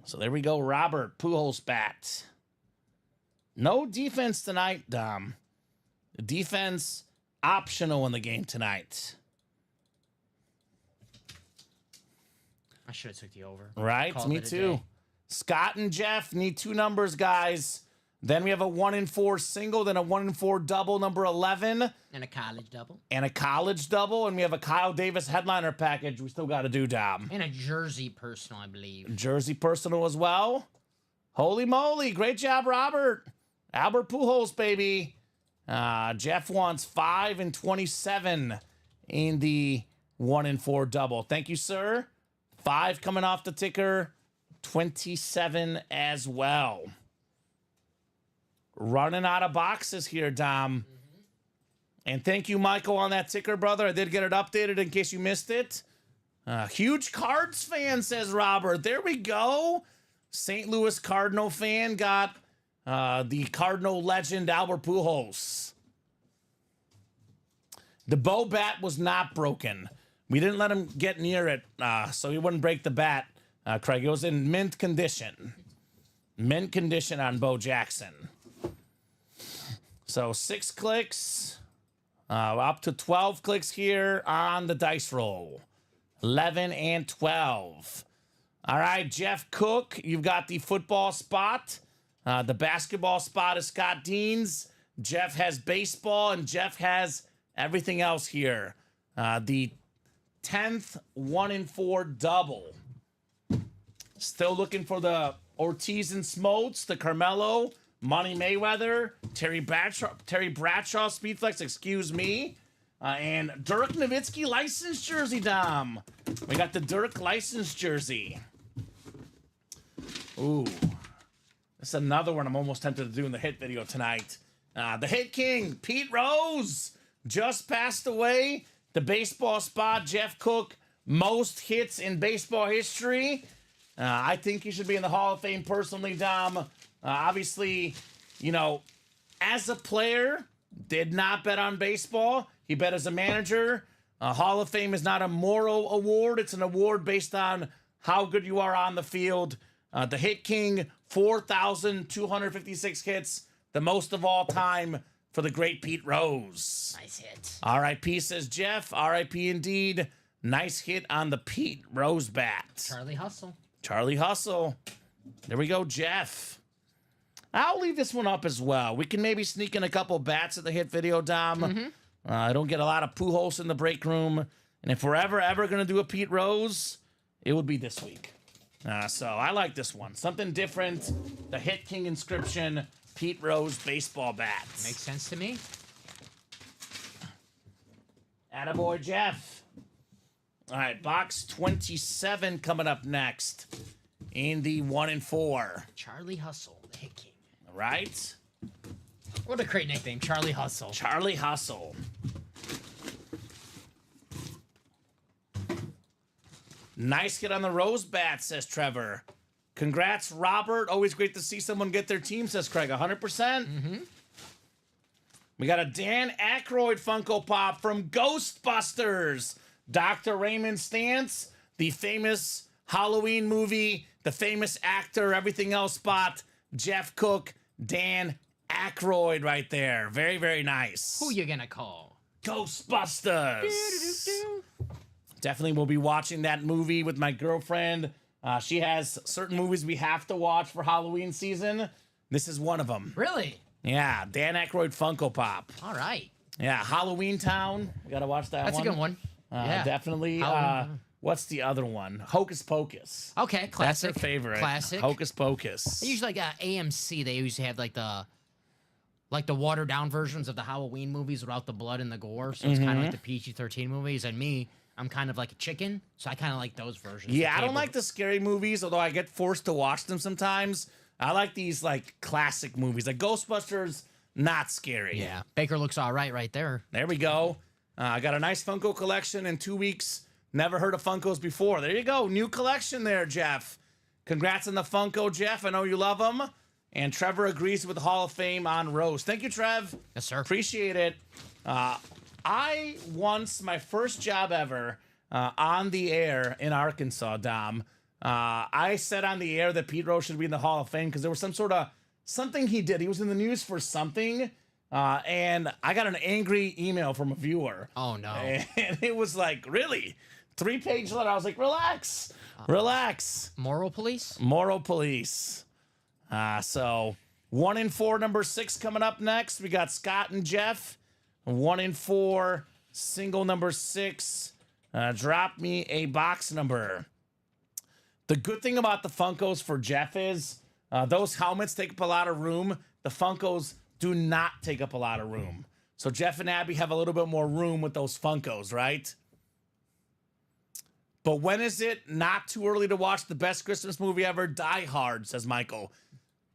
So there we go, Robert Pujols bat. No defense tonight, Dom. Defense optional in the game tonight. I should have took the over. Right, Called me it a too. day. Scott and Jeff need 2 numbers, guys. Then we have a 1-in-4 single, then a 1-in-4 double, number 11, And a college double. and a college double, and we have a Kyle Davis headliner package we still got to do, Dom. And a jersey personal, I believe. Jersey personal as well. Holy moly, great job, Robert. Albert Pujols, baby. Jeff wants 5 and 27 in the 1-in-4 double. Thank you, sir. 5 coming off the ticker, 27 as well. Running out of boxes here, Dom. And thank you, Michael, on that ticker, brother. I did get it updated in case you missed it. Huge Cards fan, says Robert. There we go. St. Louis Cardinal fan got the Cardinal legend, Albert Pujols. The bow bat was not broken. We didn't let him get near it, so he wouldn't break the bat, Craig. It was in mint condition. Mint condition on Bo Jackson. So 6 clicks, up to 12 clicks here on the dice roll. 11 and 12. All right, Jeff Cook, you've got the football spot. The basketball spot is Scott Dean's. Jeff has baseball, and Jeff has everything else here. The 10th 1-in-4 double. Still looking for the Ortiz and Smoltz, the Carmelo, Money Mayweather, Terry Bradshaw Speedflex, excuse me, and Dirk Nowitzki licensed jersey, Dom. We got the Dirk licensed jersey. Ooh, this is another one I'm almost tempted to do in the hit video tonight. The Hit King, Pete Rose, just passed away. The baseball spot, Jeff Cook, most hits in baseball history. I think he should be in the Hall of Fame personally, Dom. Obviously, you know, as a player, did not bet on baseball. He bet as a manager. Hall of Fame is not a moral award. It's an award based on how good you are on the field. The Hit King, 4,256 hits, the most of all time for the great Pete Rose. Nice hit. R.I.P. says Jeff. R.I.P. indeed. Nice hit on the Pete Rose bat. Charlie Hustle. Charlie Hustle. There we go, Jeff. I'll leave this one up as well. We can maybe sneak in a couple bats at the hit video, Dom. I don't get a lot of Pujols in the break room. And if we're ever going to do a Pete Rose, it would be this week. So I like this one. Something different. The Hit King inscription, Pete Rose baseball bats. Makes sense to me. Attaboy, Jeff. All right, box 27 coming up next in the 1-in-4. Charlie Hustle, the Hit King. All right. What a great nickname, Charlie Hustle. Charlie Hustle. Nice hit on the Rose bat, says Trevor. Congrats, Robert. Always great to see someone get their team, says Craig. 100%. We got a Dan Aykroyd Funko Pop from Ghostbusters. Dr. Raymond Stantz, the famous Halloween movie, the famous actor, everything else spot. Jeff Cook, Dan Aykroyd right there. Very, very nice. Who you gonna call? Ghostbusters. Definitely will be watching that movie with my girlfriend. She has certain movies we have to watch for Halloween season. This is one of them. Really? Yeah, Dan Aykroyd Funko Pop. All right. Yeah, Halloween Town. We got to watch that That's one. a good one. Yeah. Definitely. What's the other one? Hocus Pocus. Okay, classic. That's her favorite. Classic. Hocus Pocus. Usually, like AMC, they usually have like the watered down versions of the Halloween movies without the blood and the gore. So it's kind of like the PG-13 movies. And me, I'm kind of like a chicken, so I kind of like those versions. Yeah, I don't like the scary movies, although I get forced to watch them sometimes. I like these like classic movies, like Ghostbusters. Not scary. Yeah, Baker looks all right there. There we go. I got a nice Funko collection in 2 weeks. Never heard of Funkos before. There you go. New collection there, Jeff. Congrats on the Funko, Jeff. I know you love them. And Trevor agrees with the Hall of Fame on Rose. Thank you, Trev. Yes, sir. Appreciate it. I once, my first job ever on the air in Arkansas, Dom, I said on the air that Pete Rose should be in the Hall of Fame because there was something he did. He was in the news for something, and I got an angry email from a viewer. Oh no. And it was like, really? 3-page letter. I was like, relax. Relax. Moral police? Moral police. So 1 in 4, number 6 coming up next. We got Scott and Jeff. 1 in 4, single number 6. Drop me a box number. The good thing about the Funkos for Jeff is those helmets take up a lot of room. The Funkos do not take up a lot of room. So Jeff and Abby have a little bit more room with those Funkos, right? But when is it not too early to watch the best Christmas movie ever? Die Hard, says Michael.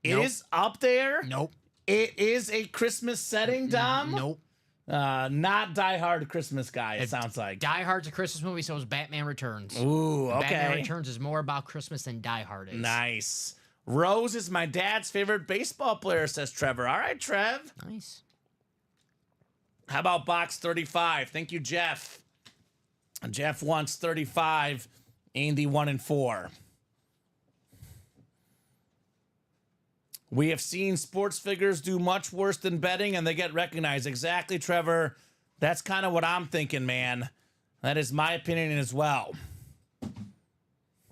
It is up there. Nope. It is a Christmas setting, Dom. Nope. Not Die Hard Christmas guy, it sounds like. Die Hard's a Christmas movie, so is Batman Returns. Ooh, okay. Batman Returns is more about Christmas than Die Hard is. Nice. Rose is my dad's favorite baseball player, says Trevor. All right, Trev. Nice. How about box 35? Thank you, Jeff. Jeff wants 35 in the 1 in 4. We have seen sports figures do much worse than betting, and they get recognized. Exactly, Trevor. That's kind of what I'm thinking, man. That is my opinion as well. You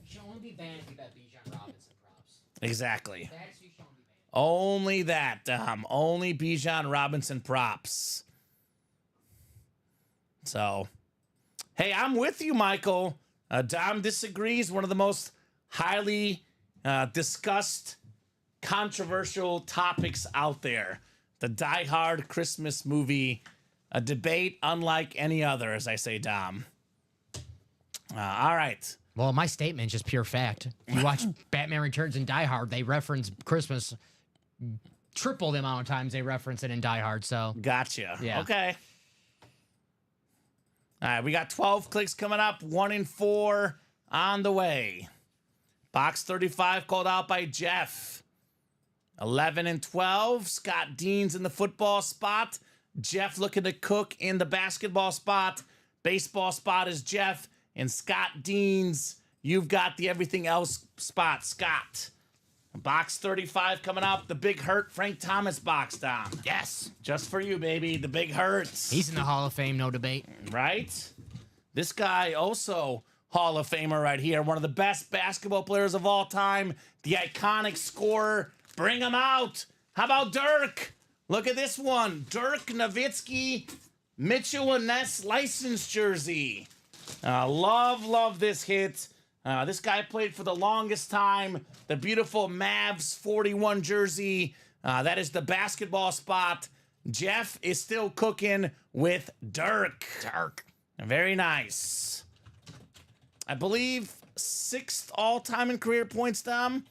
should only be banned if you bet Bijan Robinson props. Exactly. That's who you should only be banned. Only that, Dom. Only Bijan Robinson props. So, hey, I'm with you, Michael. Dom disagrees. One of the most highly discussed, controversial topics out there. The Die Hard Christmas movie. A debate unlike any other, as I say, Dom. All right. Well, my statement is just pure fact. If you watch Batman Returns and Die Hard, they reference Christmas triple the amount of times they reference it in Die Hard. So Gotcha. Yeah. Okay. All right, we got 12 clicks coming up. 1 in 4 on the way. Box 35 called out by Jeff. 11 and 12. Scott Dean's in the football spot. Jeff looking to cook in the basketball spot. Baseball spot is Jeff. And Scott Dean's, you've got the everything else spot, Scott. Box 35 coming up. The Big Hurt Frank Thomas box, Dom. yes, Just for you, baby. The Big Hurts. he's in the Hall of Fame, no debate. Right? This guy also Hall of Famer right here. One of the best basketball players of all time. The iconic scorer. Bring him out. How about Dirk? Look at this one. Dirk Nowitzki, Mitchell and Ness license jersey. Love this hit. This guy played for the longest time. The beautiful Mavs 41 jersey. That is the basketball spot. Jeff is still cooking with Dirk. Very nice. I believe 6th all-time in career points, Dom.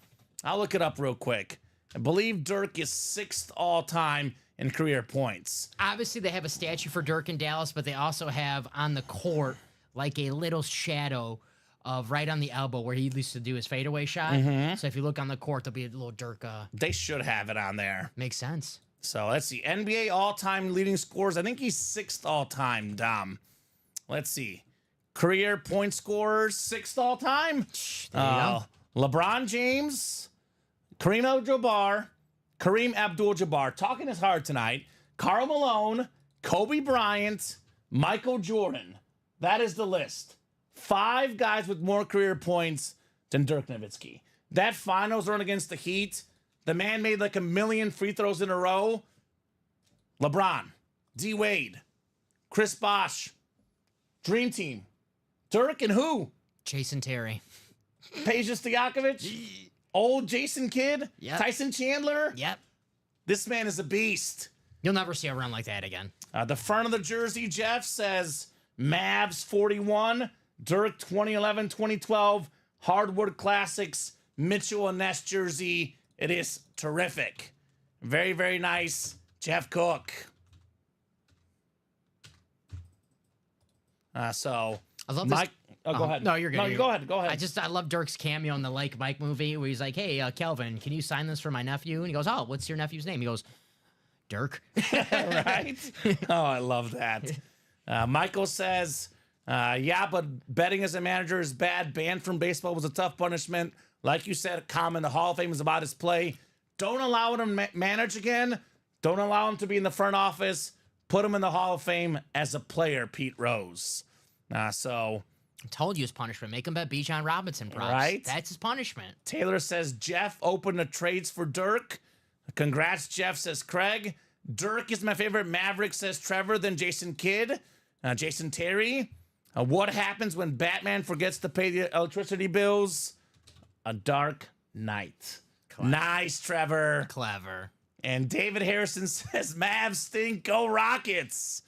I'll look it up real quick. I believe Dirk is 6th all-time in career points. Obviously, they have a statue for Dirk in Dallas, but they also have on the court like a little shadow of right on the elbow where he used to do his fadeaway shot. So if you look on the court, there'll be a little Dirk. They should have it on there. Makes sense. So let's see. NBA all-time leading scorers. I think he's 6th all-time, Dom. Let's see. Career point scorers, 6th all-time. There you go. LeBron James, Kareem Abdul-Jabbar. Talking is hard tonight. Karl Malone, Kobe Bryant, Michael Jordan. That is the list. 5 guys with more career points than Dirk Nowitzki. That finals run against the Heat, the man made like 1 million free throws in a row. LeBron, D. Wade, Chris Bosh, Dream Team. Dirk and who? Jason Terry. Peja Stojakovic? Old Jason Kidd? Yep. Tyson Chandler? Yep. This man is a beast. You'll never see a run like that again. The front of the jersey, Jeff, says Mavs 41, Dirk 2011, 2012, Hardwood Classics, Mitchell and Ness jersey. It is terrific. Very, very nice. Jeff Cook. So, I love Mike. this. Go ahead. No, you're good. No, You're go good. ahead. Go ahead. I love Dirk's cameo in the Like Mike movie where he's like, hey, Kelvin, can you sign this for my nephew? And he goes, oh, what's your nephew's name? He goes, Dirk. Right? Oh, I love that. Michael says, yeah, but betting as a manager is bad. Banned from baseball was a tough punishment. Like you said, Kamen, the Hall of Fame is about his play. Don't allow him to manage again. Don't allow him to be in the front office. Put him in the Hall of Fame as a player, Pete Rose. So I told you his punishment. Make him bet Bijan Robinson props. Right? That's his punishment. Taylor says Jeff opened the trades for Dirk. Congrats, Jeff, says Craig. Dirk is my favorite Maverick, says Trevor, then Jason Kidd. Jason Terry. What happens when Batman forgets to pay the electricity bills? A dark night. Clever. Nice, Trevor. Clever. And David Harrison says, Mavs stink, go Rockets.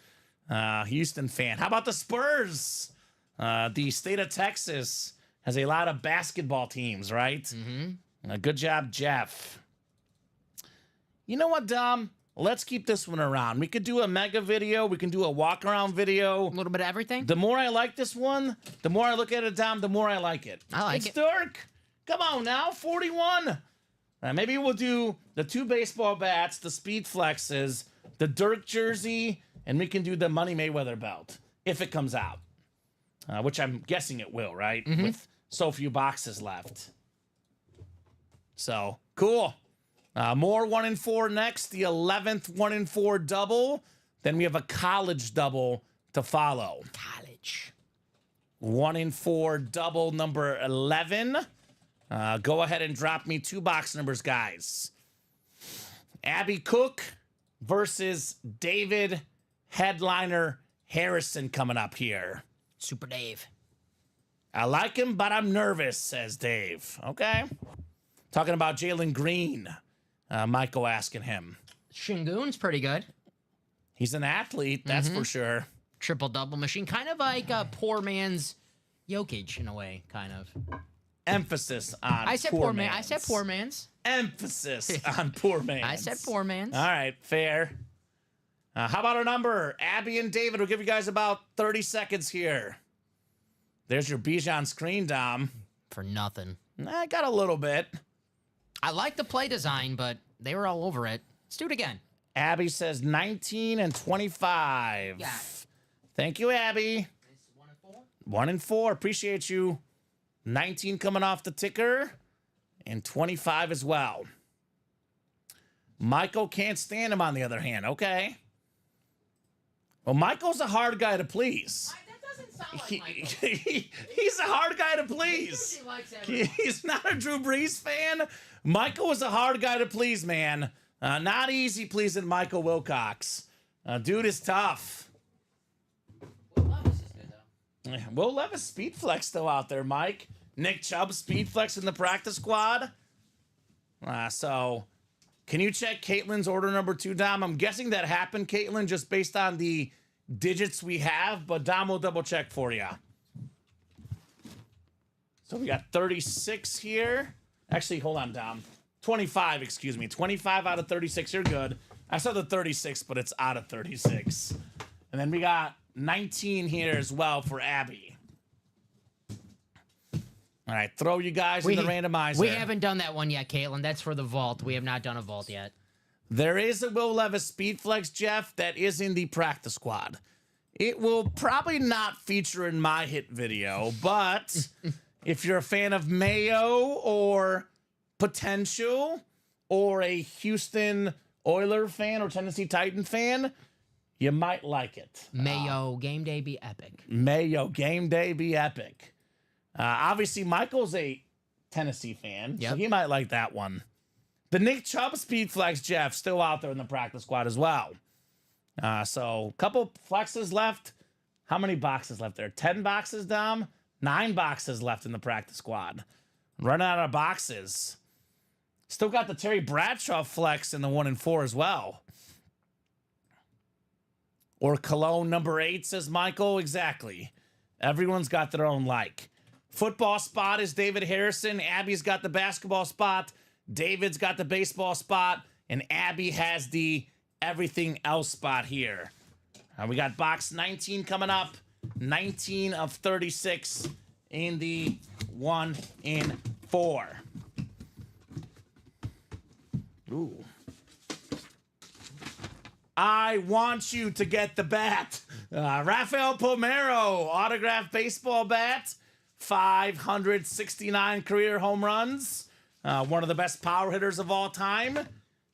Houston fan. How about the Spurs? The state of Texas has a lot of basketball teams, right? Mm-hmm. Good job, Jeff. You know what, Dom? Let's keep this one around. We could do a mega video. We can do a walk around video. A little bit of everything. The more I like this one, the more I look at it, Dom, the more I like it. I like it. It's Dirk. Come on now, 41. Maybe we'll do the 2 baseball bats, the speed flexes, the Dirk jersey, and we can do the Money Mayweather belt if it comes out, which I'm guessing it will, right? Mm-hmm. With so few boxes left. So, cool. More 1 in 4 next, the 11th 1 in 4 double. Then we have a college double to follow. College. 1 in 4 double number 11. Go ahead and drop me 2 box numbers, guys. Abby Cook versus David Headliner Harrison coming up here. Super Dave. I like him, but I'm nervous, says Dave. Okay. Talking about Jalen Green. Michael asking him. Shingun's pretty good. He's an athlete, that's for sure. Triple-double machine. Kind of like a poor man's Jokic in a way, kind of. Emphasis on I said poor poor man. man's. I said poor man's. Emphasis on poor man's. I said poor man's. All right, fair. How about a number? Abby and David will give you guys about 30 seconds here. There's your Bijan screen, Dom. For nothing. I got a little bit. I like the play design, but they were all over it. Let's do it again. Abby says 19 and 25. Yeah. Thank you, Abby. It's 1 and 4. 1 and 4. Appreciate you. 19 coming off the ticker and 25 as well. Michael can't stand him on the other hand. Okay. Well, Michael's a hard guy to please. That doesn't sound like Michael. He's a hard guy to please. He likes everyone. He's not a Drew Brees fan. Michael is a hard guy to please, man. Not easy pleasing Michael Wilcox. Dude is tough. Will Levis is good, though. Will Levis speed flex still out there, Mike. Nick Chubb speed flex in the practice squad. So, can you check Caitlin's order number 2, Dom? I'm guessing that happened, Caitlin, just based on the digits we have, but Dom will double check for you. So we got 36 here. Actually, hold on, Dom. 25, excuse me. 25 out of 36. You're good. I saw the 36, but it's out of 36. And then we got 19 here as well for Abby. All right, throw you guys in the randomizer. We haven't done that one yet, Caitlin. That's for the vault. We have not done a vault yet. There is a Will Levis speed flex, Jeff, that is in the practice squad. It will probably not feature in my hit video, but if you're a fan of Mayo or Potential or a Houston Oiler fan or Tennessee Titan fan, you might like it. Mayo game day be epic. Mayo game day be epic. Obviously, Michael's a Tennessee fan, so Yep. he might like that one. The Nick Chubb speed flex, Jeff, still out there in the practice squad as well. So a couple flexes left. How many boxes left there? 10 boxes, Dom? 9 boxes left in the practice squad. Running out of boxes. Still got the Terry Bradshaw flex in the 1 and 4 as well. Or Cologne number 8, says Michael. Exactly. Everyone's got their own like. Football spot is David Harrison. Abby's got the basketball spot. David's got the baseball spot. And Abby has the everything else spot here. We got box 19 coming up. 19 of 36 in the 1 in 4. Ooh. I want you to get the bat. Rafael Pomero, autographed baseball bat. 569 career home runs. One of the best power hitters of all time.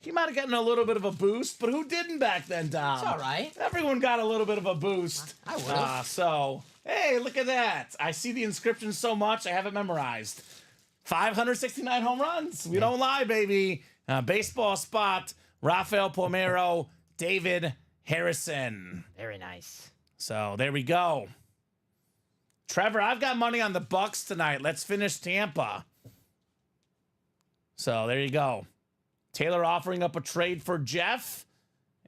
he might have gotten a little bit of a boost, but who didn't back then, Dom? It's all right. Everyone got a little bit of a boost. I would have. So, hey, look at that. I see the inscription so much, I have it memorized. 569 home runs. We don't lie, baby. Baseball spot, Rafael Palmeiro, David Harrison. Very nice. So, there we go. Trevor, I've got money on the Bucks tonight. Let's finish Tampa. So, there you go. Taylor offering up a trade for Jeff.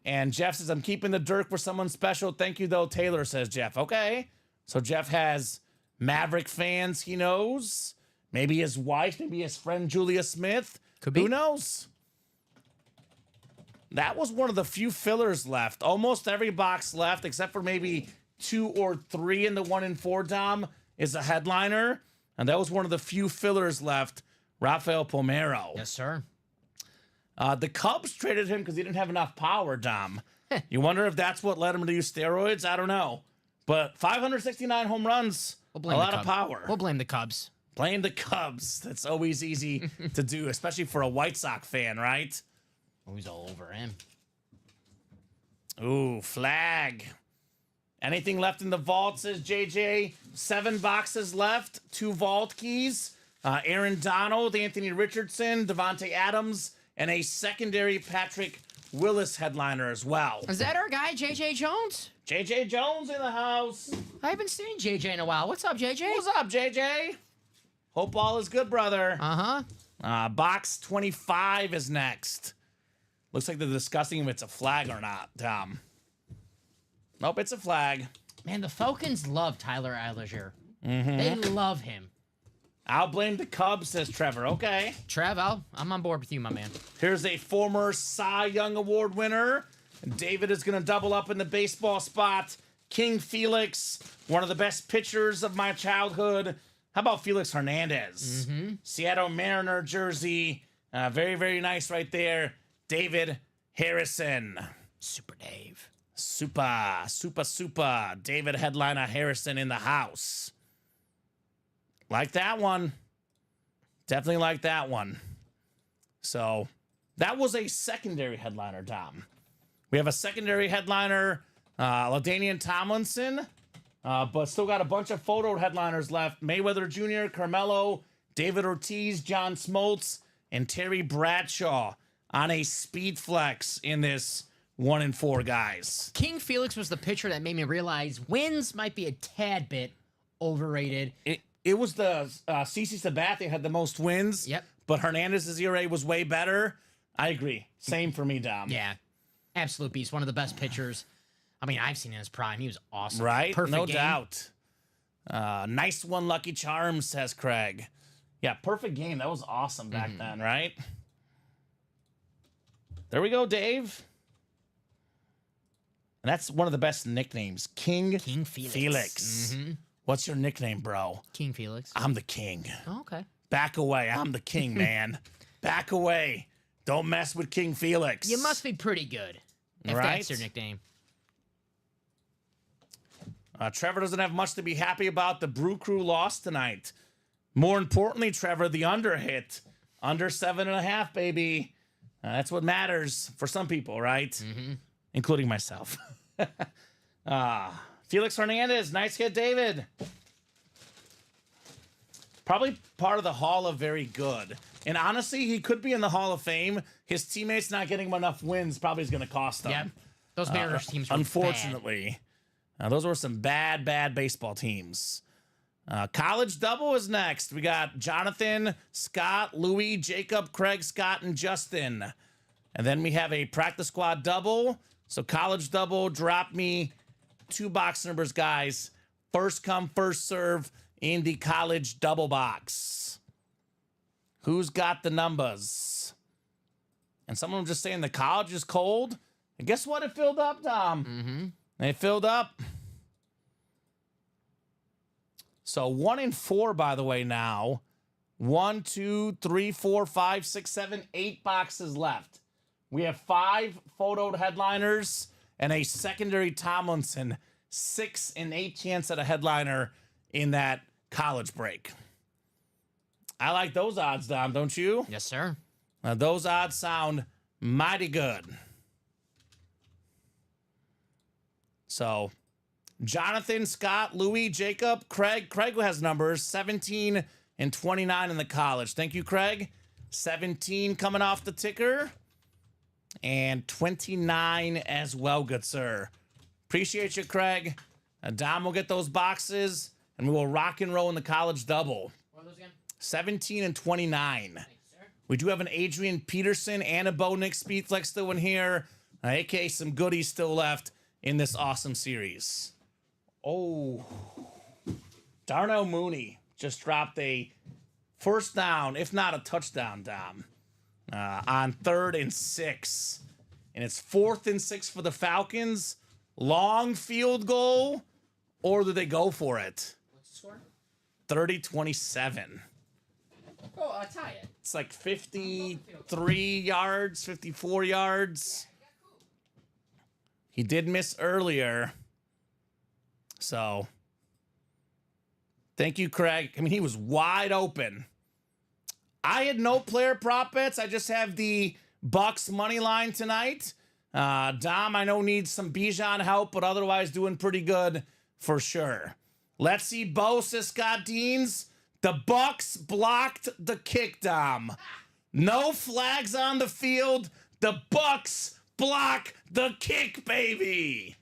And Jeff says, I'm keeping the Dirk for someone special. Thank you, though, Taylor, says Jeff. Okay. So Jeff has Maverick fans he knows. Maybe his wife, maybe his friend Julia Smith. Could be. Who knows? That was one of the few fillers left. Almost every box left, except for maybe 2 or 3 in the 1 and 4, Dom, is a headliner. And that was one of the few fillers left. Rafael Palmeiro. Yes, sir. The Cubs traded him because he didn't have enough power, Dom. You wonder if that's what led him to use steroids? I don't know. But 569 home runs, a lot of power. We'll blame the Cubs. Blame the Cubs. That's always easy to do, especially for a White Sox fan, right? Always all over him. Ooh, flag. Anything left in the vault, says JJ. 7 boxes left, 2 vault keys. Aaron Donald, Anthony Richardson, Devontae Adams, and a secondary Patrick Willis headliner as well. Is that our guy, JJ Jones? JJ Jones in the house. I haven't seen JJ in a while. What's up, JJ? What's up, JJ? Hope all is good, brother. Box 25 is next. Looks like they're discussing if it's a flag or not, Tom. Nope, it's a flag. Man, the Falcons love Tyler Algier. They love him. I'll blame the Cubs, says Trevor. Okay. Trev, I'm on board with you, my man. Here's a former Cy Young Award winner. David is going to double up in the baseball spot. King Felix, one of the best pitchers of my childhood. How about Felix Hernandez? Seattle Mariner jersey. Very, very nice right there. David Harrison. Super Dave. Super. David Headliner Harrison in the house. Like that one. Definitely like that one. So, that was a secondary headliner, Tom. We have a secondary headliner, LaDainian Tomlinson, but still got a bunch of photo headliners left. Mayweather Jr., Carmelo, David Ortiz, John Smoltz, and Terry Bradshaw on a speed flex in this 1 and 4, guys. King Felix was the pitcher that made me realize wins might be a tad bit overrated. It was the CC Sabathia had the most wins. Yep. But Hernandez's ERA was way better. I agree. Same for me, Dom. Yeah. Absolute beast. One of the best pitchers. I mean, I've seen in his prime. He was awesome. Right? Perfect No game. doubt. Nice one, Lucky Charms, says Craig. Yeah, perfect game. That was awesome back then, right? There we go, Dave. And that's one of the best nicknames. King Felix. What's your nickname, bro? King Felix. I'm the king. Oh, okay. Back away. I'm the king, man. Back away. Don't mess with King Felix. You must be pretty good if Right? that's your nickname. Trevor doesn't have much to be happy about. The Brew Crew lost tonight. More importantly, Trevor, the under hit. Under 7.5, baby. That's what matters for some people, right? Including myself. Felix Hernandez, nice hit, David. Probably part of the Hall of Very Good. And honestly, he could be in the Hall of Fame. His teammates not getting him enough wins probably is going to cost them. Yep. Those Mariners teams were Unfortunately. Those were some bad baseball teams. College double is next. We got Jonathan, Scott, Louis, Jacob, Craig, Scott, and Justin. And then we have a practice squad double. So college double, drop me 2 box numbers, guys. First come, first serve in the college double box. Who's got the numbers? And someone was just saying the college is cold. And guess what? It filled up, Tom. It filled up. So 1 and 4, by the way, now. 1, 2, 3, 4, 5, 6, 7, 8 boxes left. We have 5 photoed headliners and a secondary Tomlinson. 6 and 8 chance at a headliner in that college break. I like those odds, Dom, don't you? Yes, sir. Those odds sound mighty good. So, Jonathan, Scott, Louis, Jacob, Craig. Craig has numbers 17 and 29 in the college. Thank you, Craig. 17 coming off the ticker. And 29 as well, good sir. Appreciate you, Craig. Dom will get those boxes, and we will rock and roll in the college double. What are those again? 17 and 29. Thanks, sir. We do have an Adrian Peterson and a Bo Nick Speedflex still in here. aka some goodies still left in this awesome series. Oh, Darnell Mooney just dropped a first down, if not a touchdown, Dom, on 3rd and 6. And it's 4th and 6 for the Falcons. Long field goal, or do they go for it? What's the score? 30-27. Oh, tie it. It's like 53 yards, 54 yards. He did miss earlier. So, thank you, Craig. I mean, he was wide open. I had no player prop bets. I just have the Bucks money line tonight. Dom, I know, needs some Bijan help, but otherwise doing pretty good for sure. Let's see, Bo, says Scott Deans. The Bucks blocked the kick, Dom. No flags on the field. The Bucks block the kick, baby.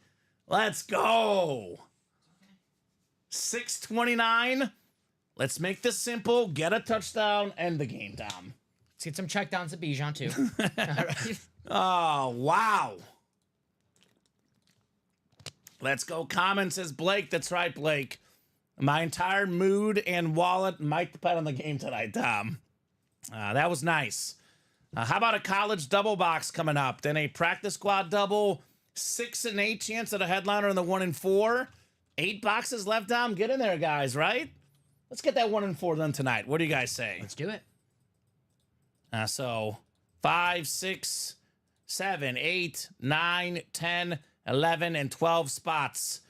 Let's go. 6:29. Let's make this simple. Get a touchdown, end the game, Dom. Let's get some checkdowns at Bijan, too. All right. Oh, wow. Let's go. Kamen, says Blake. That's right, Blake. My entire mood and wallet might depend on the game tonight, Dom. That was nice. How about a college double box coming up? Then a practice squad double, 6 and 8 chance at a headliner in the 1 and 4. 8 boxes left, Dom. Get in there, guys, right? Let's get that 1 and 4 done tonight. What do you guys say? Let's do it. So 5, 6, 7, 8, 9, 10, 11, and 12 spots.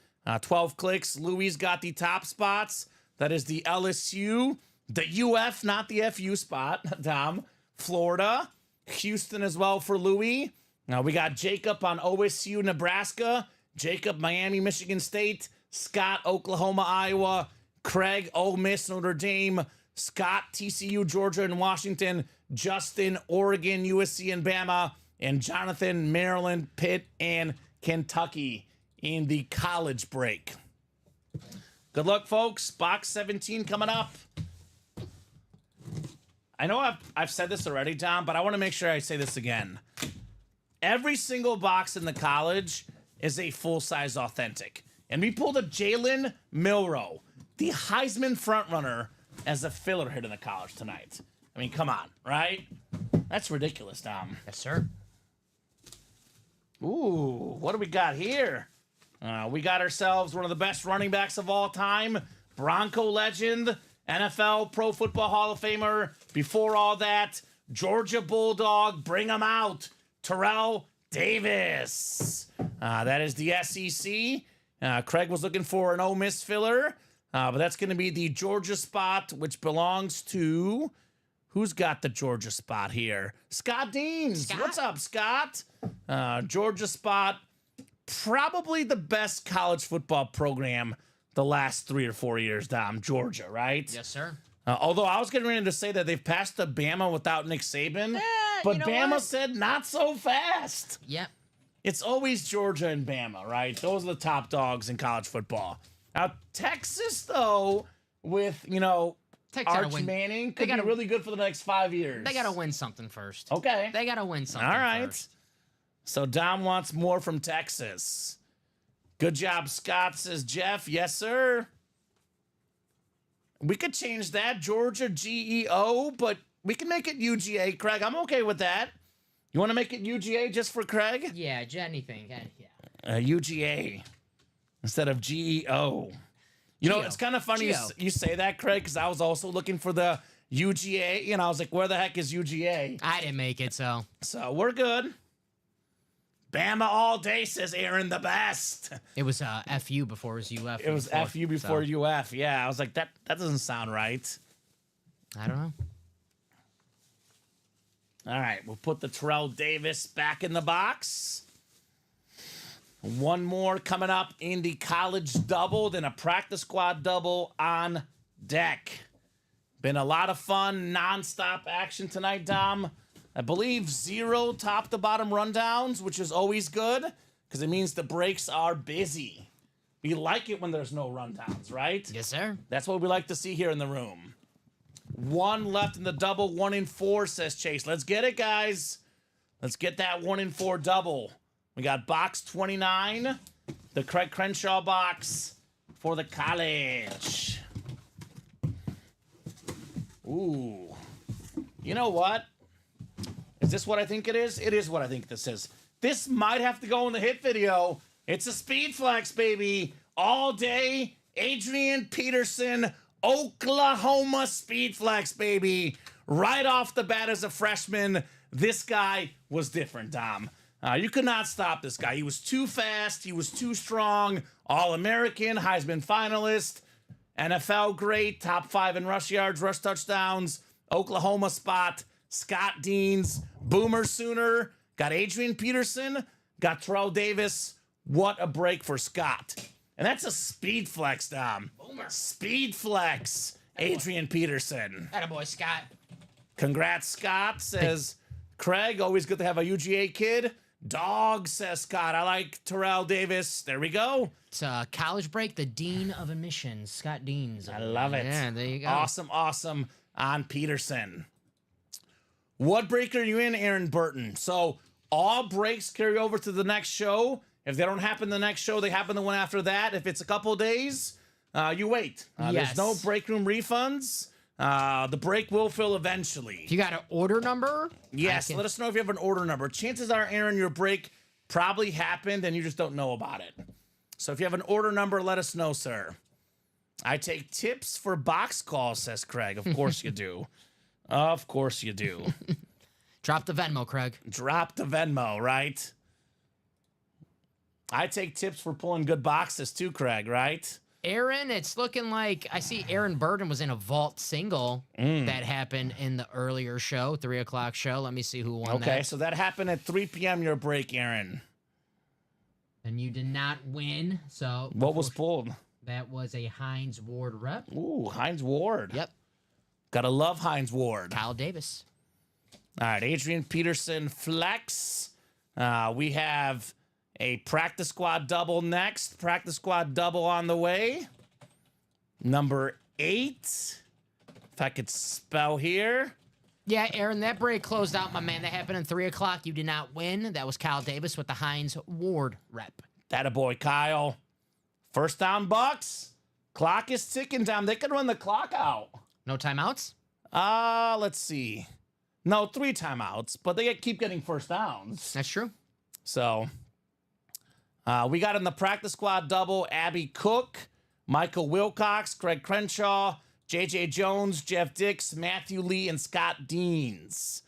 12 clicks. Louis got the top spots. That is the LSU, the UF, not the FU spot, Dom. Florida, Houston as well for Louis. Now we got Jacob on OSU, Nebraska. Jacob, Miami, Michigan State. Scott, Oklahoma, Iowa. Craig, Ole Miss, Notre Dame. Scott, TCU, Georgia, and Washington. Justin, Oregon, USC, and Bama. And Jonathan, Maryland, Pitt, and Kentucky in the college break. Good luck, folks. Box 17 coming up. I know I've said this already, Tom, but I want to make sure I say this again. Every single box in the college is a full-size authentic. And we pulled a Jalen Milroe, the Heisman frontrunner, as a filler hit in the college tonight. I mean, come on, right? That's ridiculous, Tom. Yes, sir. Ooh, what do we got here? We got ourselves one of the best running backs of all time, Bronco legend, NFL Pro Football Hall of Famer. Before all that, Georgia Bulldog, bring him out, Terrell Davis. That is the SEC. Craig was looking for an Ole Miss filler, but that's going to be the Georgia spot, which belongs to... Who's got the Georgia spot here? Scott Deans. Scott? What's up, Scott? Georgia spot. Probably the best college football program the last 3 or 4 years, Dom. Georgia, right? Yes, sir. Although I was getting ready to say that they've passed the Bama without Nick Saban, but you know Bama what? said not so fast. Yep. It's always Georgia and Bama, right? Those are the top dogs in college football. Now, Texas, though, with, Texas gotta Arch win. Manning, They could be gotta- really good for the next 5 years. They got to win something first. Okay. They got to win something All right. first. So Dom wants more from Texas. Good job, Scott, says Jeff. Yes, sir. We could change that, Georgia GEO, but we can make it UGA, Craig. I'm okay with that. You want to make it UGA just for Craig? Yeah, anything. Yeah. UGA instead of GEO. Geo. It's kind of funny Geo. you say that, Craig, because I was also looking for the UGA, and I was like, where the heck is UGA? I didn't make it, so. So we're good. Bama all day, says Aaron, the best. It was FU before it was UF. It was FU before UF. Yeah, I was like, that doesn't sound right. I don't know. All right, we'll put the Terrell Davis back in the box. One more coming up in the college double, then a practice squad double on deck. Been a lot of fun, nonstop action tonight, Dom. I believe 0 top to bottom rundowns, which is always good because it means the breaks are busy. We like it when there's no rundowns, right? Yes, sir. That's what we like to see here in the room. 1 left in the double, 1 in 4, says Chase. Let's get it, guys. Let's get that 1 in 4 double. We got box 29, the Craig Crenshaw box for the college. Ooh. You know what? Is this what I think it is? It is what I think this is. This might have to go in the hit video. It's a speed flex, baby. All day, Adrian Peterson, Oklahoma speed flex, baby. Right off the bat as a freshman, this guy was different, Dom. You could not stop this guy. He was too fast. He was too strong. All-American, Heisman finalist, NFL great, top 5 in rush yards, rush touchdowns, Oklahoma spot, Scott Deans, Boomer Sooner, got Adrian Peterson, got Terrell Davis. What a break for Scott. And that's a speed flex, Dom. Boomer. Speed flex, Adrian Peterson. Attaboy, Scott. Congrats, Scott, says Craig. Always good to have a UGA kid. Dog, says Scott. I like Terrell Davis. There we go. It's a college break, the Dean of Admissions, Scott Deans. I love it. Yeah, there you go. Awesome on Peterson. What break are you in, Aaron Burton? So all breaks carry over to the next show. If they don't happen the next show, they happen the one after that. If it's a couple days, you wait. Yes. There's no break room refunds. The break will fill eventually. If you got an order number? Yes, let us know if you have an order number. Chances are, Aaron, your break probably happened and you just don't know about it. So if you have an order number, let us know, sir. I take tips for box calls, says Craig. Of course you do. Of course you do. Drop the Venmo, Craig. Drop the Venmo, right? I take tips for pulling good boxes too, Craig, right? Aaron, it's looking like I see Aaron Burton was in a vault single that happened in the earlier show, 3 o'clock show. Let me see who won that. Okay, so that happened at 3 p.m. your break, Aaron. And you did not win. So What was pulled? that was a Heinz Ward rep. Ooh, Heinz Ward. Yep. Gotta love Heinz Ward. Kyle Davis. All right, Adrian Peterson flex. We have a practice squad double next. Practice squad double on the way. Number 8. If I could spell here. Yeah, Aaron, that break closed out, my man. That happened at 3 o'clock. You did not win. That was Kyle Davis with the Heinz Ward rep. That a boy, Kyle. First down, Bucks. Clock is ticking down. They could run the clock out. No timeouts? Let's see. No, 3 timeouts, but they keep getting first downs. That's true. So, we got in the practice squad double Abby Cook, Michael Wilcox, Craig Crenshaw, J.J. Jones, Jeff Dix, Matthew Lee, and Scott Deans.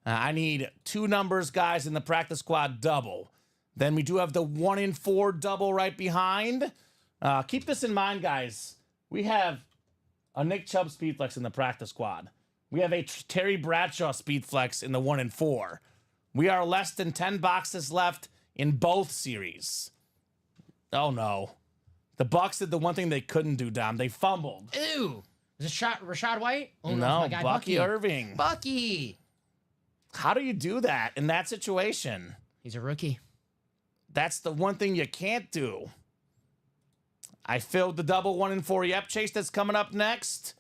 I need 2 numbers, guys, in the practice squad double. Then we do have the 1 in 4 double right behind. Keep this in mind, guys. We have a Nick Chubb speed flex in the practice squad. We have a Terry Bradshaw speed flex in the 1 in 4. We are less than 10 boxes left in both series. Oh no. The Bucks did the one thing they couldn't do, Dom. They fumbled. Ew. Is it Rashad White? Oh, No, my guy, Bucky Irving. Bucky. How do you do that in that situation? He's a rookie. That's the one thing you can't do. I filled the double 1 in 4 Yep Chase that's coming up next.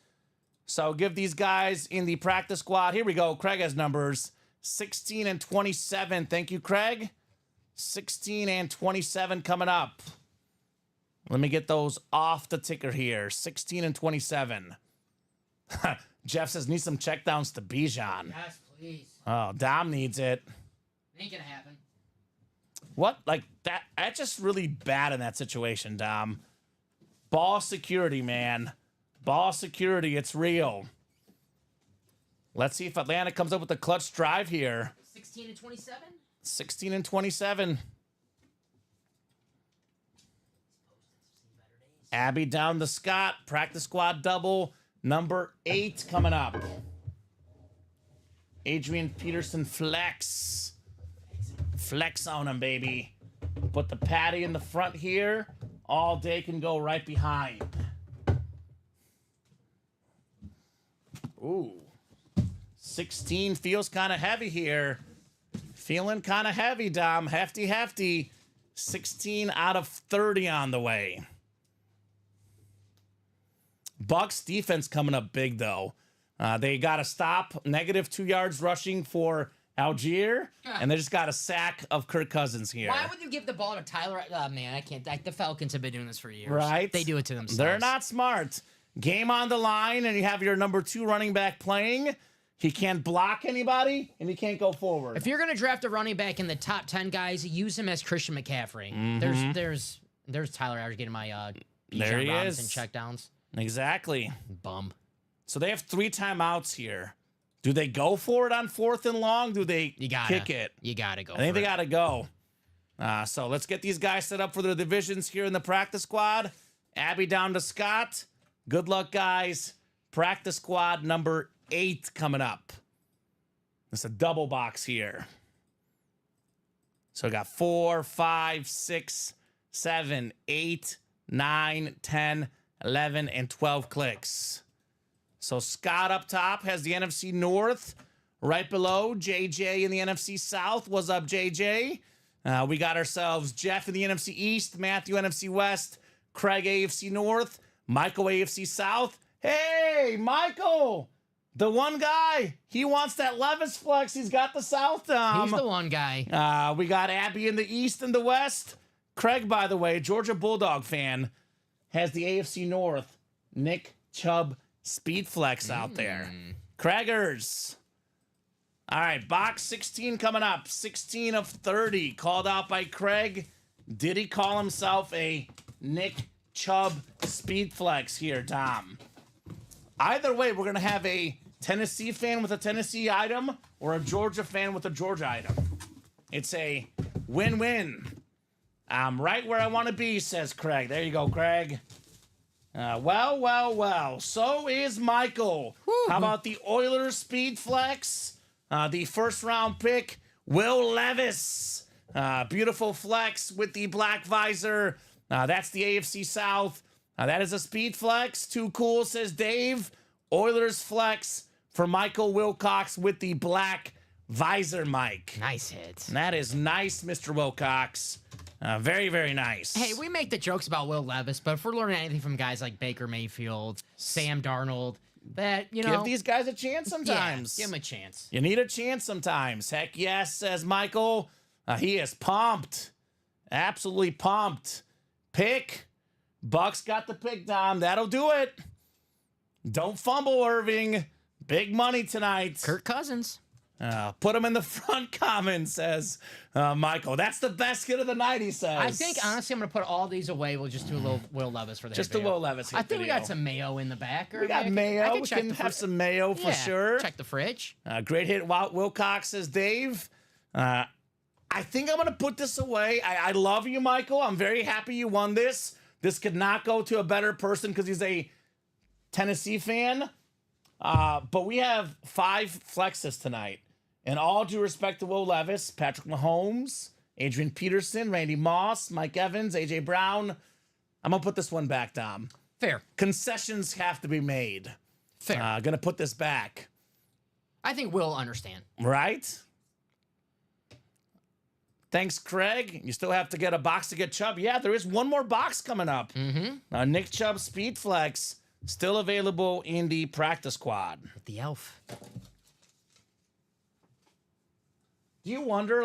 So give these guys in the practice squad. Here we go. Craig has numbers 16 and 27. Thank you, Craig. 16 and 27 coming up. Let me get those off the ticker here. 16 and 27. Jeff says, need some checkdowns to Bijan. Yes, please. Oh, Dom needs it. Ain't gonna happen. What? Like, that's just really bad in that situation, Dom. Ball security, man. Ball security, it's real. Let's see if Atlanta comes up with a clutch drive here. 16 and 27? 16 and 27. Abby down to Scott. Practice squad double. Number 8 coming up. Adrian Peterson flex. Flex on him, baby. Put the patty in the front here. All day can go right behind. Ooh. 16 feels kind of heavy here. Feeling kind of heavy, Dom. Hefty. 16 out of 30 on the way. Bucks defense coming up big, though. They got a stop, -2 yards rushing for Algier, and they just got a sack of Kirk Cousins here. Why would you give the ball to Tyler? Oh, man, I can't. The Falcons have been doing this for years. Right? They do it to themselves. They're not smart. Game on the line, and you have your number 2 running back playing. He can't block anybody, and he can't go forward. If you're going to draft a running back in the top 10 guys, use him as Christian McCaffrey. There's Tyler Algier getting my There he Bijan Robinson is. checkdowns. Exactly. Bum. So they have 3 timeouts here. Do they go for it on 4th and long? Do they kick it? You gotta go. I think they gotta go. So let's get these guys set up for their divisions here in the practice squad. Abby down to Scott. Good luck, guys. Practice squad number 8 coming up. It's a double box here. So we got 4, 5, 6, 7, 8, 9, 10, 11, and 12 clicks. So Scott up top has the NFC North. Right below, JJ in the NFC South. What's up, JJ? We got ourselves Jeff in the NFC East, Matthew NFC West, Craig AFC North, Michael AFC South. Hey, Michael, the one guy. He wants that Levis flex. He's got the South. He's the one guy. We got Abby in the East and the West. Craig, by the way, Georgia Bulldog fan, has the AFC North. Nick Chubb Speed flex out there. Craggers. All right, box 16 coming up. 16 of 30 called out by Craig. Did he call himself a Nick Chubb Speed flex here, Tom? Either way, we're going to have a Tennessee fan with a Tennessee item or a Georgia fan with a Georgia item. It's a win-win. I'm right where I want to be, says Craig. There you go, Craig. Well. So is Michael. Woo. How about the Oilers Speed Flex? The first round pick, Will Levis. Beautiful flex with the black visor. That's the AFC South. That is a Speed Flex. Too cool, says Dave. Oilers Flex for Michael Wilcox with the black visor, Mike. Nice hit. And that is nice, Mr. Wilcox. Very, very nice. Hey, we make the jokes about Will Levis, but if we're learning anything from guys like Baker Mayfield, Sam Darnold, that, give these guys a chance sometimes. Yeah, give them a chance. You need a chance sometimes. Heck yes, says Michael. He is pumped. Absolutely pumped. Pick. Bucks got the pick, Dom. That'll do it. Don't fumble, Irving. Big money tonight. Kirk Cousins. Put him in the front comment, says Michael. That's the best hit of the night, he says. I think, honestly, I'm going to put all these away. We'll just do a little Will Levis for the Just hit a video. Will Levis hit I think video. we got some mayo in the back. Or We got mayo. We can have some mayo for sure. Check the fridge. Great hit, Wilcox, says Dave. I think I'm going to put this away. I love you, Michael. I'm very happy you won this. This could not go to a better person because he's a Tennessee fan. But we have 5 flexes tonight. And all due respect to Will Levis, Patrick Mahomes, Adrian Peterson, Randy Moss, Mike Evans, A.J. Brown. I'm going to put this one back, Dom. Fair. Concessions have to be made. Fair. Going to put this back. I think Will understand. Right? Thanks, Craig. You still have to get a box to get Chubb. Yeah, there is one more box coming up. Nick Chubb Speed Flex still available in the practice squad. With the elf. Do you wonder,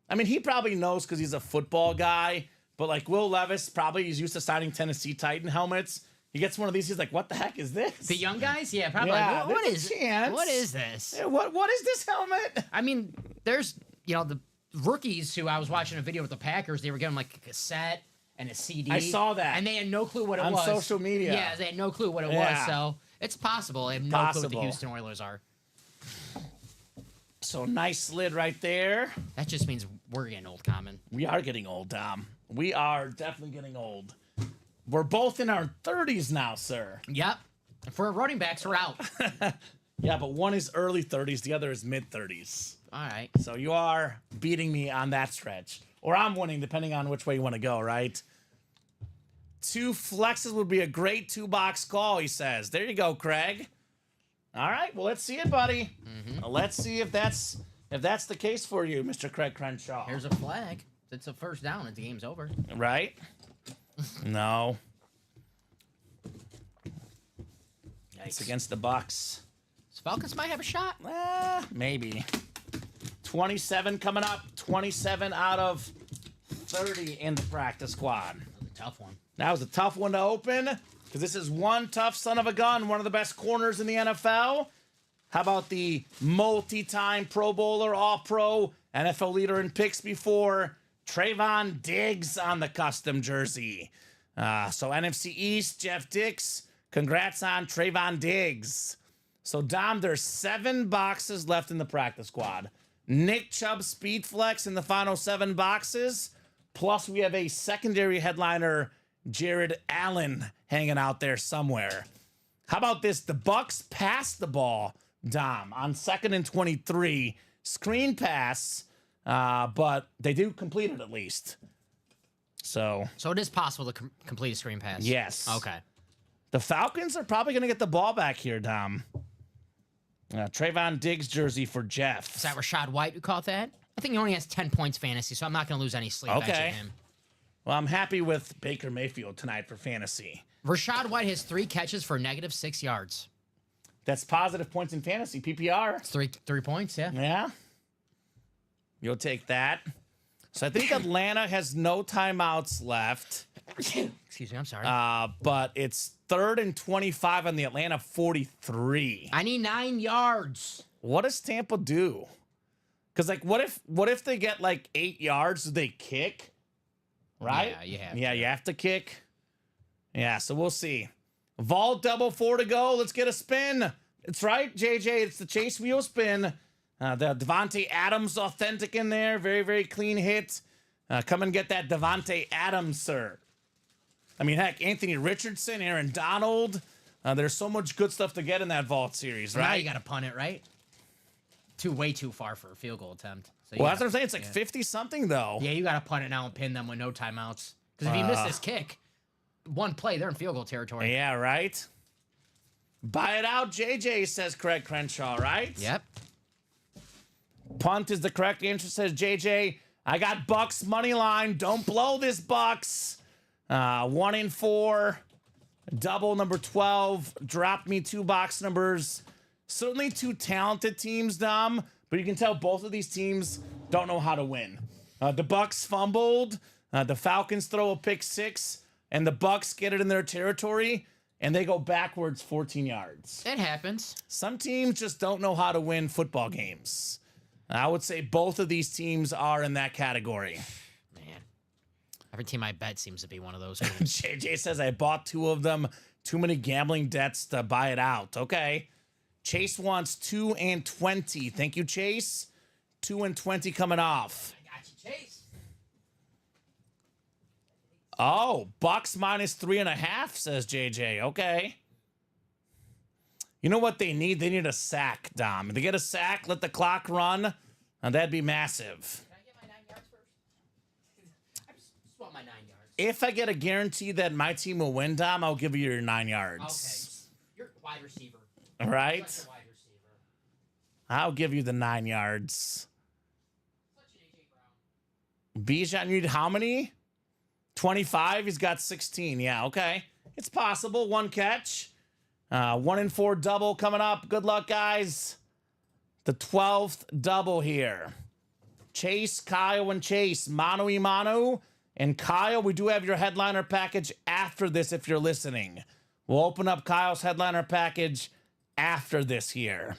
he probably knows because he's a football guy, but Will Levis probably is used to signing Tennessee Titan helmets. He gets one of these, he's like, what the heck is this? The young guys? Yeah, probably. Yeah, What there's is a chance. What is this? Yeah, what is this helmet? I mean, there's, the rookies who I was watching a video with the Packers, they were getting a cassette and a CD. I saw that. And they had no clue what it on was. On social media. Yeah, they had no clue what it Yeah. was. So it's possible. They have no clue what the Houston Oilers are. So nice lid right there. That just means we're getting old, Kamen. We are getting old, Dom. We are definitely getting old. We're both in our 30s now, sir. Yep. If we're running backs, we're out. Yeah, but one is early 30s, the other is mid 30s. All right. So you are beating me on that stretch. Or I'm winning, depending on which way you want to go, right? 2 flexes would be a great 2-box call, he says. There you go, Craig. All right, well, let's see it, buddy. Let's see if that's the case for you, Mr. Craig Crenshaw. Here's a flag. It's a first down. The game's over. Right? No. It's Yikes. against the Bucks. Falcons might have a shot. Maybe. 27 coming up. 27 out of 30 in the practice squad. That was a tough one. That was a tough one to open because this is one tough son of a gun, one of the best corners in the NFL. How about the multi-time Pro Bowler, All-Pro, NFL leader in picks before, Trayvon Diggs on the custom jersey. So NFC East, Jeff Dix, congrats on Trayvon Diggs. So, Dom, there's 7 boxes left in the practice squad. Nick Chubb Speed Flex in the final 7 boxes. Plus, we have a secondary headliner, Jared Allen, hanging out there somewhere. How about this? The Bucks passed the ball, Dom, on 2nd and 23. Screen pass, but they do complete it at least. So it is possible to complete a screen pass. Yes. Okay. The Falcons are probably going to get the ball back here, Dom. Trayvon Diggs jersey for Jeff. Is that Rashad White who caught that? I think he only has 10 points fantasy, so I'm not going to lose any sleep benching him. Well, I'm happy with Baker Mayfield tonight for fantasy. Rashad White has 3 catches for -6 yards. That's positive points in fantasy. PPR. It's 3 points, yeah. Yeah. You'll take that. So I think Atlanta has no timeouts left. Excuse me, I'm sorry. But it's 3rd and 25 on the Atlanta 43. I need 9 yards. What does Tampa do? Because, like, what if they get, like, 8 yards? Do they kick? Right? Yeah, you have Yeah, to. you have to kick. Yeah, so we'll see. Vault double 4 to go. Let's get a spin. It's right, JJ. It's the Chase wheel spin. The Devontae Adams authentic in there. Very, very clean hit. Come and get that Devontae Adams, sir. I mean, heck, Anthony Richardson, Aaron Donald. There's so much good stuff to get in that Vault series, right? Now you got to punt it, right? Way too far for a field goal attempt. So Well, that's what I'm saying. It's like 50-something, though. Yeah, you got to punt it now and pin them with no timeouts. Because if you miss this kick, one play, they're in field goal territory. Yeah, right? Buy it out, JJ, says Craig Crenshaw, right? Yep. Punt is the correct answer, says JJ. I got Bucks money line. Don't blow this, Bucks. 1 in 4. Double number 12. Dropped me 2 box numbers. Certainly 2 talented teams, Dom. But you can tell both of these teams don't know how to win. The Bucks fumbled. The Falcons throw a pick 6. And the Bucks get it in their territory. And they go backwards 14 yards. It happens. Some teams just don't know how to win football games. I would say both of these teams are in that category. Man. Every team I bet seems to be one of those. JJ says, I bought 2 of them. Too many gambling debts to buy it out. Okay. Chase wants 2 and 20. Thank you, Chase. 2 and 20 coming off. I got you, Chase. Oh, Bucks -3.5, says JJ. Okay. You know what they need? They need a sack, Dom. If they get a sack, let the clock run, and that'd be massive. Can I get my 9 yards first? I just want my 9 yards. If I get a guarantee that my team will win, Dom, I'll give you your 9 yards. Okay. You're a wide receiver. Right? Such a wide receiver. I'll give you the 9 yards. Such an A.J. Brown. Bijan, you need how many? 25? He's got 16. Yeah, okay. It's possible. 1 catch. 1 in 4 double coming up. Good luck, guys. The 12th double here. Chase, Kyle, and Chase. Mano y mano. And Kyle, we do have your headliner package after this if you're listening. We'll open up Kyle's headliner package after this here.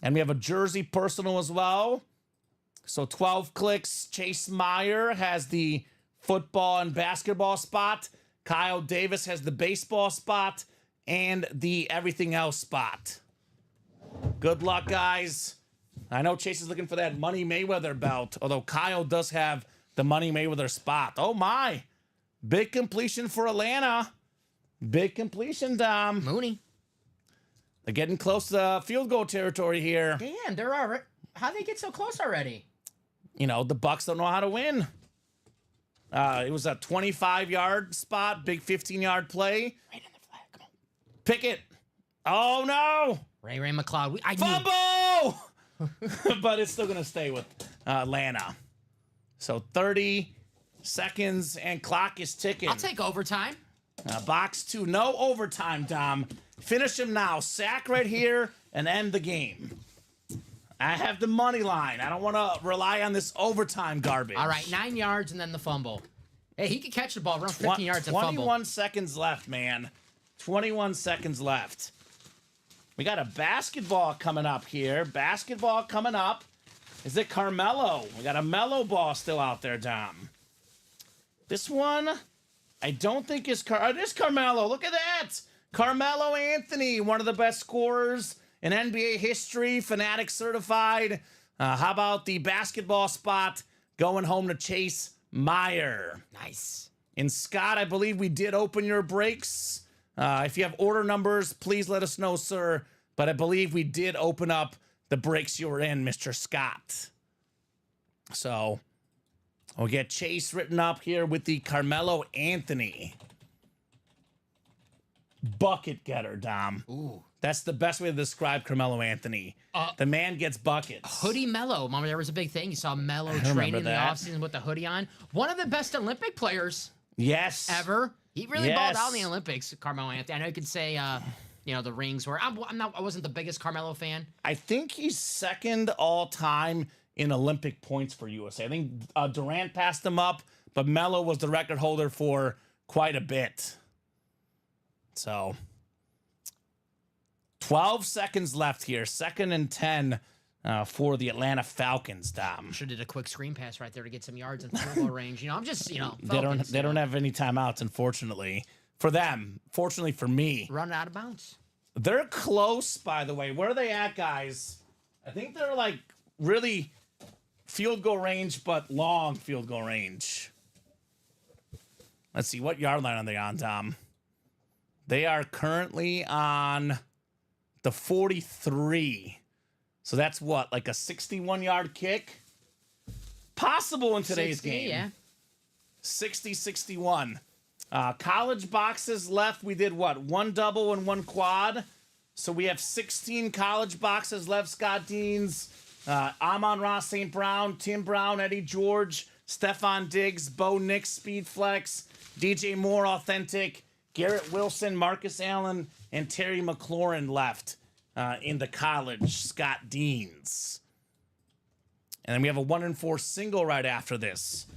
And we have a jersey personal as well. So 12 clicks. Chase Meyer has the football and basketball spot. Kyle Davis has the baseball spot and the everything else spot. Good luck, guys. I know Chase is looking for that Money Mayweather belt, although Kyle does have the Money Mayweather spot. Oh, my. Big completion for Atlanta. Big completion, Dom. Mooney. They're getting close to field goal territory here. Damn, they're already. How'd they get so close already? You know, the Bucks don't know how to win. It was a 25-yard spot, big 15-yard play. Right in the flag. Come on. Pick it. Oh, no. Ray McLeod. Fumble! But it's still going to stay with Atlanta. So 30 seconds and clock is ticking. I'll take overtime. Box 2. No overtime, Dom. Finish him now. Sack right here and end the game. I have the money line. I don't want to rely on this overtime garbage. All right, 9 yards and then the fumble. Hey, he could catch the ball, run 15 yards and fumble. 21 seconds left, man. 21 seconds left. We got a basketball coming up here. Basketball coming up. Is it Carmelo? We got a Melo ball still out there, Dom. This one, I don't think is it is Carmelo. Look at that. Carmelo Anthony, one of the best scorers in NBA history, Fanatic certified. How about the basketball spot going home to Chase Meyer? Nice. And Scott, I believe we did open your breaks. If you have order numbers, please let us know, sir. But I believe we did open up the breaks you were in, Mr. Scott. So we'll get Chase written up here with the Carmelo Anthony. Bucket getter, Dom. Ooh. That's the best way to describe Carmelo Anthony. The man gets buckets. Hoodie Mello. Remember, there was a big thing. You saw Mello training in the offseason with the hoodie on. One of the best Olympic players Yes. ever. He really balled out in the Olympics, Carmelo Anthony. I know you could say, the rings were. I wasn't the biggest Carmelo fan. I think he's second all time in Olympic points for USA. I think Durant passed him up, but Melo was the record holder for quite a bit. So 12 seconds left here. 2nd and 10 for the Atlanta Falcons, Dom. Should have did a quick screen pass right there to get some yards in field goal range. I'm just, Falcons, they don't have any timeouts, unfortunately. For them. Fortunately for me. Run out of bounds. They're close, by the way. Where are they at, guys? I think they're like really field goal range, but long field goal range. Let's see. What yard line are they on, Tom? They are currently on the 43. So that's what, like a 61-yard kick? Possible in today's 60, game. Yeah. 60-61. College boxes left. We did what? 1 double and 1 quad. So we have 16 college boxes left. Scott Deans, Amon-Ra St. Brown, Tim Brown, Eddie George, Stephon Diggs, Bo Nix, Speed Flex, DJ Moore, Authentic, Garrett Wilson, Marcus Allen, and Terry McLaurin left in the college Scott Deans. And then we have a 1-4 single right after this.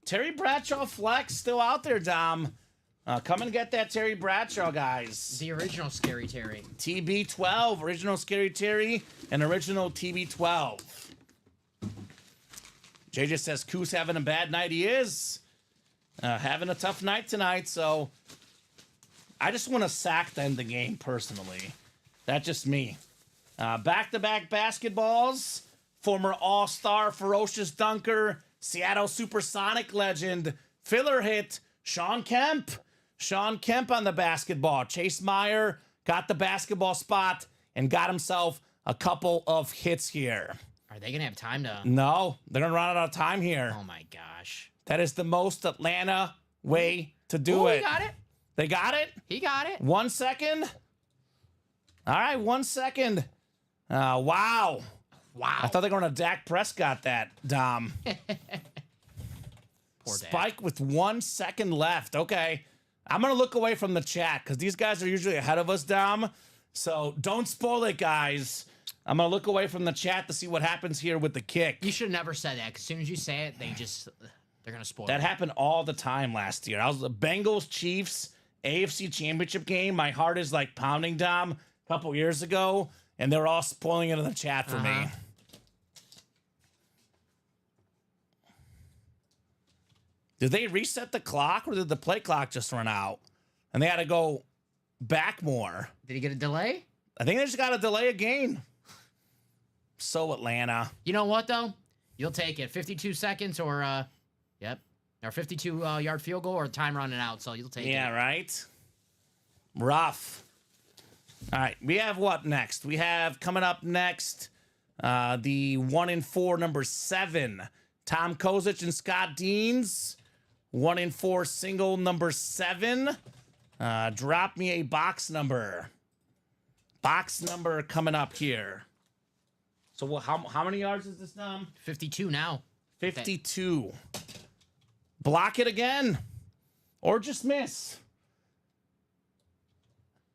Terry Bradshaw Flex still out there, Dom. Come and get that Terry Bradshaw, guys. The original Scary Terry. TB12, original Scary Terry, and original TB12. JJ says Coos having a bad night. He is. Having a tough night tonight, so I just want to sack to end the game, personally. That's just me. Back-to-back basketballs. Former All-Star, ferocious dunker, Seattle Supersonic legend, filler hit, Sean Kemp. Sean Kemp on the basketball. Chase Meyer got the basketball spot and got himself a couple of hits here. Are they going to have time to... No, they're going to run out of time here. Oh, my gosh. That is the most Atlanta way to do it. He got it. They got it? He got it. 1 second. All right, 1 second. Wow. Wow. I thought they were going to Dak Prescott that, Dom. Poor Dak. Spike with 1 second left. Okay. I'm going to look away from the chat because these guys are usually ahead of us, Dom. So don't spoil it, guys. I'm going to look away from the chat to see what happens here with the kick. You should have never said that. 'Cause as soon as you say it, they're going to spoil That it. happened all the time last year. I was the Bengals Chiefs AFC Championship game. My heart is like pounding, Dom, a couple years ago, and they're all spoiling it in the chat for me. Did they reset the clock, or did the play clock just run out? And they had to go back more. Did he get a delay? I think they just got to delay a game. So Atlanta. You know what, though? You'll take it. 52 seconds or, or 52-yard field goal or time running out, so you'll take it. Yeah, right? Rough. All right, we have what next? We have coming up next the 1 in 4, number 7, Tom Kozich and Scott Deans. 1 in 4 single, number 7. Drop me a box number. Box number coming up here. So how many yards is this, Dom? 52 now. 52. Block it again. Or just miss.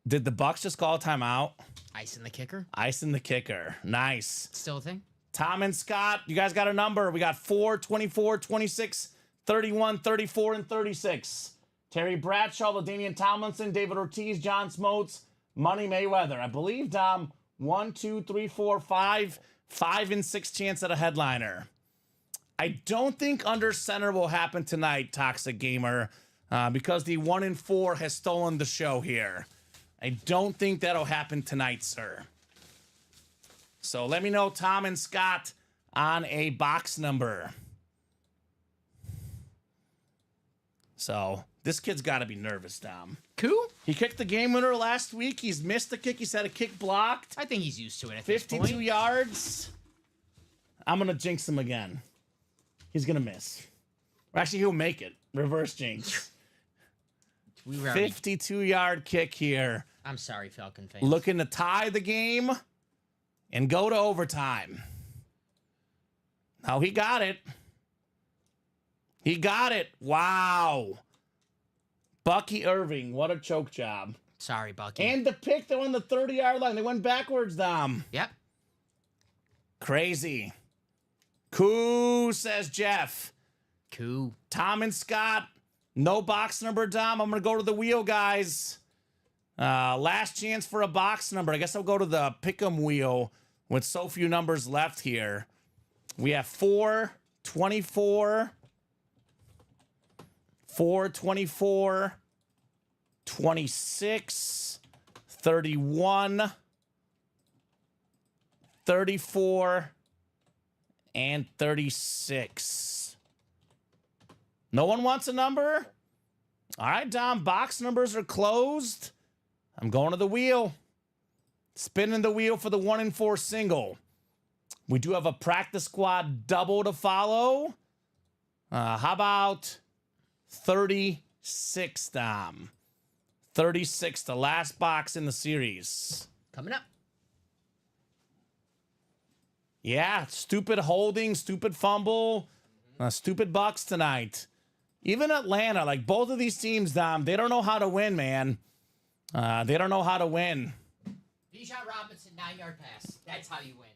Did the Bucks just call a timeout? Ice in the kicker. Ice in the kicker. Nice. Still a thing? Tom and Scott, you guys got a number. We got 4, 24, 26, 31, 34, and 36. Terry Bradshaw, LaDainian Tomlinson, David Ortiz, John Smotes, Money Mayweather. I believe, Dom, 1, 2, 3, 4, 5 and 6 chance at a headliner. I don't think under center will happen tonight, Toxic Gamer, because the 1 in 4 has stolen the show here. I don't think that'll happen tonight, sir. So let me know, Tom and Scott, on a box number. So this kid's got to be nervous, Dom. Cool. He kicked the game winner last week. He's missed the kick. He's had a kick blocked. I think he's used to it at this 52 point. yards. I'm going to jinx him again. He's going to miss. Or actually, he'll make it. Reverse jinx. 52-yard kick here. I'm sorry, Falcon fans. Looking to tie the game and go to overtime. Now he got it. He got it. Wow. Bucky Irving, what a choke job. Sorry, Bucky. And the pick, they're on the 30-yard line. They went backwards, Dom. Yep. Crazy. Cool, says Jeff. Cool. Tom and Scott, no box number, Dom. I'm going to go to the wheel, guys. Last chance for a box number. I guess I'll go to the pick'em wheel with so few numbers left here. We have 4, 24, 4, 24, 26, 31, 34, and 36. No one wants a number? All right, Dom, box numbers are closed. I'm going to the wheel. Spinning the wheel for the 1 in 4 single. We do have a practice squad double to follow. How about 36, Dom? 36, the last box in the series. Coming up. Yeah, stupid holding, stupid fumble, stupid Bucks tonight. Even Atlanta, like both of these teams, Dom, they don't know how to win, man. They don't know how to win. Bijan Robinson, 9-yard pass. That's how you win.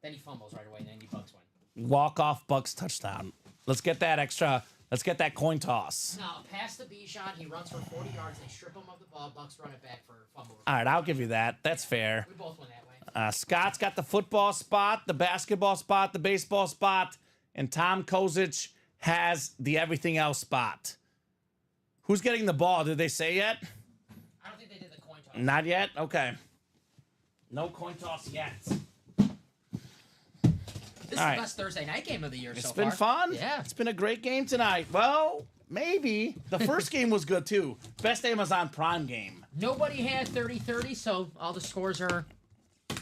Then he fumbles right away, and then you Bucks win. Walk-off Bucks touchdown. Let's get that extra. Let's get that coin toss. No, pass to Bijan. He runs for 40 yards. They strip him of the ball. Bucks run it back for fumble. All right, I'll give you that. That's fair. We both win that way. Scott's got the football spot, the basketball spot, the baseball spot, and Tom Kozich has the everything else spot. Who's getting the ball? Did they say yet? I don't think they did the coin toss. Not yet? Okay. No coin toss yet. This is the best Thursday night game of the year so far. It's been fun. Yeah. It's been a great game tonight. Well, maybe. The first game was good, too. Best Amazon Prime game. Nobody had 30-30, so all the scores are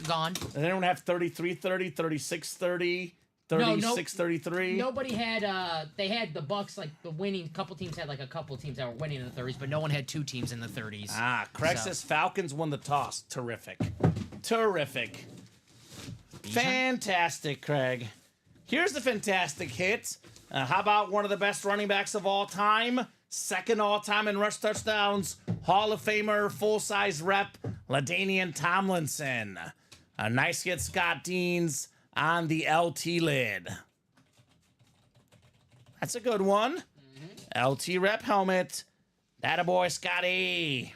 gone. Does anyone have 33-30, 36-30, 36-33? Nobody had, they had the Bucks, like, the winning, couple teams had, like, a couple teams that were winning in the 30s, but no one had 2 teams in the 30s. Craig says Falcons won the toss. Terrific. Terrific. Fantastic, Craig. Here's the fantastic hit. How about one of the best running backs of all time? Second all-time in rush touchdowns. Hall of Famer, full-size rep, LaDainian Tomlinson. A nice hit, Scott Deans on the LT lid. That's a good one. LT rep helmet. Attaboy, Scotty.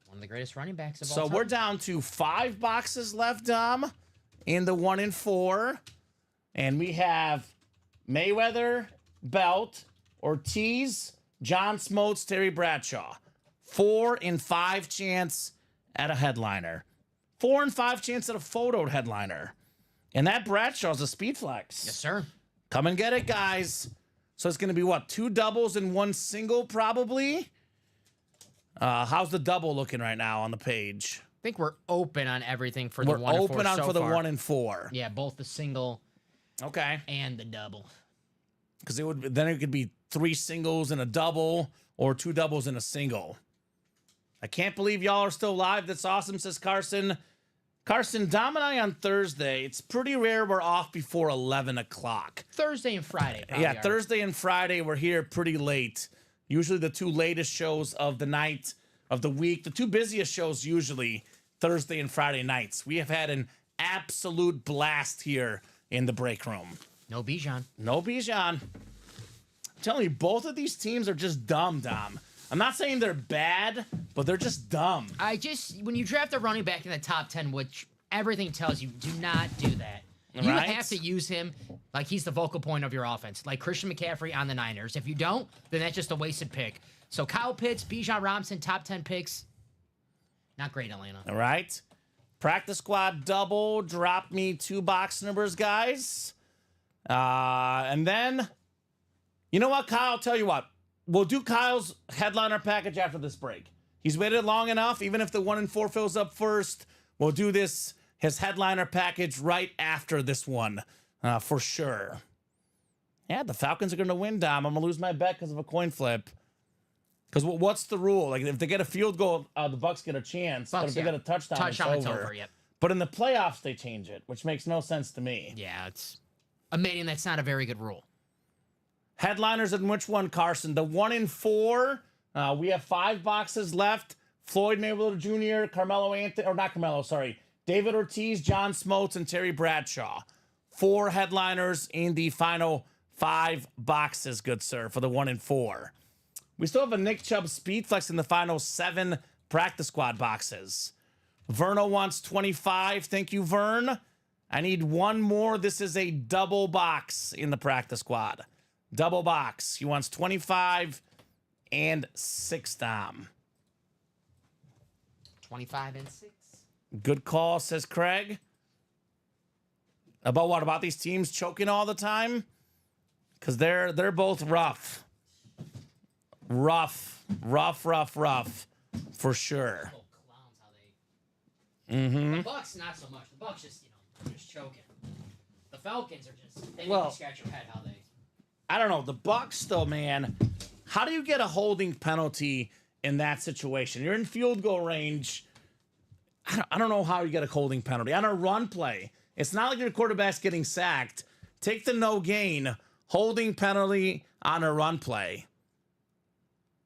One of the greatest running backs of all time. So we're down to 5 boxes left, Dom, in the 1 in 4. And we have Mayweather, Belt, Ortiz, John Smotes, Terry Bradshaw. 4 in 5 chance at a headliner. 4 in 5 chance at a photoed headliner. And that Bradshaw's a speed flex. Yes, sir. Come and get it, guys. So it's going to be, what, 2 doubles and 1 single, probably? How's the double looking right now on the page? I think we're open on everything for We're the 1 and 4 open on so for the far. 1 and 4. Yeah, both the single Okay. and the double. Because it could be 3 singles and a double, or 2 doubles and a single. I can't believe y'all are still live. That's awesome, says Carson. Carson, Dom and I on Thursday, it's pretty rare we're off before 11 o'clock. Thursday and Friday. probably Yeah, are. Thursday and Friday, we're here pretty late. Usually the 2 latest shows of the night, of the week. The 2 busiest shows usually Thursday and Friday nights. We have had an absolute blast here in the break room. No Bijan. No Bijan. I'm telling you, both of these teams are just dumb, Dom. I'm not saying they're bad, but they're just dumb. When you draft a running back in the top 10, which everything tells you, do not do that. You Right. have to use him like he's the focal point of your offense, like Christian McCaffrey on the Niners. If you don't, then that's just a wasted pick. So Kyle Pitts, Bijan Robinson, top 10 picks. Not great, Atlanta. All right. Practice squad double. Drop me 2 box numbers, guys. And then, you know what, Kyle? I'll tell you what. We'll do Kyle's headliner package after this break. He's waited long enough. Even if the 1 and 4 fills up first, we'll do his headliner package right after this one, for sure. Yeah, the Falcons are going to win, Dom. I'm going to lose my bet because of a coin flip. Because what's the rule? Like, if they get a field goal, the Bucks get a chance. But if they get a touchdown, it's over. Yep. But in the playoffs, they change it, which makes no sense to me. Yeah, it's admitting that's not a very good rule. Headliners in which one, Carson? The 1 and 4. We have 5 boxes left. Floyd Mayweather Jr., Carmelo Anthony, or not Carmelo, sorry. David Ortiz, John Smoltz, and Terry Bradshaw. 4 headliners in the final 5 boxes, good sir, for the 1 and 4. We still have a Nick Chubb speed flex in the final 7 practice squad boxes. Verno wants 25. Thank you, Vern. I need 1 more. This is a double box in the practice squad. Double box. He wants 25 and 6, Dom. 25 and 6. Good call, says Craig. About what? About these teams choking all the time? Because they're both rough. Rough, for sure. Little clowns how they. The Bucks not so much. The Bucks just just choking. The Falcons are just they make you scratch your head how they. I don't know. The Bucks, though, man. How do you get a holding penalty in that situation? You're in field goal range. I don't know how you get a holding penalty on a run play. It's not like your quarterback's getting sacked. Take the no gain holding penalty on a run play.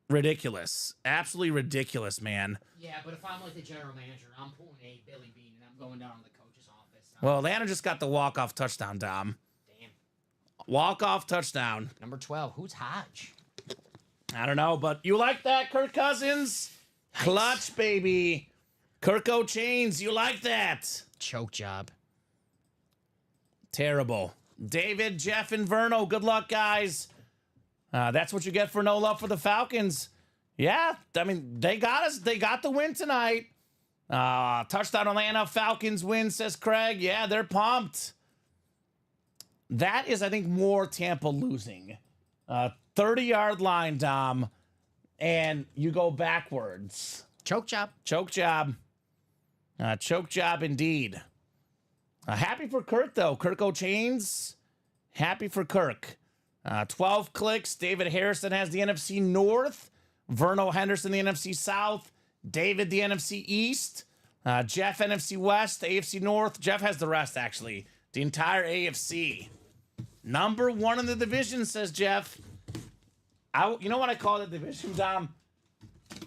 Ridiculous. Absolutely ridiculous, man. Yeah, but if I'm like the general manager, I'm pulling a Billy Bean and I'm going down to the coach's office. Well, Atlanta just got the walk-off touchdown, Dom. Damn. Walk-off touchdown. Number 12. Who's Hodge? I don't know, but you like that, Kirk Cousins? Nice. Clutch, baby. Kirko Chains, you like that? Choke job. Terrible. David, Jeff, and Verno, good luck, guys. That's what you get for no love for the Falcons. Yeah, I mean, they got us. They got the win tonight. Touchdown Atlanta, Falcons win, says Craig. Yeah, they're pumped. That is, I think, more Tampa losing. 30-yard line, Dom, and you go backwards. Choke job. Choke job. Choke job indeed. Happy for Kirk, though. Kirko Chains. Happy for Kirk. 12 clicks. David Harrison has the NFC North. Verno Henderson, the NFC South. David, the NFC East. Jeff, NFC West. AFC North. Jeff has the rest, actually. The entire AFC. Number 1 in the division, says Jeff. You know what I call the division, Dom?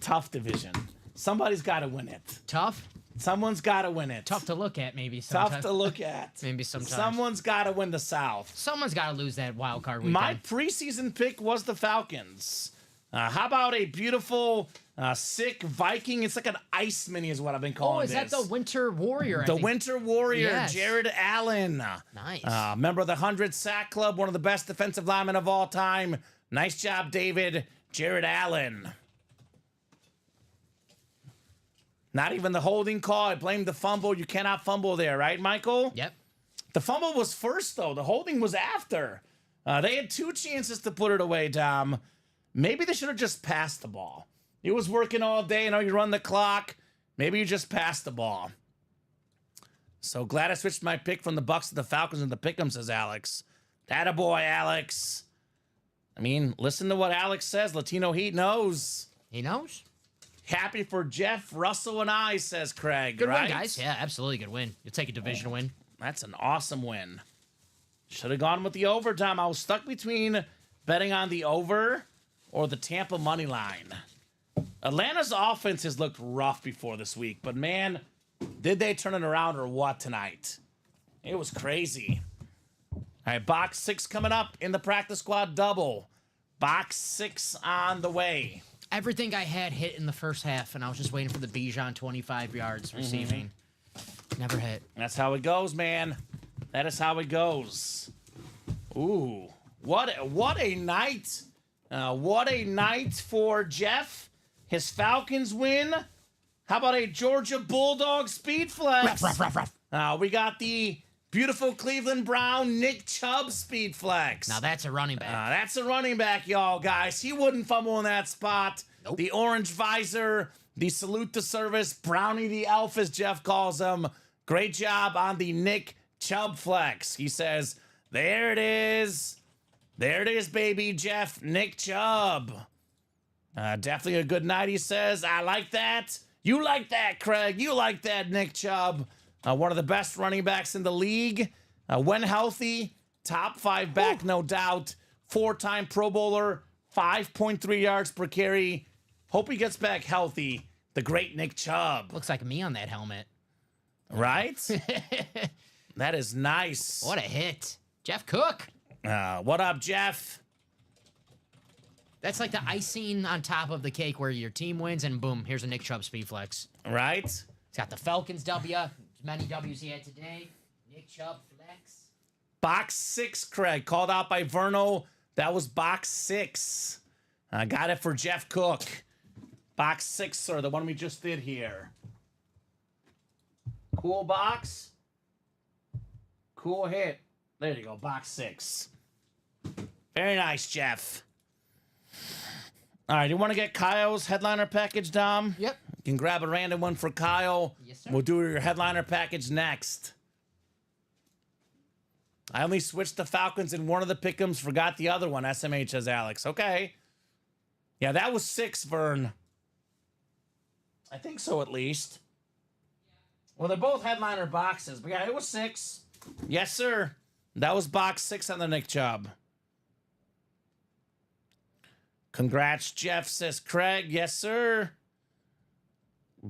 Tough division. Somebody's got to win it. Tough. Someone's got to win it. Tough to look at, maybe. Sometimes. Tough to look at. Maybe sometimes. Someone's got to win the South. Someone's got to lose that wild card weekend. My preseason pick was the Falcons. How about a beautiful, sick Viking? It's like an ice mini is what I've been calling is that the Winter Warrior? The Winter Warrior, Yes. Jared Allen. Nice. Member of the 100 Sack Club, one of the best defensive linemen of all time. Nice job, David. Jared Allen. Not even the holding call. I blame the fumble. You cannot fumble there, right, Michael? Yep. The fumble was first, though. The holding was after. They had 2 chances to put it away, Dom. Maybe they should have just passed the ball. He was working all day. You know, you run the clock. Maybe you just passed the ball. So glad I switched my pick from the Bucks to the Falcons and the Pick'em, says Alex. Attaboy, Alex. I mean, listen to what Alex says. Latino Heat knows. He knows. Happy for Jeff, Russell, and I, says Craig. Good right? win, guys. Yeah, absolutely good win. You'll take a division win. That's an awesome win. Should have gone with the overtime. I was stuck between betting on the over or the Tampa money line. Atlanta's offense has looked rough before this week, but man, did they turn it around or what tonight? It was crazy. All right, box 6 coming up in the practice squad double. Box 6 on the way. Everything I had hit in the first half, and I was just waiting for the Bijan 25 yards receiving. Never hit. That's how it goes, man. That is how it goes. Ooh, what a night. What a night for Jeff. His Falcons win. How about a Georgia Bulldog speed flex? We got the beautiful Cleveland Brown Nick Chubb speed flex. Now that's a running back. That's a running back, y'all, guys. He wouldn't fumble in that spot. Nope. The orange visor, the salute to service, Brownie the Elf, as Jeff calls him. Great job on the Nick Chubb flex. He says, there it is. There it is, baby, Jeff. Nick Chubb. Definitely a good night, he says. I like that. You like that, Craig. You like that, Nick Chubb. One of the best running backs in the league. When healthy, top 5 back, no doubt. 4-time Pro Bowler, 5.3 yards per carry. Hope he gets back healthy. The great Nick Chubb. Looks like me on that helmet. Right? That is nice. What a hit. Jeff Cook. What up, Jeff? That's like the icing on top of the cake where your team wins and boom, here's a Nick Chubb speed flex. Right? He's got the Falcons W. As many W's he had today. Nick Chubb flex. Box 6, Craig. Called out by Verno. That was box 6. I got it for Jeff Cook. Box 6, sir. The one we just did here. Cool box. Cool hit. There you go. Box 6. Very nice, Jeff. All right. You want to get Kyle's headliner package, Dom? Yep. You can grab a random one for Kyle. Yes, sir. We'll do your headliner package next. I only switched the Falcons in one of the pick'ems, forgot the other one. SMH says Alex. Okay. Yeah, that was 6, Vern. I think so, at least. Well, they're both headliner boxes, but yeah, it was 6. Yes, sir. That was box 6 on the Nick Chubb. Congrats, Jeff, says Craig. Yes, sir.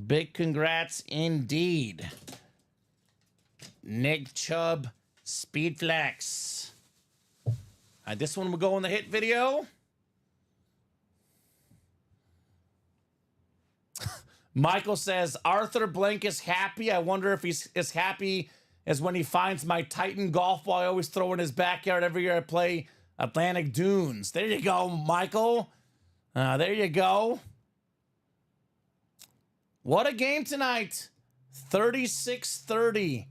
Big congrats indeed. Nick Chubb Speed Flex. This one will go in the hit video. Michael says, Arthur Blank is happy. I wonder if he's as happy as when he finds my Titan golf ball I always throw in his backyard every year I play Atlantic Dunes. There you go, Michael. There you go. What a game tonight. 36-30.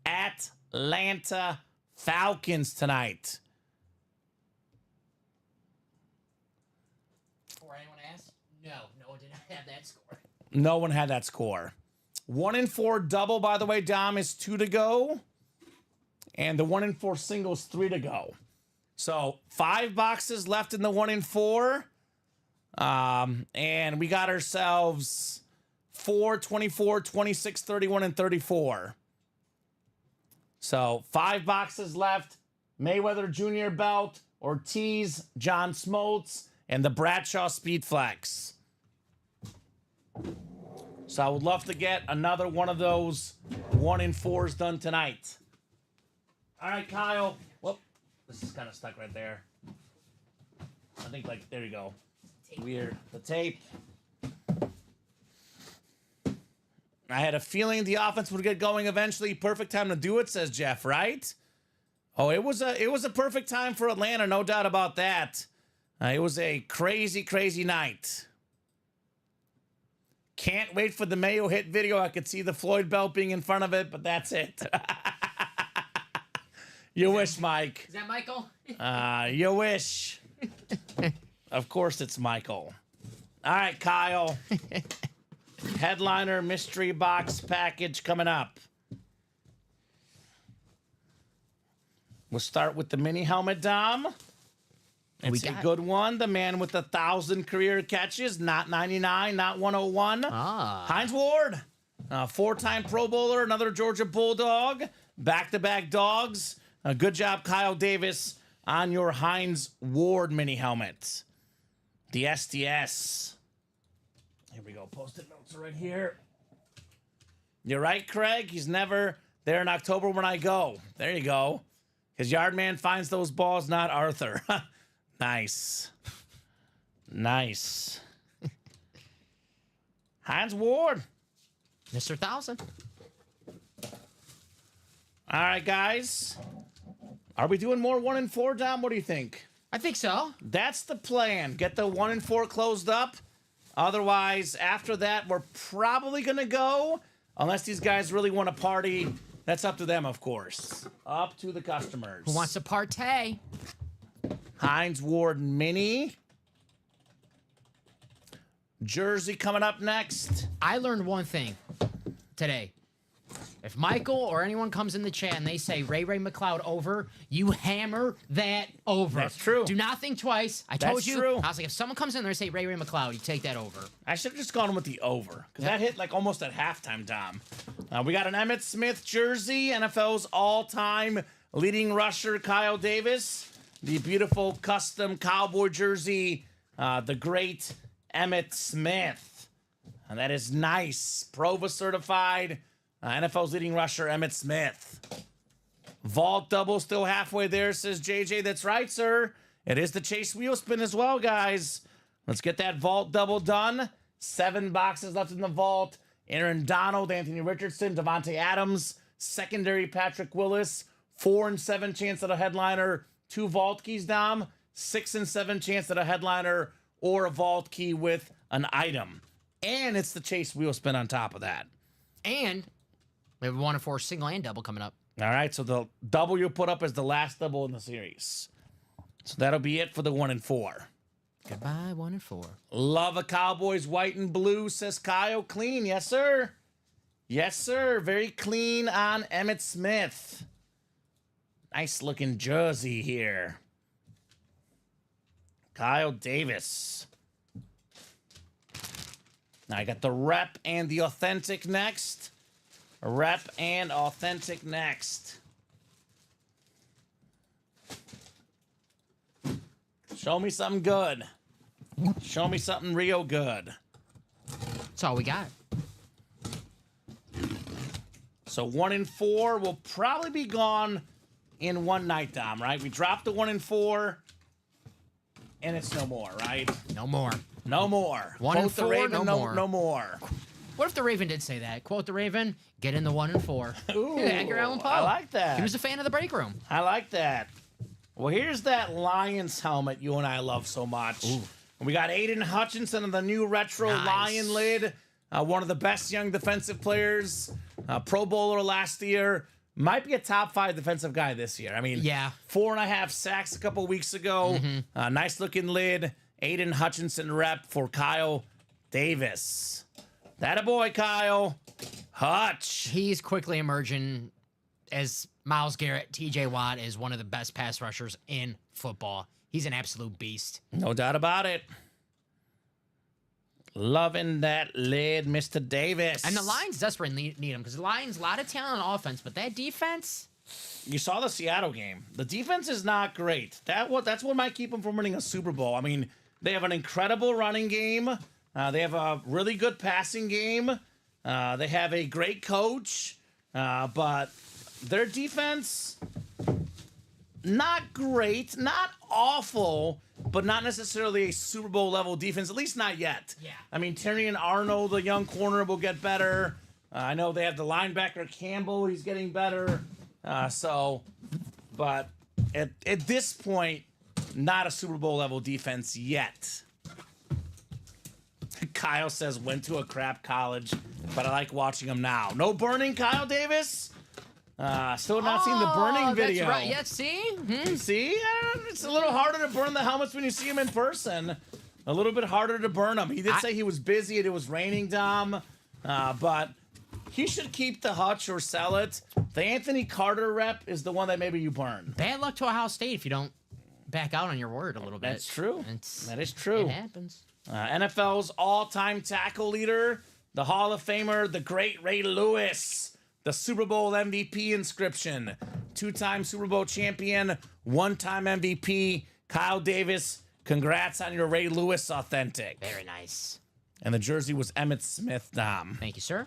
Atlanta Falcons tonight. Before anyone asks, no one did not have that score. No one had that score. 1-4 double, by the way, Dom, is 2 to go. And the 1-4 single is 3 to go. So 5 boxes left in the 1-4. And we got ourselves 4, 24, 26, 31, and 34. So 5 boxes left. Mayweather Jr. belt, Ortiz, John Smoltz, and the Bradshaw Speed Flex. So I would love to get another one of those 1-4s done tonight. All right, Kyle. Whoop. This is kind of stuck right there. I think, like, there you go. Weird. The tape. I had a feeling the offense would get going eventually. Perfect time to do it, says Jeff, right? Oh, it was a perfect time for Atlanta, no doubt about that. It was a crazy, crazy night. Can't wait for the Mayo hit video. I could see the Floyd belt being in front of it, but that's it. You wish, Mike. Is that Michael? You wish. Of course it's Michael. All right, Kyle. Headliner mystery box package coming up. We'll start with the mini helmet, Dom. It's a good one. The man with 1,000 career catches, not 99, not 101. Hines Ward, four-time Pro Bowler, another Georgia Bulldog, back-to-back dogs. Good job, Kyle Davis, on your Hines Ward mini helmet. The SDS. Here we go. Post-it notes are right here. You're right, Craig. He's never there in October when I go. There you go. His yard man finds those balls, not Arthur. Nice. Nice. Hines Ward. Mr. 1,000. All right, guys. Are we doing more 1 and 4, Dom? What do you think? I think so. That's the plan. Get the 1 and 4 closed up. Otherwise, after that, we're probably going to go. Unless these guys really want to party. That's up to them, of course. Up to the customers. Who wants to partay? Hines Ward mini. Jersey coming up next. I learned one thing today. If Michael or anyone comes in the chat and they say Ray McLeod over, you hammer that over. That's true. Do not think twice. I told That's you. true. I was like, if someone comes in there and say Ray McLeod, you take that over. I should have just gone with the over. Because that hit like almost at halftime, Dom. We got an Emmitt Smith jersey. NFL's all-time leading rusher, Kyle Davis. The beautiful custom cowboy jersey. The great Emmitt Smith. And that is nice. Prova certified. NFL's leading rusher, Emmitt Smith. Vault double still halfway there, says JJ. That's right, sir. It is the Chase wheel spin as well, guys. Let's get that vault double done. 7 boxes left in the vault. Aaron Donald, Anthony Richardson, Devontae Adams, secondary Patrick Willis, 4 and 7 chance at a headliner, 2 vault keys, Dom, 6 and 7 chance at a headliner or a vault key with an item. And it's the Chase wheel spin on top of that. And we have a 1 and 4 single and double coming up. All right, so the double you put up is the last double in the series. So that'll be it for the 1 and 4. Goodbye, 1 and 4. Love a Cowboys white and blue, says Kyle. Clean, yes, sir. Yes, sir. Very clean on Emmitt Smith. Nice looking jersey here. Kyle Davis. Now I got the rep and the authentic next. Rep and authentic next. Show me something good. Show me something real good. That's all we got. So 1 and 4 will probably be gone in one night, Dom, right? We dropped the 1 and 4, and it's no more, right? No more. No more. 1 and Quote the 4, Raven, no more. No more. What if the Raven did say that? Quote the Raven, get in the 1 and 4. Ooh, Edgar Allan Poe. I like that. He was a fan of the break room. I like that. Well, here's that Lions helmet you and I love so much. Ooh. We got Aiden Hutchinson on the new retro Nice. Lion lid. One of the best young defensive players. Pro Bowler last year. Might be a top 5 defensive guy this year. I mean, Yeah. 4.5 sacks a couple weeks ago. Nice looking lid. Aiden Hutchinson rep for Kyle Davis. That a boy, Kyle. Hutch. He's quickly emerging as Myles Garrett, TJ Watt is one of the best pass rushers in football. He's an absolute beast. No doubt about it. Loving that lid, Mr. Davis. And the Lions desperately need him because the Lions, a lot of talent on offense, but that defense, You saw the Seattle game. The defense is not great. That's what might keep them from winning a Super Bowl. I mean, they have an incredible running game. They have a really good passing game. They have a great coach. But their defense, not great, not awful, but not necessarily a Super Bowl level defense, at least not yet. Yeah. I mean, Terry and Arnold, the young corner, will get better. I know they have the linebacker Campbell. He's getting better. But at this point, not a Super Bowl level defense yet. Kyle says, went to a crap college, but I like watching him now. No burning, Kyle Davis? Still not seen the burning video. That's right. Yeah, see? See? It's a little harder to burn the helmets when you see them in person. A little bit harder to burn him. He did say he was busy and it was raining, Dom. But he should keep the hutch or sell it. The Anthony Carter rep is the one that maybe you burn. Bad luck to Ohio State if you don't back out on your word a little bit. That's true. That is It true. happens. NFL's all-time tackle leader, the Hall of Famer, the great Ray Lewis, the Super Bowl MVP inscription, 2-time Super Bowl champion, 1-time MVP, Kyle Davis. Congrats on your Ray Lewis authentic. Very nice. And the jersey was Emmitt Smith, Dom. Thank you, sir.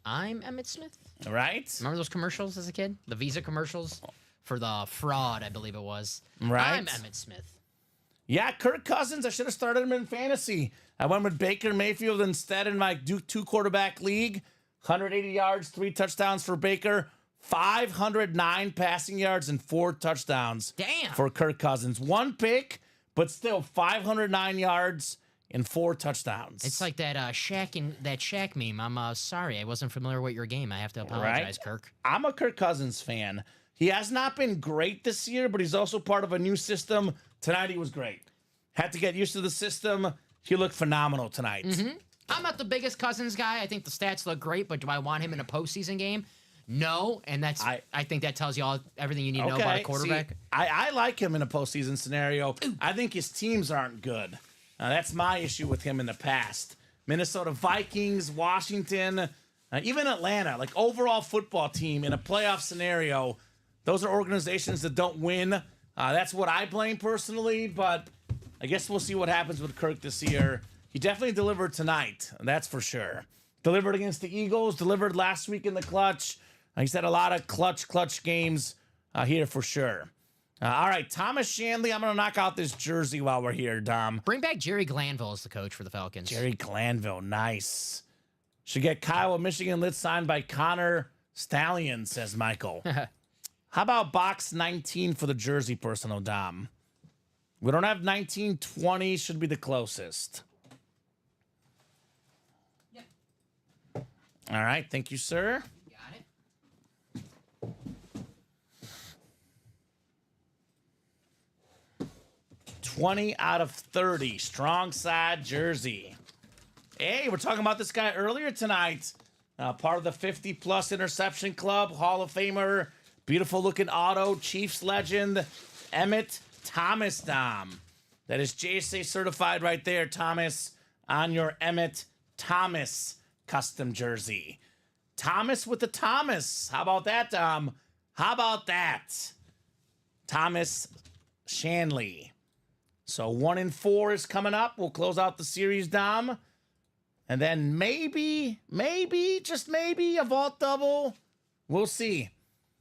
I'm Emmitt Smith. Right? Remember those commercials as a kid? The Visa commercials for the fraud, I believe it was. Right. I'm Emmitt Smith. Yeah, Kirk Cousins. I should have started him in fantasy. I went with Baker Mayfield instead in my Duke 2-quarterback league. 180 yards, 3 touchdowns for Baker. 509 passing yards and 4 touchdowns. Damn. For Kirk Cousins. 1 pick, but still 509 yards and 4 touchdowns. It's like that Shaq meme. I'm sorry, I wasn't familiar with your game. I have to apologize, Right? Kirk. I'm a Kirk Cousins fan. He has not been great this year, but he's also part of a new system. Tonight he was great. Had to get used to the system. He looked phenomenal tonight. I'm not the biggest Cousins guy. I think the stats look great, but do I want him in a postseason game? No, and I think that tells you everything you need to know about a quarterback. See, I like him in a postseason scenario. I think his teams aren't good. That's my issue with him in the past. Minnesota Vikings, Washington, even Atlanta, like overall football team in a playoff scenario, those are organizations that don't win. That's what I blame personally, but I guess we'll see what happens with Kirk this year. He definitely delivered tonight, that's for sure. Delivered against the Eagles, delivered last week in the clutch. He's had a lot of clutch games here for sure. All right, Thomas Shanley, I'm going to knock out this jersey while we're here, Dom. Bring back Jerry Glanville as the coach for the Falcons. Jerry Glanville, nice. Should get Kyle of Michigan lit signed by Connor Stallion, says Michael. How about box 19 for the jersey personal, Dom? We don't have 19, 20 should be the closest. Yep. All right, thank you, sir. Got it. 20 out of 30. Strong side jersey. Hey, we're talking about this guy earlier tonight. Part of the 50-plus interception club, Hall of Famer, beautiful looking auto, Chiefs legend, Emmitt Thomas, Dom. That is JSA certified right there, Thomas, on your Emmitt Thomas custom jersey. Thomas with the Thomas. How about that, Dom? How about that? Thomas Shanley. So 1 and 4 is coming up. We'll close out the series, Dom. And then maybe, just maybe, a vault double. We'll see.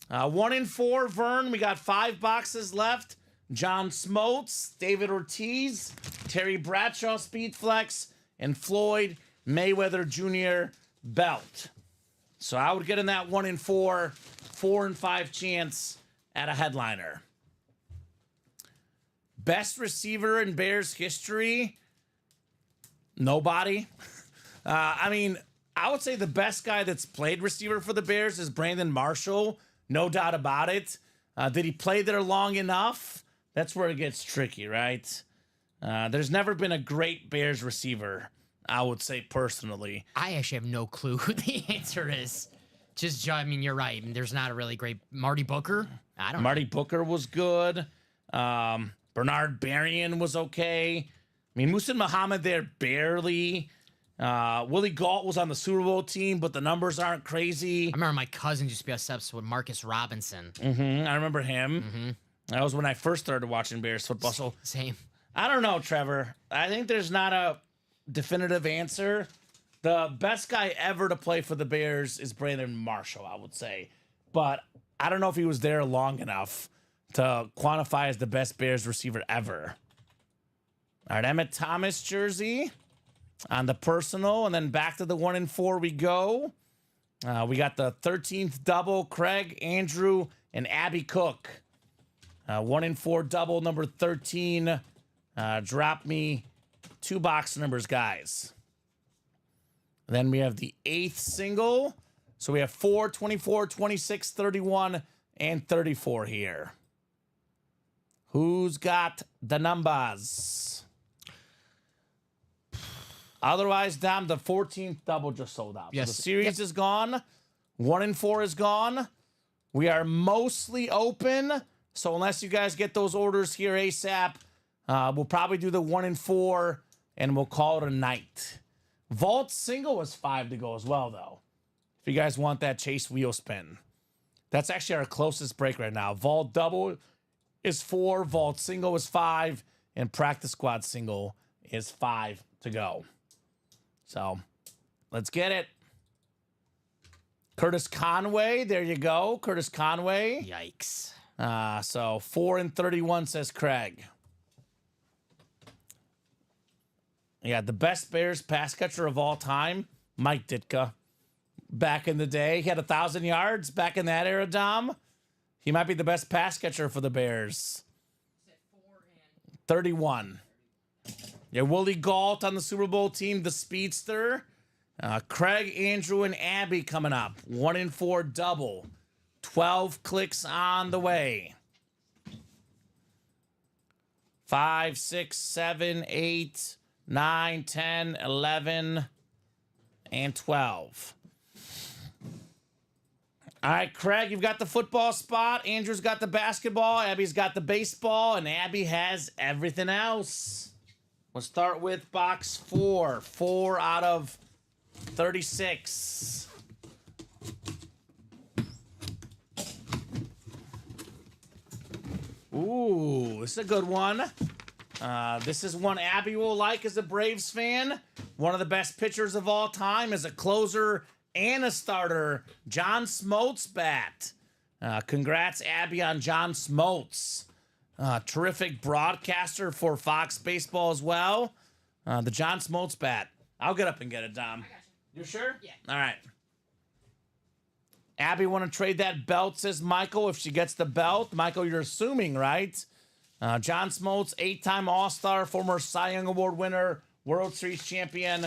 1 and 4, Vern. We got 5 boxes left. John Smotes, David Ortiz, Terry Bradshaw, Speed Flex, and Floyd Mayweather Jr. belt. So I would get in that 1 and 4, 4 and 5 chance at a headliner. Best receiver in Bears history? Nobody. I mean, I would say the best guy that's played receiver for the Bears is Brandon Marshall. No doubt about it. Did he play there long enough? That's where it gets tricky, right? There's never been a great Bears receiver, I would say personally. I actually have no clue who the answer is. I mean, you're right. There's not a really great Marty Booker. I don't know. Marty Booker was good. Bernard Berrien was okay. I mean, Muhsin Muhammad there barely. Willie Gault was on the Super Bowl team, but the numbers aren't crazy. I remember my cousin used to be obsessed with Marcus Robinson. I remember him. That was when I first started watching Bears football. So Same. I don't know, Trevor. I think there's not a definitive answer. The best guy ever to play for the Bears is Brandon Marshall, I would say. But I don't know if he was there long enough to quantify as the best Bears receiver ever. All right, Emmitt Thomas jersey on the personal, and then back to the 1 and 4 we go. We got the 13th double, Craig, Andrew, and Abby Cook. 1 and 4 double, number 13. Drop me 2 box numbers, guys. Then we have the 8th single. So we have 4, 24, 26, 31, and 34 here. Who's got the numbers? Otherwise, Dom, the 14th double just sold out. Yes. So the series is gone. 1 and 4 is gone. We are mostly open. So unless you guys get those orders here ASAP, we'll probably do the 1 and 4 and we'll call it a night. Vault single was 5 to go as well, though. If you guys want that chase wheel spin. That's actually our closest break right now. Vault double is 4, Vault single is 5, and Practice Squad single is 5 to go. So, let's get it. Curtis Conway, there you go. Curtis Conway. Yikes. So 4 and 31 says Craig. Yeah, the best Bears pass catcher of all time, Mike Ditka. Back in the day, he had 1,000 yards back in that era, Dom. He might be the best pass catcher for the Bears. 31. Yeah, Willie Gault on the Super Bowl team, the speedster. Craig, Andrew, and Abby coming up. 1 and 4 double. 12 clicks on the way. 5, 6, 7, 8, 9, 10, 11, and 12. All right, Craig, you've got the football spot. Andrew's got the basketball. Abby's got the baseball. And Abby has everything else. We'll start with box 4. 4 out of 36. Ooh, this is a good one. This is one Abby will like as a Braves fan. One of the best pitchers of all time as a closer and a starter, John Smoltz bat. Congrats, Abby, on John Smoltz. Terrific broadcaster for Fox Baseball as well. The John Smoltz bat. I'll get up and get it, Dom. You sure? Yeah. All right. Abby want to trade that belt, says Michael, if she gets the belt. Michael, you're assuming, right? John Smoltz, 8-time All-Star, former Cy Young Award winner, World Series champion.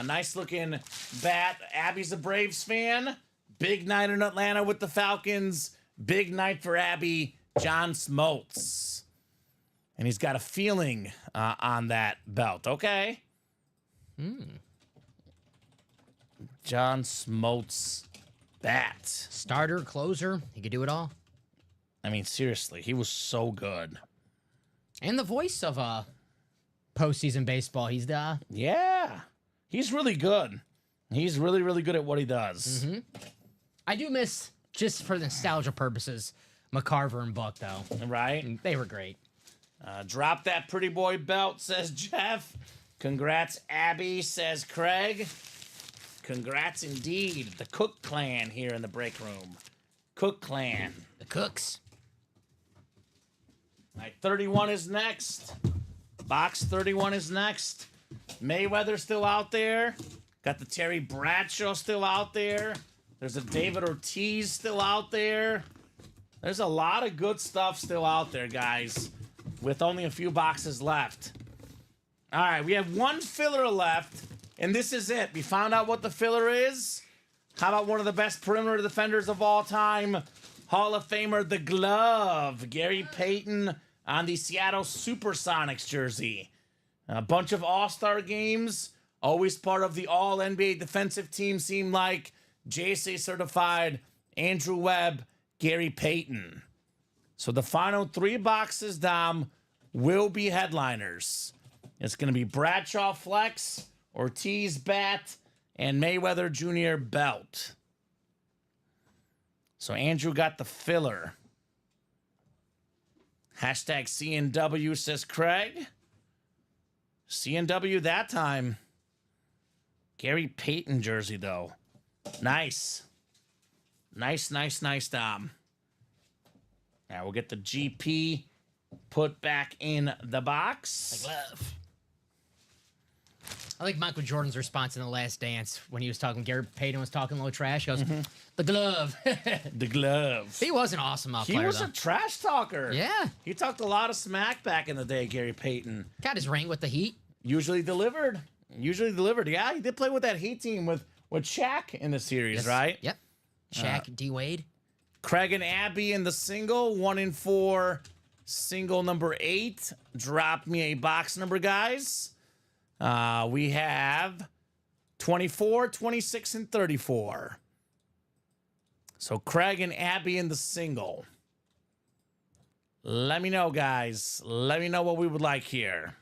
Nice-looking bat. Abby's a Braves fan. Big night in Atlanta with the Falcons. Big night for Abby, John Smoltz. And he's got a feeling on that belt. Okay. John Smoltz bat. Starter, closer. He could do it all. I mean, seriously, he was so good. And the voice of postseason baseball. He's the... Yeah. He's really good. He's really, really good at what he does. Mm-hmm. I do miss, just for nostalgia purposes, McCarver and Buck, though. Right? They were great. Drop that pretty boy belt, says Jeff. Congrats, Abby, says Craig. Congrats indeed. The Cook clan here in the break room. Cook clan. The Cooks. All right, 31 is next. Box 31 is next. Mayweather still out there. Got the Terry Bradshaw still out there. There's a David Ortiz still out there. There's a lot of good stuff still out there, guys, with only a few boxes left. All right, we have one filler left, and this is it. We found out what the filler is. How about one of the best perimeter defenders of all time, Hall of Famer, the Glove, Gary Payton on the Seattle Supersonics jersey. A bunch of all-star games, always part of the all-NBA defensive team, seemed like. JSA certified, Andrew Webb, Gary Payton. So the final 3 boxes, Dom, will be headliners. It's going to be Bradshaw Flex, Ortiz Bat, and Mayweather Jr. Belt. So Andrew got the filler. Hashtag CNW, says Craig. CNW that time. Gary Payton jersey, though. Nice. Nice, Dom. Now we'll get the GP put back in the box. The Glove. I like Michael Jordan's response in The Last Dance when he was talking. Gary Payton was talking a little trash. He goes, the Glove. The Glove. He was an awesome player, He was though. a trash talker. Yeah. He talked a lot of smack back in the day, Gary Payton. Got his ring with the Heat. Usually delivered. Yeah, he did play with that Heat team with Shaq in the series, Yes. right? Yep. Shaq, D. Wade. Craig and Abby in the single, 1 and 4 single number 8. Drop me a box number, guys. We have 24, 26, and 34. So Craig and Abby in the single. Let me know, guys. Let me know what we would like here.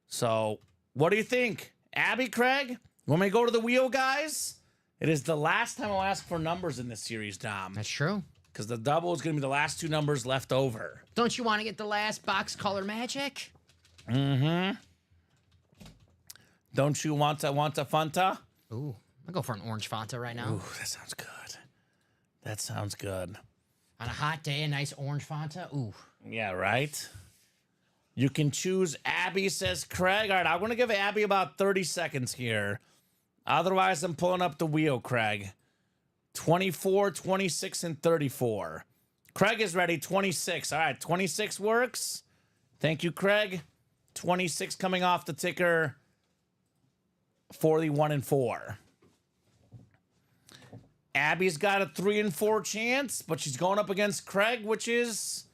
So, what do you think? Abby, Craig? Want me to go to the wheel, guys? It is the last time I'll ask for numbers in this series, Dom. That's true. Because the double is going to be the last 2 numbers left over. Don't you want to get the last box color magic? Mm-hmm. Don't you want a Fanta? Ooh, I'll go for an orange Fanta right now. Ooh, that sounds good. That sounds good. On a hot day, a nice orange Fanta. Ooh. Yeah, right? You can choose Abby, says Craig. All right, I'm going to give Abby about 30 seconds here. Otherwise, I'm pulling up the wheel, Craig. 24, 26, and 34. Craig is ready. 26. All right, 26 works. Thank you, Craig. 26 coming off the ticker for the 1 and 4. Abby's got a 3 and 4 chance, but she's going up against Craig, which is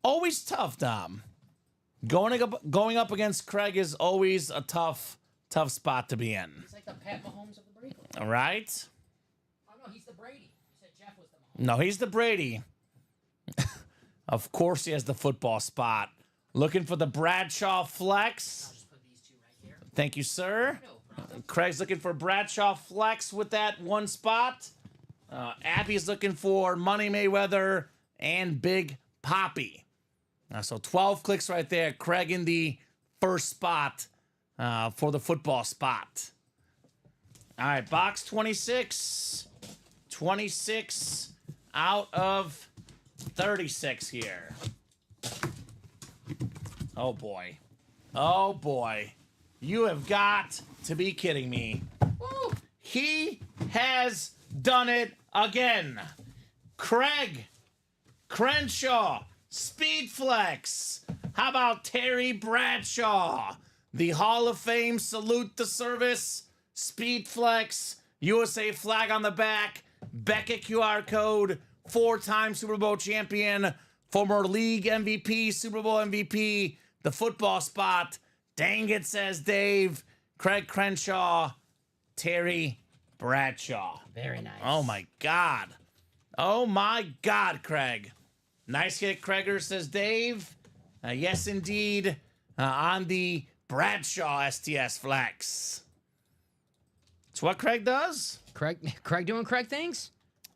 always tough, Dom. Going up against Craig is always a tough spot to be in. He's like the Pat Mahomes of the break. All right? Oh, no, he's the Brady. You said Jeff was the Mahomes. No, he's the Brady. Of course he has the football spot. Looking for the Bradshaw flex. I'll just put these 2 right here. Thank you, sir. No problem. Craig's looking for Bradshaw flex with that 1 spot. Abby's looking for Money Mayweather and Big Poppy. So 12 clicks right there. Craig in the first spot for the football spot. All right, box 26. 26 out of 36 here. Oh, boy. Oh, boy. You have got to be kidding me. Woo. He has done it again. Craig Crenshaw, Speed Flex. How about Terry Bradshaw? The Hall of Fame, salute the service. Speed Flex, USA flag on the back, Beckett QR code, 4-time Super Bowl champion, former league MVP, Super Bowl MVP, the football spot. Dang it, says Dave. Craig Crenshaw, Terry Bradshaw. Very nice. Oh, my God. Oh, my God, Craig. Nice hit, Craiger, says Dave. Yes, indeed. On the Bradshaw STS Flex. That's what Craig does. Craig doing Craig things?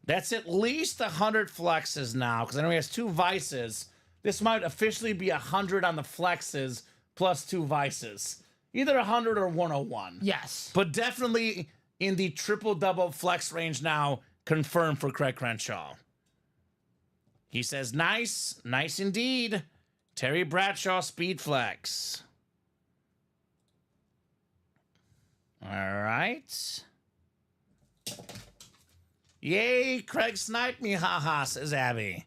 That's at least 100 flexes now, because I know he has 2 vices. This might officially be 100 on the flexes plus 2 vices. Either 100 or 101. Yes. But definitely in the triple-double flex range now, confirmed for Craig Crenshaw. He says, nice. Nice indeed. Terry Bradshaw, Speed Flex. All right. Yay, Craig sniped me, haha, says Abby.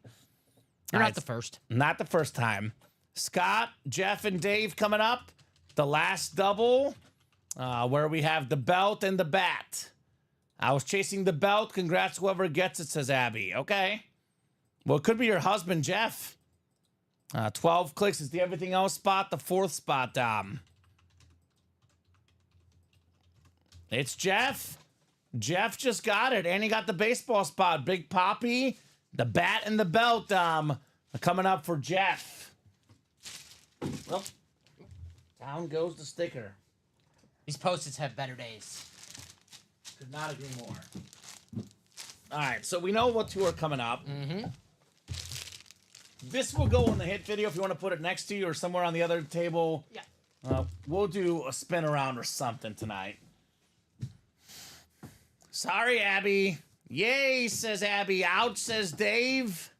You're All not right, the first. Not the first time. Scott, Jeff, and Dave coming up. The last double, where we have the belt and the bat. I was chasing the belt. Congrats, whoever gets it, says Abby. Okay. Well, it could be your husband, Jeff. 12 clicks is the everything else spot, the 4th spot, Dom. It's Jeff. Jeff just got it, and he got the baseball spot. Big Poppy, the bat, and the belt, coming up for Jeff. Well, down goes the sticker. These Post-its have better days. Could not agree more. All right, so we know what 2 are coming up. Mm-hmm. This will go in the hit video if you want to put it next to you or somewhere on the other table. Yeah. We'll do a spin around or something tonight. Sorry, Abby. Yay, says Abby. Ouch, says Dave.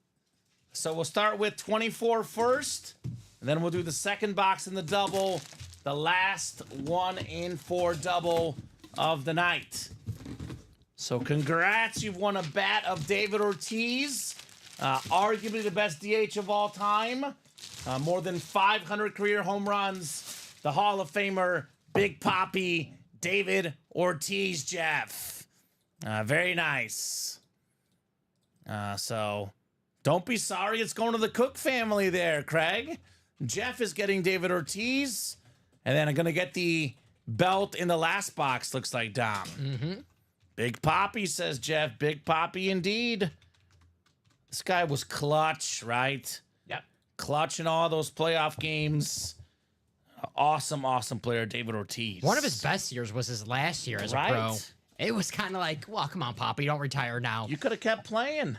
So we'll start with 24 first, and then we'll do the second box in the double, the last 1 in 4 double of the night. So congrats, you've won a bat of David Ortiz, arguably the best DH of all time, more than 500 career home runs, the Hall of Famer, Big Poppy, David Ortiz, Jeff. Very nice. So don't be sorry it's going to the Cook family there, Craig. Jeff is getting David Ortiz. And then I'm going to get the belt in the last box, looks like, Dom. Mm-hmm. Big Poppy, says Jeff. Big Poppy indeed. This guy was clutch, right? Yep. Clutch in all those playoff games. Awesome, awesome player, David Ortiz. One of his best years was his last year as a pro. It was kind of like, well, come on, Poppy, don't retire now. You could have kept playing.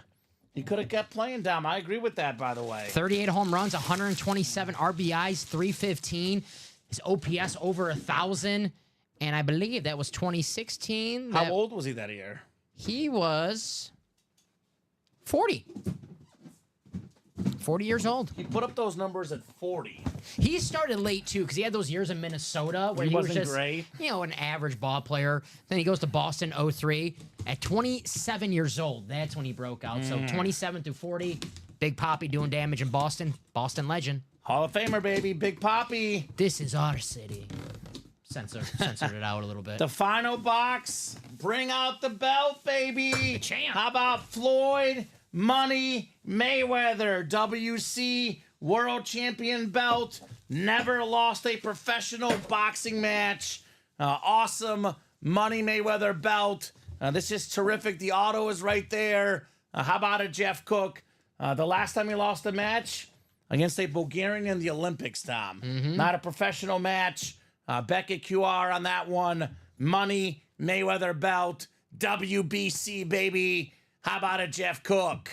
You could have kept playing, Dom. I agree with that, by the way. 38 home runs, 127 RBIs, 315. His OPS over 1,000. And I believe that was 2016. How old was he that year? He was 40. 40 years old. He put up those numbers at 40. He started late, too, because he had those years in Minnesota where he was wasn't just, great. an average ball player. Then he goes to Boston 03. At 27 years old, that's when he broke out. So 27 through 40, Big Poppy doing damage in Boston. Boston legend. Hall of Famer, baby. Big Poppy. This is our city. Censored it out a little bit. The final box. Bring out the belt, baby. The champ. How about Floyd Money Mayweather, WC World Champion belt. Never lost a professional boxing match. Awesome Money Mayweather belt. This is terrific. The auto is right there. How about it, Jeff Cook? The last time he lost a match against a Bulgarian in the Olympics, Tom. Not a professional match. Beckett QR on that one. Money Mayweather belt. WBC, baby. How about it, Jeff Cook?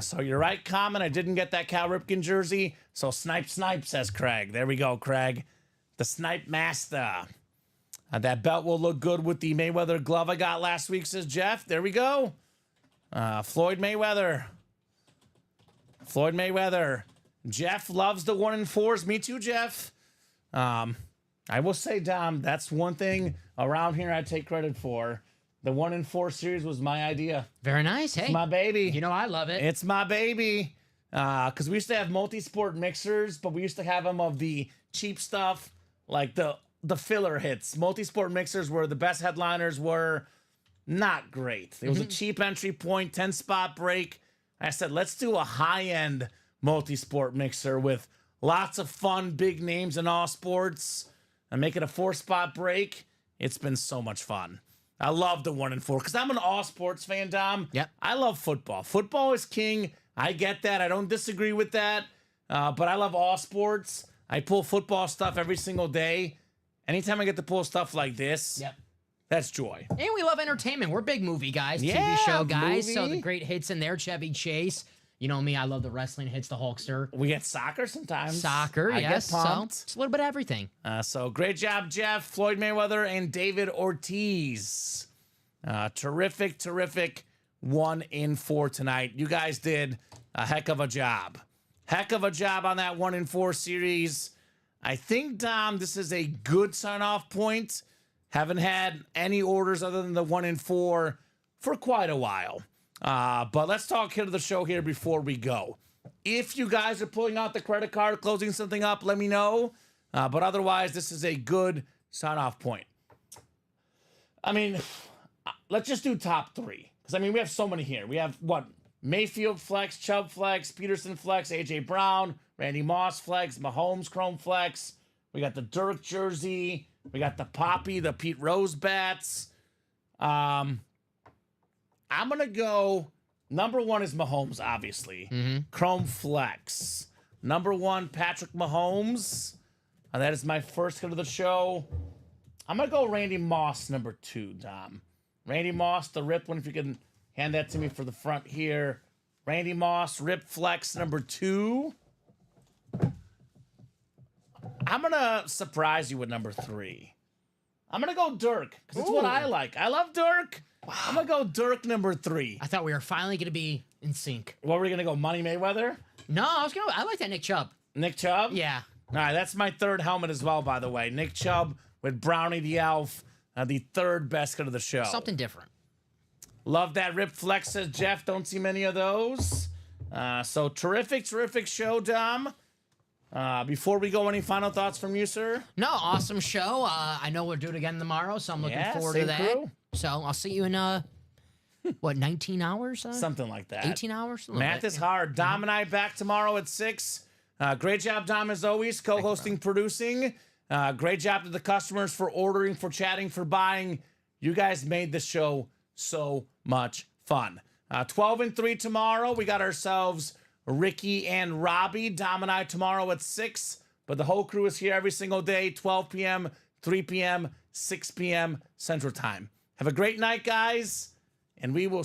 So you're right, Kamen. I didn't get that Cal Ripken jersey. So snipe, says Craig. There we go, Craig. The snipe master. That belt will look good with the Mayweather glove I got last week, says Jeff. There we go. Floyd Mayweather. Floyd Mayweather. Jeff loves the 1-4s. Me too, Jeff. I will say, Dom, that's one thing around here I take credit for. The 1-4 series was my idea. Very nice. Hey, It's my baby. you know I love it. It's my baby. Because we used to have multi-sport mixers, but we used to have them of the cheap stuff, like the filler hits. Multi-sport mixers where the best headliners were not great. It was a cheap entry point, 10-spot break. I said, let's do a high-end multi-sport mixer with lots of fun, big names in all sports, and make it a 4-spot break. It's been so much fun. I love the 1-4 because I'm an all sports fan, Dom. Yep. I love football. Football is king. I get that. I don't disagree with that. But I love all sports. I pull football stuff every single day. Anytime I get to pull stuff like this, Yep. that's joy. And we love entertainment. We're big movie guys, Yeah, TV show guys. So movie. the great hits in there, Chevy Chase. You know me, I love the wrestling hits, the Hulkster. We get soccer sometimes. Soccer, I yes. get pumped. So it's a little bit of everything. So great job, Jeff, Floyd Mayweather, and David Ortiz. Terrific 1-4 tonight. You guys did a heck of a job. Heck of a job on that 1-4 series. I think, Dom, this is a good sign-off point. Haven't had any orders other than the 1-4 for quite a while. But let's talk here to the show here before we go. If you guys are pulling out the credit card, closing something up, let me know. But otherwise, this is a good sign-off point. I mean, let's just do top 3. Because, I mean, we have so many here. We have, Mayfield flex, Chubb flex, Peterson flex, A.J. Brown, Randy Moss flex, Mahomes Chrome flex. We got the Dirk jersey. We got the Poppy, the Pete Rose bats. I'm going to go, number 1 is Mahomes, obviously. Chrome flex. Number 1, Patrick Mahomes. That is my first hit of the show. I'm going to go Randy Moss, number 2, Dom. Randy Moss, the rip one, if you can hand that to me for the front here. Randy Moss, rip flex, number 2. I'm going to surprise you with number 3. I'm going to go Dirk, because it's what I like. I love Dirk. Wow. I'm going to go Dirk, number 3. I thought we were finally going to be in sync. What were we going to go, Money Mayweather? No, I like that Nick Chubb. Nick Chubb? Yeah. All right, that's my third helmet as well, by the way. Nick Chubb with Brownie the Elf, the third best cut of the show. Something different. Love that rip flex, says Jeff. Don't see many of those. So terrific show, Dom. Before we go, any final thoughts from you, sir? No, awesome show. I know we'll do it again tomorrow, so I'm looking forward to same that. crew. So I'll see you in 19 hours? Something like that. 18 hours? A little Math bit, is yeah. hard. Dom and I back tomorrow at 6. Great job, Dom, as always, co-hosting, producing. Great job to the customers for ordering, for chatting, for buying. You guys made the show so much fun. 12 and 3 tomorrow. We got ourselves Ricky and Robbie. Dom and I tomorrow at 6. But the whole crew is here every single day, 12 p.m., 3 p.m., 6 p.m. Central Time. Have a great night, guys, and we will